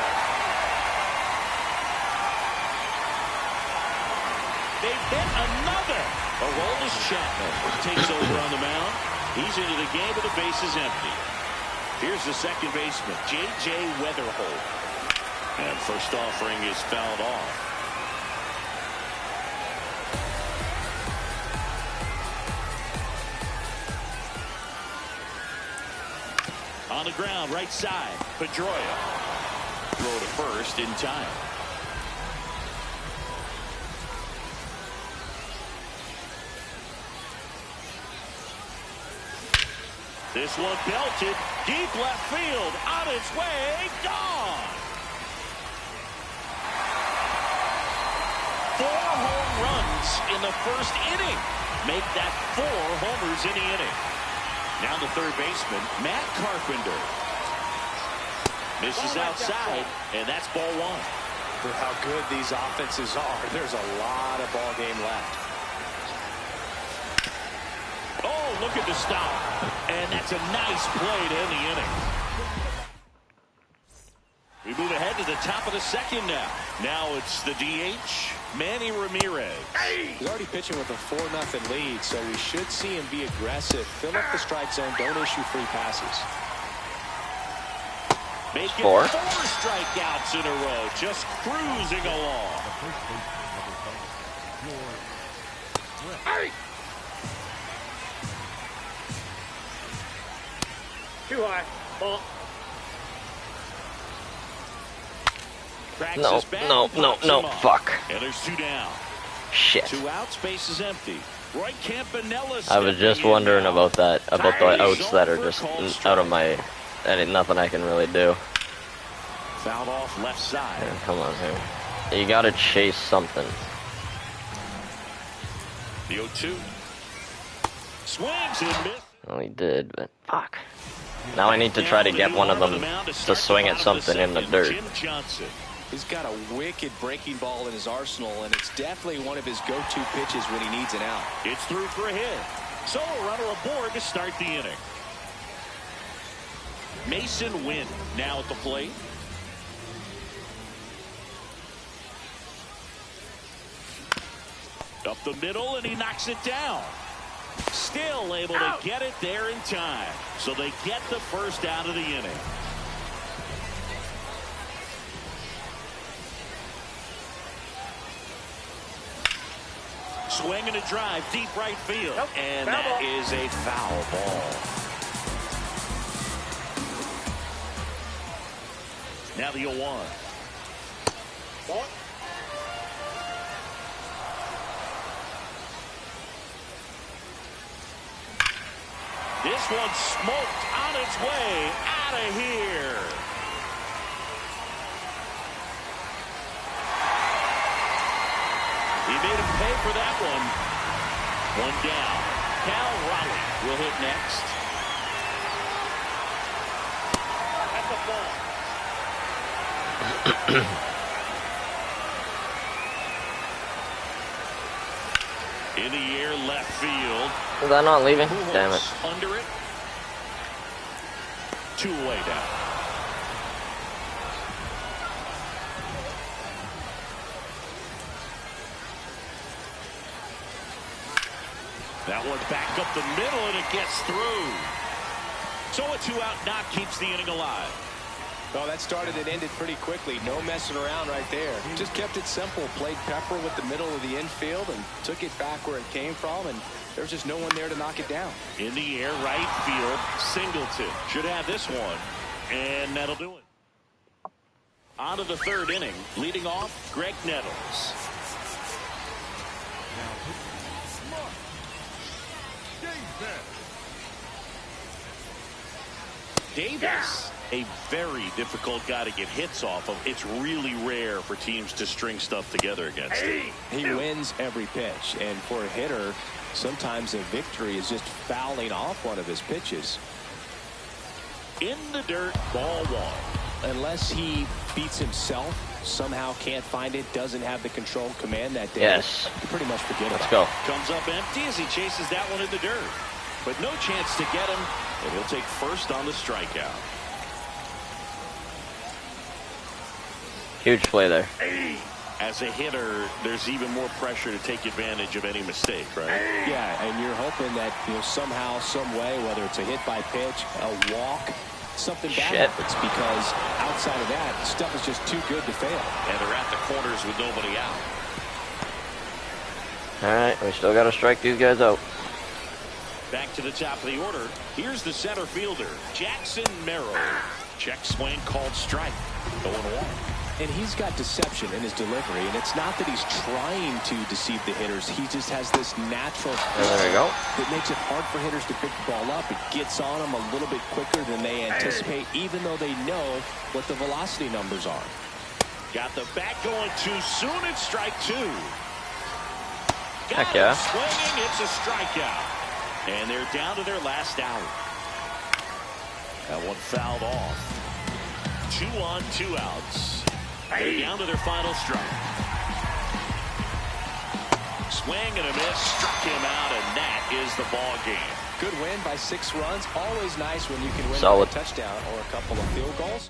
They hit another. Aroldis Chapman takes over on the mound. He's into the game with the bases empty. Here's the second baseman, J.J. Weatherholt. And first offering is fouled off. On the ground, right side, Pedroia. Throw to first in time. This one belted, deep left field, on its way, gone! 4 home runs in the first inning. Make that 4 homers in the inning. Now the third baseman, Matt Carpenter. Misses outside, and that's ball 1. For how good these offenses are, there's a lot of ball game left. Oh, look at the stop. And that's a nice play to end the inning. We move ahead to the top of the second now. Now it's the DH, Manny Ramirez. He's already pitching with a 4-0 lead, so we should see him be aggressive. Fill up the strike zone. Don't issue free passes. Make it 4 strikeouts in a row. Just cruising along. Too high. Ball. No, fuck. And there's 2 down. Shit. 2 outs, base is empty. Roy Campanella. I was just wondering about that, about the outs that are just out of my, that ain't nothing I can really do. Fouled off left side. Yeah, come on, man. You gotta chase something. The 0-2. Swings and misses. Well, he did, but fuck. Now I need to try to get one of them to swing at something in the dirt. Jim Johnson. He's got a wicked breaking ball in his arsenal, and it's definitely one of his go-to pitches when he needs an out. It's through for a hit. So a runner aboard to start the inning. Mason Wynn now at the plate. Up the middle, and he knocks it down. still able to get it there in time. So they get the first out of the inning. Swing and a drive, deep right field. Nope. And Foul that ball. is a foul ball. Now the 0-1. Ball. This one smoked on its way out of here. He made him pay for that one. One down. Cal Raleigh will hit next. That's a ball. In the air, left field. Is that not leaving? Pujols Damn it. under it. 2 away down. That one back up the middle, and it gets through. So a 2-out knock keeps the inning alive. Well, that started and ended pretty quickly. No messing around right there. Just kept it simple. Played Pepper with the middle of the infield and took it back where it came from, and there's just no one there to knock it down. In the air, right field, Singleton should have this one, and that'll do it. On to the third inning, leading off, Greg Nettles. Davis, a very difficult guy to get hits off of. It's really rare for teams to string stuff together against him. He wins every pitch, and for a hitter, sometimes a victory is just fouling off one of his pitches. In the dirt, ball 1. Unless he beats himself, somehow can't find it, doesn't have the control command that day. Yes. You pretty much forget Let's about go. it. Comes up empty as he chases that one in the dirt. But no chance to get him, and he'll take first on the strikeout. Huge play there. As a hitter, there's even more pressure to take advantage of any mistake, right? Yeah, and you're hoping that somehow, some way, whether it's a hit by pitch, a walk, something bad happens, because outside of that, stuff is just too good to fail. And they're at the corners with nobody out. All right, we still got to strike these guys out. Back to the top of the order. Here's the center fielder, Jackson Merrill. Check swing called strike. 0-1. And he's got deception in his delivery, and it's not that he's trying to deceive the hitters. He just has this natural There we go. that makes it hard for hitters to pick the ball up. It gets on them a little bit quicker than they anticipate, even though they know what the velocity numbers are. Got the bat going too soon. It's strike 2. Heck yeah. Swinging, it's a strikeout. And they're down to their last out. That one fouled off. 2 on, 2 outs. They're down to their final strike. Swing and a miss, struck him out, and that is the ball game. Good win by 6 runs. Always nice when you can win Solid. by a touchdown or a couple of field goals.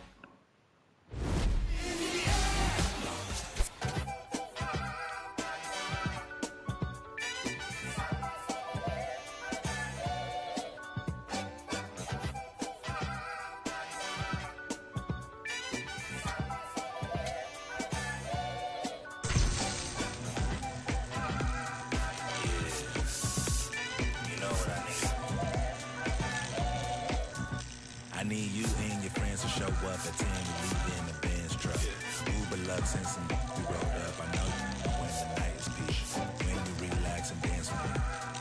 I need you and your friends to show up at 10 and leave in the Benz truck. Uber Lux and some we rolled up. I know you when the night is peak. When you relax and dance with me.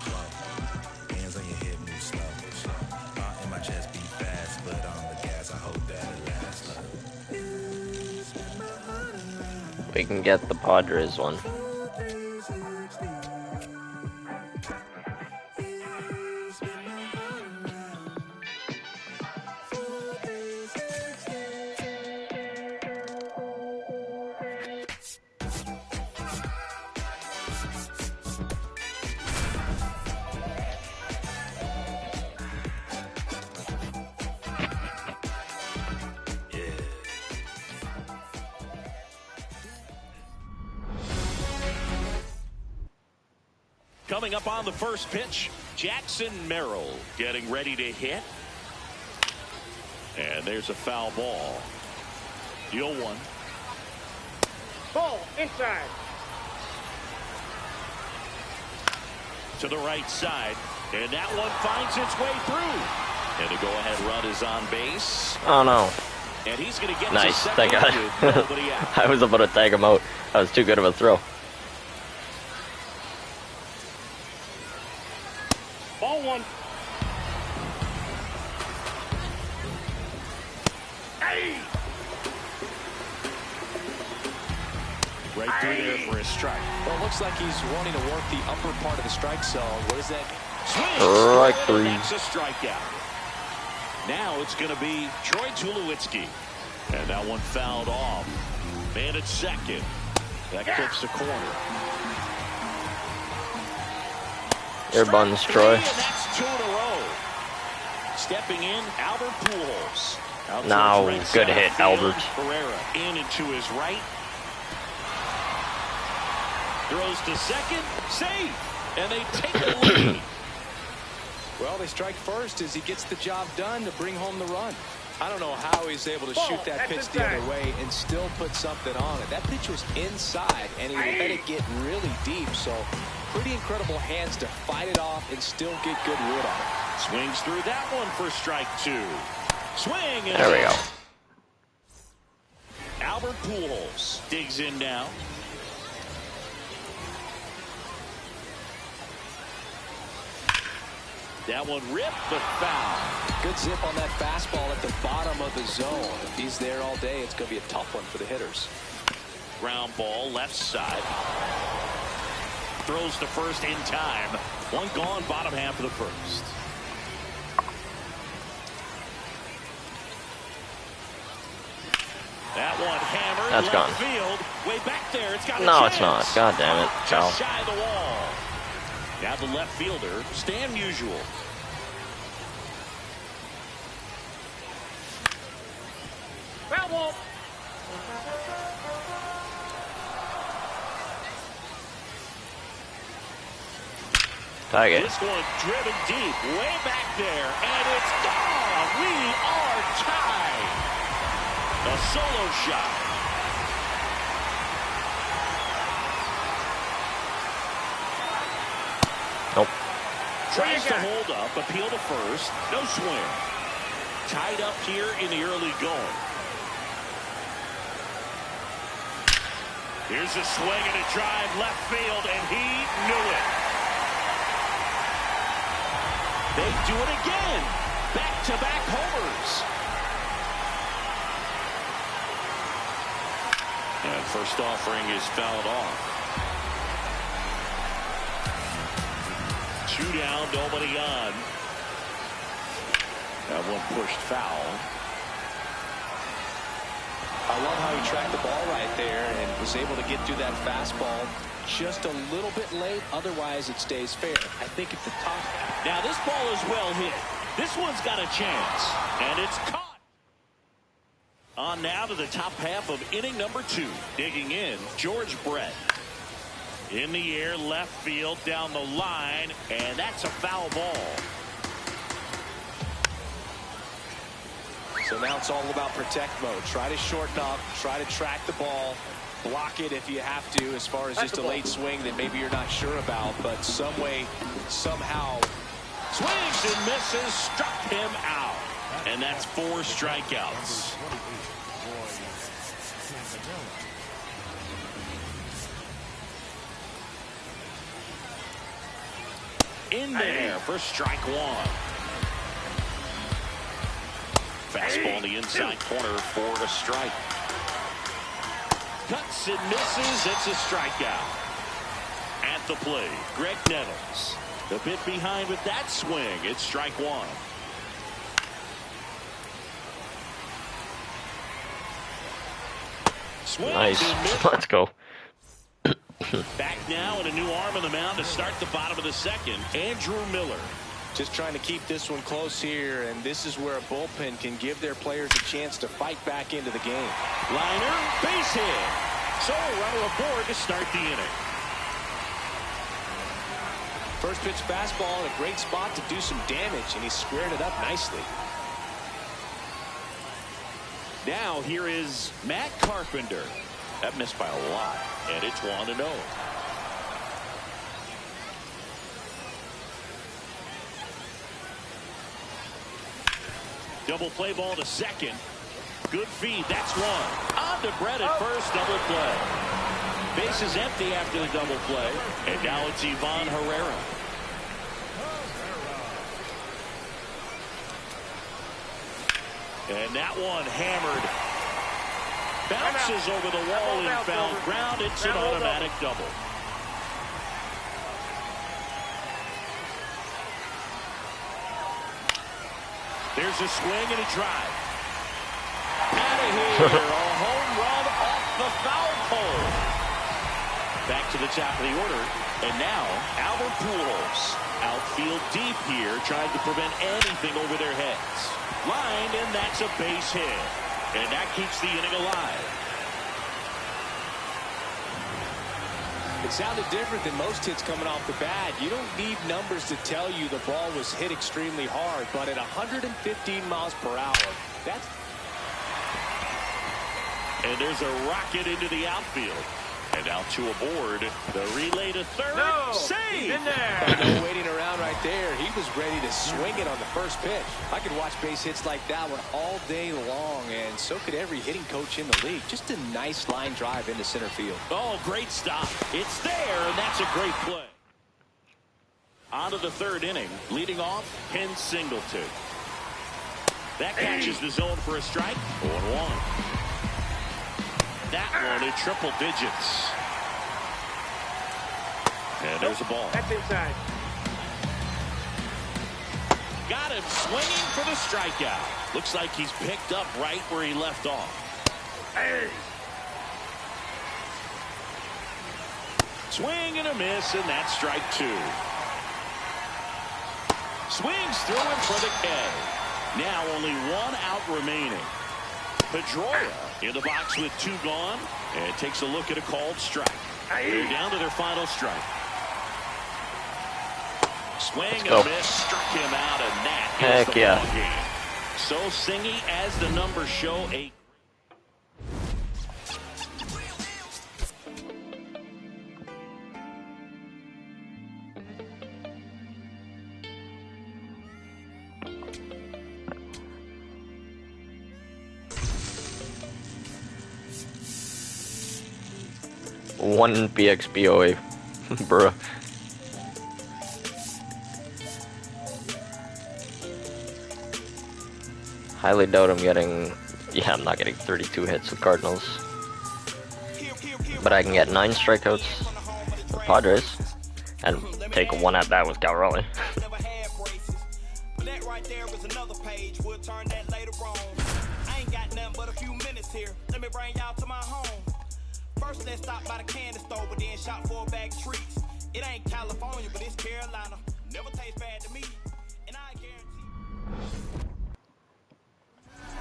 Slow. Hands on your hip, move slow. Heart in my chest beat fast, but on the gas, I hope that it lasts. We can get the Padres one. Coming up on the first pitch, Jackson Merrill getting ready to hit. And there's a foul ball. Deal one. Ball inside. To the right side. And that one finds its way through. And the go-ahead run is on base. Oh, no. And he's going to get Nice. to Thank second God. with nobody out. I was about to tag him out. That was too good of a throw. Ball one. Hey! Right through there for a strike. Well, it looks like he's wanting to work the upper part of the strike zone. What is that? Strike three. That's a strikeout. Now it's going to be Troy Tulowitzki. And that one fouled off. Man at second. That clips the corner. Your buns, Troy. And that's 2 in a row. Stepping in, Albert Pujols. Out Now, towards right good center hit, field. Albert. Herrera in and to his right. Throws to second, safe, and they take the lead. Well, they strike first as he gets the job done to bring home the run. I don't know how he's able to shoot that pitch the other way and still put something on it. That pitch was inside, and he let it get really deep. So, pretty incredible hands to fight it off and still get good wood on it. Swings through that one for strike 2. Swing. And There we go. Albert Pujols digs in now. That one ripped, but foul. Good zip on that fastball at the bottom of the zone. If he's there all day, it's going to be a tough one for the hitters. Ground ball left side. Throws to first in time. One gone, bottom half of the first. That one hammered. That's left gone. field. Way back there. It's got a No, chance. it's not. God damn it. Foul. Just shy of the wall. Now the left fielder, Stan Musial. Foul ball. Tag it. This one driven deep, way back there, and it's gone. We are tied. A solo shot. Nope. Tries to hold up, appeal to first, no swing. Tied up here in the early going. Here's a swing and a drive left field, and he knew it. They do it again. Back-to-back homers. And first offering is fouled off. 2 down, nobody on. That one pushed foul. I love how he tracked the ball right there and was able to get through that fastball just a little bit late. Otherwise, it stays fair. I think at the top. Now this ball is well hit. This one's got a chance, and it's caught. On now to the top half of inning number 2. Digging in, George Brett. In the air, left field, down the line, and that's a foul ball. So now it's all about protect mode. Try to shorten up, try to track the ball, block it if you have to, as far as just a late swing that maybe you're not sure about, but some way, somehow. Swings and misses, struck him out. And that's 4 strikeouts. In there for strike 1. Fastball in the inside corner for a strike. Cuts and misses. It's a strikeout. At the plate, Greg Nettles. A bit behind with that swing. It's strike 1. Swings Nice. and misses. Let's go. Back now and a new arm on the mound to start the bottom of the second. Andrew Miller. Just trying to keep this one close here, and this is where a bullpen can give their players a chance to fight back into the game. Liner, base hit. So a runner aboard to start the inning. First pitch fastball in a great spot to do some damage, and he squared it up nicely. Now here is Matt Carpenter. That missed by a lot, and it's 1-0. Double play ball to second. Good feed. That's one. On to Brett at first. Double play. Base is empty after the double play. And now it's Ivan Herrera. And that one hammered. Bounces over the wall in foul ground. It's an automatic double. There's a swing and a drive. Out of here. A home run off the foul pole. Back to the top of the order. And now Albert Pujols. Outfield deep here, trying to prevent anything over their heads. Lined, and that's a base hit. And that keeps the inning alive. It sounded different than most hits coming off the bat. You don't need numbers to tell you the ball was hit extremely hard, but at 115 miles per hour, that's... And there's a rocket into the outfield. And out to aboard. The relay to third. No, save! he's in there. No waiting around right there. He was ready to swing it on the first pitch. I could watch base hits like that one all day long, and so could every hitting coach in the league. Just a nice line drive into center field. Oh, great stop. It's there, and that's a great play. On to the third inning. Leading off, Ken Singleton. That catches the zone for a strike. 0-1. That one in triple digits. And there's a ball. That's inside. Got him swinging for the strikeout. Looks like he's picked up right where he left off. Hey. Swing and a miss, and that's strike two. Swings through him for the K. Now only one out remaining. Pedroia in the box with two gone, and takes a look at a called strike. They're down to their final strike. Swing and a miss, struck him out, and that is the ball game. So Singy, as the numbers show, a one BXBOA, bruh. Highly doubt I'm getting. Yeah, I'm not getting 32 hits with Cardinals, but I can get 9 strikeouts with Padres and take one at bat with Cal Raleigh. First, let's stop by the candy store, but then shop for a bag of treats. It ain't California, but it's Carolina. Never tastes bad to me, and I guarantee.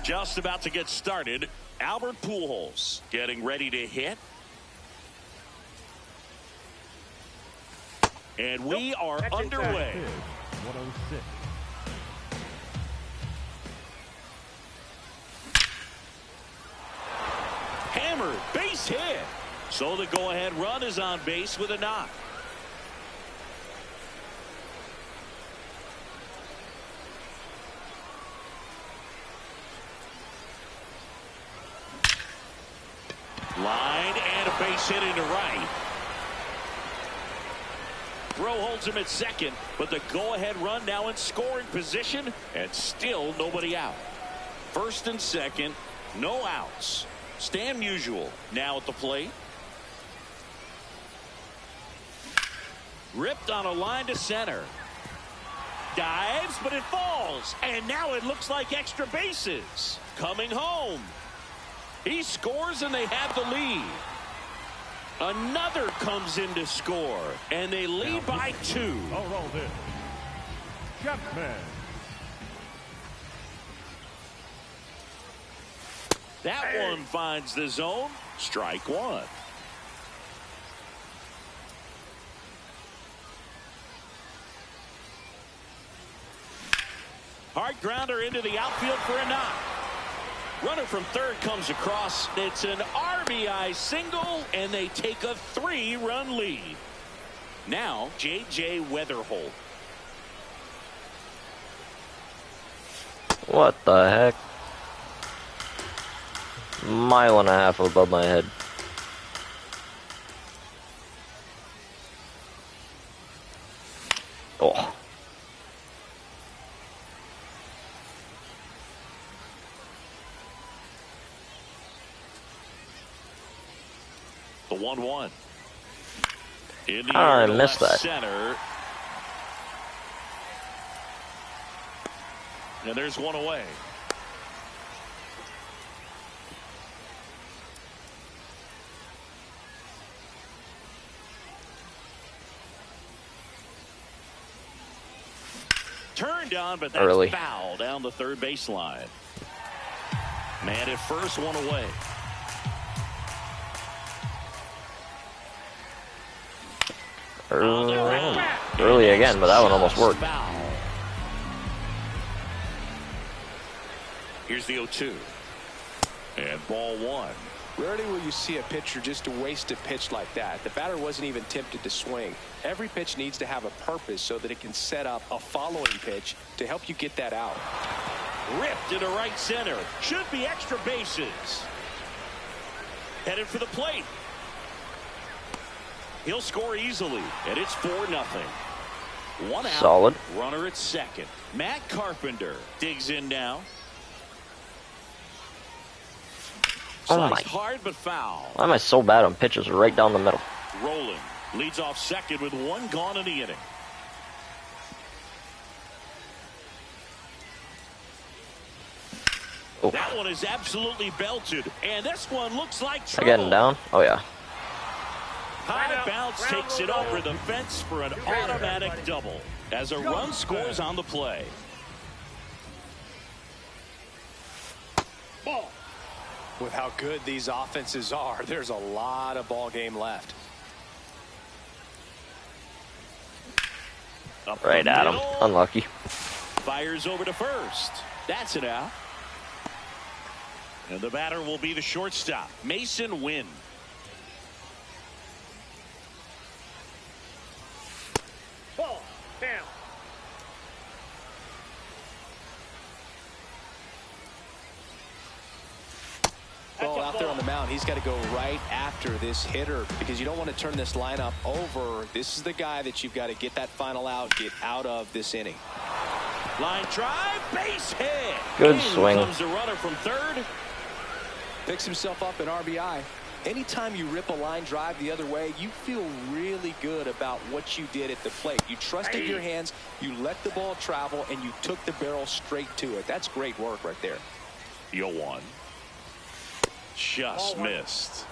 Just about to get started. Albert Pujols getting ready to hit. And we are underway. 106. Hammered, base hit. So the go-ahead run is on base with a knock. Line and a base hit into right. Throw holds him at second, but the go-ahead run now in scoring position, and still nobody out. First and second, no outs. Stan Musial now at the plate. Ripped on a line to center. Dives, but it falls. And now it looks like extra bases. Coming home. He scores and they have the lead. Another comes in to score. And they lead by 2. All rolled in. Chapman. That one finds the zone. Strike one. Hard grounder into the outfield for a knock. Runner from third comes across. It's an RBI single, and they take a 3-run lead. Now, J.J. Weatherholt. What the heck? Mile and a half above my head. Oh. The 1-1. In the I air to missed left that. Center. And there's one away. Turned on, but that's Early. foul down the third baseline. Man at first, one away. Early again, but that one almost worked. Foul. Here's the 0-2. And ball one. Rarely will you see a pitcher just waste a pitch like that. The batter wasn't even tempted to swing. Every pitch needs to have a purpose so that it can set up a following pitch to help you get that out. Ripped into right center. Should be extra bases. Headed for the plate. He'll score easily, and it's 4-0. One out. Solid. Runner at second. Matt Carpenter digs in now. Oh my. Sliced hard but foul. Why am I so bad on pitches right down the middle? Rolling. Leads off second with one gone in the inning. Oh. That one is absolutely belted. And this one looks like I trouble. getting down? Oh yeah. High bounce takes it over the fence for an automatic double as a run scores on the play. Ball. With how good these offenses are, there's a lot of ball game left. Up Right the at him. middle. Unlucky. Fires over to first. That's it out. And the batter will be the shortstop, Mason Wynn. Ball. Down. Well, out there on the mound, he's got to go right after this hitter because you don't want to turn this lineup over. This is the guy that you've got to get that final out, get out of this inning. Line drive, base hit. Good In swing. comes the runner from third. Picks himself up an RBI. Anytime you rip a line drive the other way, you feel really good about what you did at the plate. You trusted your hands, you let the ball travel, and you took the barrel straight to it. That's great work right there. 0-1. Just missed.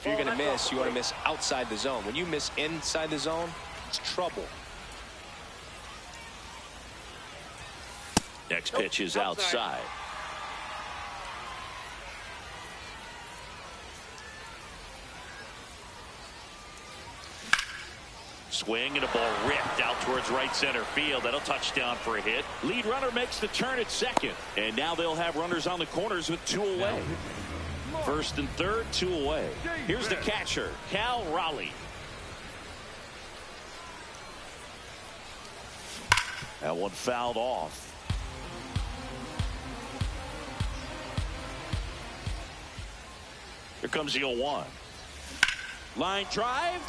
If you're going to miss, you want to miss outside the zone. When you miss inside the zone, it's trouble. Next pitch is outside. Swing and a ball ripped out towards right center field. That'll touchdown for a hit. Lead runner makes the turn at second. And now they'll have runners on the corners with 2 away. First and third, 2 away. Here's the catcher, Cal Raleigh. That one fouled off. Here comes the 0-1. Line drive.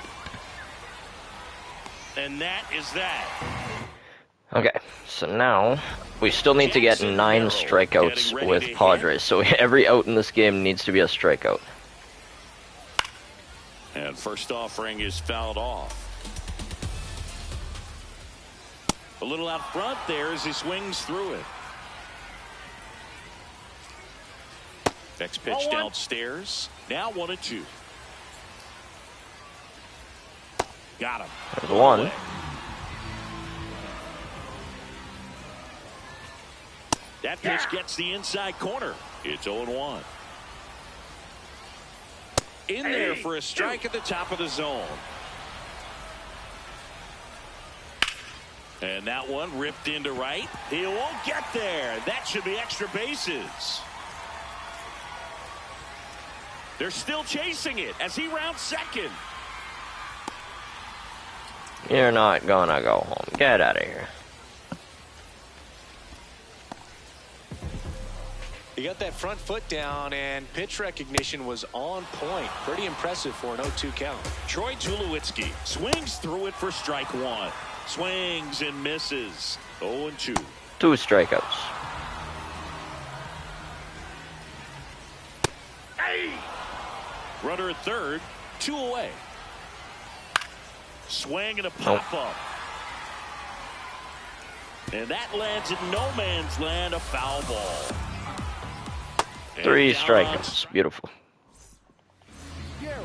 And that is that. Okay, so now we still need to get 9 strikeouts with Padres. So every out in this game needs to be a strikeout. And first offering is fouled off. A little out front there as he swings through it. Next pitch downstairs. Now 1-2. Got him. There's 1. That pitch gets the inside corner. It's 0-1. In there for a strike at the top of the zone. And that one ripped into right. He won't get there. That should be extra bases. They're still chasing it as he rounds second. You're not gonna go home. Get out of here. He got that front foot down, and pitch recognition was on point. Pretty impressive for an 0-2 count. Troy Tulowitzki swings through it for strike one. Swings and misses. 0-2. 2 strikeouts. Runner at third, 2 away. Swing and a pop-up. And that lands in no man's land, a foul ball. 3 strikeouts. Beautiful.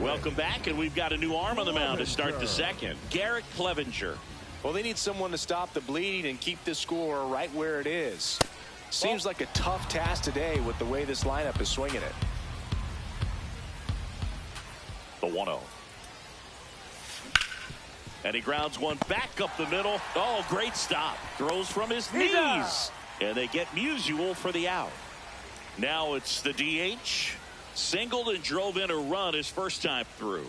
Welcome back, and we've got a new arm on the mound to start the second. Garrett Clevenger. Well, they need someone to stop the bleed and keep the score right where it is. Seems like a tough task today with the way this lineup is swinging it. The 1-0. And he grounds one back up the middle. Oh, great stop. Throws from his knees. And they get Musial for the out. Now it's the DH. Singled and drove in a run his first time through.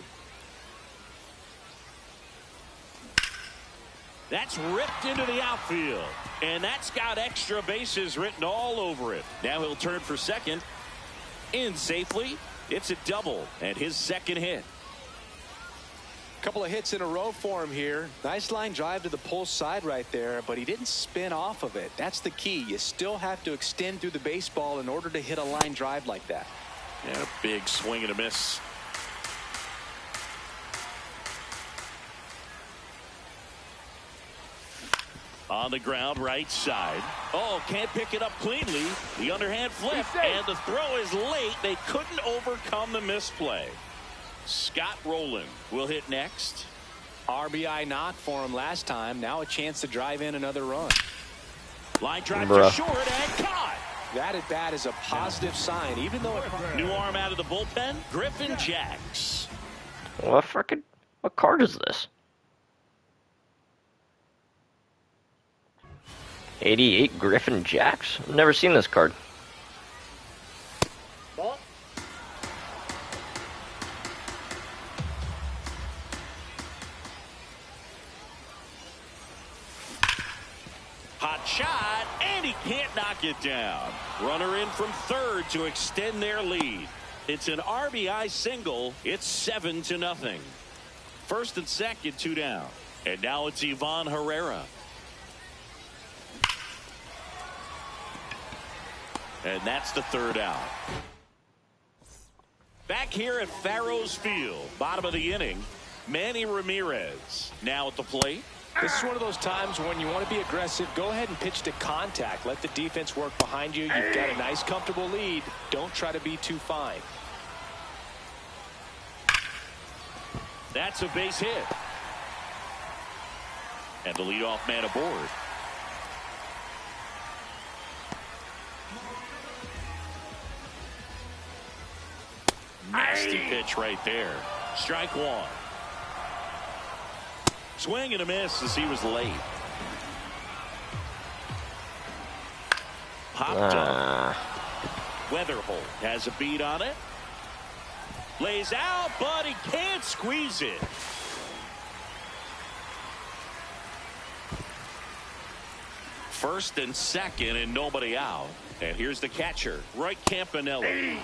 That's ripped into the outfield. And that's got extra bases written all over it. Now he'll turn for second. In safely. It's a double and his second hit. Couple of hits in a row for him here. Nice line drive to the pull side right there, but he didn't spin off of it. That's the key. You still have to extend through the baseball in order to hit a line drive like that. And a big swing and a miss. On the ground, right side. Oh, can't pick it up cleanly. The underhand flip, and the throw is late. They couldn't overcome the misplay. Scott Rowland will hit next. RBI knock for him last time. Now a chance to drive in another run. Line drive to short and caught. That at bat is a positive sign, even though new arm out of the bullpen. Griffin Jacks. What card is this? 88 Griffin Jacks? I've never seen this card. Hot shot, and he can't knock it down. Runner in from third to extend their lead. It's an RBI single. It's 7-0. First and second, 2 down. And now it's Ivan Herrera. And that's the third out. Back here at Farrows Field, bottom of the inning, Manny Ramirez now at the plate. This is one of those times when you want to be aggressive. Go ahead and pitch to contact. Let the defense work behind you. You've got a nice, comfortable lead. Don't try to be too fine. That's a base hit. And the leadoff man aboard. Nasty pitch right there. Strike one. Swing and a miss as he was late. Popped up. Weatherholt has a beat on it. Lays out, but he can't squeeze it. First and second and nobody out. And here's the catcher, Roy Campanelli.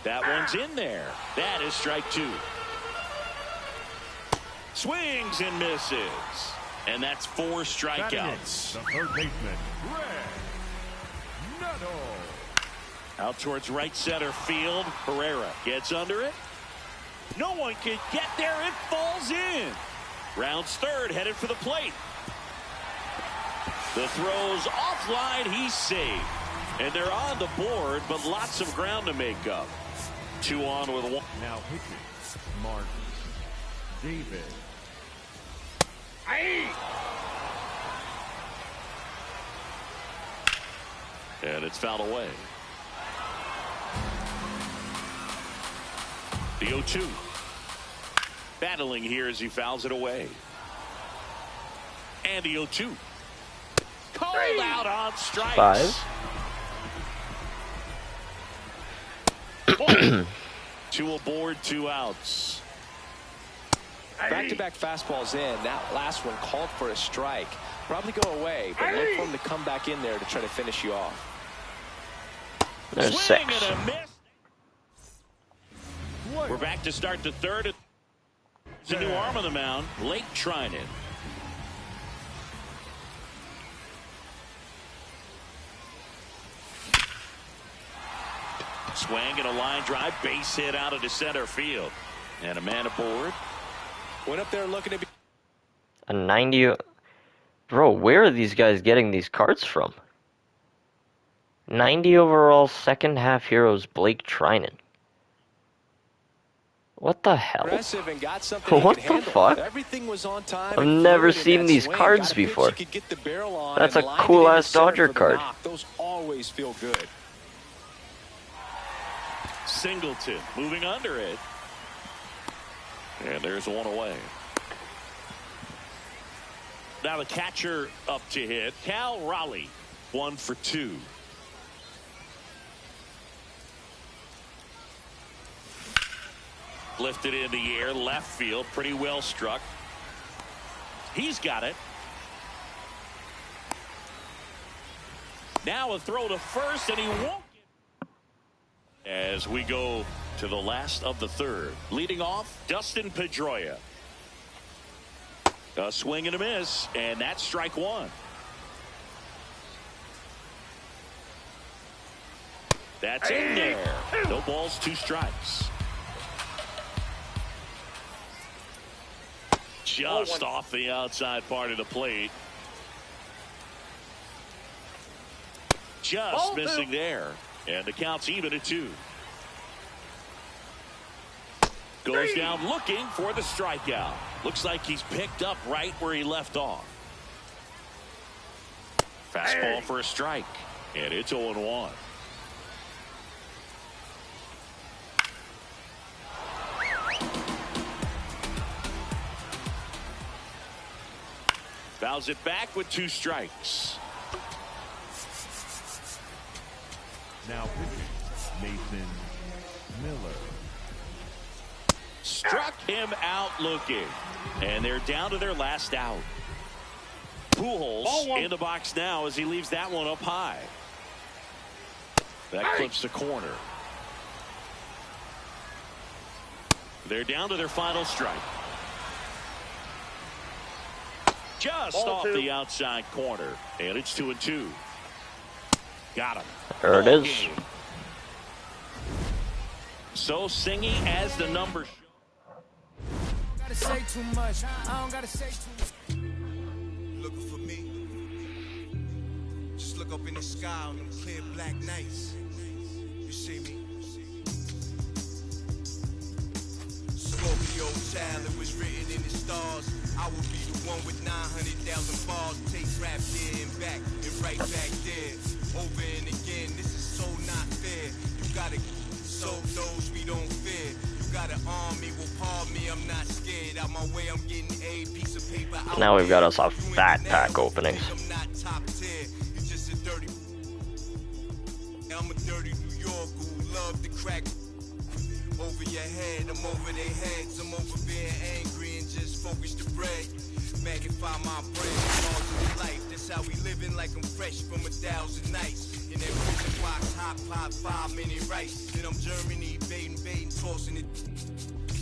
That one's in there. That is strike two. Swings and misses. And that's 4 strikeouts. The third baseman, Greg Nettles. Out towards right center field. Herrera gets under it. No one can get there. It falls in. Rounds third, headed for the plate. The throw's offline. He's safe. And they're on the board, but lots of ground to make up. 2 on with 1. Now pitching, Mark David. And it's fouled away. The 0-2. Battling here as he fouls it away. And the 0-2. Called out on strikes. 5. 2 aboard, 2 outs. Back-to-back fastballs in. That last one called for a strike. Probably go away, but look for him to come back in there to try to finish you off. There's Swing 6. and a miss. We're back to start the third. It's a new arm on the mound, Blake Treinen. Swing and a line drive, base hit out of the center field. And a man aboard. Went up there looking to be... A 90. Bro, where are these guys getting these cards from? 90 overall second half heroes Blake Treinen. What the hell? And got something What the fuck? Everything was on time. I've never seen these cards before. That's a cool ass Dodger card. Those always feel good. Singleton moving under it. And there's one away. Now the catcher up to hit. Cal Raleigh, 1 for 2. Lifted in the air, left field, pretty well struck. He's got it. Now a throw to first, and he won't. As we go to the last of the third. Leading off, Dustin Pedroia. A swing and a miss, and that's strike 1. That's in there. No balls, 2 strikes. Just off the outside part of the plate. Just missing there. And the count's even at 2. Goes down looking for the strikeout. Looks like he's picked up right where he left off. Fastball for a strike. And it's 0-1. Fouls it back with 2 strikes. Now pitching, Nathan Miller. Struck him out looking. And they're down to their last out. Pujols in the box now as he leaves that one up high. That clips the corner. They're down to their final strike. Just off the outside corner. And it's 2-2. Got him. There it is. Game. So Singy as the numbers. Gotta say too much. I don't gotta say too much. Looking for me. Just look up in the sky on them clear black nights. You see me? Scorpio child, it was written in the stars. I will be the one with 900,000 balls. Take rap there and back and right back there. Over and again, this is so not fair. You gotta so those we don't fear. You gotta arm me, will palm me. I'm not scared. Out my way, I'm getting a piece of paper. Now we've got us a fat pack openings. I'm not top tier. You're just a dirty. I'm a dirty New Yorker who love to crack over your head. I'm over their heads. I'm over being angry and just focus the bread. Magnify my brain, larger life. That's how we living, like I'm fresh from 1,000 nights. In that prison box, hot pot, 5-minute rice. Then I'm Germany, baiting, tossing it.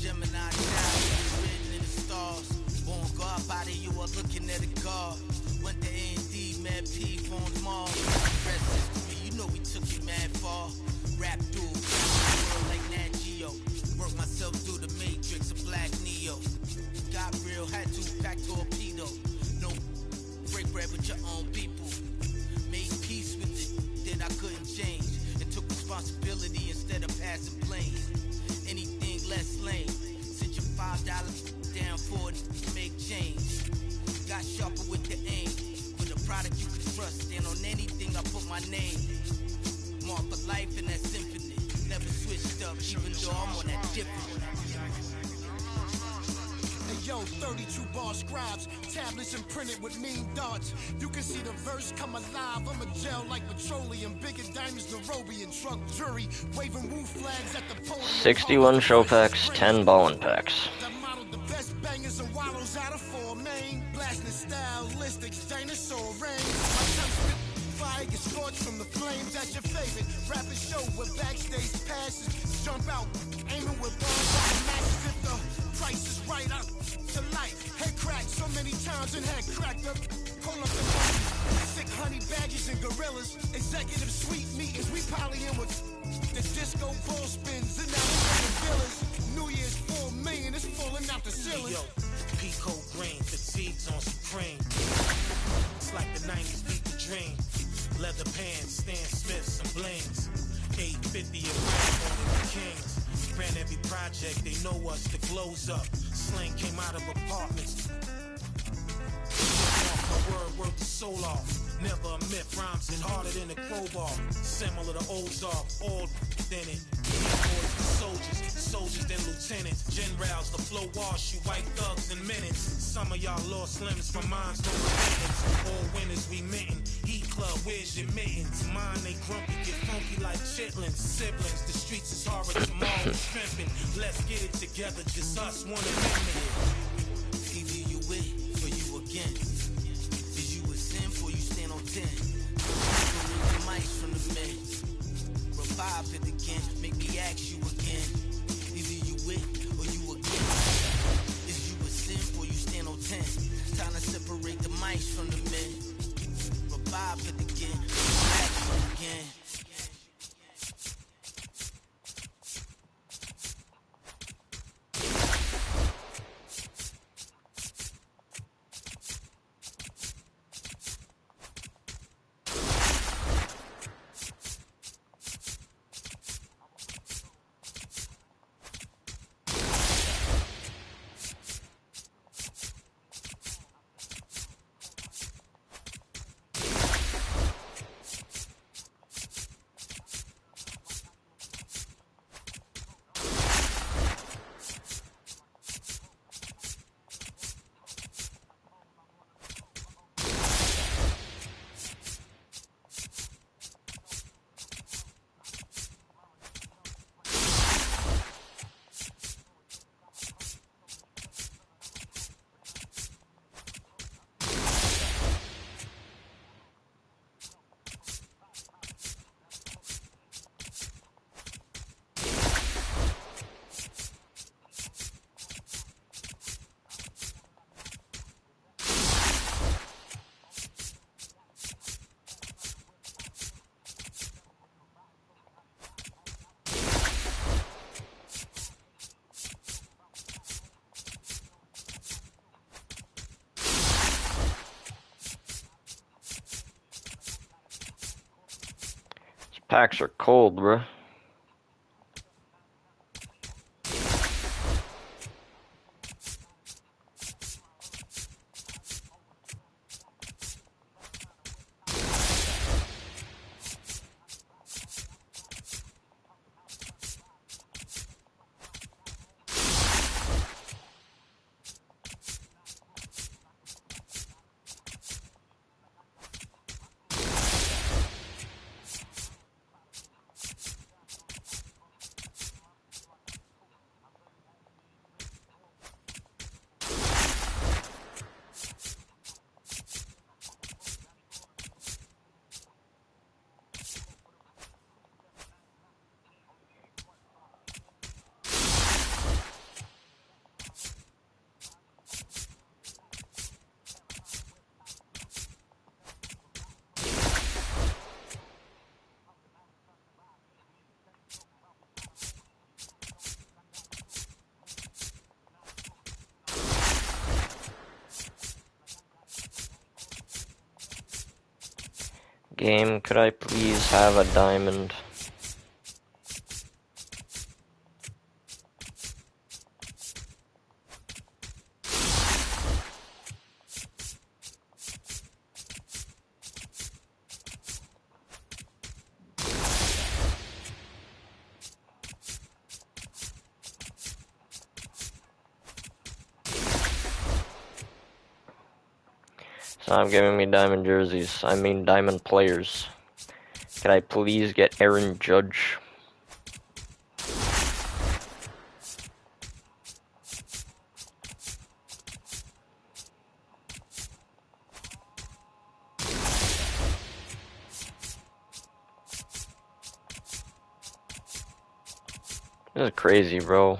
Gemini child, written in the stars. Born God body, you are looking at a God. Went to A&D, mad P, phones Mars. Rest history, you know we took it mad far. Rap dude, world like Nat Geo. Work myself through the matrix, a black Neo. Got real, had to pack torpedo. No break bread with your own people. Made peace with it that I couldn't change. And took responsibility instead of passing blame. Anything less lame. Sent your $5 down for it to make change. Got sharper with the aim. For the product you can trust. And on anything I put my name. Mark for life in that symphony. Never switched up even though I'm on that different. 32 bar scribes, tablets imprinted with mean darts. You can see the verse come alive. I'm a gel like petroleum, bigger diamonds, Nairobi, and truck jury, waving woo flags at the podium. 61 show packs, 10 ballin' packs. The model, the best bangers and wallows out of 4 main, blasting stylistics, dinosaur rain. My tongue spit fire, get scorched from the flames. That's your favorite rapping show with backstage passes. Jump out, aiming with balls on the matches. If the price is right, up to light. Head cracked so many times and head cracked up. Pull up the money, sick honey badges and gorillas. Executive suite meetings, we polying with the disco ball spins and now we're villas. New Year's 4 million is falling out the ceiling. Yo, Pico green, fatigues on Supreme. It's like the 90s beat the dream. Leather pants, Stan Smiths and blings. 850 a brand on the Kings. Ran every project, they know us, the glow's up. Slang came out of apartments. My word worked the soul off. Never a myth, rhymes it harder than a crowbar. Similar to Ozark, all in it. Boys to soldiers, soldiers then lieutenants. Generals, the flow wash you white thugs in minutes. Some of y'all lost limbs from minds, no repentance. All winners we mitten. Heat club, where's your mittens? Mine, they grumpy, get funky like chitlins. Siblings, the streets is horror, tomorrow is pimping. Let's get it together, just us, one amendment. Either you with or you against. Is you a simp or you stand on 10? Remove the mics from the mix. Revive it again, make me ask you again. Either you with or you against. Is you a simp or you stand on 10? Time to separate the mics from the mix. Revive it again, make me ask you again. Packs are cold, bruh. Game, could I please have a diamond? Stop giving me diamond jerseys. I mean diamond players. Can I please get Aaron Judge? This is crazy, bro.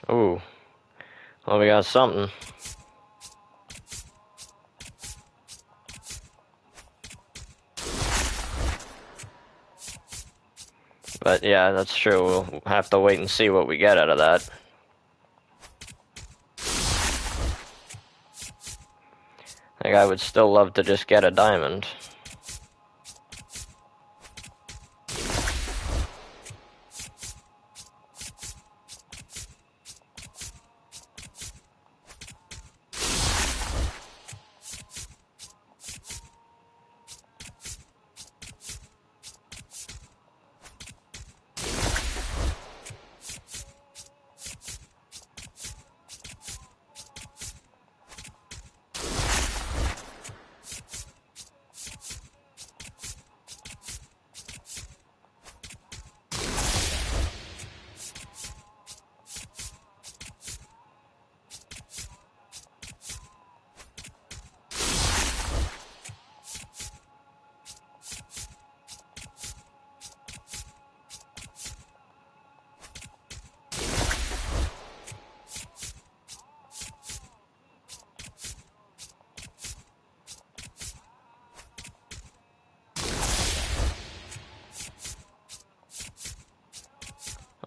Ooh. Well, we got something. But yeah, that's true. We'll have to wait and see what we get out of that. Like, I would still love to just get a diamond.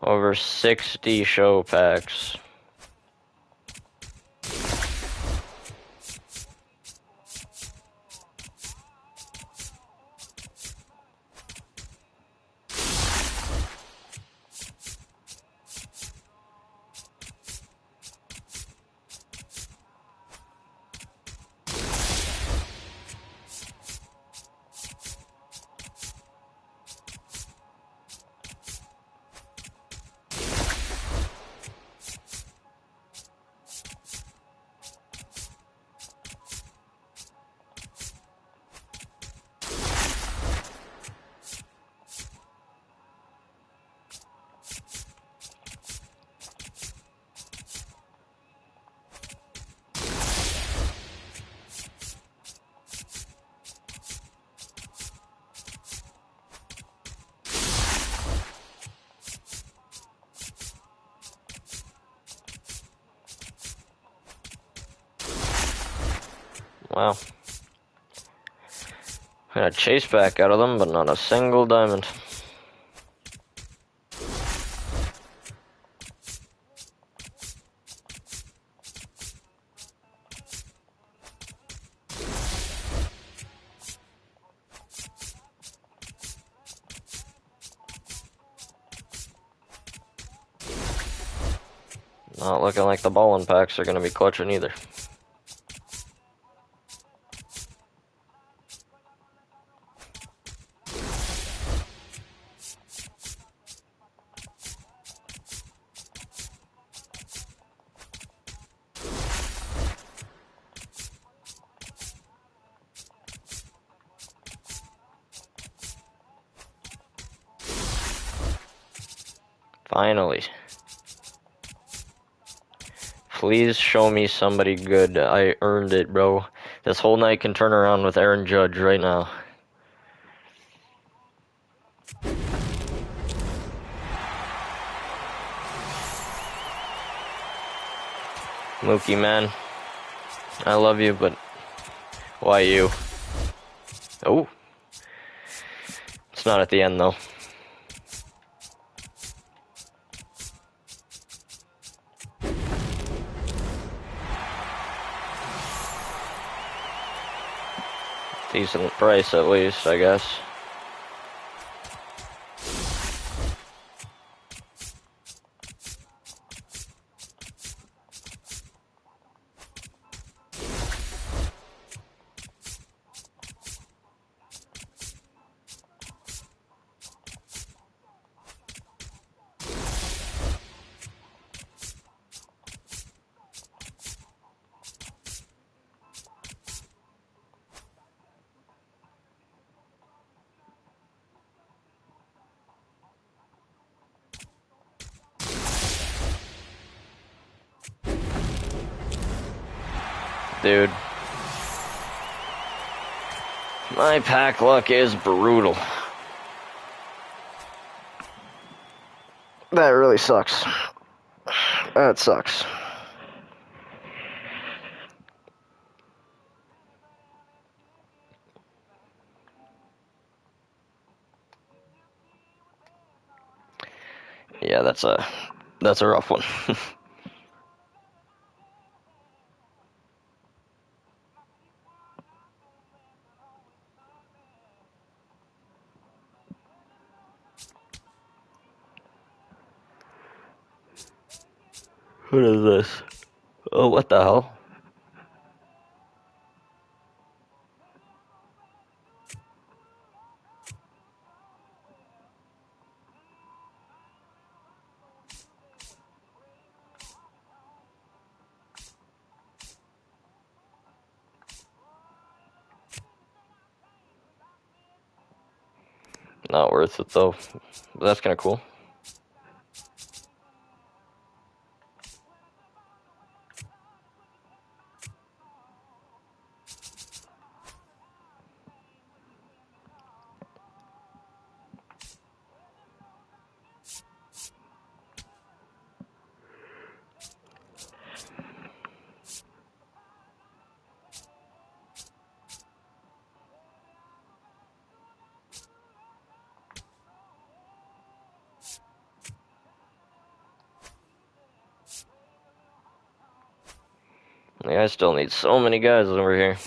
Over 60 show packs. Wow. I got a chase back out of them, but not a single diamond. Not looking like the ballin' packs are gonna be clutching either. Finally. Please show me somebody good. I earned it, bro. This whole night can turn around with Aaron Judge right now. Mookie, man. I love you, but why you? Oh. It's not at the end, though. Decent price, at least, I guess. dude. My pack luck is brutal. That really sucks. That sucks. Yeah, that's a rough one. What is this? Oh, what the hell? Not worth it though. But that's kind of cool. Yeah, I still need so many guys over here.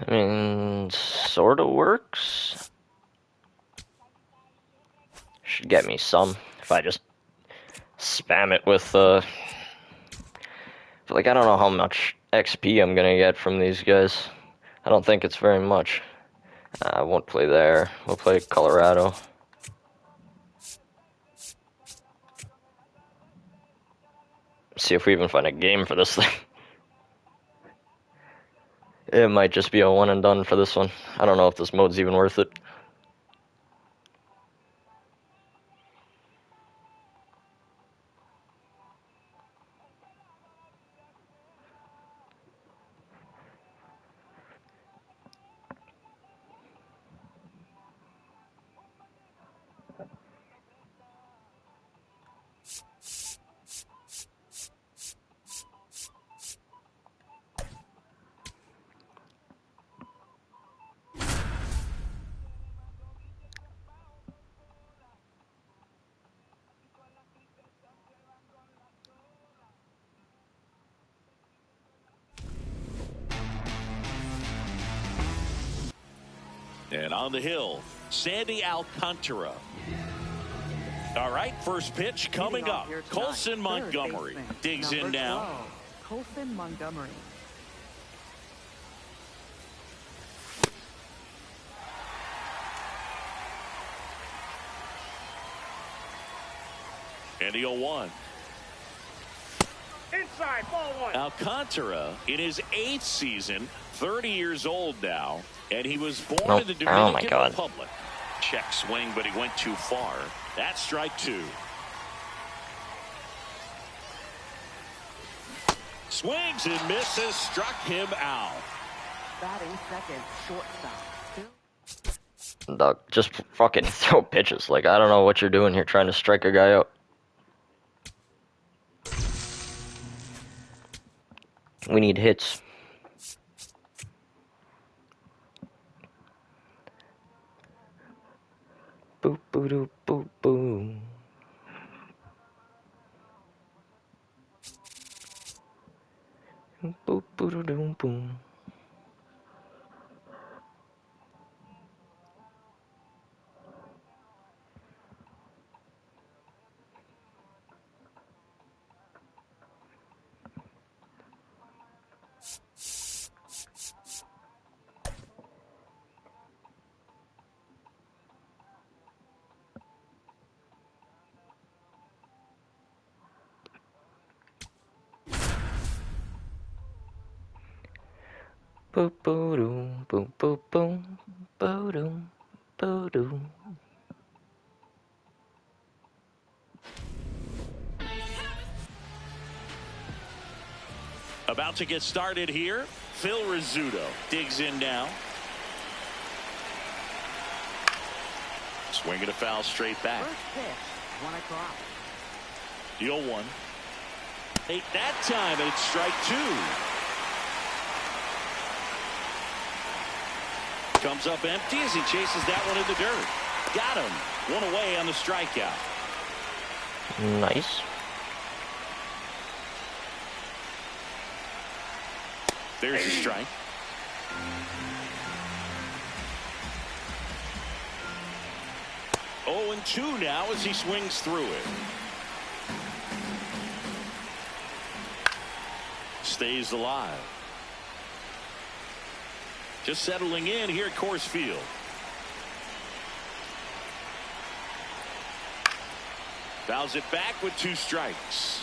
I mean, sorta works. Should get me some if I just spam it with, like, I don't know how much XP I'm gonna get from these guys. I don't think it's very much. I won't play there. We'll play Colorado. See if we even find a game for this thing. It might just be a one and done for this one. I don't know if this mode's even worth it. And on the hill, Sandy Alcantara. All right, first pitch coming up. Colson Montgomery digs in now. Colson Montgomery. And the 0-1. Inside, ball one. Alcantara in his 8th season, 30 years old now, and he was born Nope. in the Oh, my Dominican God. Republic. Check swing, but he went too far. That's strike 2. Swings and misses, struck him out. Batting second, shortstop. Dog, just fucking throw pitches. Like, I don't know what you're doing here trying to strike a guy out. We need hits. Boop, boop, doop, boop, boom. Boop, boop, doom, boom. Boop, boop, doom, boop, boop, boom, boop, doom, boop, doom. About to get started here. Phil Rizzuto digs in now. Swing and a foul straight back. First pitch, 1 o'clock. The 0-1. Ain't that time, and it's strike 2. Comes up empty as he chases that one in the dirt. Got him. 1 away on the strikeout. Nice. There's a strike. Oh, and 2 now as he swings through it. Stays alive. Just settling in here at Coors Field. Fouls it back with 2 strikes.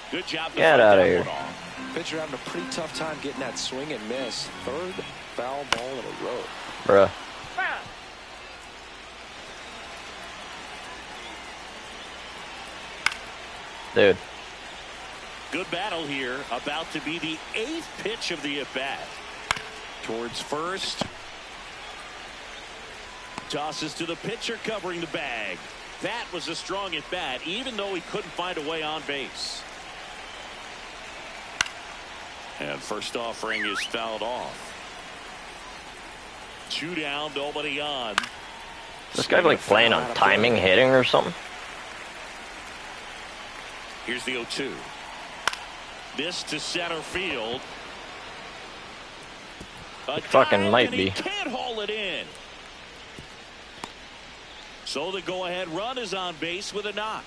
Good job to Get fight out of that here. one off. Pitcher having a pretty tough time getting that swing and miss. 3rd foul ball in a row. Bruh. Dude. Good battle here. About to be the 8th pitch of the at-bat. Towards first. Tosses to the pitcher covering the bag. That was a strong at-bat, even though he couldn't find a way on base. And first offering is fouled off. 2 down, nobody on. This guy like playing on timing hitting or something? Here's the 0-2. This to center field. It fucking might be. Can't haul it in. So the go-ahead run is on base with a knock.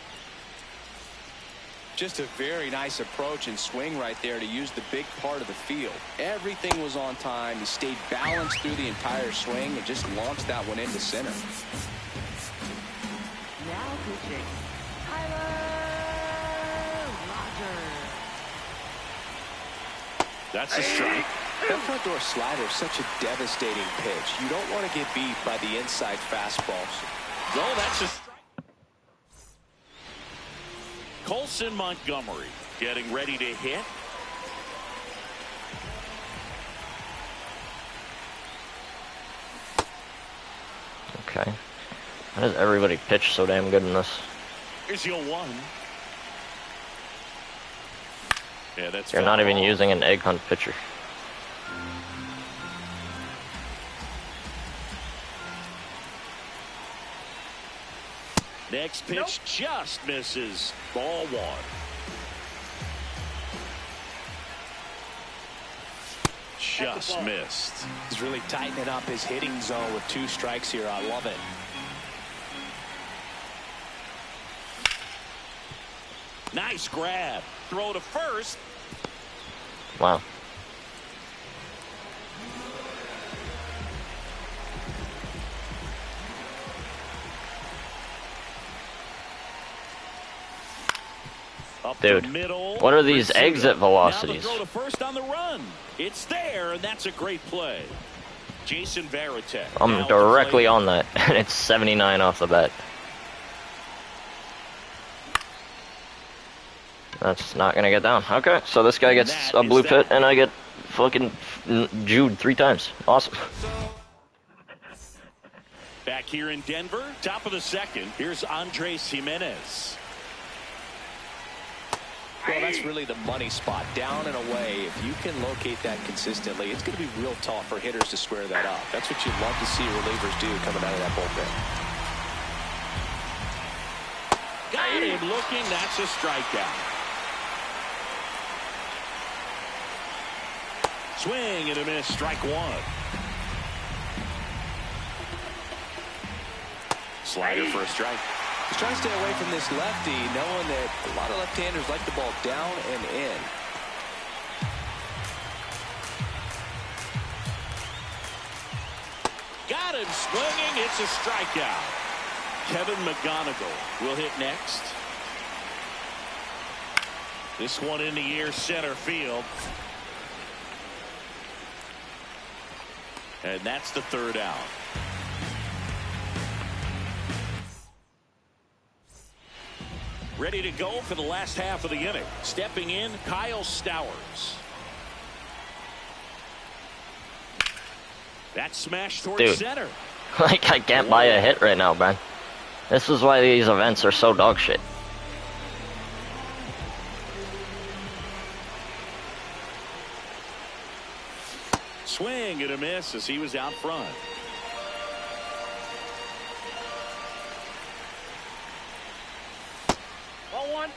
Just a very nice approach and swing right there to use the big part of the field. Everything was on time. He stayed balanced through the entire swing and just launched that one into center. Now pitching, Tyler Rogers. That's a strike. That front door slider is such a devastating pitch. You don't want to get beat by the inside fastballs. No, that's a strike. Colson Montgomery getting ready to hit. Okay. Why does everybody pitch so damn good in this? Here's your 1. Yeah, that's. You're not even using an egg hunt pitcher. Next pitch just misses. Ball 1. just missed. He's really tightening up his hitting zone with 2 strikes here. I love it. Nice grab. Throw to first. Wow. Dude, what are these exit velocities? Now the throw to first on the run. It's there, and that's a great play. Jason Varitek. I'm directly on that, and it's 79 off the bat. That's not gonna get down. Okay, so this guy gets a blue pit, and I get fucking Jude 3 times. Awesome. Back here in Denver, top of the second. Here's Andres Jimenez. Well, that's really the money spot, down and away. If you can locate that consistently, it's going to be real tough for hitters to square that up. That's what you'd love to see relievers do coming out of that bullpen. Got him looking. That's a strikeout. Swing and a miss. Strike 1. Slider for a strike. He's trying to stay away from this lefty, knowing that a lot of left-handers like the ball down and in. Got him swinging. It's a strikeout. Kevin McGonigal will hit next. This one in the air, center field. And that's the 3rd out. Ready to go for the last half of the inning. Stepping in, Kyle Stowers. That smash towards center. Like, I can't buy a hit right now, man. This is why these events are so dog shit. Swing and a miss as he was out front. Ball 1.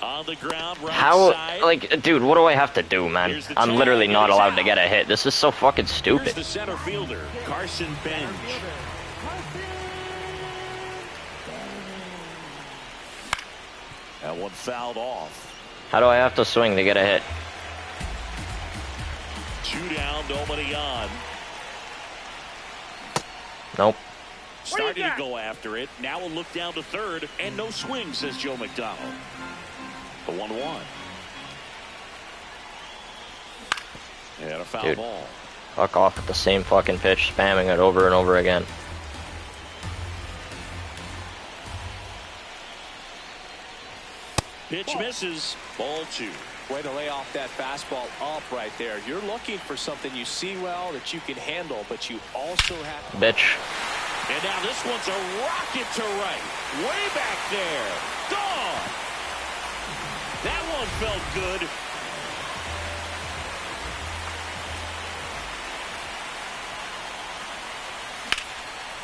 On the ground, right How, side. like, dude, what do I have to do, man? I'm literally not allowed to get a hit. This is so fucking Here's stupid. the center fielder, Carson Bench. That one fouled off. How do I have to swing to get a hit? 2 down, nobody on. Nope. Starting to go after it. Now a look down to third, and no swing, says Joe McDonald. The 1-1. And a foul Dude, ball. fuck off with the same fucking pitch, spamming it over and over again. Pitch misses. Ball 2. Way to lay off that fastball up right there. You're looking for something you see well that you can handle, but you also have to... Bitch. And now this one's a rocket to right. Way back there. Gone. That one felt good.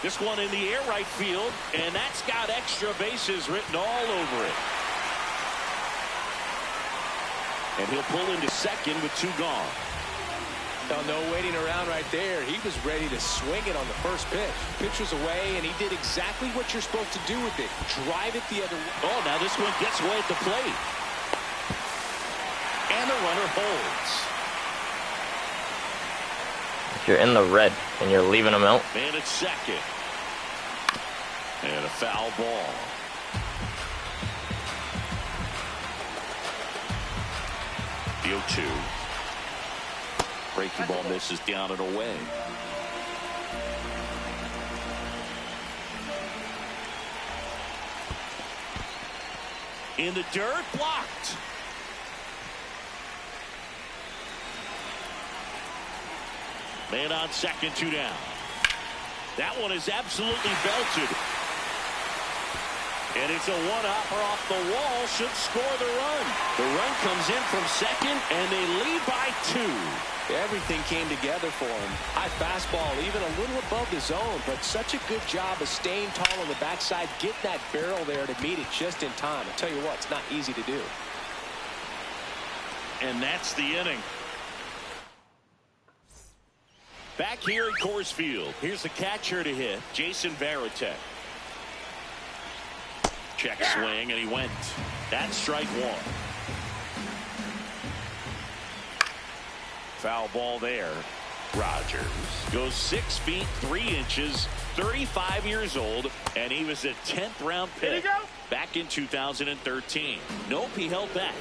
This one in the air right field, and that's got extra bases written all over it. And he'll pull into second with 2 gone. Now, no waiting around right there. He was ready to swing it on the first pitch. Pitch was away, and he did exactly what you're supposed to do with it. Drive it the other way. Oh, now this one gets away at the plate. And the runner holds. If you're in the red and you're leaving them out. Man at second. And a foul ball. The 0-2. Breaking ball misses down and away. In the dirt, blocked. Man on second, 2 down. That one is absolutely belted. And it's a one-hopper off the wall, should score the run. The run comes in from second, and they lead by 2. Everything came together for him. High fastball, even a little above the zone, but such a good job of staying tall on the backside, getting that barrel there to meet it just in time. I'll tell you what, it's not easy to do. And that's the inning. Back here at Coors Field, here's the catcher to hit, Jason Varitek. Check swing, and he went. That's strike one. Foul ball there. Rogers goes 6 feet 3 inches, 35 years old, and he was a 10th round pick back in 2013. Nope, he held back.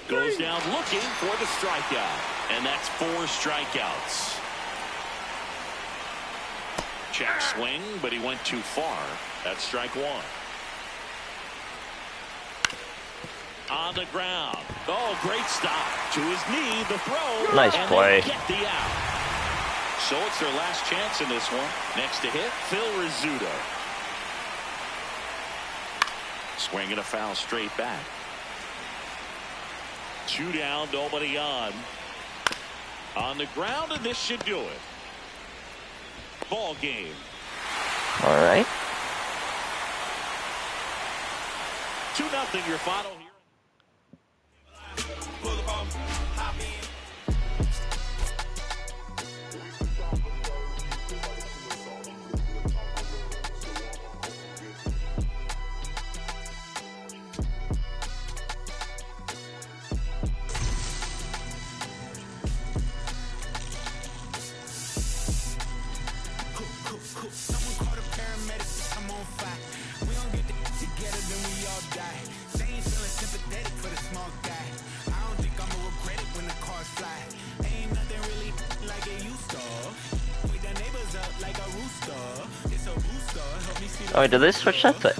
Goes down looking for the strikeout, and that's 4 strikeouts. Check swing, but he went too far. That's strike one. On the ground. Oh, great stop. To his knee, the throw. Nice play. Get the out. So it's their last chance in this one. Next to hit, Phil Rizzuto. Swinging a foul straight back. 2 down, nobody on. On the ground, and this should do it. Ball game. All right. 2-0 your final here. Someone call the paramedics to come on fire. We don't get together, then we all die. They ain't feeling sympathetic for the small guy. I don't think I'ma regret it when the cars fly. Ain't nothing really like it used to. Wake the neighbors up like a rooster. It's a booster. Help me see the Oh, did they switch that to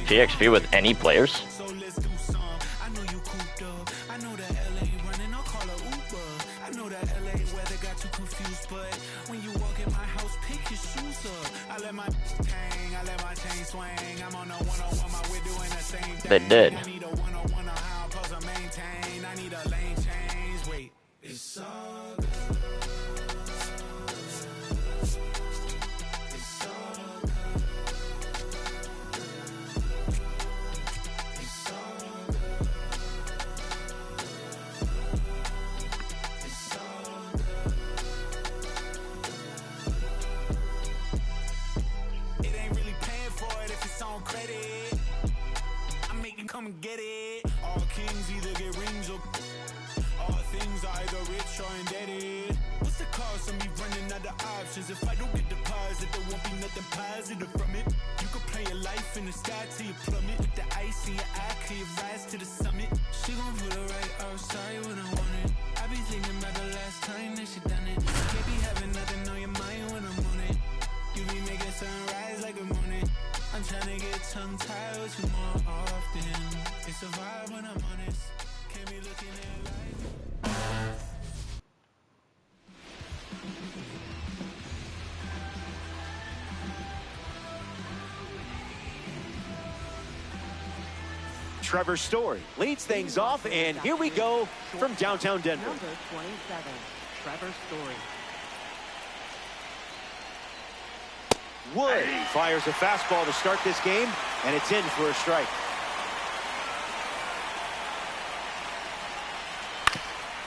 PXP with any players? so let's do some. I know you cooped up. I know that LA running, I'll call a Uber. I know that LA weather got you confused, but when you walk in my house, pick your shoes up. I let my hang, I let my chain swing. I'm on a 101, my we're doing the same thing. They did. I need a 101 on how I'm supposed to maintain. I need a lane change. Wait, it's all good. It's all good. It's all good. It's all good. It ain't really paying for it if it's on credit. I make you come and get it. All kings either get rings or all things are either rich or indebted. What's the cost of me running out of options? If I don't get deposit, there won't be nothing positive from it. You could play your life in the sky till you plummet. With the ice in your eye, till you rise to the summit. She gon' put it right outside when I want it. I be thinking about the last time that she done it. Can't be having nothing on your mind when I'm on it. You be making sunrise like a morning. I'm tryna get tongue-tied with you more often. It's a vibe when I'm honest. Can't be looking at life. Trevor Story leads things off, and here we go from downtown Denver. Number 27, Trevor Story. Wood fires a fastball to start this game, and it's in for a strike.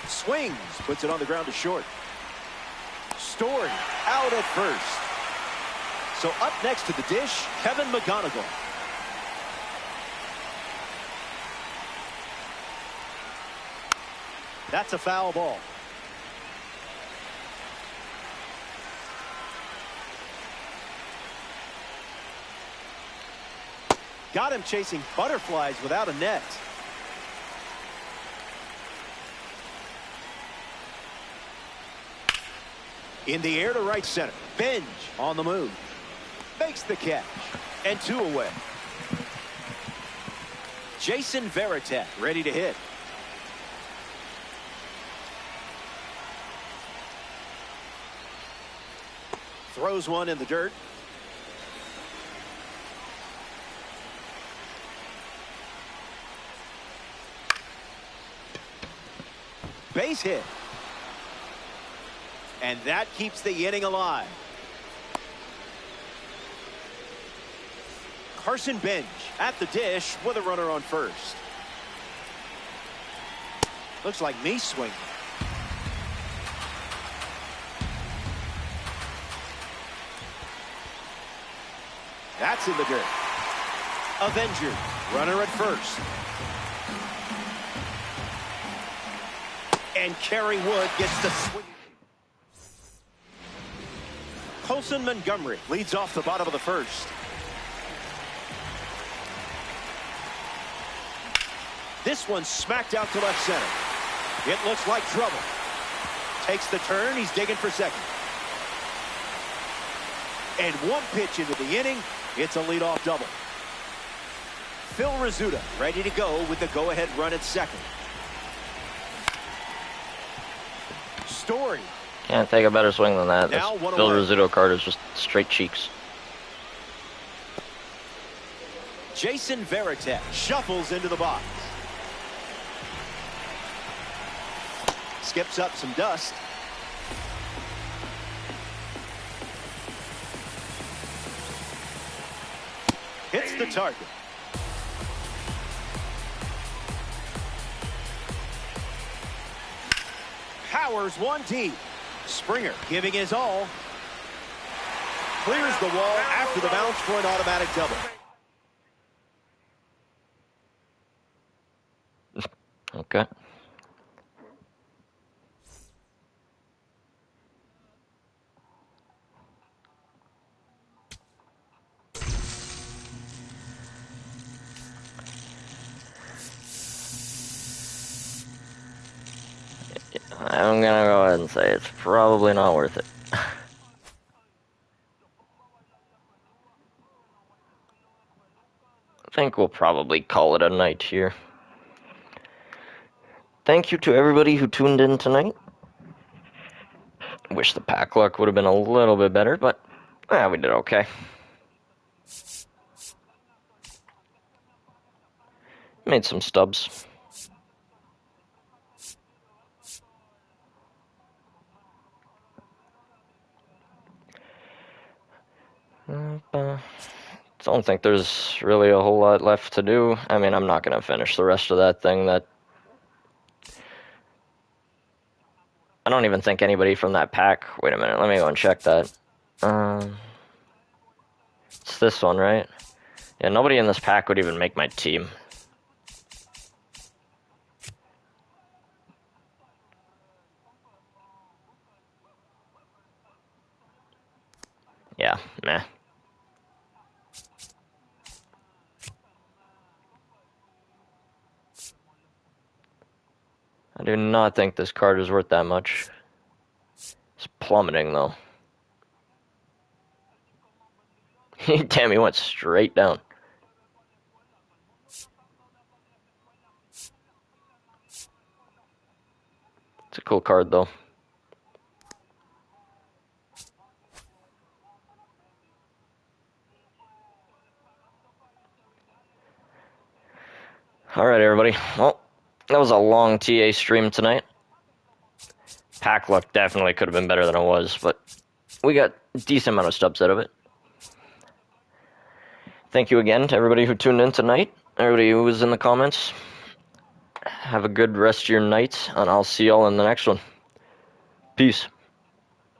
Swings, puts it on the ground to short. Story out at first. So up next to the dish, Kevin McGonigal. That's a foul ball. Got him chasing butterflies without a net. In the air to right center. Benj on the move. Makes the catch. And 2 away. Jason Varitek ready to hit. Throws one in the dirt. base hit. And that keeps the inning alive. Carson Bench at the dish with a runner on first. Looks like me swinging. That's in the dirt. Avenger, runner at first. And Kerry Wood gets the swing. Colson Montgomery leads off the bottom of the first. This one smacked out to left center. It looks like trouble. Takes the turn. He's digging for second. And one pitch into the inning. It's a leadoff double. Phil Rizzuto ready to go with the go-ahead run at second. Story. Can't take a better swing than that. Now This one Phil away. Rizzuto card is just straight cheeks. Jason Varitek shuffles into the box. Skips up some dust. Hits the target. Powers one deep. Springer giving his all. Clears the wall after the bounce for an automatic double. Okay. I'm gonna go ahead and say it's probably not worth it. I think we'll probably call it a night here. Thank you to everybody who tuned in tonight. Wish the pack luck would have been a little bit better, but we did okay. Made some stubs. Don't think there's really a whole lot left to do. I mean, I'm not going to finish the rest of that thing. I don't even think anybody from that pack... Wait a minute, let me go and check that. It's this one, right? Yeah, nobody in this pack would even make my team. Yeah, meh. I do not think this card is worth that much. It's plummeting, though. Damn, he went straight down. It's a cool card, though. Alright, everybody. Well, that was a long TA stream tonight. Pack luck definitely could have been better than it was, but we got a decent amount of stubs out of it. Thank you again to everybody who tuned in tonight, everybody who was in the comments. Have a good rest of your night, and I'll see y'all in the next one. Peace.